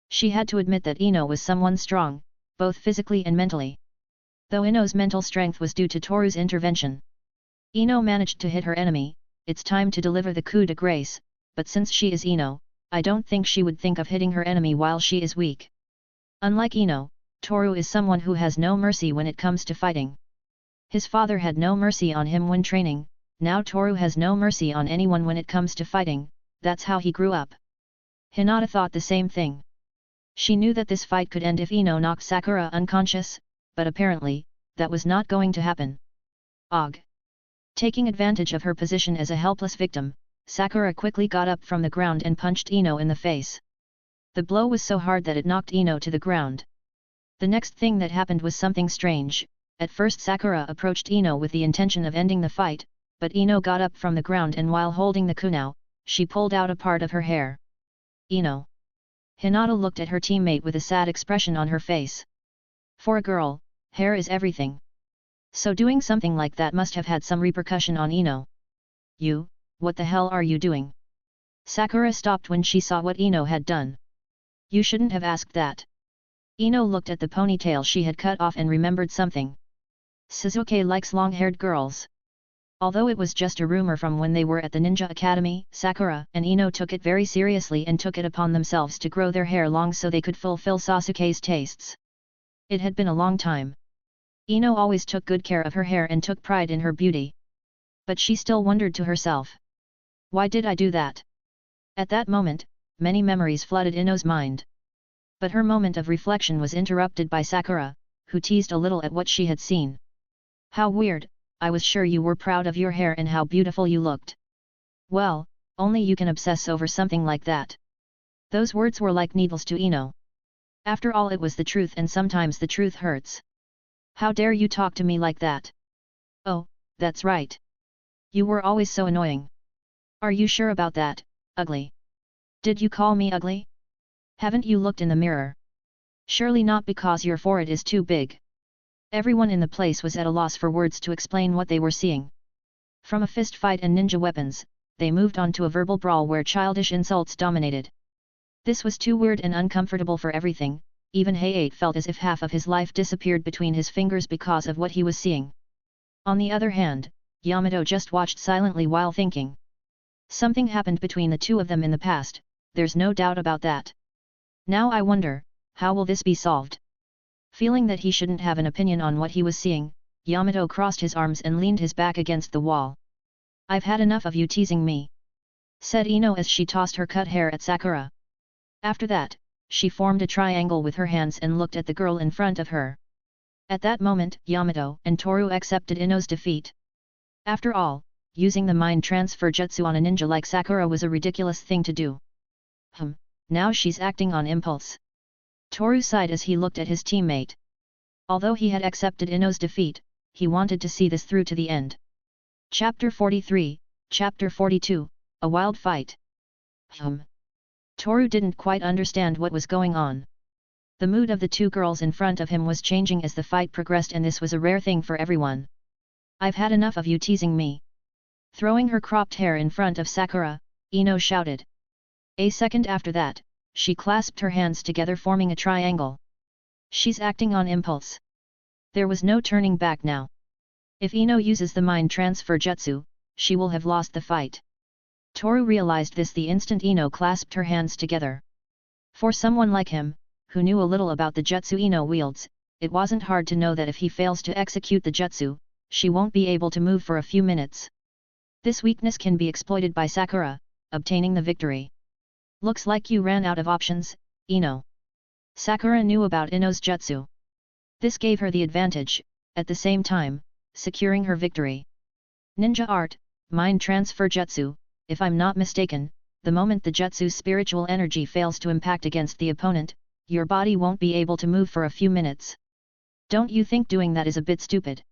She had to admit that Ino was someone strong, both physically and mentally. Though Ino's mental strength was due to Toru's intervention. Ino managed to hit her enemy. It's time to deliver the coup de grace, but since she is Ino, I don't think she would think of hitting her enemy while she is weak. Unlike Ino, Toru is someone who has no mercy when it comes to fighting. His father had no mercy on him when training, now Toru has no mercy on anyone when it comes to fighting, that's how he grew up. Hinata thought the same thing. She knew that this fight could end if Ino knocked Sakura unconscious, but apparently, that was not going to happen. Og. Taking advantage of her position as a helpless victim, Sakura quickly got up from the ground and punched Ino in the face. The blow was so hard that it knocked Ino to the ground. The next thing that happened was something strange. At first Sakura approached Ino with the intention of ending the fight, but Ino got up from the ground and while holding the kunai, she pulled out a part of her hair. "Ino." Hinata looked at her teammate with a sad expression on her face. For a girl, hair is everything. So doing something like that must have had some repercussion on Ino. "You, what the hell are you doing?" Sakura stopped when she saw what Ino had done. "You shouldn't have asked that." Ino looked at the ponytail she had cut off and remembered something. Sasuke likes long-haired girls. Although it was just a rumor from when they were at the Ninja Academy, Sakura and Ino took it very seriously and took it upon themselves to grow their hair long so they could fulfill Sasuke's tastes. It had been a long time. Ino always took good care of her hair and took pride in her beauty. But she still wondered to herself. Why did I do that? At that moment, many memories flooded Ino's mind. But her moment of reflection was interrupted by Sakura, who teased a little at what she had seen. "How weird, I was sure you were proud of your hair and how beautiful you looked." "Well, only you can obsess over something like that." Those words were like needles to Ino. After all, it was the truth and sometimes the truth hurts. "How dare you talk to me like that?" "Oh, that's right. You were always so annoying." "Are you sure about that, ugly? Did you call me ugly? Haven't you looked in the mirror? Surely not because your forehead is too big." Everyone in the place was at a loss for words to explain what they were seeing. From a fist fight and ninja weapons, they moved on to a verbal brawl where childish insults dominated. This was too weird and uncomfortable for everything. Even Hayate felt as if half of his life disappeared between his fingers because of what he was seeing. On the other hand, Yamato just watched silently while thinking. Something happened between the two of them in the past, there's no doubt about that. Now I wonder, how will this be solved? Feeling that he shouldn't have an opinion on what he was seeing, Yamato crossed his arms and leaned his back against the wall. I've had enough of you teasing me, said Ino as she tossed her cut hair at Sakura. After that, she formed a triangle with her hands and looked at the girl in front of her. At that moment, Yamato and Toru accepted Ino's defeat. After all, using the mind transfer jutsu on a ninja like Sakura was a ridiculous thing to do. Now she's acting on impulse. Toru sighed as he looked at his teammate. Although he had accepted Ino's defeat, he wanted to see this through to the end. Chapter 43, Chapter 42, A Wild Fight. Toru didn't quite understand what was going on. The mood of the two girls in front of him was changing as the fight progressed, and this was a rare thing for everyone. I've had enough of you teasing me. Throwing her cropped hair in front of Sakura, Ino shouted. A second after that, she clasped her hands together forming a triangle. She's acting on impulse. There was no turning back now. If Ino uses the mind transfer jutsu, she will have lost the fight. Toru realized this the instant Ino clasped her hands together. For someone like him, who knew a little about the jutsu Ino wields, it wasn't hard to know that if he fails to execute the jutsu, she won't be able to move for a few minutes. This weakness can be exploited by Sakura, obtaining the victory. Looks like you ran out of options, Ino. Sakura knew about Ino's jutsu. This gave her the advantage, at the same time, securing her victory. Ninja art, mind transfer jutsu, if I'm not mistaken, the moment the jutsu's spiritual energy fails to impact against the opponent, your body won't be able to move for a few minutes. Don't you think doing that is a bit stupid?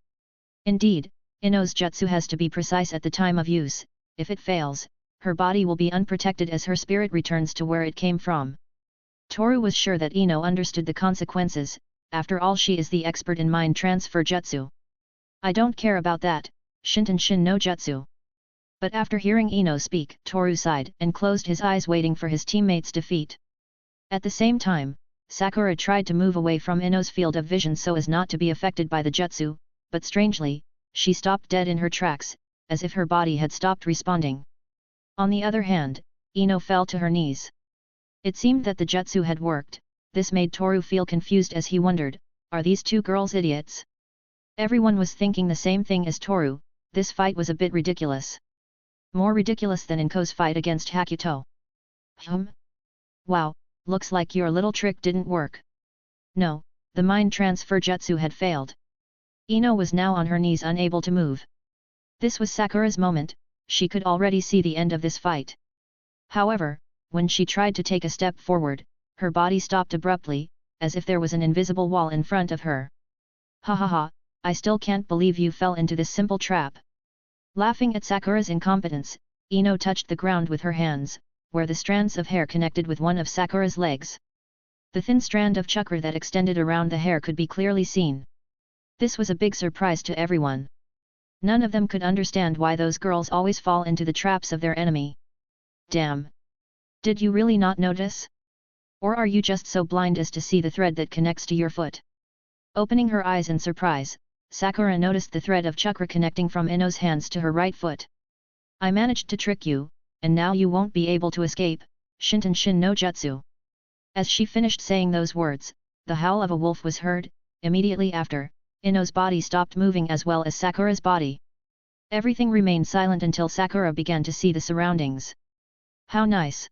Indeed, Ino's jutsu has to be precise at the time of use. If it fails, her body will be unprotected as her spirit returns to where it came from. Toru was sure that Ino understood the consequences, after all she is the expert in mind transfer jutsu. I don't care about that, Shinten no jutsu. But after hearing Ino speak, Toru sighed and closed his eyes waiting for his teammate's defeat. At the same time, Sakura tried to move away from Ino's field of vision so as not to be affected by the jutsu, but strangely, she stopped dead in her tracks, as if her body had stopped responding. On the other hand, Ino fell to her knees. It seemed that the jutsu had worked. This made Toru feel confused as he wondered, are these two girls idiots? Everyone was thinking the same thing as Toru, this fight was a bit ridiculous. More ridiculous than Inko's fight against Hakuto. Wow, looks like your little trick didn't work. No, the mind transfer jutsu had failed. Ino was now on her knees unable to move. This was Sakura's moment, she could already see the end of this fight. However, when she tried to take a step forward, her body stopped abruptly, as if there was an invisible wall in front of her. Ha ha ha, I still can't believe you fell into this simple trap. Laughing at Sakura's incompetence, Ino touched the ground with her hands, where the strands of hair connected with one of Sakura's legs. The thin strand of chakra that extended around the hair could be clearly seen. This was a big surprise to everyone. None of them could understand why those girls always fall into the traps of their enemy. Damn! Did you really not notice? Or are you just so blind as to see the thread that connects to your foot? Opening her eyes in surprise, Sakura noticed the thread of chakra connecting from Ino's hands to her right foot. I managed to trick you, and now you won't be able to escape, Shinten no jutsu. As she finished saying those words, the howl of a wolf was heard. Immediately after, Ino's body stopped moving as well as Sakura's body. Everything remained silent until Sakura began to see the surroundings. How nice!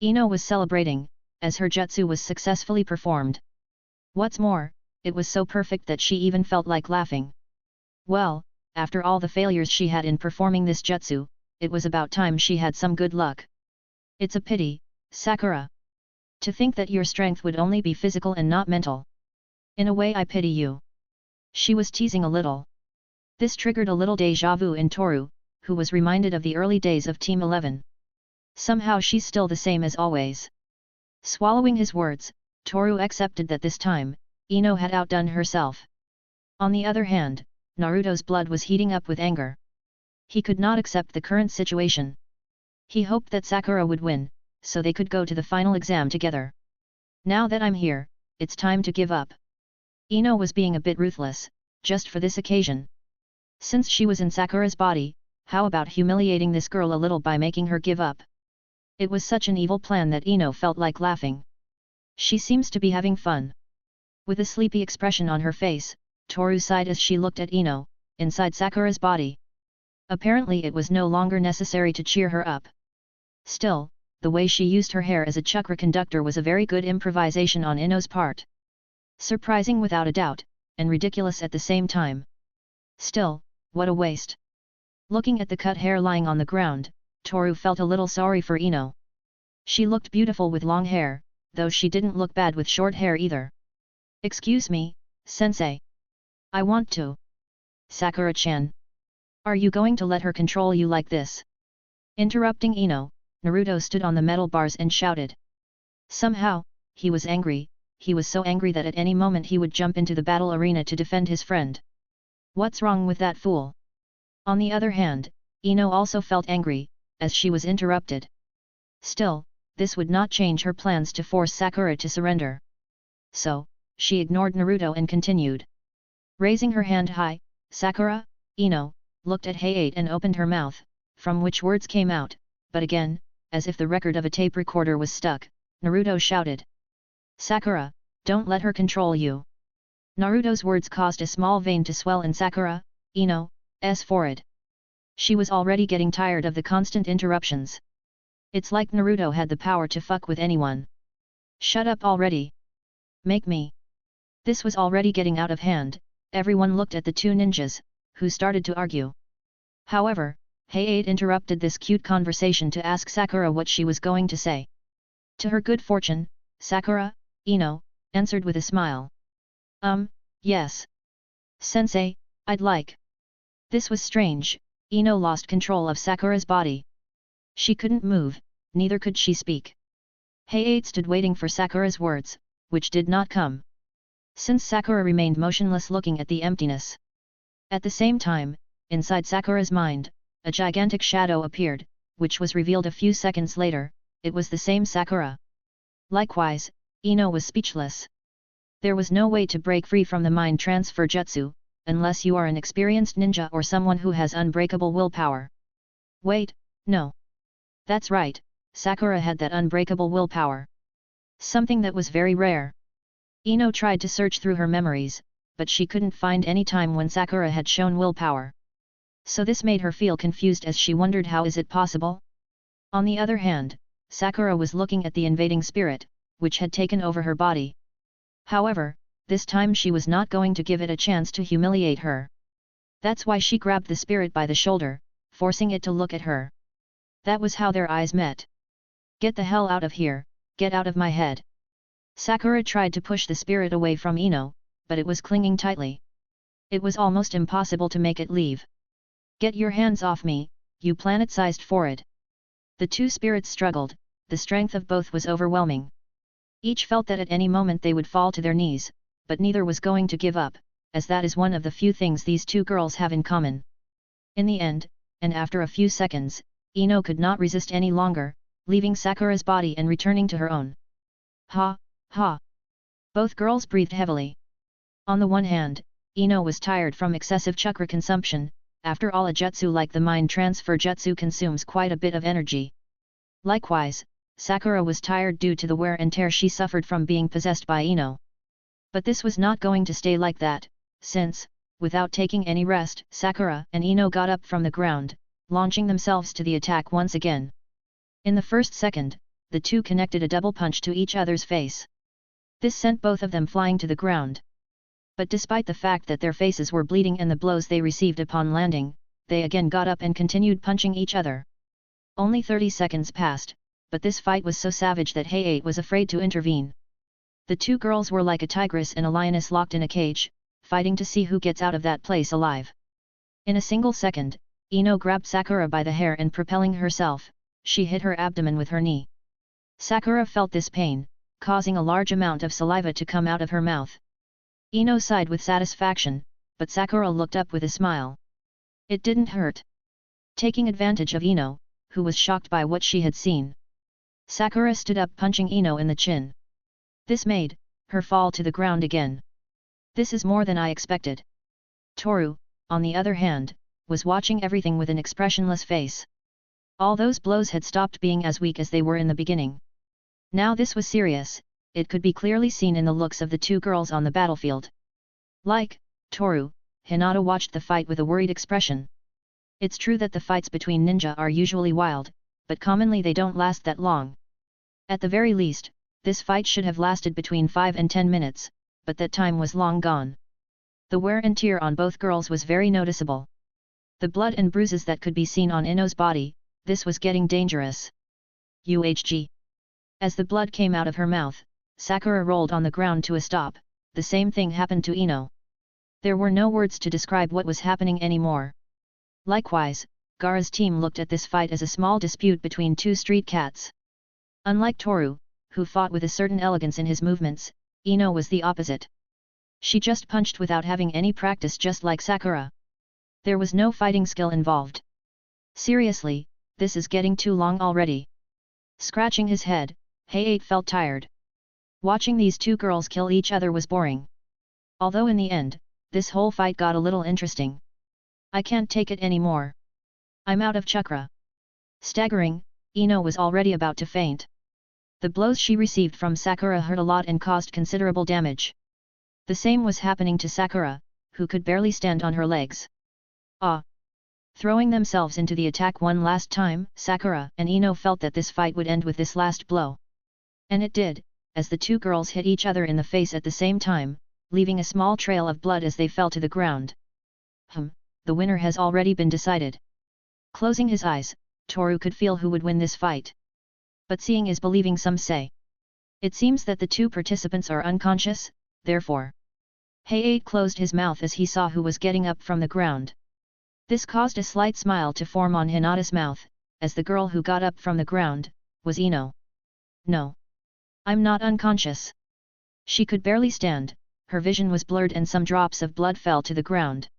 Ino was celebrating, as her jutsu was successfully performed. What's more, it was so perfect that she even felt like laughing. Well, after all the failures she had in performing this jutsu, it was about time she had some good luck. It's a pity, Sakura. To think that your strength would only be physical and not mental. In a way I pity you. She was teasing a little. This triggered a little déjà vu in Toru, who was reminded of the early days of Team 11. Somehow she's still the same as always. Swallowing his words, Toru accepted that this time, Ino had outdone herself. On the other hand, Naruto's blood was heating up with anger. He could not accept the current situation. He hoped that Sakura would win, so they could go to the final exam together. Now that I'm here, it's time to give up. Ino was being a bit ruthless, just for this occasion. Since she was in Sakura's body, how about humiliating this girl a little by making her give up? It was such an evil plan that Ino felt like laughing. She seems to be having fun. With a sleepy expression on her face, Toru sighed as she looked at Ino, inside Sakura's body. Apparently it was no longer necessary to cheer her up. Still, the way she used her hair as a chakra conductor was a very good improvisation on Ino's part. Surprising without a doubt, and ridiculous at the same time. Still, what a waste. Looking at the cut hair lying on the ground, Toru felt a little sorry for Ino. She looked beautiful with long hair, though she didn't look bad with short hair either. Excuse me, sensei. I want to. Sakura-chan. Are you going to let her control you like this? Interrupting Ino, Naruto stood on the metal bars and shouted. Somehow, he was angry. He was so angry that at any moment he would jump into the battle arena to defend his friend. What's wrong with that fool? On the other hand, Ino also felt angry, as she was interrupted. Still, this would not change her plans to force Sakura to surrender. So, she ignored Naruto and continued. Raising her hand high, Sakura, Ino, looked at Hay-8 and opened her mouth, from which words came out, but again, as if the record of a tape recorder was stuck, Naruto shouted. Sakura, don't let her control you. Naruto's words caused a small vein to swell in Sakura, Ino's forehead. She was already getting tired of the constant interruptions. It's like Naruto had the power to fuck with anyone. Shut up already. Make me. This was already getting out of hand. Everyone looked at the two ninjas, who started to argue. However, Hay-8 interrupted this cute conversation to ask Sakura what she was going to say. To her good fortune, Sakura, Ino, answered with a smile. Yes. Sensei, I'd like. This was strange. Ino lost control of Sakura's body. She couldn't move, neither could she speak. Hay-8 stood waiting for Sakura's words, which did not come. Since Sakura remained motionless looking at the emptiness. At the same time, inside Sakura's mind, a gigantic shadow appeared, which was revealed a few seconds later. It was the same Sakura. Likewise, Ino was speechless. There was no way to break free from the mind transfer jutsu, unless you are an experienced ninja or someone who has unbreakable willpower. Wait, no. That's right, Sakura had that unbreakable willpower. Something that was very rare. Ino tried to search through her memories, but she couldn't find any time when Sakura had shown willpower. So this made her feel confused as she wondered how is it possible? On the other hand, Sakura was looking at the invading spirit, which had taken over her body. However, this time she was not going to give it a chance to humiliate her. That's why she grabbed the spirit by the shoulder, forcing it to look at her. That was how their eyes met. Get the hell out of here, get out of my head. Sakura tried to push the spirit away from Ino, but it was clinging tightly. It was almost impossible to make it leave. Get your hands off me, you planet-sized forehead. The two spirits struggled, the strength of both was overwhelming. Each felt that at any moment they would fall to their knees, but neither was going to give up, as that is one of the few things these two girls have in common. In the end, and after a few seconds, Ino could not resist any longer, leaving Sakura's body and returning to her own. Ha, ha. Both girls breathed heavily. On the one hand, Ino was tired from excessive chakra consumption. After all, a jutsu like the mind transfer jutsu consumes quite a bit of energy. Likewise, Sakura was tired due to the wear and tear she suffered from being possessed by Ino. But this was not going to stay like that, since, without taking any rest, Sakura and Ino got up from the ground, launching themselves to the attack once again. In the first second, the two connected a double punch to each other's face. This sent both of them flying to the ground. But despite the fact that their faces were bleeding and the blows they received upon landing, they again got up and continued punching each other. Only 30 seconds passed, but this fight was so savage that Hay-8 was afraid to intervene. The two girls were like a tigress and a lioness locked in a cage, fighting to see who gets out of that place alive. In a single second, Ino grabbed Sakura by the hair and propelling herself, she hit her abdomen with her knee. Sakura felt this pain, causing a large amount of saliva to come out of her mouth. Ino sighed with satisfaction, but Sakura looked up with a smile. It didn't hurt. Taking advantage of Ino, who was shocked by what she had seen, Sakura stood up punching Ino in the chin. This made her fall to the ground again. This is more than I expected. Toru, on the other hand, was watching everything with an expressionless face. All those blows had stopped being as weak as they were in the beginning. Now this was serious, it could be clearly seen in the looks of the two girls on the battlefield. Like Toru, Hinata watched the fight with a worried expression. It's true that the fights between ninja are usually wild, but commonly they don't last that long. At the very least, this fight should have lasted between 5 and 10 minutes, but that time was long gone. The wear and tear on both girls was very noticeable. The blood and bruises that could be seen on Ino's body, this was getting dangerous. UHG. As the blood came out of her mouth, Sakura rolled on the ground to a stop. The same thing happened to Ino. There were no words to describe what was happening anymore. Likewise, Gaara's team looked at this fight as a small dispute between two street cats. Unlike Toru, who fought with a certain elegance in his movements, Ino was the opposite. She just punched without having any practice, just like Sakura. There was no fighting skill involved. Seriously, this is getting too long already. Scratching his head, Heiei felt tired. Watching these two girls kill each other was boring. Although in the end, this whole fight got a little interesting. I can't take it anymore. I'm out of chakra. Staggering, Ino was already about to faint. The blows she received from Sakura hurt a lot and caused considerable damage. The same was happening to Sakura, who could barely stand on her legs. Ah! Throwing themselves into the attack one last time, Sakura and Ino felt that this fight would end with this last blow. And it did, as the two girls hit each other in the face at the same time, leaving a small trail of blood as they fell to the ground. The winner has already been decided. Closing his eyes, Toru could feel who would win this fight. But seeing is believing, some say. It seems that the two participants are unconscious, therefore. Heiei closed his mouth as he saw who was getting up from the ground. This caused a slight smile to form on Hinata's mouth, as the girl who got up from the ground was Ino. No. I'm not unconscious. She could barely stand, her vision was blurred and some drops of blood fell to the ground.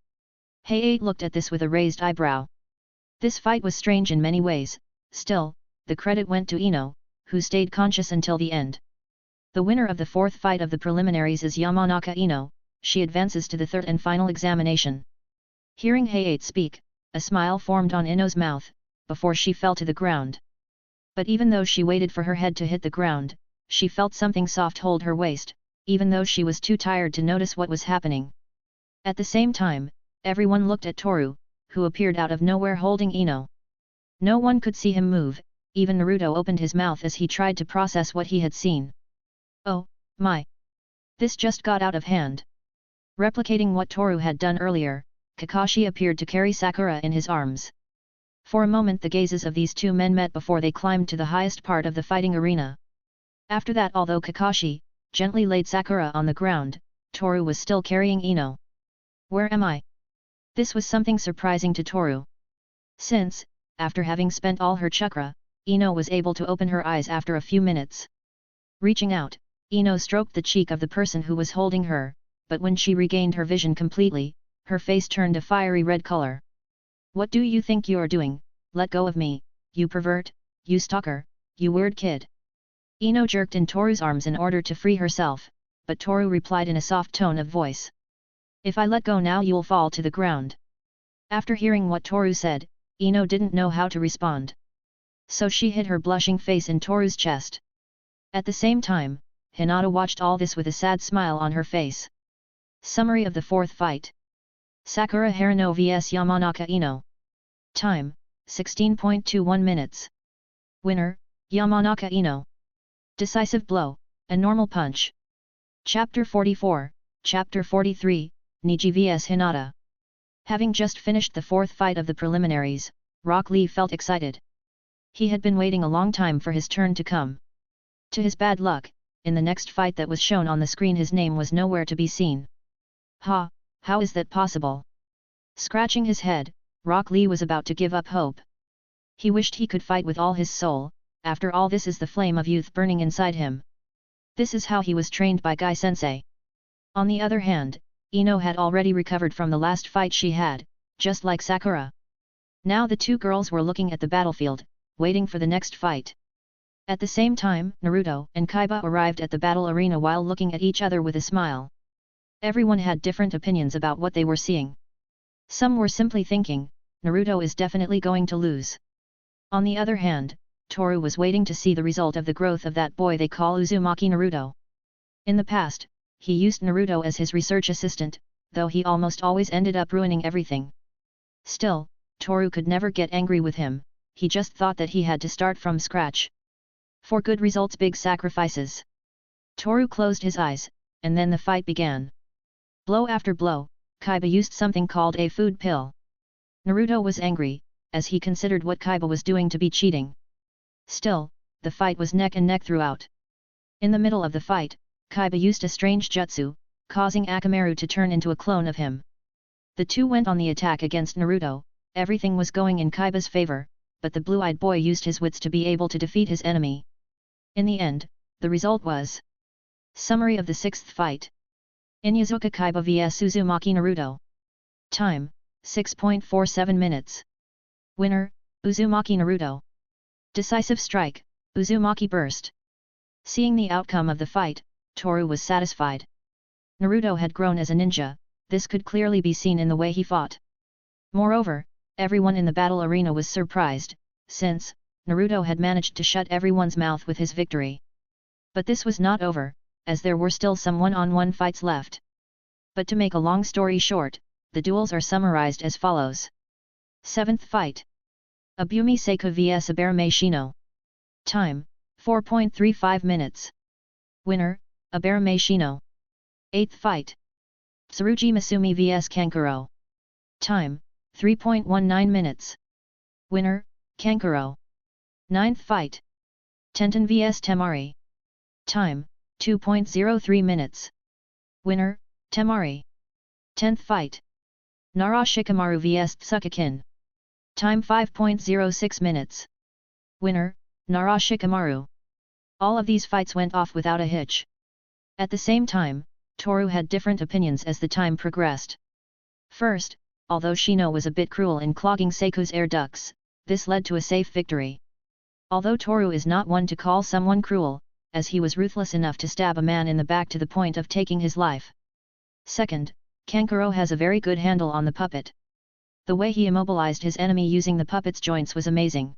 Heiei looked at this with a raised eyebrow. This fight was strange in many ways, still, the credit went to Ino, who stayed conscious until the end. The winner of the fourth fight of the preliminaries is Yamanaka Ino, she advances to the third and final examination. Hearing Heiei speak, a smile formed on Ino's mouth, before she fell to the ground. But even though she waited for her head to hit the ground, she felt something soft hold her waist, even though she was too tired to notice what was happening. At the same time, everyone looked at Toru, who appeared out of nowhere holding Ino. No one could see him move, even Naruto opened his mouth as he tried to process what he had seen. Oh, my! This just got out of hand. Replicating what Toru had done earlier, Kakashi appeared to carry Sakura in his arms. For a moment the gazes of these two men met before they climbed to the highest part of the fighting arena. After that, although Kakashi gently laid Sakura on the ground, Toru was still carrying Ino. Where am I? This was something surprising to Toru. Since, after having spent all her chakra, Ino was able to open her eyes after a few minutes. Reaching out, Ino stroked the cheek of the person who was holding her, but when she regained her vision completely, her face turned a fiery red color. What do you think you're doing? Let go of me, you pervert, you stalker, you weird kid. Ino jerked in Toru's arms in order to free herself, but Toru replied in a soft tone of voice. If I let go now you'll fall to the ground. After hearing what Toru said, Ino didn't know how to respond. So she hid her blushing face in Toru's chest. At the same time, Hinata watched all this with a sad smile on her face. Summary of the fourth fight. Sakura Haruno vs Yamanaka Ino. Time, 16.21 minutes. Winner, Yamanaka Ino. Decisive blow, a normal punch. Chapter 44, Chapter 43, Niji vs Hinata. Having just finished the fourth fight of the preliminaries, Rock Lee felt excited. He had been waiting a long time for his turn to come. To his bad luck, in the next fight that was shown on the screen his name was nowhere to be seen. How is that possible? Scratching his head, Rock Lee was about to give up hope. He wished he could fight with all his soul, after all this is the flame of youth burning inside him. This is how he was trained by Guy Sensei. On the other hand, Ino had already recovered from the last fight she had, just like Sakura. Now the two girls were looking at the battlefield, waiting for the next fight. At the same time, Naruto and Kaiba arrived at the battle arena while looking at each other with a smile. Everyone had different opinions about what they were seeing. Some were simply thinking, Naruto is definitely going to lose. On the other hand, Toru was waiting to see the result of the growth of that boy they call Uzumaki Naruto. In the past, he used Naruto as his research assistant, though he almost always ended up ruining everything. Still, Toru could never get angry with him, he just thought that he had to start from scratch. For good results, big sacrifices. Toru closed his eyes, and then the fight began. Blow after blow, Kaiba used something called a food pill. Naruto was angry, as he considered what Kaiba was doing to be cheating. Still, the fight was neck and neck throughout. In the middle of the fight, Kaiba used a strange jutsu, causing Akamaru to turn into a clone of him. The two went on the attack against Naruto. Everything was going in Kaiba's favor, but the blue-eyed boy used his wits to be able to defeat his enemy. In the end, the result was... Summary of the sixth fight. Inyazuka Kaiba vs Uzumaki Naruto. Time, 6.47 minutes. Winner, Uzumaki Naruto. Decisive strike, Uzumaki burst. Seeing the outcome of the fight, Toru was satisfied. Naruto had grown as a ninja, this could clearly be seen in the way he fought. Moreover, everyone in the battle arena was surprised, since Naruto had managed to shut everyone's mouth with his victory. But this was not over, as there were still some one-on-one fights left. But to make a long story short, the duels are summarized as follows. 7th fight. Abumi Seiko vs Aberame Shino. Time, 4.35 minutes. Winner, Aberame Shino. 8th fight. Tsurugi Masumi vs Kankuro. Time, 3.19 minutes. Winner, Kankuro. 9th fight. Tenten vs Temari. Time, 2.03 minutes. Winner, Temari. 10th fight. Nara Shikamaru vs Tsukakin. Time 5.06 minutes. Winner, Nara Shikamaru. All of these fights went off without a hitch. At the same time, Toru had different opinions as the time progressed. First, although Shino was a bit cruel in clogging Seiko's air ducts, this led to a safe victory. Although Toru is not one to call someone cruel, as he was ruthless enough to stab a man in the back to the point of taking his life. Second, Kankuro has a very good handle on the puppet. The way he immobilized his enemy using the puppet's joints was amazing.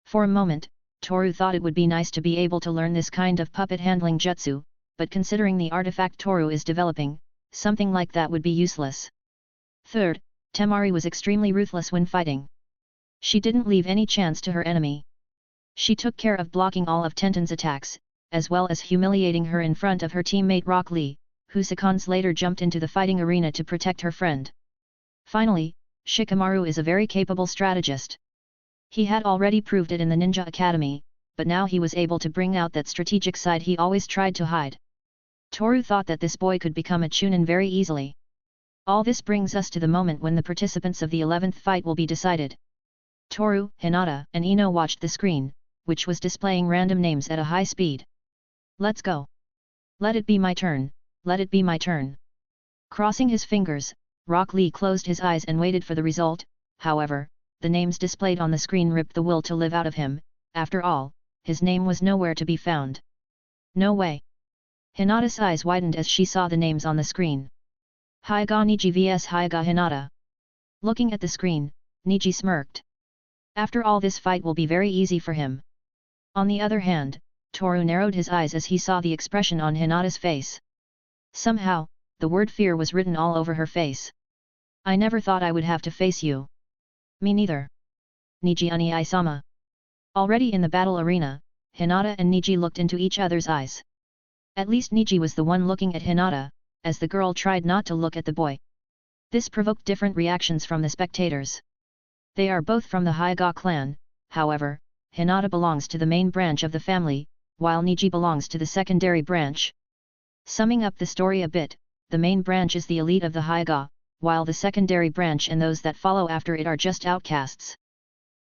For a moment, Toru thought it would be nice to be able to learn this kind of puppet handling jutsu, but considering the artifact Toru is developing, something like that would be useless. Third, Temari was extremely ruthless when fighting. She didn't leave any chance to her enemy. She took care of blocking all of Tenten's attacks, as well as humiliating her in front of her teammate Rock Lee, who seconds later jumped into the fighting arena to protect her friend. Finally, Shikamaru is a very capable strategist. He had already proved it in the Ninja Academy, but now he was able to bring out that strategic side he always tried to hide. Toru thought that this boy could become a Chunin very easily. All this brings us to the moment when the participants of the 11th fight will be decided. Toru, Hinata, and Ino watched the screen, which was displaying random names at a high speed. Let's go. Let it be my turn, let it be my turn. Crossing his fingers, Rock Lee closed his eyes and waited for the result. However, the names displayed on the screen ripped the will to live out of him. After all, his name was nowhere to be found. No way. Hinata's eyes widened as she saw the names on the screen. Hyuga Niji vs Hyuga Hinata. Looking at the screen, Niji smirked. After all, this fight will be very easy for him. On the other hand, Toru narrowed his eyes as he saw the expression on Hinata's face. Somehow, the word fear was written all over her face. I never thought I would have to face you. Me neither. Niji Uni-sama. Already in the battle arena, Hinata and Niji looked into each other's eyes. At least Niji was the one looking at Hinata, as the girl tried not to look at the boy. This provoked different reactions from the spectators. They are both from the Hyuga clan, however, Hinata belongs to the main branch of the family, while Niji belongs to the secondary branch. Summing up the story a bit, the main branch is the elite of the Hyuga, while the secondary branch and those that follow after it are just outcasts.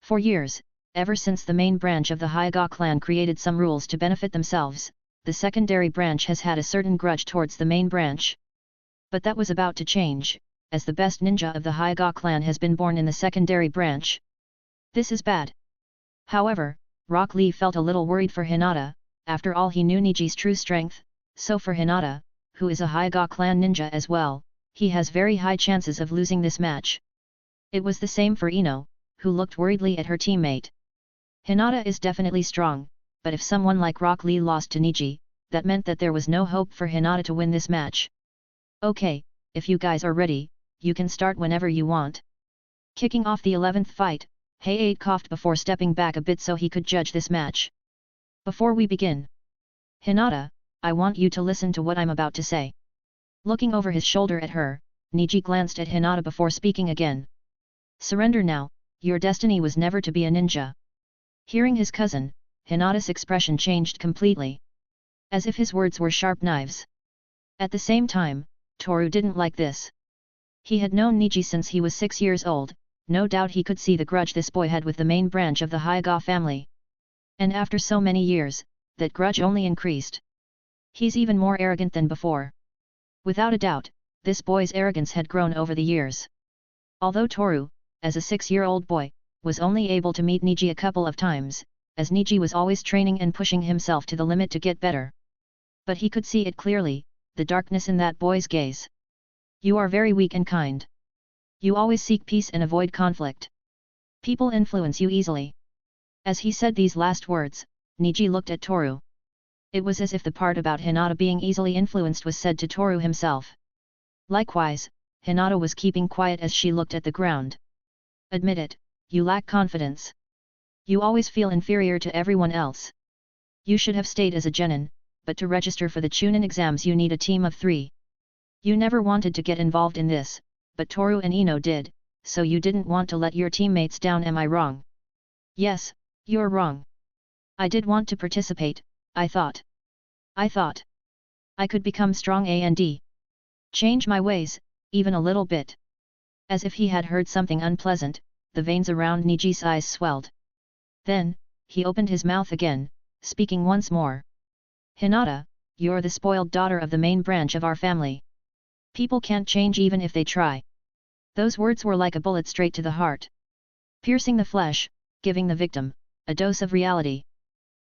For years, ever since the main branch of the Hyuga clan created some rules to benefit themselves, the secondary branch has had a certain grudge towards the main branch. But that was about to change, as the best ninja of the Hyuga clan has been born in the secondary branch. This is bad. However, Rock Lee felt a little worried for Hinata, after all he knew Niji's true strength, so for Hinata, who is a Hyuga clan ninja as well, he has very high chances of losing this match. It was the same for Ino, who looked worriedly at her teammate. Hinata is definitely strong, but if someone like Rock Lee lost to Niji, that meant that there was no hope for Hinata to win this match. Okay, if you guys are ready, you can start whenever you want. Kicking off the 11th fight, Hayate coughed before stepping back a bit so he could judge this match. Before we begin, Hinata, I want you to listen to what I'm about to say. Looking over his shoulder at her, Niji glanced at Hinata before speaking again. Surrender now, your destiny was never to be a ninja. Hearing his cousin, Hinata's expression changed completely. As if his words were sharp knives. At the same time, Toru didn't like this. He had known Niji since he was 6 years old, no doubt he could see the grudge this boy had with the main branch of the Hyuga family. And after so many years, that grudge only increased. He's even more arrogant than before. Without a doubt, this boy's arrogance had grown over the years. Although Toru, as a 6-year-old boy, was only able to meet Niji a couple of times, as Niji was always training and pushing himself to the limit to get better. But he could see it clearly, the darkness in that boy's gaze. You are very weak and kind. You always seek peace and avoid conflict. People influence you easily. As he said these last words, Niji looked at Toru. It was as if the part about Hinata being easily influenced was said to Toru himself. Likewise, Hinata was keeping quiet as she looked at the ground. Admit it, you lack confidence. You always feel inferior to everyone else. You should have stayed as a genin, but to register for the Chunin exams you need a team of 3. You never wanted to get involved in this, but Toru and Ino did, so you didn't want to let your teammates down. Am I wrong? Yes, you're wrong. I did want to participate, I thought I could become strong and change my ways, even a little bit. As if he had heard something unpleasant, the veins around Niji's eyes swelled. Then, he opened his mouth again, speaking once more. Hinata, you're the spoiled daughter of the main branch of our family. People can't change even if they try. Those words were like a bullet straight to the heart. Piercing the flesh, giving the victim a dose of reality.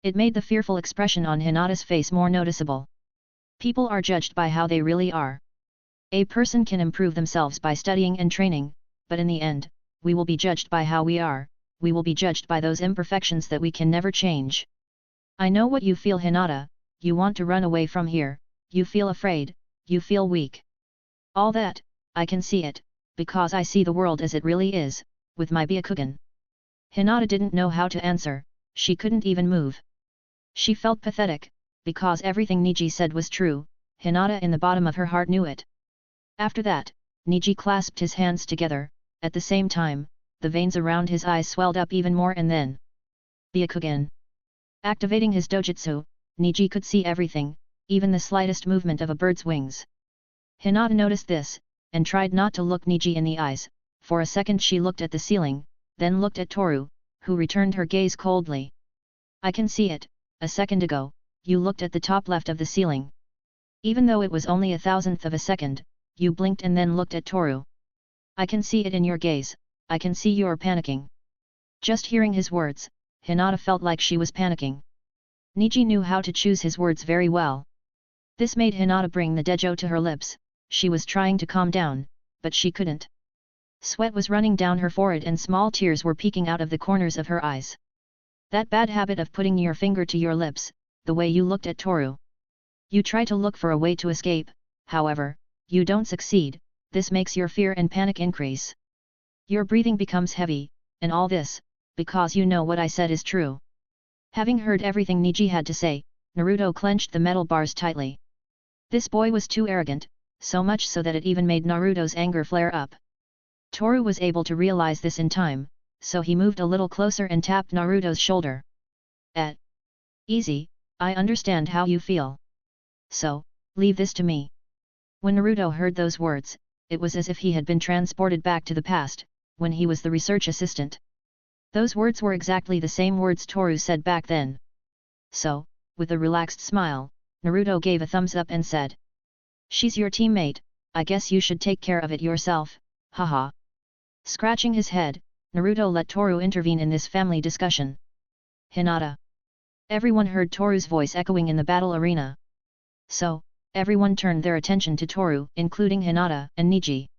It made the fearful expression on Hinata's face more noticeable. People are judged by how they really are. A person can improve themselves by studying and training, but in the end, we will be judged by how we are, we will be judged by those imperfections that we can never change. I know what you feel, Hinata, you want to run away from here, you feel afraid, you feel weak. All that, I can see it, because I see the world as it really is, with my Byakugan. Hinata didn't know how to answer, she couldn't even move. She felt pathetic, because everything Niji said was true, Hinata in the bottom of her heart knew it. After that, Niji clasped his hands together, at the same time, the veins around his eyes swelled up even more and then. Byakugan. Activating his dojutsu, Niji could see everything, even the slightest movement of a bird's wings. Hinata noticed this, and tried not to look Niji in the eyes. For a second she looked at the ceiling, then looked at Toru, who returned her gaze coldly. I can see it, a second ago, you looked at the top left of the ceiling. Even though it was only 1,000th of a second, you blinked and then looked at Toru. I can see it in your gaze, I can see you're panicking. Just hearing his words, Hinata felt like she was panicking. Niji knew how to choose his words very well. This made Hinata bring the dejo to her lips, she was trying to calm down, but she couldn't. Sweat was running down her forehead and small tears were peeking out of the corners of her eyes. That bad habit of putting your finger to your lips, the way you looked at Toru. You try to look for a way to escape, however, you don't succeed, this makes your fear and panic increase. Your breathing becomes heavy, and all this, because you know what I said is true. Having heard everything Niji had to say, Naruto clenched the metal bars tightly. This boy was too arrogant, so much so that it even made Naruto's anger flare up. Toru was able to realize this in time, so he moved a little closer and tapped Naruto's shoulder. Easy, I understand how you feel. So, leave this to me. When Naruto heard those words, it was as if he had been transported back to the past, when he was the research assistant. Those words were exactly the same words Toru said back then. So, with a relaxed smile, Naruto gave a thumbs up and said, "She's your teammate, I guess you should take care of it yourself, haha. Scratching his head, Naruto let Toru intervene in this family discussion. Hinata. Everyone heard Toru's voice echoing in the battle arena. So, everyone turned their attention to Toru, including Hinata and Niji.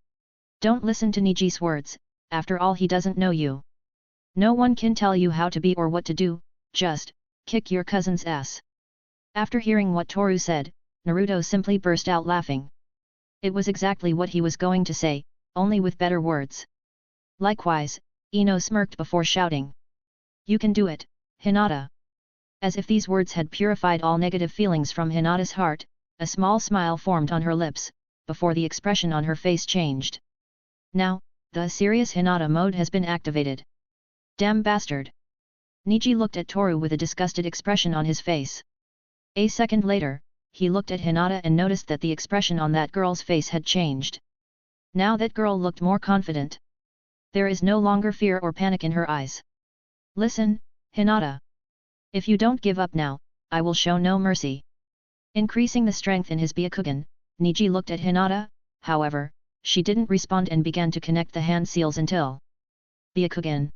Don't listen to Niji's words, after all he doesn't know you. No one can tell you how to be or what to do, just kick your cousin's ass. After hearing what Toru said, Naruto simply burst out laughing. It was exactly what he was going to say, only with better words. Likewise, Ino smirked before shouting. You can do it, Hinata. As if these words had purified all negative feelings from Hinata's heart, a small smile formed on her lips, before the expression on her face changed. Now, the serious Hinata mode has been activated. Damn bastard! Niji looked at Toru with a disgusted expression on his face. A second later, he looked at Hinata and noticed that the expression on that girl's face had changed. Now that girl looked more confident. There is no longer fear or panic in her eyes. Listen, Hinata. If you don't give up now, I will show no mercy. Increasing the strength in his Byakugan, Niji looked at Hinata, however, she didn't respond and began to connect the hand seals until Byakugan.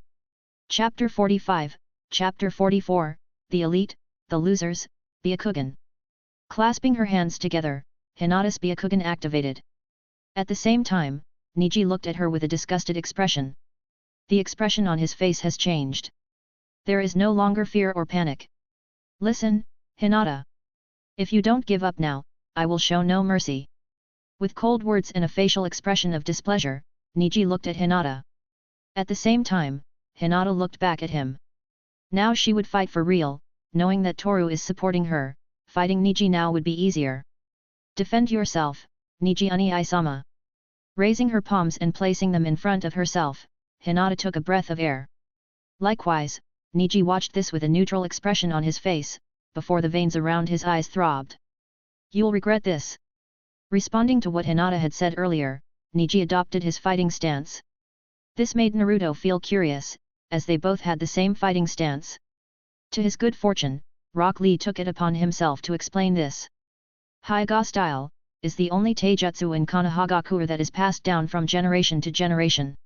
Chapter 45, Chapter 44, The Elite, The Losers, Byakugan. Clasping her hands together, Hinata's Byakugan activated. At the same time, Niji looked at her with a disgusted expression. The expression on his face has changed. There is no longer fear or panic. Listen, Hinata. If you don't give up now, I will show no mercy. With cold words and a facial expression of displeasure, Niji looked at Hinata. At the same time, Hinata looked back at him. Now she would fight for real, knowing that Toru is supporting her, fighting Niji now would be easier. Defend yourself, Niji Uni-sama. Raising her palms and placing them in front of herself, Hinata took a breath of air. Likewise, Niji watched this with a neutral expression on his face, before the veins around his eyes throbbed. You'll regret this. Responding to what Hinata had said earlier, Niji adopted his fighting stance. This made Naruto feel curious, as they both had the same fighting stance. To his good fortune, Rock Lee took it upon himself to explain this. Hyuga style is the only taijutsu in Konohagakure that is passed down from generation to generation.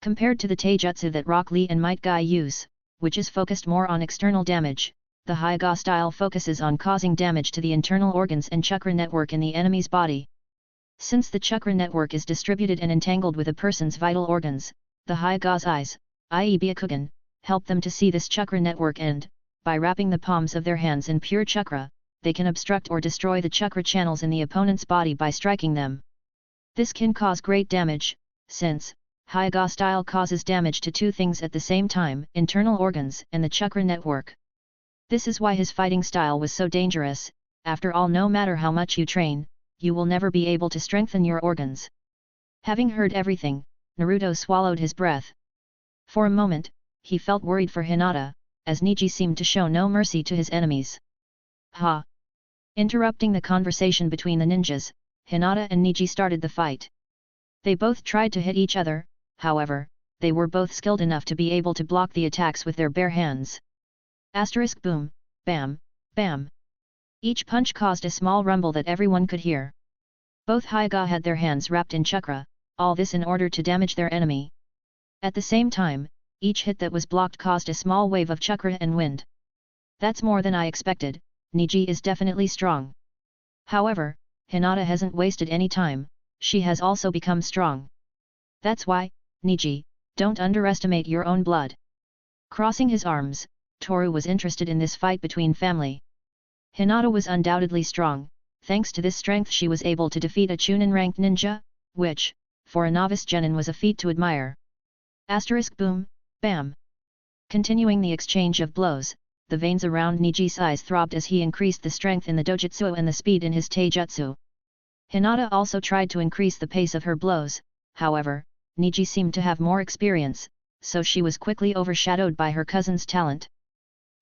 Compared to the taijutsu that Rock Lee and Might Guy use, which is focused more on external damage, the Hyuga style focuses on causing damage to the internal organs and chakra network in the enemy's body. Since the chakra network is distributed and entangled with a person's vital organs, the Hyuga's eyes, i.e. Byakugan, help them to see this chakra network and, by wrapping the palms of their hands in pure chakra, they can obstruct or destroy the chakra channels in the opponent's body by striking them. This can cause great damage, since Hyuga style causes damage to two things at the same time, internal organs and the chakra network. This is why his fighting style was so dangerous. After all, no matter how much you train, you will never be able to strengthen your organs. Having heard everything, Naruto swallowed his breath. For a moment, he felt worried for Hinata, as Niji seemed to show no mercy to his enemies. Ha! Interrupting the conversation between the ninjas, Hinata and Niji started the fight. They both tried to hit each other, however, they were both skilled enough to be able to block the attacks with their bare hands. Asterisk boom, bam, bam. Each punch caused a small rumble that everyone could hear. Both Hyuga had their hands wrapped in chakra, all this in order to damage their enemy. At the same time, each hit that was blocked caused a small wave of chakra and wind. That's more than I expected, Niji is definitely strong. However, Hinata hasn't wasted any time, she has also become strong. That's why, Niji, don't underestimate your own blood. Crossing his arms, Toru was interested in this fight between family. Hinata was undoubtedly strong, thanks to this strength she was able to defeat a Chunin-ranked ninja, which, for a novice genin was a feat to admire. Asterisk boom, bam. Continuing the exchange of blows, the veins around Niji's eyes throbbed as he increased the strength in the dojutsu and the speed in his taijutsu. Hinata also tried to increase the pace of her blows, however, Niji seemed to have more experience, so she was quickly overshadowed by her cousin's talent.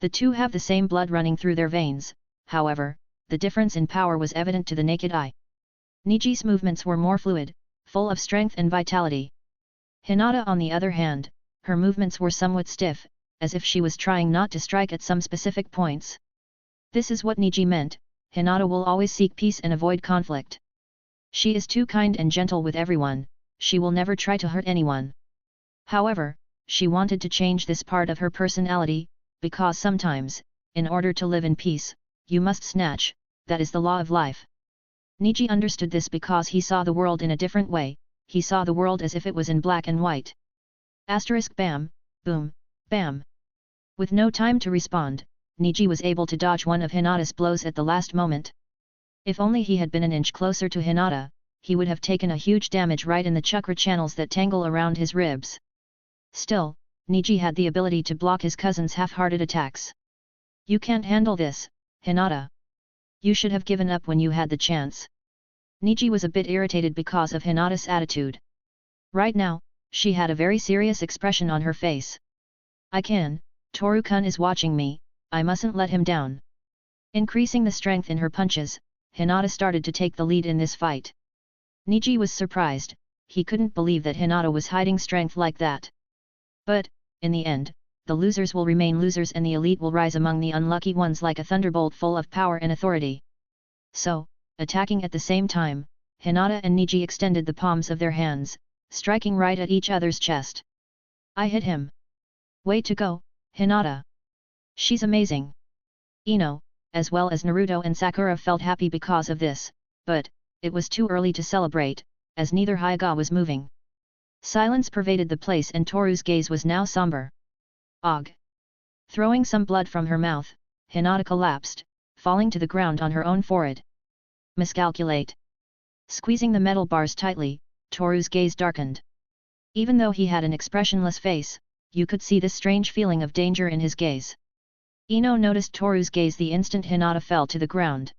The two have the same blood running through their veins, however, the difference in power was evident to the naked eye. Niji's movements were more fluid, full of strength and vitality. Hinata on the other hand, her movements were somewhat stiff, as if she was trying not to strike at some specific points. This is what Niji meant, Hinata will always seek peace and avoid conflict. She is too kind and gentle with everyone, she will never try to hurt anyone. However, she wanted to change this part of her personality, because sometimes, in order to live in peace, you must snatch, that is the law of life. Niji understood this because he saw the world in a different way, he saw the world as if it was in black and white. Asterisk bam, boom, bam. With no time to respond, Niji was able to dodge one of Hinata's blows at the last moment. If only he had been an inch closer to Hinata, he would have taken a huge damage right in the chakra channels that tangle around his ribs. Still, Niji had the ability to block his cousin's half-hearted attacks. You can't handle this, Hinata. You should have given up when you had the chance. Niji was a bit irritated because of Hinata's attitude. Right now, she had a very serious expression on her face. I can, Toru-kun is watching me, I mustn't let him down. Increasing the strength in her punches, Hinata started to take the lead in this fight. Niji was surprised, he couldn't believe that Hinata was hiding strength like that. But, in the end, the losers will remain losers and the elite will rise among the unlucky ones like a thunderbolt full of power and authority. So, attacking at the same time, Hinata and Niji extended the palms of their hands, striking right at each other's chest. I hit him. Way to go, Hinata. She's amazing. Ino, as well as Naruto and Sakura felt happy because of this, but, it was too early to celebrate, as neither Hyuga was moving. Silence pervaded the place and Toru's gaze was now somber. Og! Throwing some blood from her mouth, Hinata collapsed, falling to the ground on her own forehead. Miscalculate. Squeezing the metal bars tightly, Toru's gaze darkened. Even though he had an expressionless face, you could see this strange feeling of danger in his gaze. Ino noticed Toru's gaze the instant Hinata fell to the ground.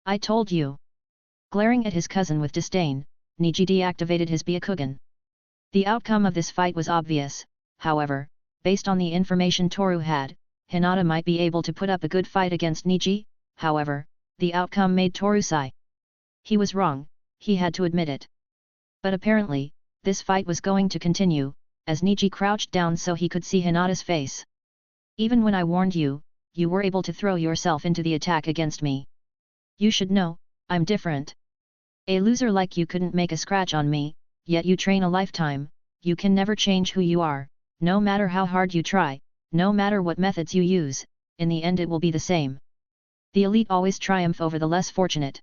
I told you. Glaring at his cousin with disdain, Niji deactivated his Byakugan. The outcome of this fight was obvious, however, based on the information Toru had, Hinata might be able to put up a good fight against Niji, however, the outcome made Toru sigh. He was wrong, he had to admit it. But apparently, this fight was going to continue, as Niji crouched down so he could see Hinata's face. Even when I warned you, you were able to throw yourself into the attack against me. You should know, I'm different. A loser like you couldn't make a scratch on me, yet you train a lifetime, you can never change who you are, no matter how hard you try, no matter what methods you use, in the end it will be the same. The elite always triumph over the less fortunate.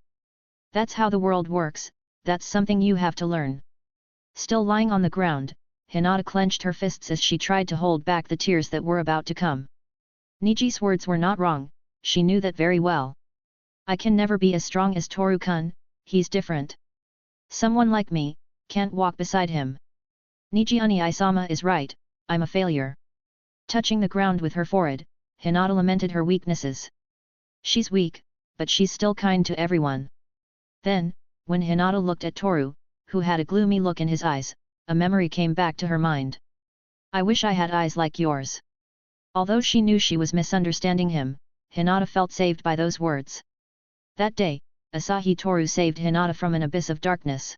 That's how the world works, that's something you have to learn. Still lying on the ground, Hinata clenched her fists as she tried to hold back the tears that were about to come. Niji's words were not wrong, she knew that very well. I can never be as strong as Toru-kun, he's different. Someone like me, can't walk beside him. Niji Oni-sama is right, I'm a failure. Touching the ground with her forehead, Hinata lamented her weaknesses. She's weak, but she's still kind to everyone. Then, when Hinata looked at Toru, who had a gloomy look in his eyes, a memory came back to her mind. I wish I had eyes like yours. Although she knew she was misunderstanding him, Hinata felt saved by those words. That day, Asahi Toru saved Hinata from an abyss of darkness.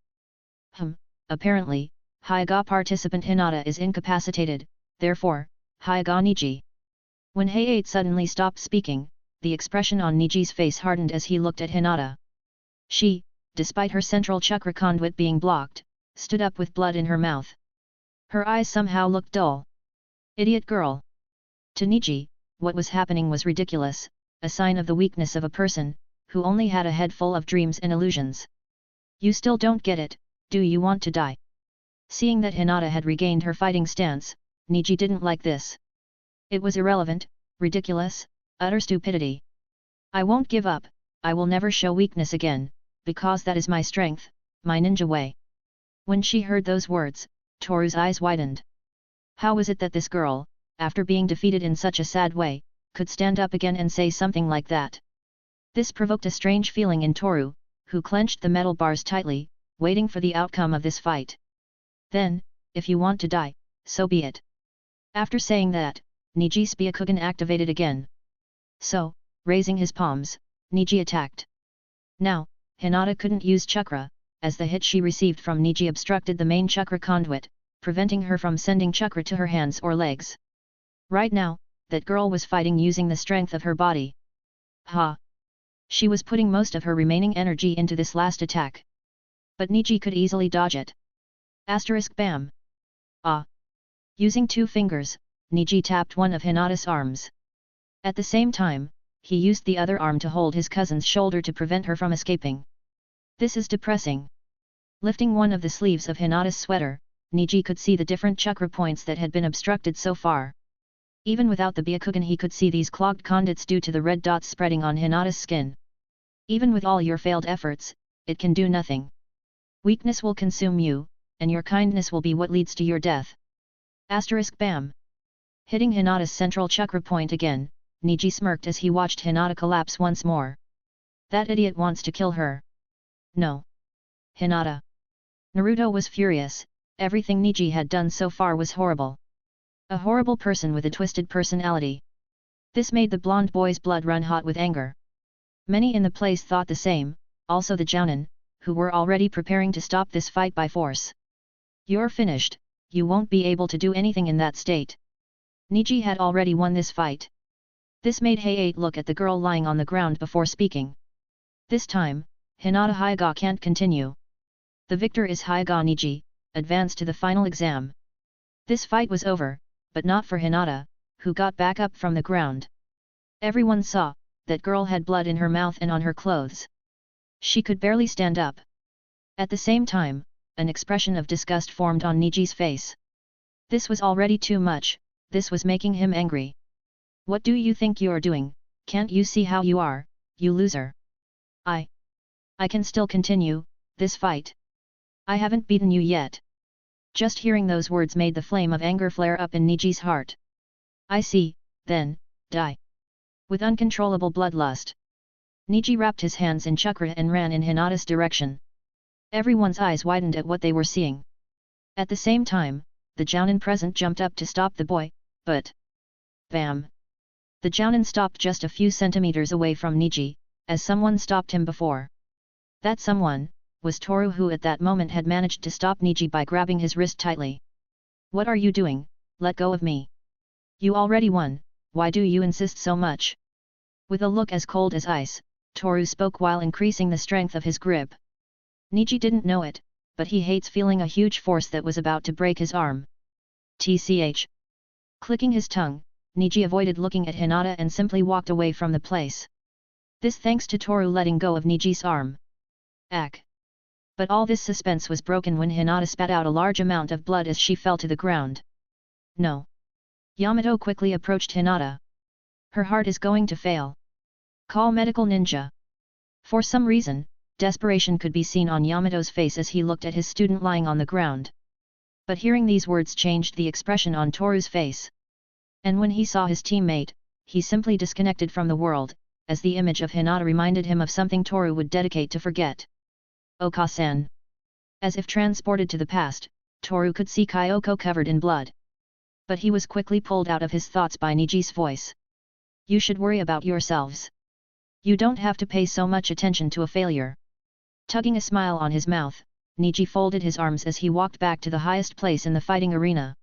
Apparently, Hyuga participant Hinata is incapacitated, therefore, Hyuga Niji. When Hayate suddenly stopped speaking, the expression on Niji's face hardened as he looked at Hinata. She, despite her central chakra conduit being blocked, stood up with blood in her mouth. Her eyes somehow looked dull. Idiot girl! To Niji, what was happening was ridiculous, a sign of the weakness of a person, who only had a head full of dreams and illusions. You still don't get it, do you want to die? Seeing that Hinata had regained her fighting stance, Niji didn't like this. It was irrelevant, ridiculous, utter stupidity. I won't give up, I will never show weakness again, because that is my strength, my ninja way. When she heard those words, Toru's eyes widened. How was it that this girl, after being defeated in such a sad way, could stand up again and say something like that? This provoked a strange feeling in Toru, who clenched the metal bars tightly, waiting for the outcome of this fight. Then, if you want to die, so be it. After saying that, Niji's Byakugan activated again. So, raising his palms, Niji attacked. Now, Hinata couldn't use chakra, as the hit she received from Niji obstructed the main chakra conduit, preventing her from sending chakra to her hands or legs. Right now, that girl was fighting using the strength of her body. Ha! She was putting most of her remaining energy into this last attack. but Niji could easily dodge it. Asterisk bam! Ah! Using 2 fingers, Niji tapped one of Hinata's arms. At the same time, he used the other arm to hold his cousin's shoulder to prevent her from escaping. This is depressing. Lifting one of the sleeves of Hinata's sweater, Niji could see the different chakra points that had been obstructed so far. Even without the Byakugan he could see these clogged conduits due to the red dots spreading on Hinata's skin. Even with all your failed efforts, it can do nothing. Weakness will consume you, and your kindness will be what leads to your death. Asterisk bam! Hitting Hinata's central chakra point again, Niji smirked as he watched Hinata collapse once more. That idiot wants to kill her. No. Hinata. Naruto was furious, everything Niji had done so far was horrible. A horrible person with a twisted personality. This made the blonde boy's blood run hot with anger. Many in the place thought the same, also the Jounin, who were already preparing to stop this fight by force. You're finished, you won't be able to do anything in that state. Niji had already won this fight. This made Hayate look at the girl lying on the ground before speaking. This time, Hinata Hyuga can't continue. The victor is Hyuga Niji, advanced to the final exam. This fight was over, but not for Hinata, who got back up from the ground. Everyone saw, that girl had blood in her mouth and on her clothes. She could barely stand up. At the same time, an expression of disgust formed on Niji's face. This was already too much, this was making him angry. What do you think you're doing, can't you see how you are, you loser? I can still continue, this fight. I haven't beaten you yet. Just hearing those words made the flame of anger flare up in Niji's heart. I see, then, die. With uncontrollable bloodlust. Niji wrapped his hands in chakra and ran in Hinata's direction. Everyone's eyes widened at what they were seeing. At the same time, the Jounin present jumped up to stop the boy, but... Bam! The Jounin stopped just a few centimeters away from Niji, as someone stopped him before. That someone, was Toru, who at that moment had managed to stop Niji by grabbing his wrist tightly. What are you doing? Let go of me. You already won, why do you insist so much? With a look as cold as ice, Toru spoke while increasing the strength of his grip. Niji didn't know it, but he hates feeling a huge force that was about to break his arm. Tch. Clicking his tongue, Niji avoided looking at Hinata and simply walked away from the place. This thanks to Toru letting go of Niji's arm. Ack. But all this suspense was broken when Hinata spat out a large amount of blood as she fell to the ground. No. Yamato quickly approached Hinata. Her heart is going to fail. Call medical ninja. For some reason, desperation could be seen on Yamato's face as he looked at his student lying on the ground. But hearing these words changed the expression on Toru's face. And when he saw his teammate, he simply disconnected from the world, as the image of Hinata reminded him of something Toru would dedicate to forget. Oka-san. As if transported to the past, Toru could see Kyoko covered in blood. But he was quickly pulled out of his thoughts by Niji's voice. You should worry about yourselves. You don't have to pay so much attention to a failure. Tugging a smile on his mouth, Niji folded his arms as he walked back to the highest place in the fighting arena.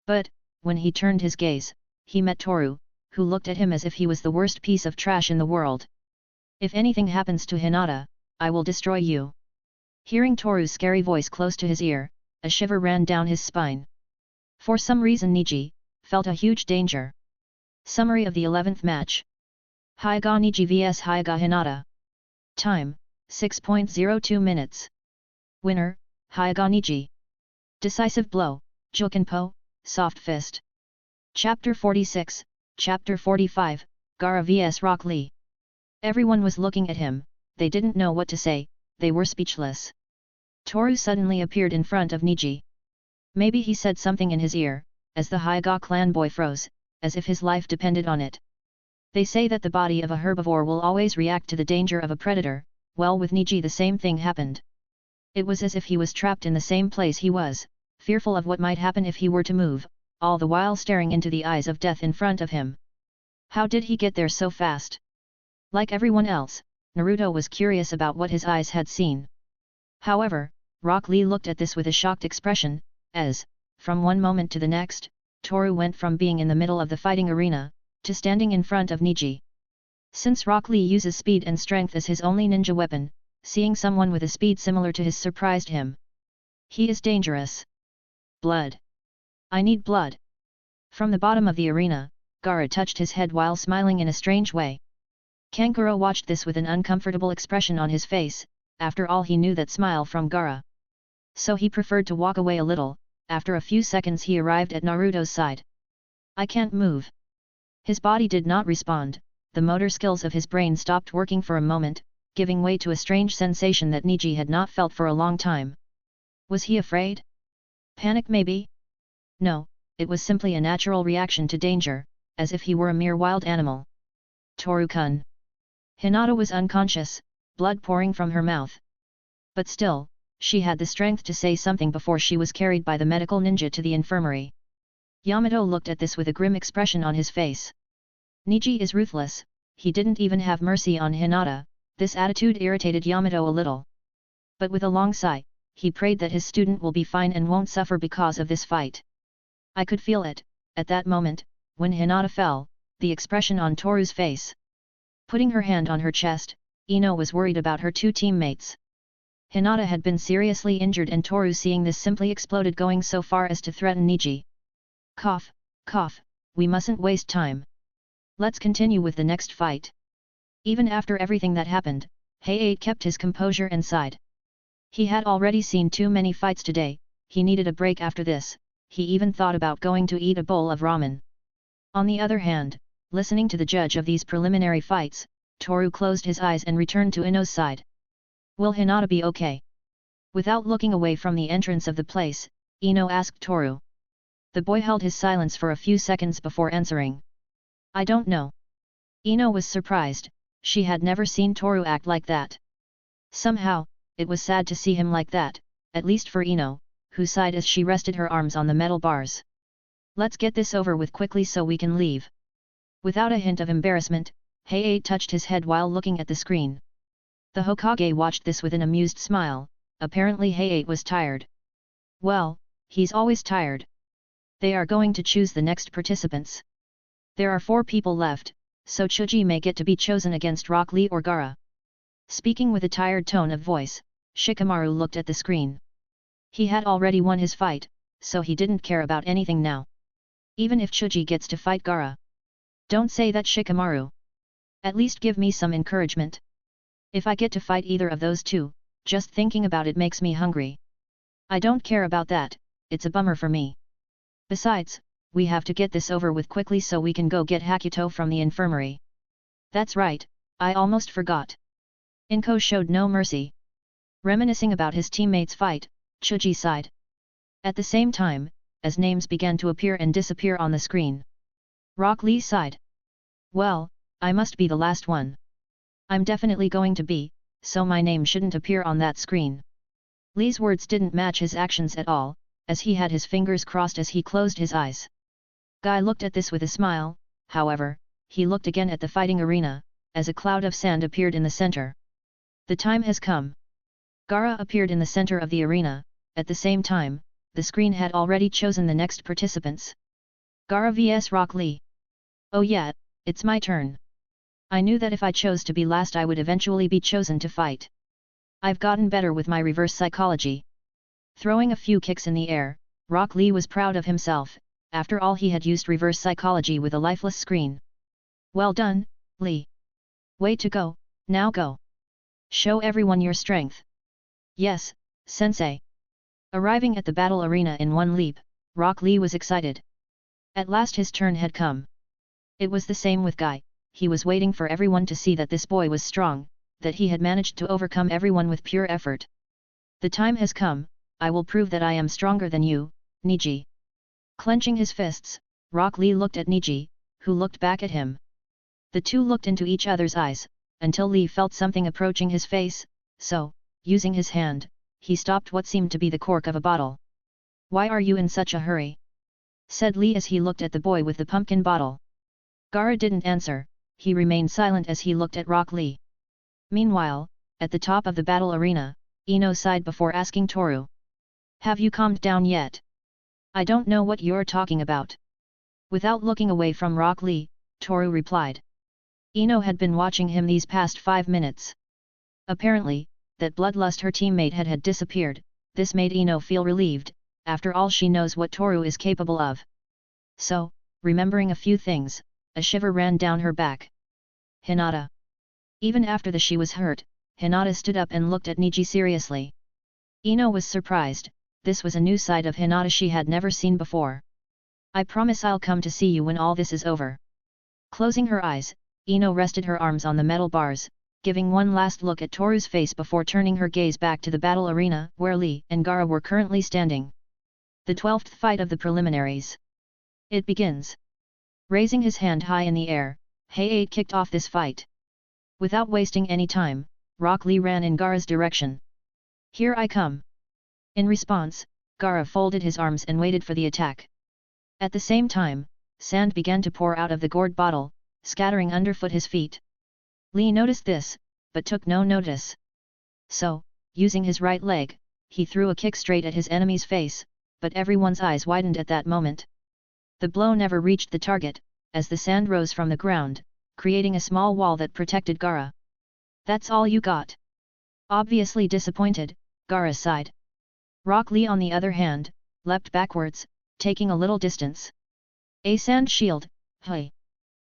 But, when he turned his gaze, he met Toru, who looked at him as if he was the worst piece of trash in the world. If anything happens to Hinata, I will destroy you. Hearing Toru's scary voice close to his ear, a shiver ran down his spine. For some reason Niji felt a huge danger. Summary of the 11th match. Hyuga Niji vs Hyuga Hinata. Time, 6.02 minutes. Winner, Hyuga Niji. Decisive blow, Jukenpo, soft fist. Chapter 46, Chapter 45, Gaara vs Rock Lee. Everyone was looking at him, they didn't know what to say, they were speechless. Toru suddenly appeared in front of Niji. Maybe he said something in his ear, as the Hyuga clan boy froze, as if his life depended on it. They say that the body of a herbivore will always react to the danger of a predator, well with Niji the same thing happened. It was as if he was trapped in the same place he was, fearful of what might happen if he were to move, all the while staring into the eyes of death in front of him. How did he get there so fast? Like everyone else, Naruto was curious about what his eyes had seen. However, Rock Lee looked at this with a shocked expression, as, from one moment to the next, Toru went from being in the middle of the fighting arena, to standing in front of Niji. Since Rock Lee uses speed and strength as his only ninja weapon, seeing someone with a speed similar to his surprised him. He is dangerous. Blood. I need blood. From the bottom of the arena, Gaara touched his head while smiling in a strange way. Kankuro watched this with an uncomfortable expression on his face, after all he knew that smile from Gaara. So he preferred to walk away a little. After a few seconds he arrived at Naruto's side. I can't move. His body did not respond, the motor skills of his brain stopped working for a moment, giving way to a strange sensation that Niji had not felt for a long time. Was he afraid? Panic maybe? No, it was simply a natural reaction to danger, as if he were a mere wild animal. Toru-kun. Hinata was unconscious, blood pouring from her mouth. But still, she had the strength to say something before she was carried by the medical ninja to the infirmary. Yamato looked at this with a grim expression on his face. Niji is ruthless, he didn't even have mercy on Hinata. This attitude irritated Yamato a little. But with a long sigh, he prayed that his student will be fine and won't suffer because of this fight. I could feel it, at that moment, when Hinata fell, the expression on Toru's face. Putting her hand on her chest, Ino was worried about her two teammates. Hinata had been seriously injured and Toru seeing this simply exploded, going so far as to threaten Niji. Cough, cough, we mustn't waste time. Let's continue with the next fight. Even after everything that happened, Heiei kept his composure and sighed. He had already seen too many fights today, he needed a break after this, he even thought about going to eat a bowl of ramen. On the other hand, listening to the judge of these preliminary fights, Toru closed his eyes and returned to Ino's side. Will Hinata be okay? Without looking away from the entrance of the place, Ino asked Toru. The boy held his silence for a few seconds before answering. I don't know. Ino was surprised, she had never seen Toru act like that. Somehow, it was sad to see him like that, at least for Ino, who sighed as she rested her arms on the metal bars. Let's get this over with quickly so we can leave. Without a hint of embarrassment, Heiei touched his head while looking at the screen. The Hokage watched this with an amused smile, apparently Heiei was tired. Well, he's always tired. They are going to choose the next participants. There are 4 people left, so Chuji may get to be chosen against Rock Lee or Gaara. Speaking with a tired tone of voice, Shikamaru looked at the screen. He had already won his fight, so he didn't care about anything now. Even if Chuji gets to fight Gaara. Don't say that, Shikamaru. At least give me some encouragement. If I get to fight either of those two, just thinking about it makes me hungry. I don't care about that, it's a bummer for me. Besides, we have to get this over with quickly so we can go get Hakuto from the infirmary. That's right, I almost forgot. Inko showed no mercy. Reminiscing about his teammates' fight, Chuji sighed. At the same time, as names began to appear and disappear on the screen. Rock Lee sighed. Well, I must be the last one. I'm definitely going to be, so my name shouldn't appear on that screen. Lee's words didn't match his actions at all, as he had his fingers crossed as he closed his eyes. Guy looked at this with a smile, however, he looked again at the fighting arena, as a cloud of sand appeared in the center. The time has come. Gaara appeared in the center of the arena, at the same time, the screen had already chosen the next participants. Gaara vs Rock Lee. Oh yeah, it's my turn. I knew that if I chose to be last I would eventually be chosen to fight. I've gotten better with my reverse psychology. Throwing a few kicks in the air, Rock Lee was proud of himself, after all he had used reverse psychology with a lifeless screen. Well done, Lee. Way to go, now go. Show everyone your strength. Yes, sensei. Arriving at the battle arena in one leap, Rock Lee was excited. At last his turn had come. It was the same with Guy, he was waiting for everyone to see that this boy was strong, that he had managed to overcome everyone with pure effort. The time has come, I will prove that I am stronger than you, Niji. Clenching his fists, Rock Lee looked at Niji, who looked back at him. The two looked into each other's eyes, until Lee felt something approaching his face, so, using his hand, he stopped what seemed to be the cork of a bottle. Why are you in such a hurry? Said Lee as he looked at the boy with the pumpkin bottle. Gaara didn't answer, he remained silent as he looked at Rock Lee. Meanwhile, at the top of the battle arena, Ino sighed before asking Toru. Have you calmed down yet? I don't know what you're talking about. Without looking away from Rock Lee, Toru replied. Ino had been watching him these past 5 minutes. Apparently, that bloodlust her teammate had disappeared. This made Ino feel relieved. After all, she knows what Toru is capable of. So, remembering a few things, a shiver ran down her back. Hinata. Even after she was hurt, Hinata stood up and looked at Niji seriously. Ino was surprised. This was a new side of Hinata she had never seen before. I promise I'll come to see you when all this is over. Closing her eyes, Ino rested her arms on the metal bars, giving one last look at Toru's face before turning her gaze back to the battle arena where Lee and Gaara were currently standing. The 12th fight of the preliminaries. It begins. Raising his hand high in the air, Hay-8 kicked off this fight. Without wasting any time, Rock Lee ran in Gaara's direction. Here I come. In response, Gaara folded his arms and waited for the attack. At the same time, sand began to pour out of the gourd bottle, scattering underfoot his feet. Lee noticed this, but took no notice. So, using his right leg, he threw a kick straight at his enemy's face, but everyone's eyes widened at that moment. The blow never reached the target, as the sand rose from the ground, creating a small wall that protected Gaara. That's all you got? Obviously disappointed, Gaara sighed. Rock Lee on the other hand, leapt backwards, taking a little distance. A sand shield, hey.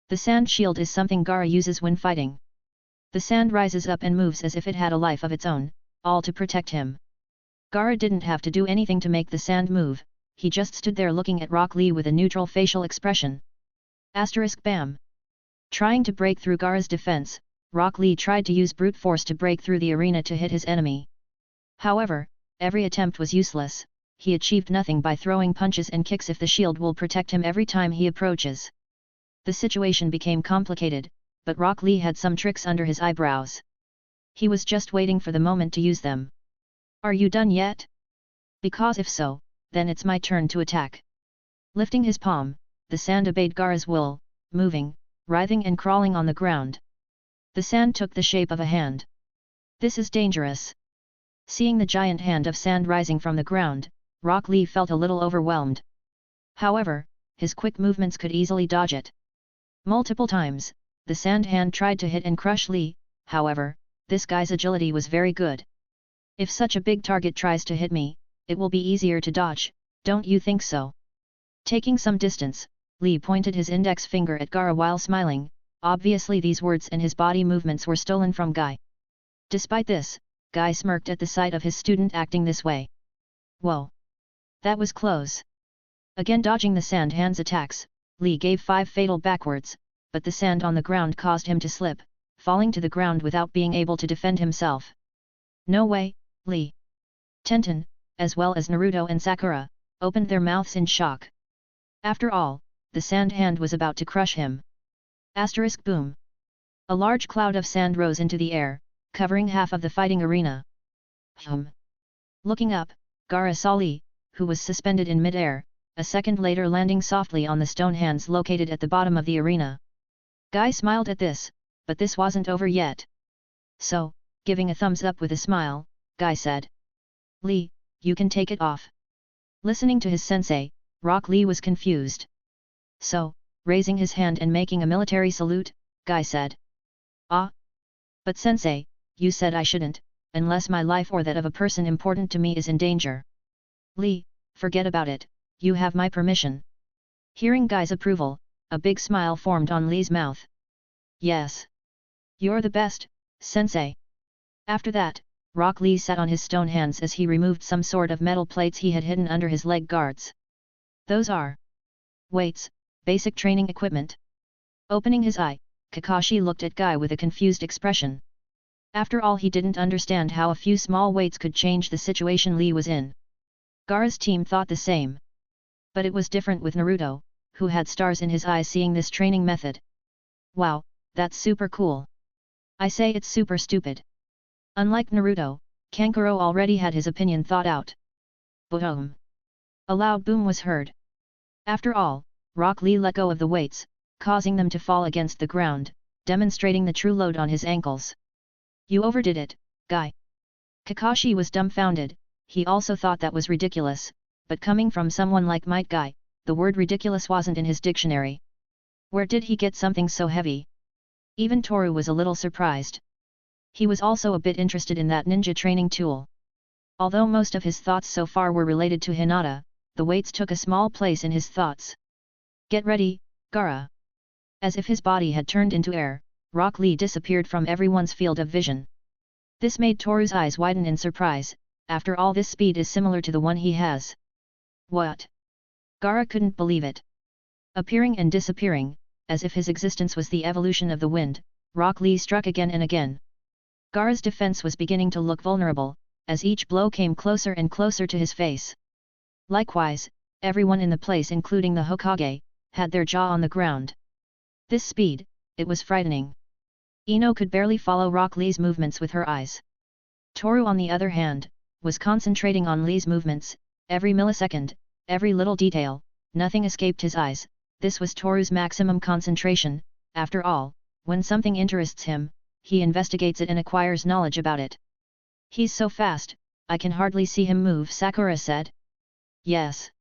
The sand shield is something Gaara uses when fighting. The sand rises up and moves as if it had a life of its own, all to protect him. Gaara didn't have to do anything to make the sand move, he just stood there looking at Rock Lee with a neutral facial expression. *Bam. Trying to break through Gaara's defense, Rock Lee tried to use brute force to break through the arena to hit his enemy. However, every attempt was useless, he achieved nothing by throwing punches and kicks if the shield will protect him every time he approaches. The situation became complicated, but Rock Lee had some tricks under his eyebrows. He was just waiting for the moment to use them. Are you done yet? Because if so, then it's my turn to attack. Lifting his palm, the sand obeyed Gaara's will, moving, writhing and crawling on the ground. The sand took the shape of a hand. This is dangerous. Seeing the giant hand of sand rising from the ground, Rock Lee felt a little overwhelmed. However, his quick movements could easily dodge it. Multiple times, the sand hand tried to hit and crush Lee, however, this guy's agility was very good. If such a big target tries to hit me, it will be easier to dodge, don't you think so? Taking some distance, Lee pointed his index finger at Gaara while smiling, obviously these words and his body movements were stolen from Guy. Despite this, Guy smirked at the sight of his student acting this way. Whoa! That was close. Again dodging the sand hand's attacks, Lee gave 5 fatal backwards, but the sand on the ground caused him to slip, falling to the ground without being able to defend himself. No way, Lee! Tenten, as well as Naruto and Sakura, opened their mouths in shock. After all, the sand hand was about to crush him. Boom! A large cloud of sand rose into the air, covering half of the fighting arena. Looking up, Gaara saw Lee, who was suspended in mid-air, a second later landing softly on the stone hands located at the bottom of the arena. Guy smiled at this, but this wasn't over yet. So, giving a thumbs up with a smile, Guy said. Lee, you can take it off. Listening to his sensei, Rock Lee was confused. So, raising his hand and making a military salute, Guy said. Ah! But sensei, you said I shouldn't, unless my life or that of a person important to me is in danger. Lee, forget about it, you have my permission. Hearing Guy's approval, a big smile formed on Lee's mouth. Yes. You're the best, sensei. After that, Rock Lee sat on his stone hands as he removed some sort of metal plates he had hidden under his leg guards. Those are weights, basic training equipment. Opening his eye, Kakashi looked at Guy with a confused expression. After all, he didn't understand how a few small weights could change the situation Lee was in. Gaara's team thought the same. But it was different with Naruto, who had stars in his eyes seeing this training method. Wow, that's super cool. I say it's super stupid. Unlike Naruto, Kankuro already had his opinion thought out. Boom! A loud boom was heard. After all, Rock Lee let go of the weights, causing them to fall against the ground, demonstrating the true load on his ankles. You overdid it, Guy. Kakashi was dumbfounded, he also thought that was ridiculous, but coming from someone like Might Guy, the word ridiculous wasn't in his dictionary. Where did he get something so heavy? Even Toru was a little surprised. He was also a bit interested in that ninja training tool. Although most of his thoughts so far were related to Hinata, the weights took a small place in his thoughts. Get ready, Gaara! As if his body had turned into air, Rock Lee disappeared from everyone's field of vision. This made Toru's eyes widen in surprise. After all, this speed is similar to the one he has. What? Gaara couldn't believe it. Appearing and disappearing, as if his existence was the evolution of the wind, Rock Lee struck again and again. Gaara's defense was beginning to look vulnerable, as each blow came closer and closer to his face. Likewise, everyone in the place, including the Hokage, had their jaw on the ground. This speed, it was frightening. Ino could barely follow Rock Lee's movements with her eyes. Toru, on the other hand, was concentrating on Lee's movements. Every millisecond, every little detail, nothing escaped his eyes. This was Toru's maximum concentration. After all, when something interests him, he investigates it and acquires knowledge about it. He's so fast, I can hardly see him move, Sakura said. Yes.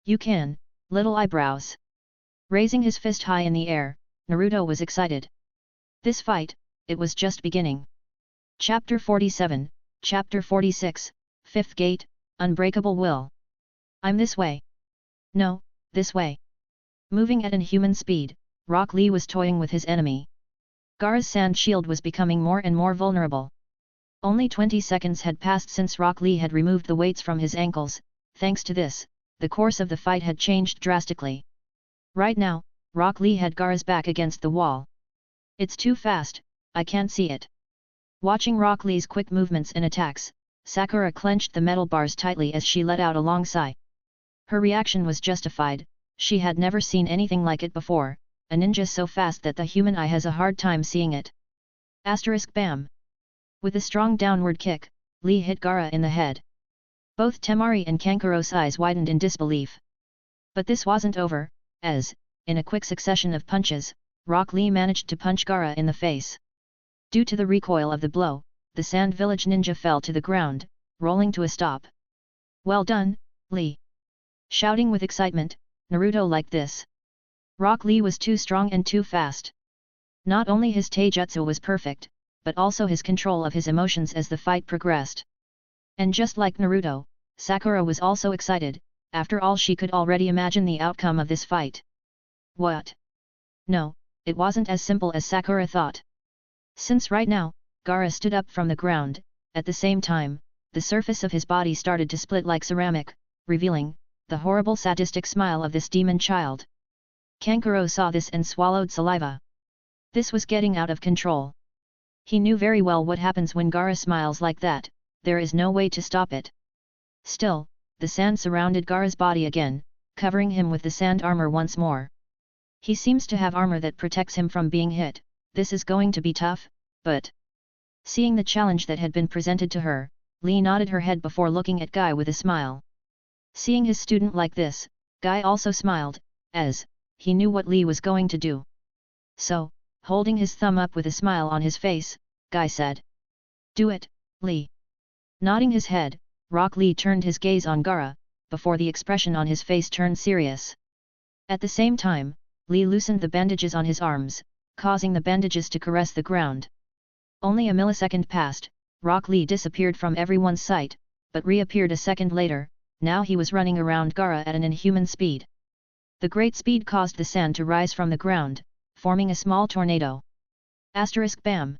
You can, little eyebrows. Raising his fist high in the air, Naruto was excited. This fight, it was just beginning. Chapter 47, Chapter 46, Fifth Gate, Unbreakable Will. I'm this way. No, this way. Moving at inhuman speed, Rock Lee was toying with his enemy. Gaara's sand shield was becoming more and more vulnerable. Only 20 seconds had passed since Rock Lee had removed the weights from his ankles. Thanks to this, the course of the fight had changed drastically. Right now, Rock Lee had Gaara's back against the wall. It's too fast, I can't see it. Watching Rock Lee's quick movements and attacks, Sakura clenched the metal bars tightly as she let out a long sigh. Her reaction was justified. She had never seen anything like it before, a ninja so fast that the human eye has a hard time seeing it. Bam! With a strong downward kick, Lee hit Gaara in the head. Both Temari and Kankuro's eyes widened in disbelief. But this wasn't over, as, in a quick succession of punches, Rock Lee managed to punch Gaara in the face. Due to the recoil of the blow, the Sand Village ninja fell to the ground, rolling to a stop. Well done, Lee! Shouting with excitement, Naruto liked this. Rock Lee was too strong and too fast. Not only his taijutsu was perfect, but also his control of his emotions as the fight progressed. And just like Naruto, Sakura was also excited. After all, she could already imagine the outcome of this fight. What? No, it wasn't as simple as Sakura thought. Since right now, Gaara stood up from the ground, at the same time, the surface of his body started to split like ceramic, revealing the horrible sadistic smile of this demon child. Kankuro saw this and swallowed saliva. This was getting out of control. He knew very well what happens when Gaara smiles like that. There is no way to stop it. Still, the sand surrounded Gaara's body again, covering him with the sand armor once more. He seems to have armor that protects him from being hit. This is going to be tough, but... Seeing the challenge that had been presented to her, Lee nodded her head before looking at Guy with a smile. Seeing his student like this, Guy also smiled, as he knew what Lee was going to do. So, holding his thumb up with a smile on his face, Guy said, "Do it, Lee." Nodding his head, Rock Lee turned his gaze on Gaara, before the expression on his face turned serious. At the same time, Lee loosened the bandages on his arms, causing the bandages to caress the ground. Only a millisecond passed, Rock Lee disappeared from everyone's sight, but reappeared a second later. Now he was running around Gaara at an inhuman speed. The great speed caused the sand to rise from the ground, forming a small tornado. Bam!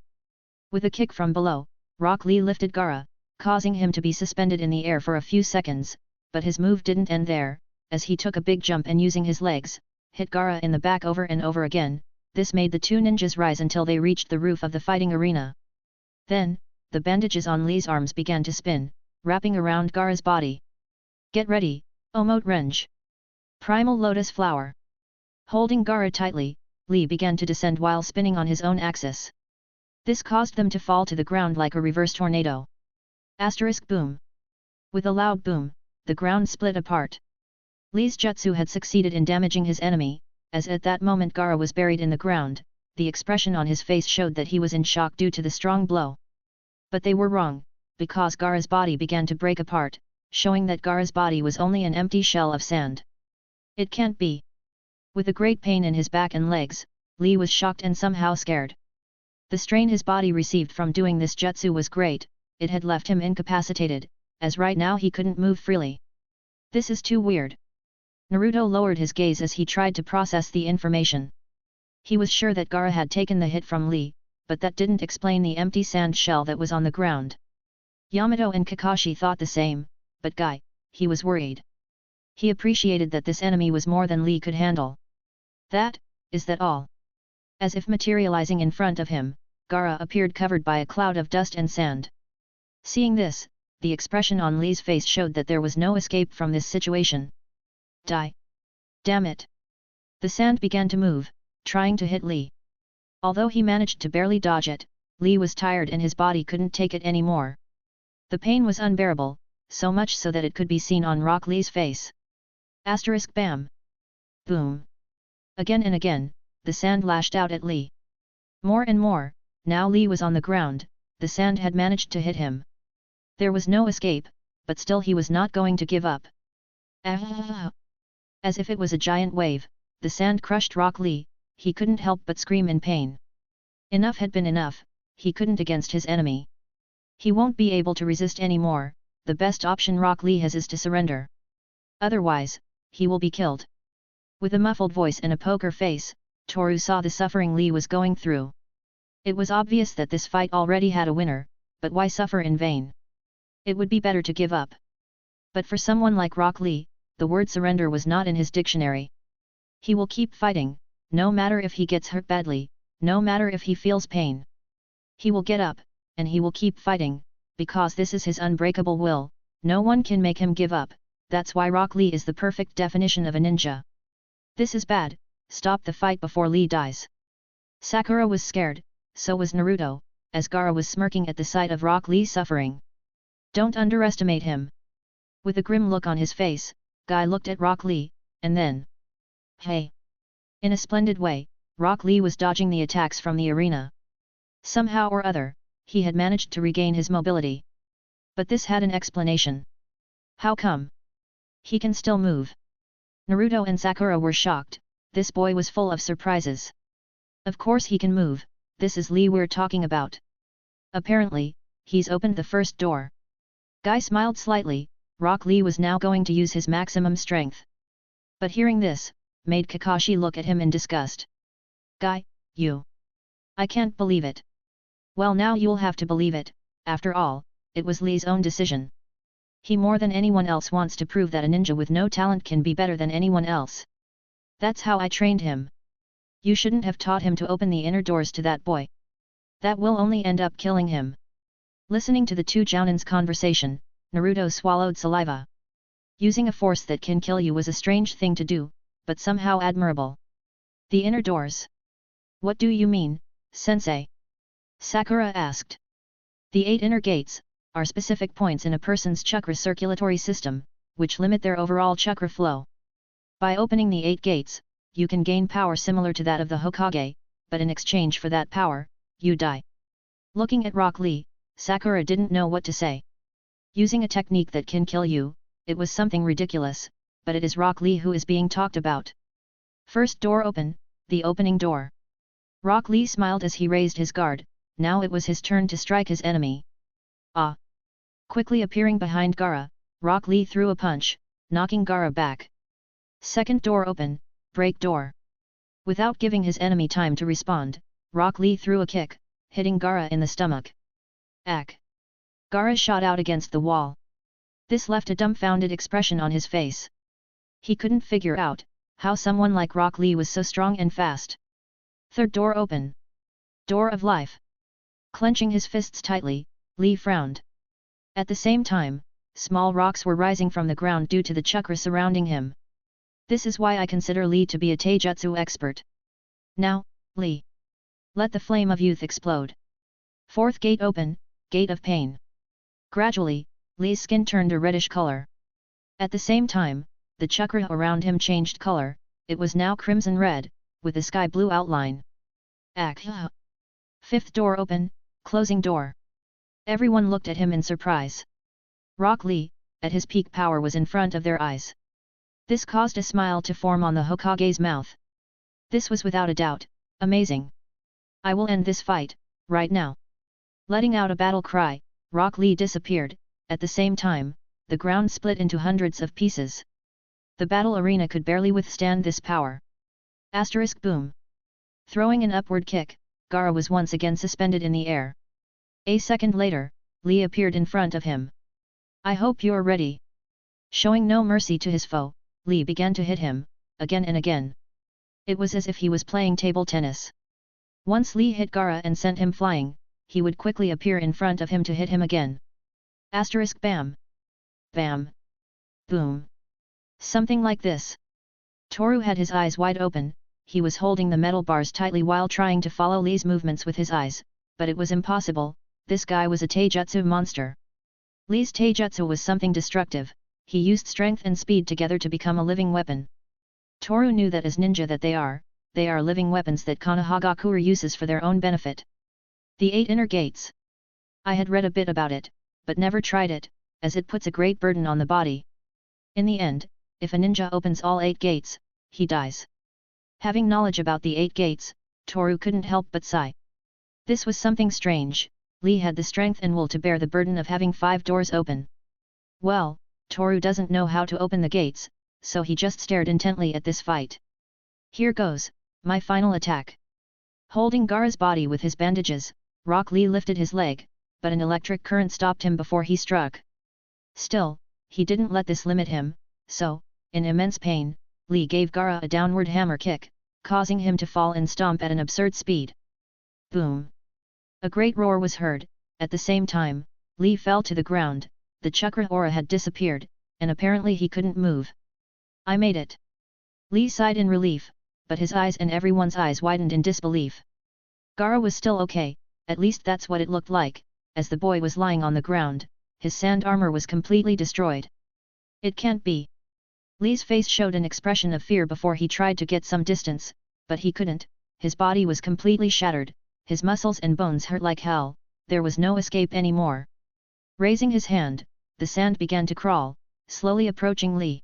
With a kick from below, Rock Lee lifted Gaara, causing him to be suspended in the air for a few seconds, but his move didn't end there, as he took a big jump and using his legs, hit Gaara in the back over and over again. This made the two ninjas rise until they reached the roof of the fighting arena. Then, the bandages on Lee's arms began to spin, wrapping around Gaara's body. Get ready, Omote Renge! Primal Lotus Flower! Holding Gaara tightly, Lee began to descend while spinning on his own axis. This caused them to fall to the ground like a reverse tornado. Boom! With a loud boom, the ground split apart. Lee's jutsu had succeeded in damaging his enemy, as at that moment Gaara was buried in the ground. The expression on his face showed that he was in shock due to the strong blow. But they were wrong, because Gaara's body began to break apart, showing that Gaara's body was only an empty shell of sand. It can't be. With a great pain in his back and legs, Lee was shocked and somehow scared. The strain his body received from doing this jutsu was great, it had left him incapacitated, as right now he couldn't move freely. This is too weird. Naruto lowered his gaze as he tried to process the information. He was sure that Gaara had taken the hit from Lee, but that didn't explain the empty sand shell that was on the ground. Yamato and Kakashi thought the same, but Guy, he was worried. He appreciated that this enemy was more than Lee could handle. Is that all? As if materializing in front of him, Gaara appeared covered by a cloud of dust and sand. Seeing this, the expression on Lee's face showed that there was no escape from this situation. Die! Damn it! The sand began to move, trying to hit Lee. Although he managed to barely dodge it, Lee was tired and his body couldn't take it anymore. The pain was unbearable, so much so that it could be seen on Rock Lee's face. Asterisk bam! Boom! Again and again, the sand lashed out at Lee. More and more, now Lee was on the ground, the sand had managed to hit him. There was no escape, but still he was not going to give up. Ah! As if it was a giant wave, the sand crushed Rock Lee, he couldn't help but scream in pain. Enough had been enough, he couldn't against his enemy. He won't be able to resist anymore, the best option Rock Lee has is to surrender. Otherwise, he will be killed. With a muffled voice and a poker face, Toru saw the suffering Lee was going through. It was obvious that this fight already had a winner, but why suffer in vain? It would be better to give up. But for someone like Rock Lee, the word surrender was not in his dictionary. He will keep fighting, no matter if he gets hurt badly, no matter if he feels pain. He will get up, and he will keep fighting, because this is his unbreakable will, no one can make him give up, that's why Rock Lee is the perfect definition of a ninja. This is bad, stop the fight before Lee dies. Sakura was scared, so was Naruto, as Gaara was smirking at the sight of Rock Lee suffering. Don't underestimate him. With a grim look on his face, Guy looked at Rock Lee, and then... Hey! In a splendid way, Rock Lee was dodging the attacks from the arena. Somehow or other, he had managed to regain his mobility. But this had an explanation. How come? He can still move. Naruto and Sakura were shocked, this boy was full of surprises. Of course he can move, this is Lee we're talking about. Apparently, he's opened the first door. Guy smiled slightly, Rock Lee was now going to use his maximum strength. But hearing this, made Kakashi look at him in disgust. Guy, you... I can't believe it. Well, now you'll have to believe it, after all, it was Lee's own decision. He more than anyone else wants to prove that a ninja with no talent can be better than anyone else. That's how I trained him. You shouldn't have taught him to open the inner doors to that boy. That will only end up killing him. Listening to the two Jounins' conversation, Naruto swallowed saliva. Using a force that can kill you was a strange thing to do, but somehow admirable. The inner doors. What do you mean, sensei? Sakura asked. The 8 inner gates are specific points in a person's chakra circulatory system, which limit their overall chakra flow. By opening the 8 gates, you can gain power similar to that of the Hokage, but in exchange for that power, you die. Looking at Rock Lee, Sakura didn't know what to say. Using a technique that can kill you, it was something ridiculous, but it is Rock Lee who is being talked about. First door open, the opening door. Rock Lee smiled as he raised his guard, now it was his turn to strike his enemy. Ah! Quickly appearing behind Gaara, Rock Lee threw a punch, knocking Gaara back. Second door open, break door. Without giving his enemy time to respond, Rock Lee threw a kick, hitting Gaara in the stomach. Ack! Gaara shot out against the wall. This left a dumbfounded expression on his face. He couldn't figure out how someone like Rock Lee was so strong and fast. Third door open. Door of life. Clenching his fists tightly, Lee frowned. At the same time, small rocks were rising from the ground due to the chakra surrounding him. This is why I consider Lee to be a taijutsu expert. Now, Lee. Let the flame of youth explode. Fourth gate open, gate of pain. Gradually, Lee's skin turned a reddish color. At the same time, the chakra around him changed color, it was now crimson red, with a sky blue outline. Ack! Fifth door open, closing door. Everyone looked at him in surprise. Rock Lee, at his peak power, was in front of their eyes. This caused a smile to form on the Hokage's mouth. This was without a doubt, amazing. I will end this fight, right now. Letting out a battle cry, Rock Lee disappeared. At the same time, the ground split into hundreds of pieces. The battle arena could barely withstand this power. Asterisk boom. Throwing an upward kick, Gaara was once again suspended in the air. A second later, Lee appeared in front of him. I hope you're ready. Showing no mercy to his foe, Lee began to hit him, again and again. It was as if he was playing table tennis. Once Lee hit Gaara and sent him flying, he would quickly appear in front of him to hit him again. Asterisk bam. Bam. Boom. Something like this. Toru had his eyes wide open. He was holding the metal bars tightly while trying to follow Lee's movements with his eyes, but it was impossible. This guy was a taijutsu monster. Lee's taijutsu was something destructive. He used strength and speed together to become a living weapon. Toru knew that as ninja that they are living weapons that Konohagakure uses for their own benefit. The 8 inner gates. I had read a bit about it, but never tried it, as it puts a great burden on the body. In the end, if a ninja opens all 8 gates, he dies. Having knowledge about the 8 gates, Toru couldn't help but sigh. This was something strange. Lee had the strength and will to bear the burden of having 5 doors open. Well, Toru doesn't know how to open the gates, so he just stared intently at this fight. Here goes, my final attack. Holding Gaara's body with his bandages, Rock Lee lifted his leg, but an electric current stopped him before he struck. Still, he didn't let this limit him, so, in immense pain, Lee gave Gaara a downward hammer kick, causing him to fall and stomp at an absurd speed. Boom! A great roar was heard. At the same time, Lee fell to the ground. The chakra aura had disappeared, and apparently he couldn't move. I made it. Lee sighed in relief, but his eyes and everyone's eyes widened in disbelief. Gaara was still okay, at least that's what it looked like, as the boy was lying on the ground. His sand armor was completely destroyed. It can't be. Lee's face showed an expression of fear before he tried to get some distance, but he couldn't. His body was completely shattered, his muscles and bones hurt like hell. There was no escape anymore. Raising his hand, the sand began to crawl, slowly approaching Lee.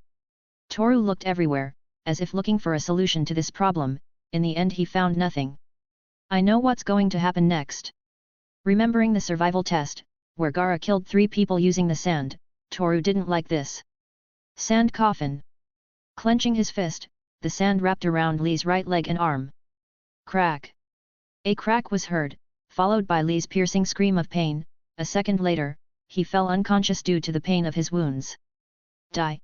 Toru looked everywhere, as if looking for a solution to this problem. In the end he found nothing. I know what's going to happen next. Remembering the survival test, where Gaara killed 3 people using the sand, Toru didn't like this. Sand coffin. Clenching his fist, the sand wrapped around Lee's right leg and arm. Crack. A crack was heard, followed by Lee's piercing scream of pain. A second later, he fell unconscious due to the pain of his wounds. Die.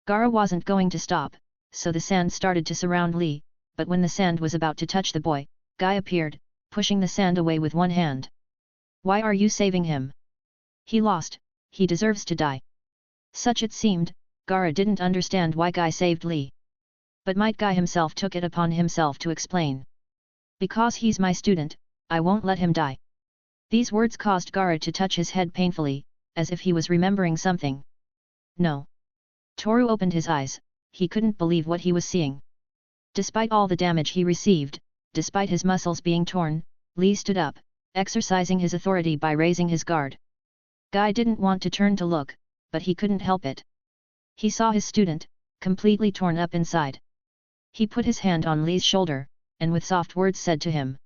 Gaara wasn't going to stop, so the sand started to surround Lee, but when the sand was about to touch the boy, Guy appeared, pushing the sand away with one hand. Why are you saving him? He lost, he deserves to die. Such it seemed, Gaara didn't understand why Guy saved Lee. But might Guy himself took it upon himself to explain. Because he's my student, I won't let him die. These words caused Gaara to touch his head painfully, as if he was remembering something. No. Toru opened his eyes. He couldn't believe what he was seeing. Despite all the damage he received, despite his muscles being torn, Lee stood up, exercising his authority by raising his guard. Guy didn't want to turn to look, but he couldn't help it. He saw his student, completely torn up inside. He put his hand on Lee's shoulder, and with soft words said to him.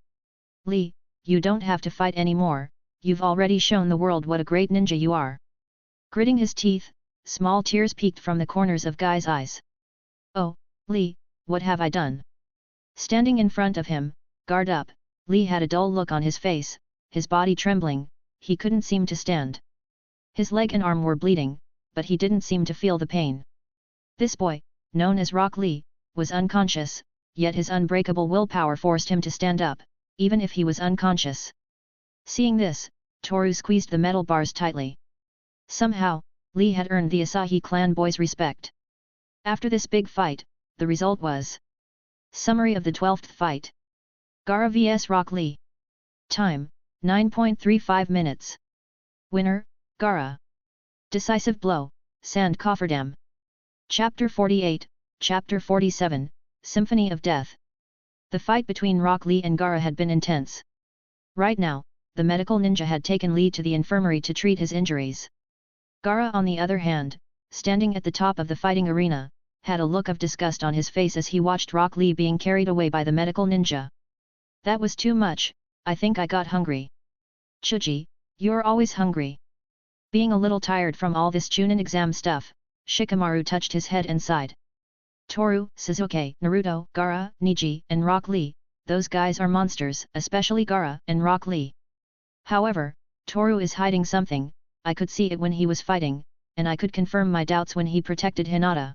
Lee, you don't have to fight anymore, you've already shown the world what a great ninja you are. Gritting his teeth, small tears peeked from the corners of Guy's eyes. Oh, Lee, what have I done? Standing in front of him, guard up, Lee had a dull look on his face, his body trembling, he couldn't seem to stand. His leg and arm were bleeding, but he didn't seem to feel the pain. This boy, known as Rock Lee, was unconscious, yet his unbreakable willpower forced him to stand up, even if he was unconscious. Seeing this, Toru squeezed the metal bars tightly. Somehow, Lee had earned the Asahi clan boys' respect. After this big fight, the result was. Summary of the 12th fight. Gaara vs Rock Lee. Time, 9.35 minutes. Winner, Gaara. Decisive blow, Sand Cofferdam. Chapter 48, Chapter 47, Symphony of Death. The fight between Rock Lee and Gaara had been intense. Right now, the medical ninja had taken Lee to the infirmary to treat his injuries. Gaara on the other hand, standing at the top of the fighting arena, had a look of disgust on his face as he watched Rock Lee being carried away by the medical ninja. That was too much, I think I got hungry. Chuji, you're always hungry. Being a little tired from all this Chunin exam stuff, Shikamaru touched his head and sighed. Toru, Sasuke, Naruto, Gaara, Neji, and Rock Lee, those guys are monsters, especially Gaara and Rock Lee. However, Toru is hiding something, I could see it when he was fighting, and I could confirm my doubts when he protected Hinata.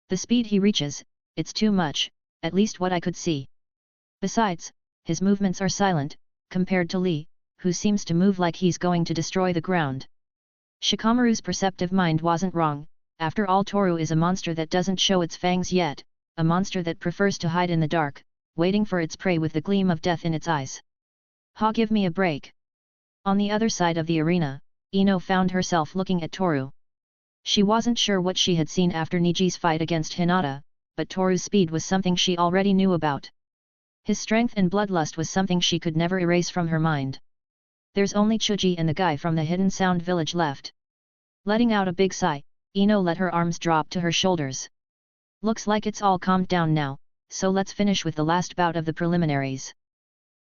The speed he reaches, it's too much, at least what I could see. Besides, his movements are silent, compared to Lee, who seems to move like he's going to destroy the ground. Shikamaru's perceptive mind wasn't wrong, after all Toru is a monster that doesn't show its fangs yet, a monster that prefers to hide in the dark, waiting for its prey with the gleam of death in its eyes. Ha, give me a break. On the other side of the arena, Ino found herself looking at Toru. She wasn't sure what she had seen after Neji's fight against Hinata, but Toru's speed was something she already knew about. His strength and bloodlust was something she could never erase from her mind. There's only Chuji and the guy from the Hidden Sound village left. Letting out a big sigh, Ino let her arms drop to her shoulders. Looks like it's all calmed down now, so let's finish with the last bout of the preliminaries.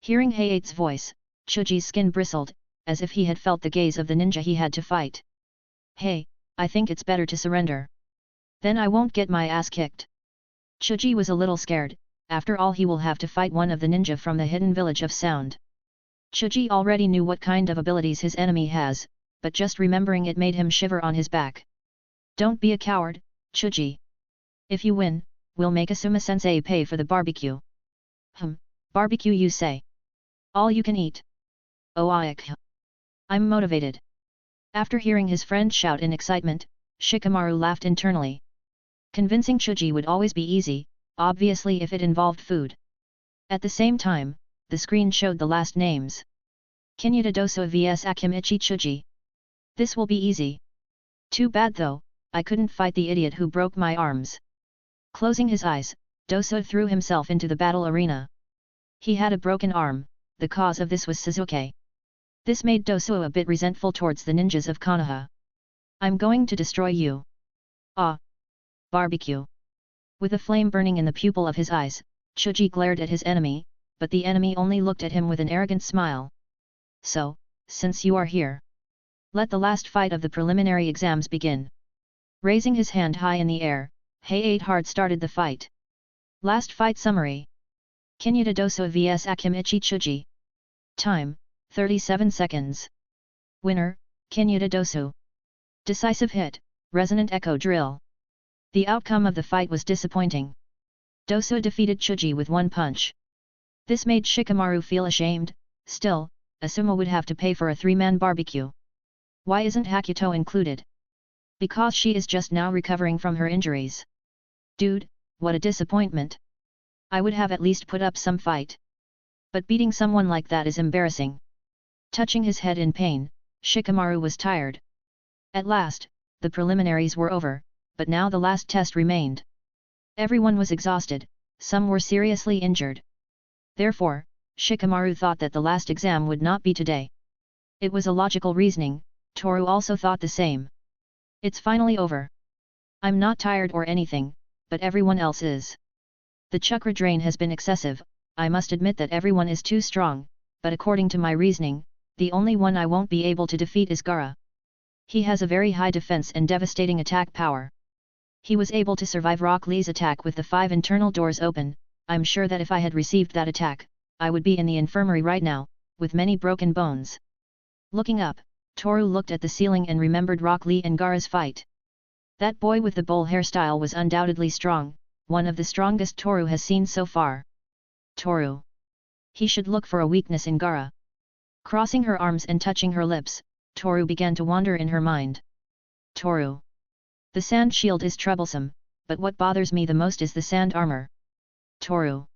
Hearing Hayate's voice, Chuji's skin bristled, as if he had felt the gaze of the ninja he had to fight. Hey, I think it's better to surrender. Then I won't get my ass kicked. Chuji was a little scared, after all he will have to fight one of the ninja from the hidden village of sound. Chuji already knew what kind of abilities his enemy has, but just remembering it made him shiver on his back. Don't be a coward, Chuji. If you win, we'll make Asuma-sensei pay for the barbecue. Barbecue you say? All you can eat. Oh I'm motivated. After hearing his friend shout in excitement, Shikamaru laughed internally. Convincing Chuji would always be easy, obviously if it involved food. At the same time, the screen showed the last names. Kinyuta Doso vs Akimichi Chuji. This will be easy. Too bad though, I couldn't fight the idiot who broke my arms. Closing his eyes, Doso threw himself into the battle arena. He had a broken arm, the cause of this was Sasuke. This made Doso a bit resentful towards the ninjas of Konoha. I'm going to destroy you. Ah! Barbecue. With a flame burning in the pupil of his eyes, Chuji glared at his enemy, but the enemy only looked at him with an arrogant smile. So, since you are here, let the last fight of the preliminary exams begin. Raising his hand high in the air, Hayate Hard started the fight. Last fight summary. Kinyuta Doso vs Akimichi Chuji. Time, 37 seconds. Winner, Kinyuta Doso. Decisive hit, resonant echo drill. The outcome of the fight was disappointing. Doso defeated Chuji with one punch. This made Shikamaru feel ashamed. Still, Asuma would have to pay for a three-man barbecue. Why isn't Hakuto included? Because she is just now recovering from her injuries. Dude, what a disappointment. I would have at least put up some fight. But beating someone like that is embarrassing. Touching his head in pain, Shikamaru was tired. At last, the preliminaries were over, but now the last test remained. Everyone was exhausted, some were seriously injured. Therefore, Shikamaru thought that the last exam would not be today. It was a logical reasoning, Toru also thought the same. It's finally over. I'm not tired or anything, but everyone else is. The chakra drain has been excessive, I must admit that everyone is too strong, but according to my reasoning, the only one I won't be able to defeat is Gaara. He has a very high defense and devastating attack power. He was able to survive Rock Lee's attack with the 5 internal doors open. I'm sure that if I had received that attack, I would be in the infirmary right now, with many broken bones. Looking up, Toru looked at the ceiling and remembered Rock Lee and Gaara's fight. That boy with the bowl hairstyle was undoubtedly strong, one of the strongest Toru has seen so far. Toru. He should look for a weakness in Gaara. Crossing her arms and touching her lips, Toru began to wander in her mind. Toru. The sand shield is troublesome, but what bothers me the most is the sand armor. Toru.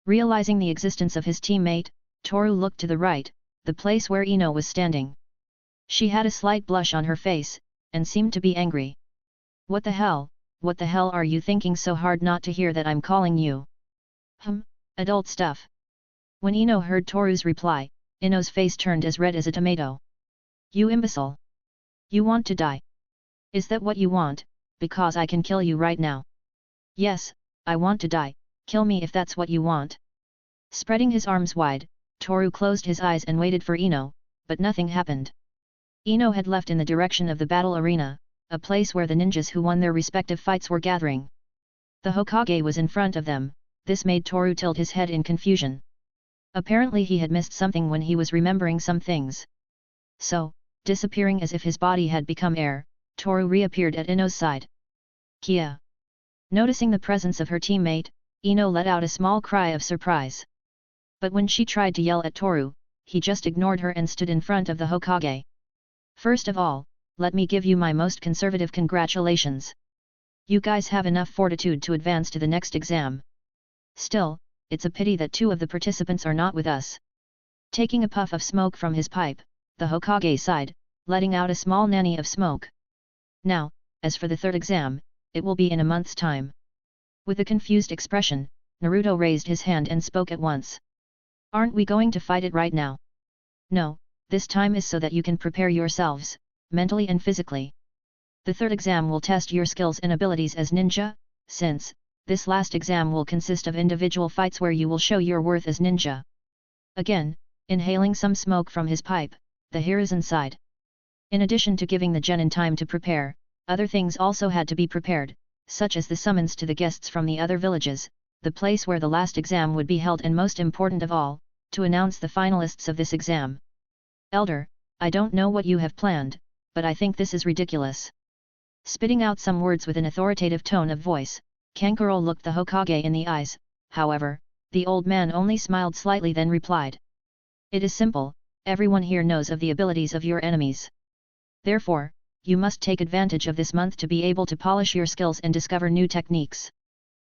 Realizing the existence of his teammate, Toru looked to the right, the place where Ino was standing. She had a slight blush on her face, and seemed to be angry. What the hell are you thinking so hard not to hear that I'm calling you? Adult stuff. When Ino heard Toru's reply, Ino's face turned as red as a tomato. You imbecile! You want to die? Is that what you want, because I can kill you right now? Yes, I want to die, kill me if that's what you want. Spreading his arms wide, Toru closed his eyes and waited for Ino, but nothing happened. Ino had left in the direction of the battle arena, a place where the ninjas who won their respective fights were gathering. The Hokage was in front of them. This made Toru tilt his head in confusion. Apparently he had missed something when he was remembering some things. So, disappearing as if his body had become air, Toru reappeared at Ino's side. Kia! Noticing the presence of her teammate, Ino let out a small cry of surprise. But when she tried to yell at Toru, he just ignored her and stood in front of the Hokage. First of all, let me give you my most conservative congratulations. You guys have enough fortitude to advance to the next exam. Still, it's a pity that 2 of the participants are not with us. Taking a puff of smoke from his pipe, the Hokage sighed, letting out a small nanny of smoke. Now, as for the 3rd exam, it will be in a month's time. With a confused expression, Naruto raised his hand and spoke at once. Aren't we going to fight it right now? No, this time is so that you can prepare yourselves, mentally and physically. The 3rd exam will test your skills and abilities as ninja, since, this last exam will consist of individual fights where you will show your worth as ninja. Again, inhaling some smoke from his pipe, the Hiruzen sighed. In addition to giving the genin time to prepare, other things also had to be prepared, such as the summons to the guests from the other villages, the place where the last exam would be held, and most important of all, to announce the finalists of this exam. Elder, I don't know what you have planned, but I think this is ridiculous. Spitting out some words with an authoritative tone of voice, Kankuro looked the Hokage in the eyes. However, the old man only smiled slightly, then replied. It is simple, everyone here knows of the abilities of your enemies. Therefore, you must take advantage of this month to be able to polish your skills and discover new techniques.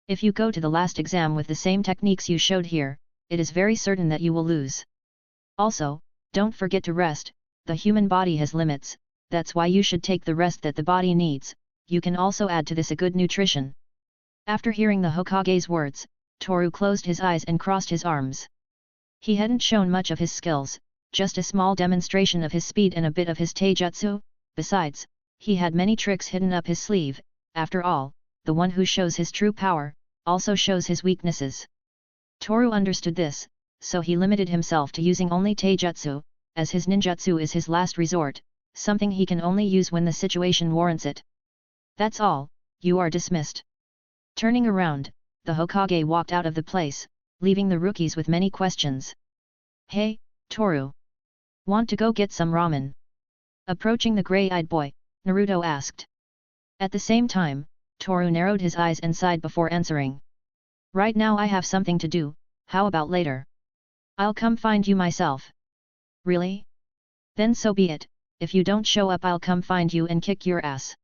If you go to the last exam with the same techniques you showed here, it is very certain that you will lose. Also, don't forget to rest, the human body has limits, that's why you should take the rest that the body needs. You can also add to this a good nutrition. After hearing the Hokage's words, Toru closed his eyes and crossed his arms. He hadn't shown much of his skills, just a small demonstration of his speed and a bit of his taijutsu. Besides, he had many tricks hidden up his sleeve. After all, the one who shows his true power, also shows his weaknesses. Toru understood this, so he limited himself to using only taijutsu, as his ninjutsu is his last resort, something he can only use when the situation warrants it. That's all, you are dismissed. Turning around, the Hokage walked out of the place, leaving the rookies with many questions. Hey, Toru! Want to go get some ramen? Approaching the grey-eyed boy, Naruto asked. At the same time, Toru narrowed his eyes and sighed before answering. Right now I have something to do, how about later? I'll come find you myself. Really? Then so be it, if you don't show up I'll come find you and kick your ass.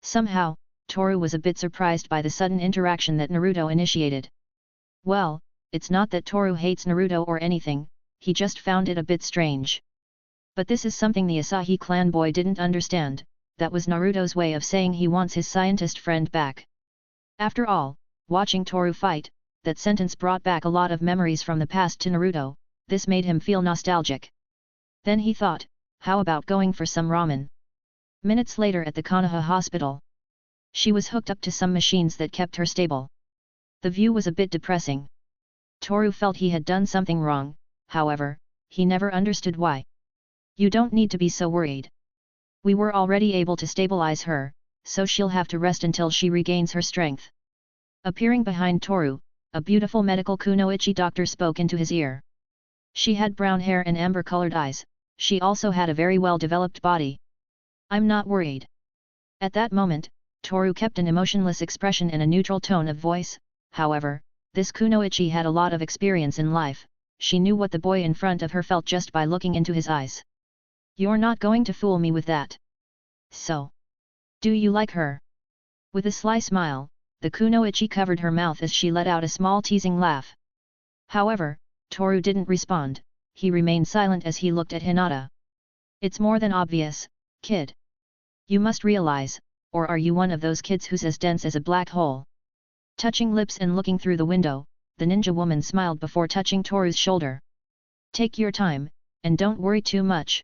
Somehow, Toru was a bit surprised by the sudden interaction that Naruto initiated. Well, it's not that Toru hates Naruto or anything, he just found it a bit strange. But this is something the Asahi clan boy didn't understand, that was Naruto's way of saying he wants his scientist friend back. After all, watching Toru fight, that sentence brought back a lot of memories from the past to Naruto, this made him feel nostalgic. Then he thought, how about going for some ramen? Minutes later at the Konoha hospital. She was hooked up to some machines that kept her stable. The view was a bit depressing. Toru felt he had done something wrong, however, he never understood why. You don't need to be so worried. We were already able to stabilize her, so she'll have to rest until she regains her strength. Appearing behind Toru, a beautiful medical kunoichi doctor spoke into his ear. She had brown hair and amber-colored eyes, she also had a very well-developed body. I'm not worried. At that moment, Toru kept an emotionless expression and a neutral tone of voice. However, this kunoichi had a lot of experience in life, she knew what the boy in front of her felt just by looking into his eyes. You're not going to fool me with that. So, do you like her? With a sly smile, the kunoichi covered her mouth as she let out a small teasing laugh. However, Toru didn't respond, he remained silent as he looked at Hinata. It's more than obvious, kid. You must realize, or are you one of those kids who's as dense as a black hole? Touching lips and looking through the window, the ninja woman smiled before touching Toru's shoulder. Take your time, and don't worry too much.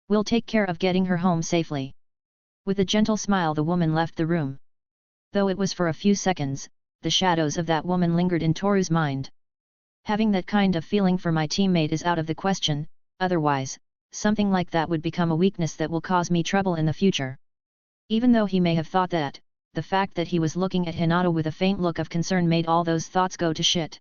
We'll take care of getting her home safely. With a gentle smile the woman left the room. Though it was for a few seconds, the shadows of that woman lingered in Toru's mind. Having that kind of feeling for my teammate is out of the question, otherwise, something like that would become a weakness that will cause me trouble in the future. Even though he may have thought that, the fact that he was looking at Hinata with a faint look of concern made all those thoughts go to shit.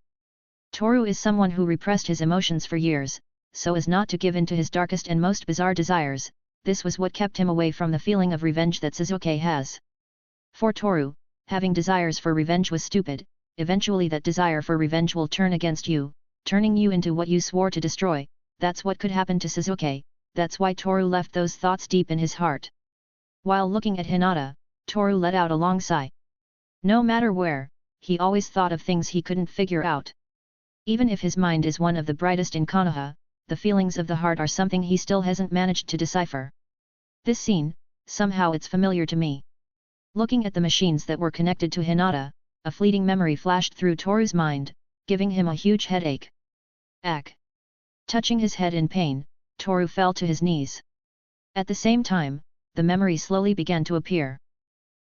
Toru is someone who repressed his emotions for years, so as not to give in to his darkest and most bizarre desires. This was what kept him away from the feeling of revenge that Sasuke has. For Toru, having desires for revenge was stupid. Eventually that desire for revenge will turn against you, turning you into what you swore to destroy. That's what could happen to Sasuke, that's why Toru left those thoughts deep in his heart. While looking at Hinata, Toru let out a long sigh. No matter where, he always thought of things he couldn't figure out. Even if his mind is one of the brightest in Konoha, the feelings of the heart are something he still hasn't managed to decipher. This scene, somehow it's familiar to me. Looking at the machines that were connected to Hinata, a fleeting memory flashed through Toru's mind, giving him a huge headache. Ack! Touching his head in pain, Toru fell to his knees. At the same time, the memory slowly began to appear.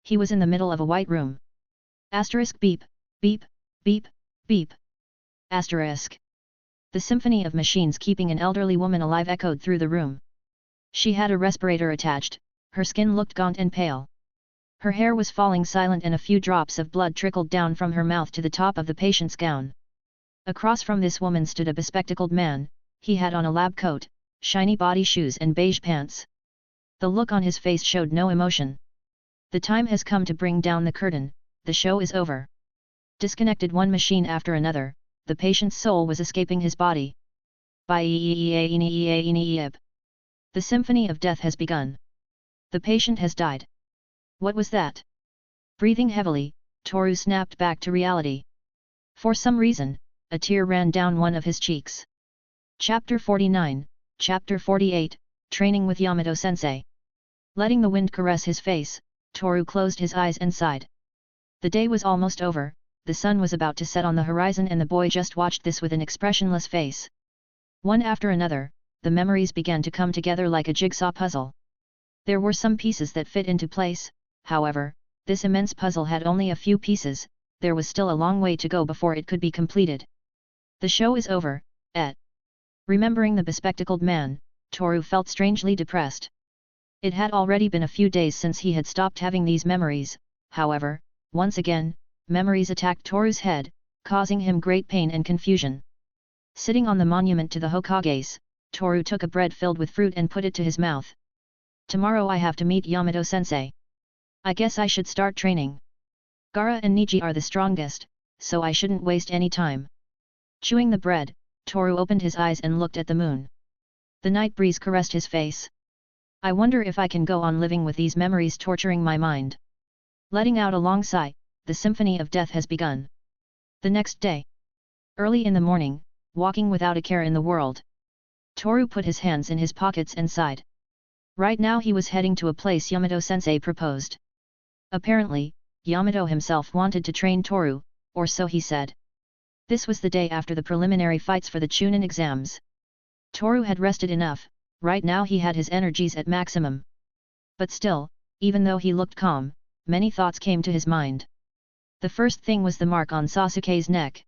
He was in the middle of a white room. Asterisk beep, beep, beep, beep. Asterisk. The symphony of machines keeping an elderly woman alive echoed through the room. She had a respirator attached, her skin looked gaunt and pale. Her hair was falling silent and a few drops of blood trickled down from her mouth to the top of the patient's gown. Across from this woman stood a bespectacled man. He had on a lab coat, shiny body shoes and beige pants. The look on his face showed no emotion. The time has come to bring down the curtain, the show is over. Disconnected one machine after another, the patient's soul was escaping his body. The symphony of death has begun. The patient has died. What was that? Breathing heavily, Toru snapped back to reality. For some reason, a tear ran down one of his cheeks. Chapter 49, Chapter 48, Training with Yamato-sensei. Letting the wind caress his face, Toru closed his eyes and sighed. The day was almost over, the sun was about to set on the horizon and the boy just watched this with an expressionless face. One after another, the memories began to come together like a jigsaw puzzle. There were some pieces that fit into place, however, this immense puzzle had only a few pieces, there was still a long way to go before it could be completed. The show is over, et. Remembering the bespectacled man, Toru felt strangely depressed. It had already been a few days since he had stopped having these memories, however, once again, memories attacked Toru's head, causing him great pain and confusion. Sitting on the monument to the Hokages, Toru took a bread filled with fruit and put it to his mouth. Tomorrow I have to meet Yamato-sensei. I guess I should start training. Gaara and Niji are the strongest, so I shouldn't waste any time. Chewing the bread, Toru opened his eyes and looked at the moon. The night breeze caressed his face. I wonder if I can go on living with these memories torturing my mind. Letting out a long sigh, the symphony of death has begun. The next day. Early in the morning, walking without a care in the world. Toru put his hands in his pockets and sighed. Right now he was heading to a place Yamato-sensei proposed. Apparently, Yamato himself wanted to train Toru, or so he said. This was the day after the preliminary fights for the Chunin exams. Toru had rested enough, right now he had his energies at maximum. But still, even though he looked calm, many thoughts came to his mind. The first thing was the mark on Sasuke's neck.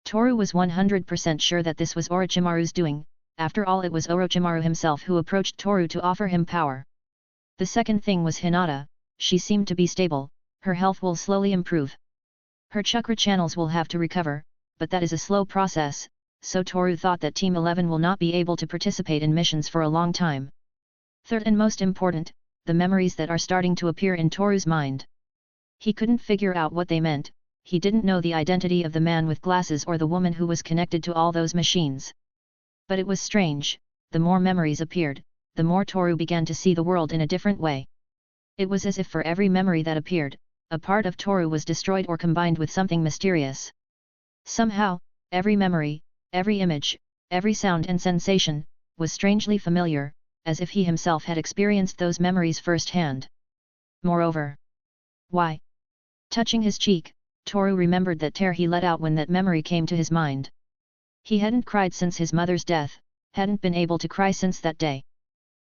Toru was 100% sure that this was Orochimaru's doing, after all it was Orochimaru himself who approached Toru to offer him power. The second thing was Hinata, she seemed to be stable, her health will slowly improve. Her chakra channels will have to recover, but that is a slow process, so Toru thought that Team 11 will not be able to participate in missions for a long time. Third and most important, the memories that are starting to appear in Toru's mind. He couldn't figure out what they meant, he didn't know the identity of the man with glasses or the woman who was connected to all those machines. But it was strange, the more memories appeared, the more Toru began to see the world in a different way. It was as if for every memory that appeared, a part of Toru was destroyed or combined with something mysterious. Somehow, every memory, every image, every sound and sensation, was strangely familiar, as if he himself had experienced those memories firsthand. Moreover, why? Touching his cheek, Toru remembered that tear he let out when that memory came to his mind. He hadn't cried since his mother's death, hadn't been able to cry since that day.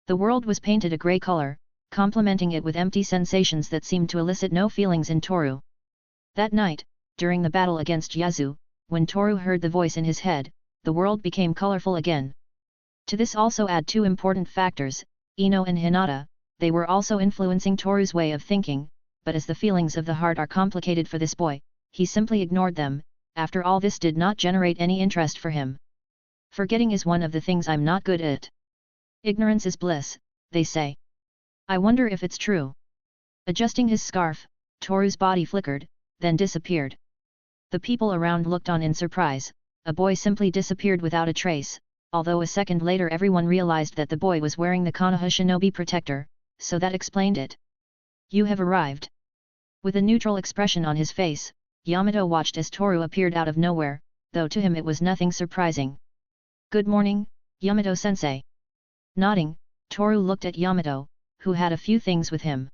The world was painted a grey color, complementing it with empty sensations that seemed to elicit no feelings in Toru. That night, during the battle against Yazu, when Toru heard the voice in his head, the world became colorful again. To this also add two important factors, Ino and Hinata. They were also influencing Toru's way of thinking, but as the feelings of the heart are complicated for this boy, he simply ignored them. After all, this did not generate any interest for him. Forgetting is one of the things I'm not good at. Ignorance is bliss, they say. I wonder if it's true. Adjusting his scarf, Toru's body flickered, then disappeared. The people around looked on in surprise. A boy simply disappeared without a trace, although a second later everyone realized that the boy was wearing the Konoha Shinobi protector, so that explained it. You have arrived. With a neutral expression on his face, Yamato watched as Toru appeared out of nowhere, though to him it was nothing surprising. Good morning, Yamato-sensei. Nodding, Toru looked at Yamato, who had a few things with him.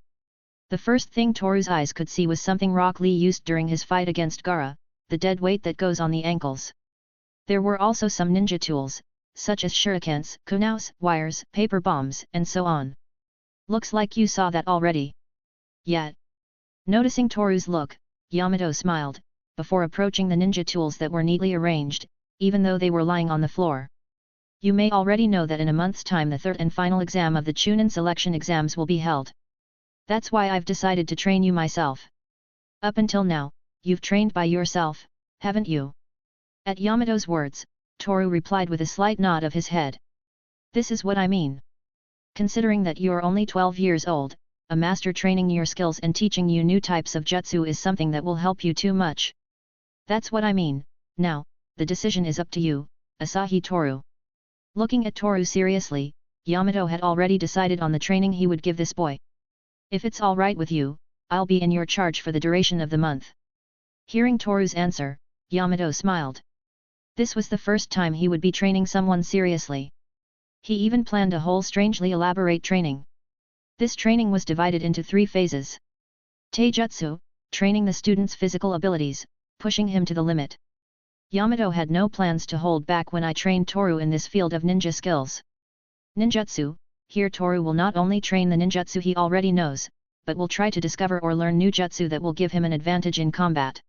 The first thing Toru's eyes could see was something Rock Lee used during his fight against Gaara, the dead weight that goes on the ankles. There were also some ninja tools, such as shurikens, kunais, wires, paper bombs, and so on. Looks like you saw that already. Yet. Noticing Toru's look, Yamato smiled, before approaching the ninja tools that were neatly arranged, even though they were lying on the floor. You may already know that in a month's time the third and final exam of the Chunin selection exams will be held. That's why I've decided to train you myself. Up until now, you've trained by yourself, haven't you? At Yamato's words, Toru replied with a slight nod of his head. This is what I mean. Considering that you're only 12 years old, a master training your skills and teaching you new types of jutsu is something that will help you too much. That's what I mean. Now, the decision is up to you, Asahi Toru. Looking at Toru seriously, Yamato had already decided on the training he would give this boy. If it's all right with you, I'll be in your charge for the duration of the month. Hearing Toru's answer, Yamato smiled. This was the first time he would be training someone seriously. He even planned a whole strangely elaborate training. This training was divided into 3 phases. Taijutsu, training the student's physical abilities, pushing him to the limit. Yamato had no plans to hold back when I trained Toru in this field of ninja skills. Ninjutsu, here Toru will not only train the ninjutsu he already knows, but will try to discover or learn new jutsu that will give him an advantage in combat.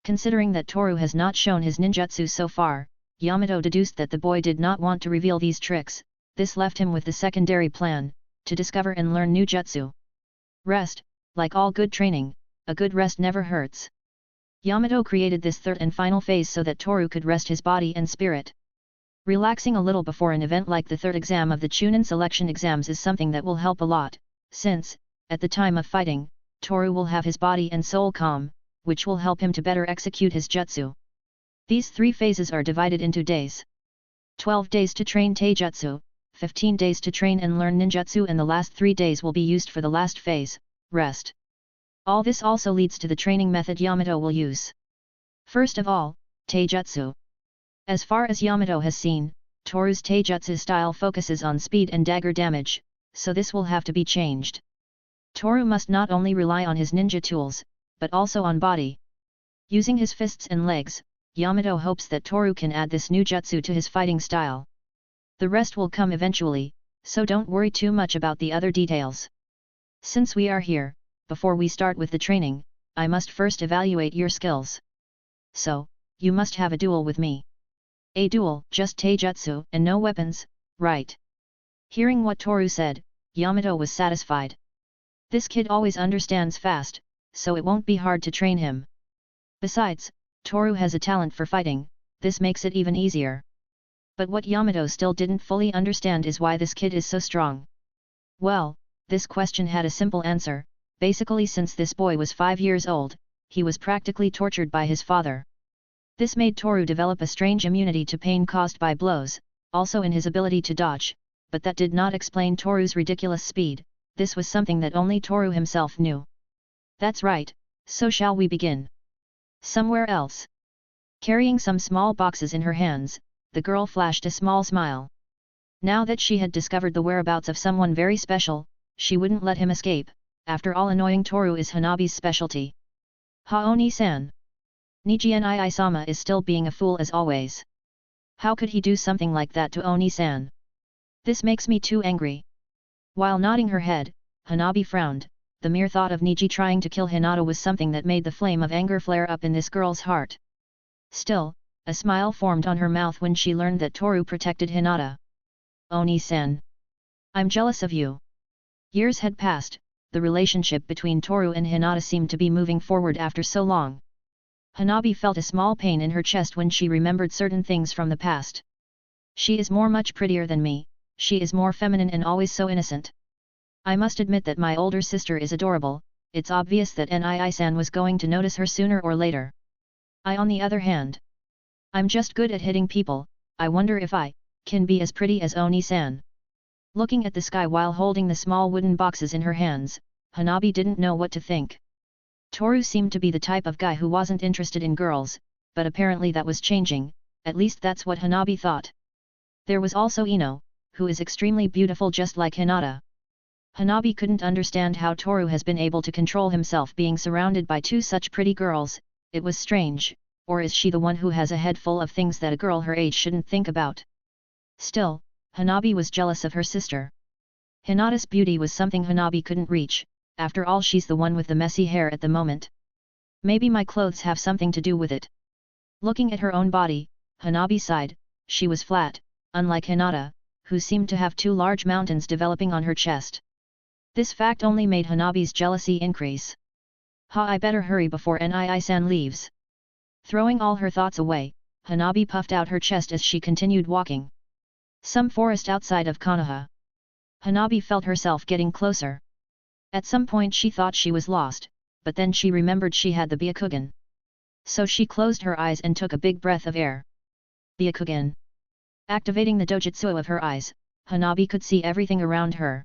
Considering that Toru has not shown his ninjutsu so far, Yamato deduced that the boy did not want to reveal these tricks. This left him with the secondary plan, to discover and learn new jutsu. Rest, like all good training, a good rest never hurts. Yamato created this third and final phase so that Toru could rest his body and spirit. Relaxing a little before an event like the third exam of the Chunin selection exams is something that will help a lot, since, at the time of fighting, Toru will have his body and soul calm, which will help him to better execute his jutsu. These 3 phases are divided into days. 12 days to train taijutsu, 15 days to train and learn ninjutsu, and the last 3 days will be used for the last phase, rest. All this also leads to the training method Yamato will use. First of all, taijutsu. As far as Yamato has seen, Toru's taijutsu style focuses on speed and dagger damage, so this will have to be changed. Toru must not only rely on his ninja tools, but also on body. Using his fists and legs, Yamato hopes that Toru can add this new jutsu to his fighting style. The rest will come eventually, so don't worry too much about the other details. Since we are here, before we start with the training, I must first evaluate your skills. So, you must have a duel with me. A duel, just taijutsu, and no weapons, right? Hearing what Toru said, Yamato was satisfied. This kid always understands fast, so it won't be hard to train him. Besides, Toru has a talent for fighting, this makes it even easier. But what Yamato still didn't fully understand is why this kid is so strong. Well, this question had a simple answer. Basically, since this boy was 5 years old, he was practically tortured by his father. This made Toru develop a strange immunity to pain caused by blows, also in his ability to dodge, but that did not explain Toru's ridiculous speed. This was something that only Toru himself knew. That's right, so shall we begin? Somewhere else. Carrying some small boxes in her hands, the girl flashed a small smile. Now that she had discovered the whereabouts of someone very special, she wouldn't let him escape. After all, annoying Toru is Hanabi's specialty. Haoni-san. Niji-ni-sama is still being a fool as always. How could he do something like that to Oni-san? This makes me too angry. While nodding her head, Hanabi frowned. The mere thought of Niji trying to kill Hinata was something that made the flame of anger flare up in this girl's heart. Still, a smile formed on her mouth when she learned that Toru protected Hinata. Oni-san. I'm jealous of you. Years had passed, the relationship between Toru and Hinata seemed to be moving forward after so long. Hanabi felt a small pain in her chest when she remembered certain things from the past. She is much prettier than me, she is more feminine and always so innocent. I must admit that my older sister is adorable, it's obvious that Nii-san was going to notice her sooner or later. I on the other hand. I'm just good at hitting people, I wonder if I can be as pretty as Oni-san. Looking at the sky while holding the small wooden boxes in her hands, Hanabi didn't know what to think. Toru seemed to be the type of guy who wasn't interested in girls, but apparently that was changing, at least that's what Hanabi thought. There was also Ino, who is extremely beautiful just like Hinata. Hanabi couldn't understand how Toru has been able to control himself being surrounded by two such pretty girls, it was strange, or is she the one who has a head full of things that a girl her age shouldn't think about? Still, Hanabi was jealous of her sister. Hinata's beauty was something Hanabi couldn't reach, after all she's the one with the messy hair at the moment. Maybe my clothes have something to do with it. Looking at her own body, Hanabi sighed, she was flat, unlike Hinata, who seemed to have two large mountains developing on her chest. This fact only made Hanabi's jealousy increase. I better hurry before Nii-san leaves. Throwing all her thoughts away, Hanabi puffed out her chest as she continued walking. Some forest outside of Konoha. Hanabi felt herself getting closer. At some point she thought she was lost, but then she remembered she had the Byakugan. So she closed her eyes and took a big breath of air. Byakugan. Activating the dojutsu of her eyes, Hanabi could see everything around her.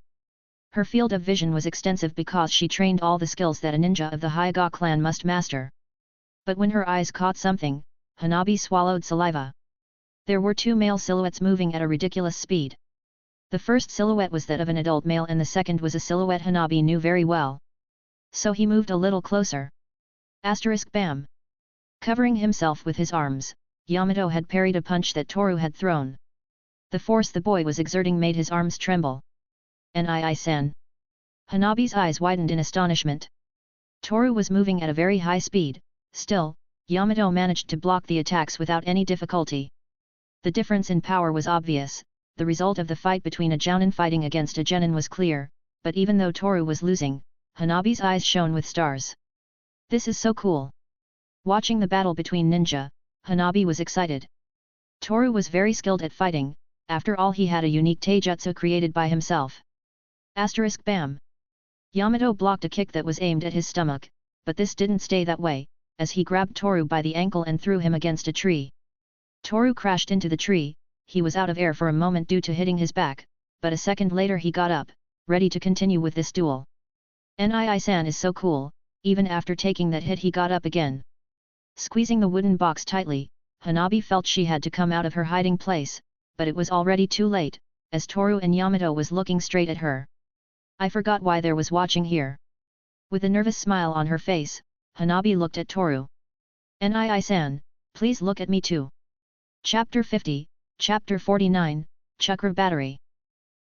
Her field of vision was extensive because she trained all the skills that a ninja of the Hyuga clan must master. But when her eyes caught something, Hanabi swallowed saliva. There were two male silhouettes moving at a ridiculous speed. The first silhouette was that of an adult male and the second was a silhouette Hanabi knew very well. So he moved a little closer. Bam! Covering himself with his arms, Yamato had parried a punch that Toru had thrown. The force the boy was exerting made his arms tremble. Nii-san. Hanabi's eyes widened in astonishment. Toru was moving at a very high speed, still, Yamato managed to block the attacks without any difficulty. The difference in power was obvious. The result of the fight between a Jounin fighting against a Genin was clear, but even though Toru was losing, Hanabi's eyes shone with stars. This is so cool. Watching the battle between ninja, Hanabi was excited. Toru was very skilled at fighting, after all he had a unique taijutsu created by himself. Bam! Yamato blocked a kick that was aimed at his stomach, but this didn't stay that way, as he grabbed Toru by the ankle and threw him against a tree. Toru crashed into the tree. He was out of air for a moment due to hitting his back, but a second later he got up, ready to continue with this duel. Nii-san is so cool, even after taking that hit he got up again. Squeezing the wooden box tightly, Hanabi felt she had to come out of her hiding place, but it was already too late, as Toru and Yamato was looking straight at her. I forgot why there was watching here. With a nervous smile on her face, Hanabi looked at Toru. Nii-san, please look at me too. Chapter 50, Chapter 49, Chakra Battery.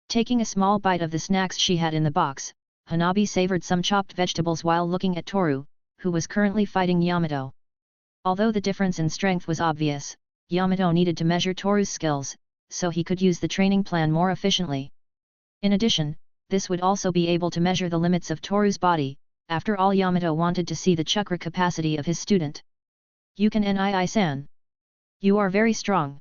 Taking a small bite of the snacks she had in the box, Hanabi savored some chopped vegetables while looking at Toru, who was currently fighting Yamato. Although the difference in strength was obvious, Yamato needed to measure Toru's skills, so he could use the training plan more efficiently. In addition, this would also be able to measure the limits of Toru's body. After all, Yamato wanted to see the chakra capacity of his student. You can, Nii-san. You are very strong.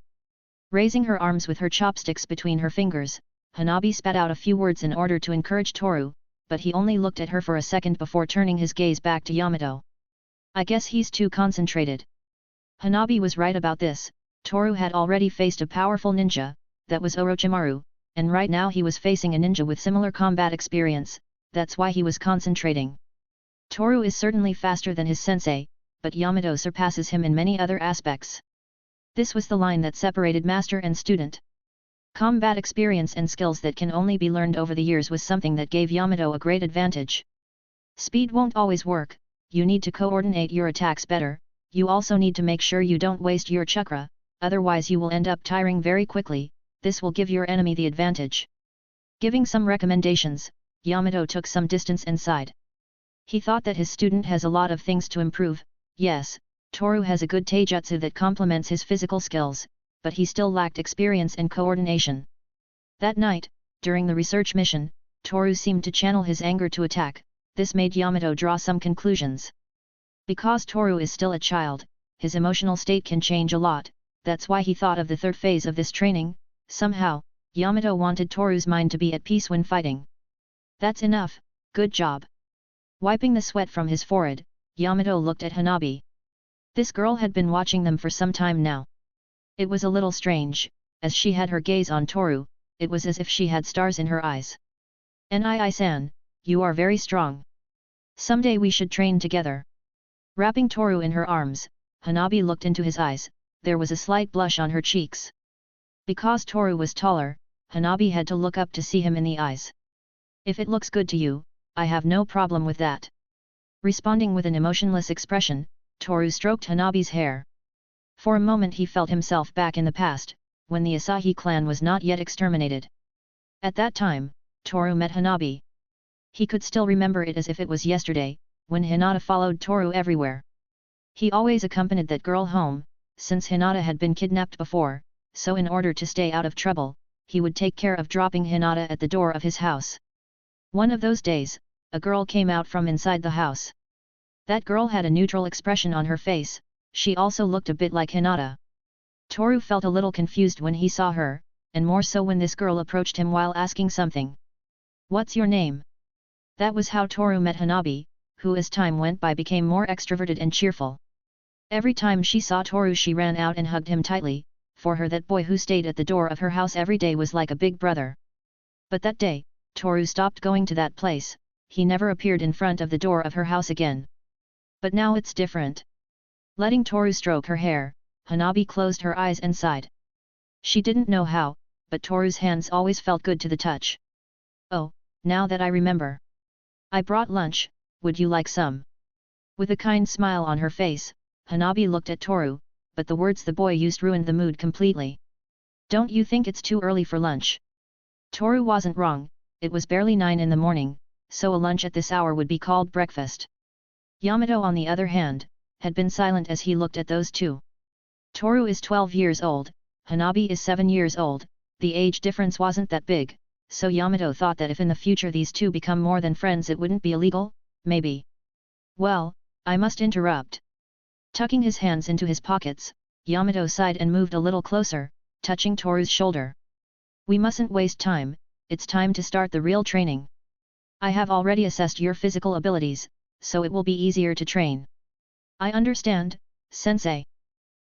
Raising her arms with her chopsticks between her fingers, Hanabi spat out a few words in order to encourage Toru, but he only looked at her for a second before turning his gaze back to Yamato. I guess he's too concentrated. Hanabi was right about this. Toru had already faced a powerful ninja, that was Orochimaru, and right now he was facing a ninja with similar combat experience, that's why he was concentrating. Toru is certainly faster than his sensei, but Yamato surpasses him in many other aspects. This was the line that separated master and student. Combat experience and skills that can only be learned over the years was something that gave Yamato a great advantage. Speed won't always work, you need to coordinate your attacks better, you also need to make sure you don't waste your chakra, otherwise you will end up tiring very quickly, this will give your enemy the advantage. Giving some recommendations, Yamato took some distance and sighed. He thought that his student has a lot of things to improve, yes, Toru has a good taijutsu that complements his physical skills, but he still lacked experience and coordination. That night, during the research mission, Toru seemed to channel his anger to attack. This made Yamato draw some conclusions. Because Toru is still a child, his emotional state can change a lot, that's why he thought of the third phase of this training. Somehow, Yamato wanted Toru's mind to be at peace when fighting. That's enough, good job. Wiping the sweat from his forehead, Yamato looked at Hanabi. This girl had been watching them for some time now. It was a little strange, as she had her gaze on Toru, it was as if she had stars in her eyes. Nii-san, you are very strong. Someday we should train together. Wrapping Toru in her arms, Hanabi looked into his eyes, there was a slight blush on her cheeks. Because Toru was taller, Hanabi had to look up to see him in the eyes. If it looks good to you, I have no problem with that. Responding with an emotionless expression, Toru stroked Hanabi's hair. For a moment he felt himself back in the past, when the Asahi clan was not yet exterminated. At that time, Toru met Hanabi. He could still remember it as if it was yesterday, when Hinata followed Toru everywhere. He always accompanied that girl home, since Hinata had been kidnapped before, so in order to stay out of trouble, he would take care of dropping Hinata at the door of his house. One of those days, a girl came out from inside the house. That girl had a neutral expression on her face, she also looked a bit like Hinata. Toru felt a little confused when he saw her, and more so when this girl approached him while asking something. "What's your name?" That was how Toru met Hanabi, who as time went by became more extroverted and cheerful. Every time she saw Toru she ran out and hugged him tightly, for her that boy who stayed at the door of her house every day was like a big brother. But that day, Toru stopped going to that place, he never appeared in front of the door of her house again. But now it's different. Letting Toru stroke her hair, Hanabi closed her eyes and sighed. She didn't know how, but Toru's hands always felt good to the touch. "Oh, now that I remember. I brought lunch, would you like some?" With a kind smile on her face, Hanabi looked at Toru, but the words the boy used ruined the mood completely. "Don't you think it's too early for lunch?" Toru wasn't wrong, it was barely 9 in the morning, so a lunch at this hour would be called breakfast. Yamato on the other hand, had been silent as he looked at those two. Toru is 12 years old, Hanabi is 7 years old, the age difference wasn't that big, so Yamato thought that if in the future these two become more than friends it wouldn't be illegal, maybe. "Well, I must interrupt." Tucking his hands into his pockets, Yamato sighed and moved a little closer, touching Toru's shoulder. "We mustn't waste time, it's time to start the real training. I have already assessed your physical abilities, so it will be easier to train." "I understand, sensei."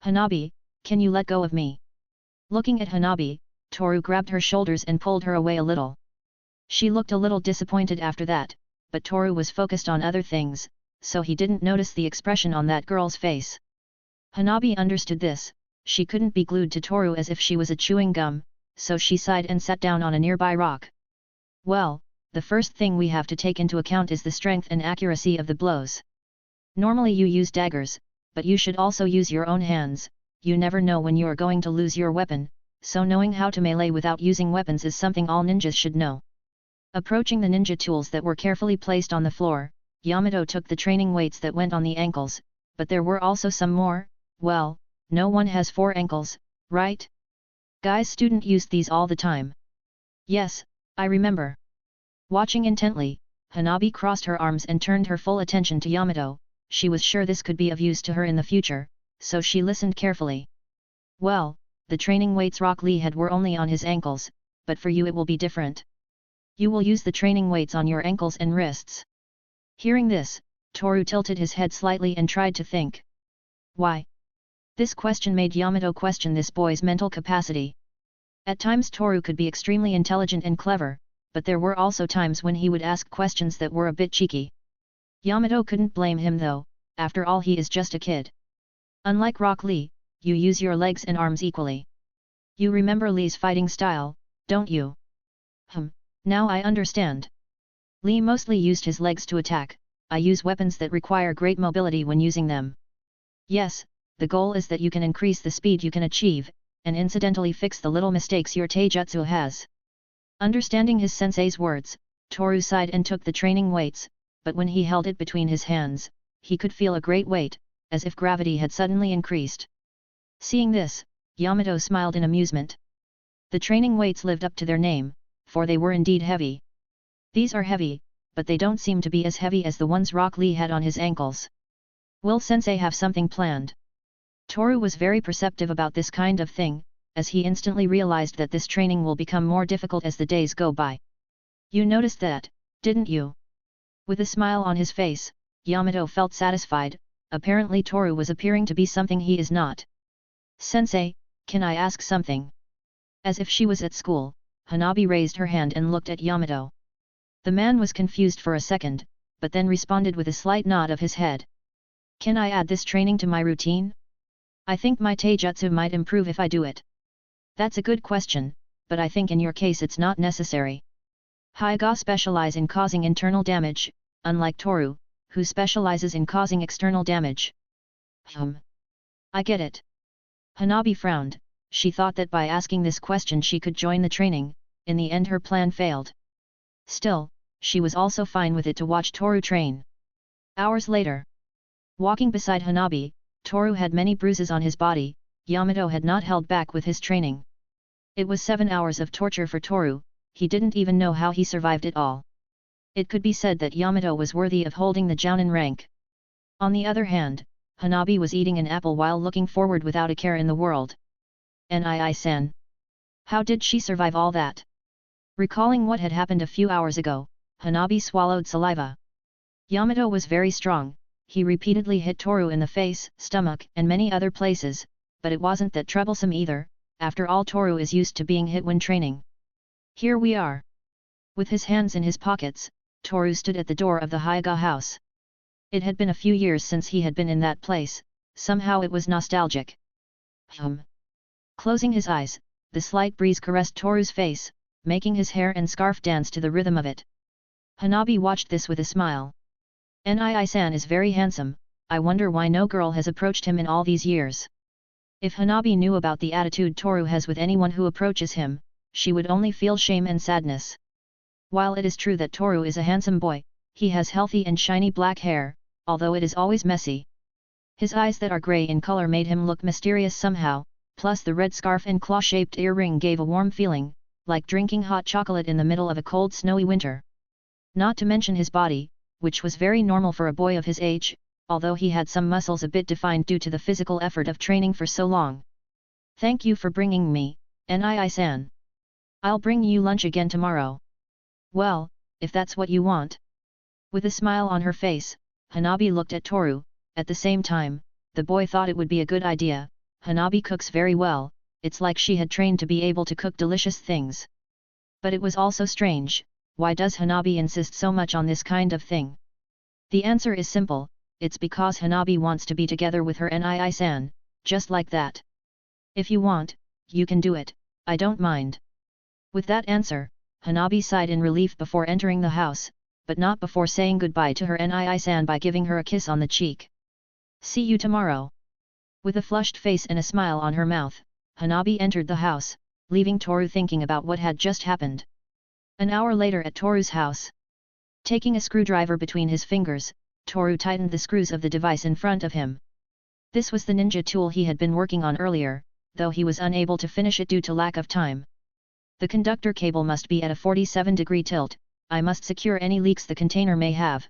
"Hanabi, can you let go of me?" Looking at Hanabi, Toru grabbed her shoulders and pulled her away a little. She looked a little disappointed after that, but Toru was focused on other things, so he didn't notice the expression on that girl's face. Hanabi understood this, she couldn't be glued to Toru as if she was a chewing gum, so she sighed and sat down on a nearby rock. "Well, the first thing we have to take into account is the strength and accuracy of the blows. Normally you use daggers, but you should also use your own hands, you never know when you are going to lose your weapon, so knowing how to melee without using weapons is something all ninjas should know." Approaching the ninja tools that were carefully placed on the floor, Yamato took the training weights that went on the ankles, but there were also some more. "Well, no one has 4 ankles, right? Guy's student used these all the time." "Yes, I remember." Watching intently, Hanabi crossed her arms and turned her full attention to Yamato, she was sure this could be of use to her in the future, so she listened carefully. "Well, the training weights Rock Lee had were only on his ankles, but for you it will be different. You will use the training weights on your ankles and wrists." Hearing this, Toru tilted his head slightly and tried to think. Why? This question made Yamato question this boy's mental capacity. At times Toru could be extremely intelligent and clever, but there were also times when he would ask questions that were a bit cheeky. Yamato couldn't blame him though, after all he is just a kid. Unlike Rock Lee, you use your legs and arms equally. You remember Lee's fighting style, don't you? Now I understand. Lee mostly used his legs to attack, I use weapons that require great mobility when using them. Yes, the goal is that you can increase the speed you can achieve, and incidentally fix the little mistakes your taijutsu has. Understanding his sensei's words, Toru sighed and took the training weights, but when he held it between his hands, he could feel a great weight, as if gravity had suddenly increased. Seeing this, Yamato smiled in amusement. The training weights lived up to their name, for they were indeed heavy. These are heavy, but they don't seem to be as heavy as the ones Rock Lee had on his ankles. Will Sensei have something planned? Toru was very perceptive about this kind of thing, as he instantly realized that this training will become more difficult as the days go by. You noticed that, didn't you? With a smile on his face, Yamato felt satisfied. Apparently Toru was appearing to be something he is not. Sensei, can I ask something? As if she was at school, Hanabi raised her hand and looked at Yamato. The man was confused for a second, but then responded with a slight nod of his head. Can I add this training to my routine? I think my taijutsu might improve if I do it. That's a good question, but I think in your case it's not necessary. Hyuga specialize in causing internal damage, unlike Toru, who specializes in causing external damage. I get it. Hanabi frowned. She thought that by asking this question she could join the training. In the end her plan failed. Still, she was also fine with it to watch Toru train. Hours later. Walking beside Hanabi, Toru had many bruises on his body. Yamato had not held back with his training. It was 7 hours of torture for Toru. He didn't even know how he survived it all. It could be said that Yamato was worthy of holding the Jounin rank. On the other hand, Hanabi was eating an apple while looking forward without a care in the world. Nii-san. How did she survive all that? Recalling what had happened a few hours ago, Hanabi swallowed saliva. Yamato was very strong. He repeatedly hit Toru in the face, stomach, and many other places, but it wasn't that troublesome either. After all, Toru is used to being hit when training. Here we are. With his hands in his pockets, Toru stood at the door of the Hyuga house. It had been a few years since he had been in that place. Somehow it was nostalgic. Closing his eyes, the slight breeze caressed Toru's face, making his hair and scarf dance to the rhythm of it. Hanabi watched this with a smile. Nii-san is very handsome. I wonder why no girl has approached him in all these years. If Hanabi knew about the attitude Toru has with anyone who approaches him, she would only feel shame and sadness. While it is true that Toru is a handsome boy, he has healthy and shiny black hair, although it is always messy. His eyes that are grey in color made him look mysterious somehow, plus the red scarf and claw-shaped earring gave a warm feeling, like drinking hot chocolate in the middle of a cold snowy winter. Not to mention his body, which was very normal for a boy of his age, although he had some muscles a bit defined due to the physical effort of training for so long. Thank you for bringing me, Nii-san. I'll bring you lunch again tomorrow. Well, if that's what you want. With a smile on her face, Hanabi looked at Toru. At the same time, the boy thought it would be a good idea. Hanabi cooks very well. It's like she had trained to be able to cook delicious things. But it was also strange. Why does Hanabi insist so much on this kind of thing? The answer is simple. It's because Hanabi wants to be together with her Nii-san, just like that. If you want, you can do it, I don't mind. With that answer, Hanabi sighed in relief before entering the house, but not before saying goodbye to her Nii-san by giving her a kiss on the cheek. See you tomorrow. With a flushed face and a smile on her mouth, Hanabi entered the house, leaving Toru thinking about what had just happened. An hour later at Toru's house. Taking a screwdriver between his fingers, Toru tightened the screws of the device in front of him. This was the ninja tool he had been working on earlier, though he was unable to finish it due to lack of time. The conductor cable must be at a 47-degree tilt. I must secure any leaks the container may have.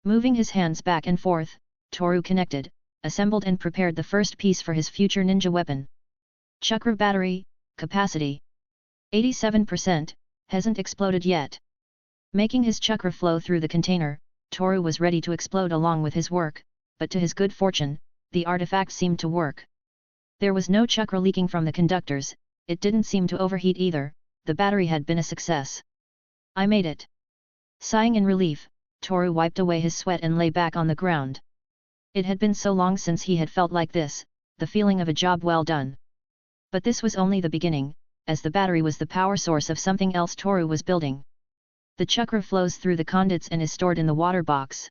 Moving his hands back and forth, Toru connected, assembled and prepared the first piece for his future ninja weapon. Chakra battery, capacity 87%, hasn't exploded yet. Making his chakra flow through the container, Toru was ready to explode along with his work, but to his good fortune, the artifact seemed to work. There was no chakra leaking from the conductors, it didn't seem to overheat either. The battery had been a success. I made it. Sighing in relief, Toru wiped away his sweat and lay back on the ground. It had been so long since he had felt like this, the feeling of a job well done. But this was only the beginning, as the battery was the power source of something else Toru was building. The chakra flows through the conduits and is stored in the water box.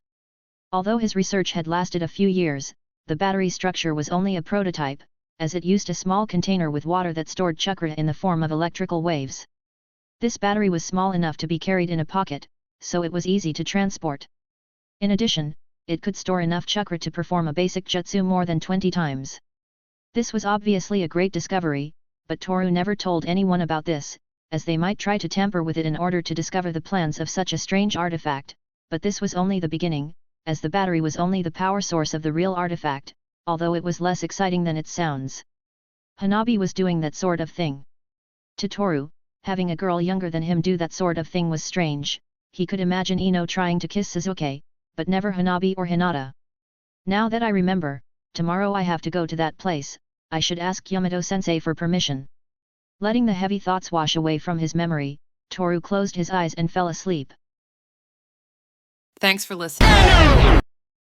Although his research had lasted a few years, the battery structure was only a prototype, as it used a small container with water that stored chakra in the form of electrical waves. This battery was small enough to be carried in a pocket, so it was easy to transport. In addition, it could store enough chakra to perform a basic jutsu more than 20 times. This was obviously a great discovery, but Toru never told anyone about this, as they might try to tamper with it in order to discover the plans of such a strange artifact, but this was only the beginning, as the battery was only the power source of the real artifact, although it was less exciting than it sounds. Hanabi was doing that sort of thing. To Toru, having a girl younger than him do that sort of thing was strange. He could imagine Ino trying to kiss Suzuki, but never Hanabi or Hinata. Now that I remember, tomorrow I have to go to that place, I should ask Yamato-sensei for permission. Letting the heavy thoughts wash away from his memory, Toru closed his eyes and fell asleep. Thanks for listening.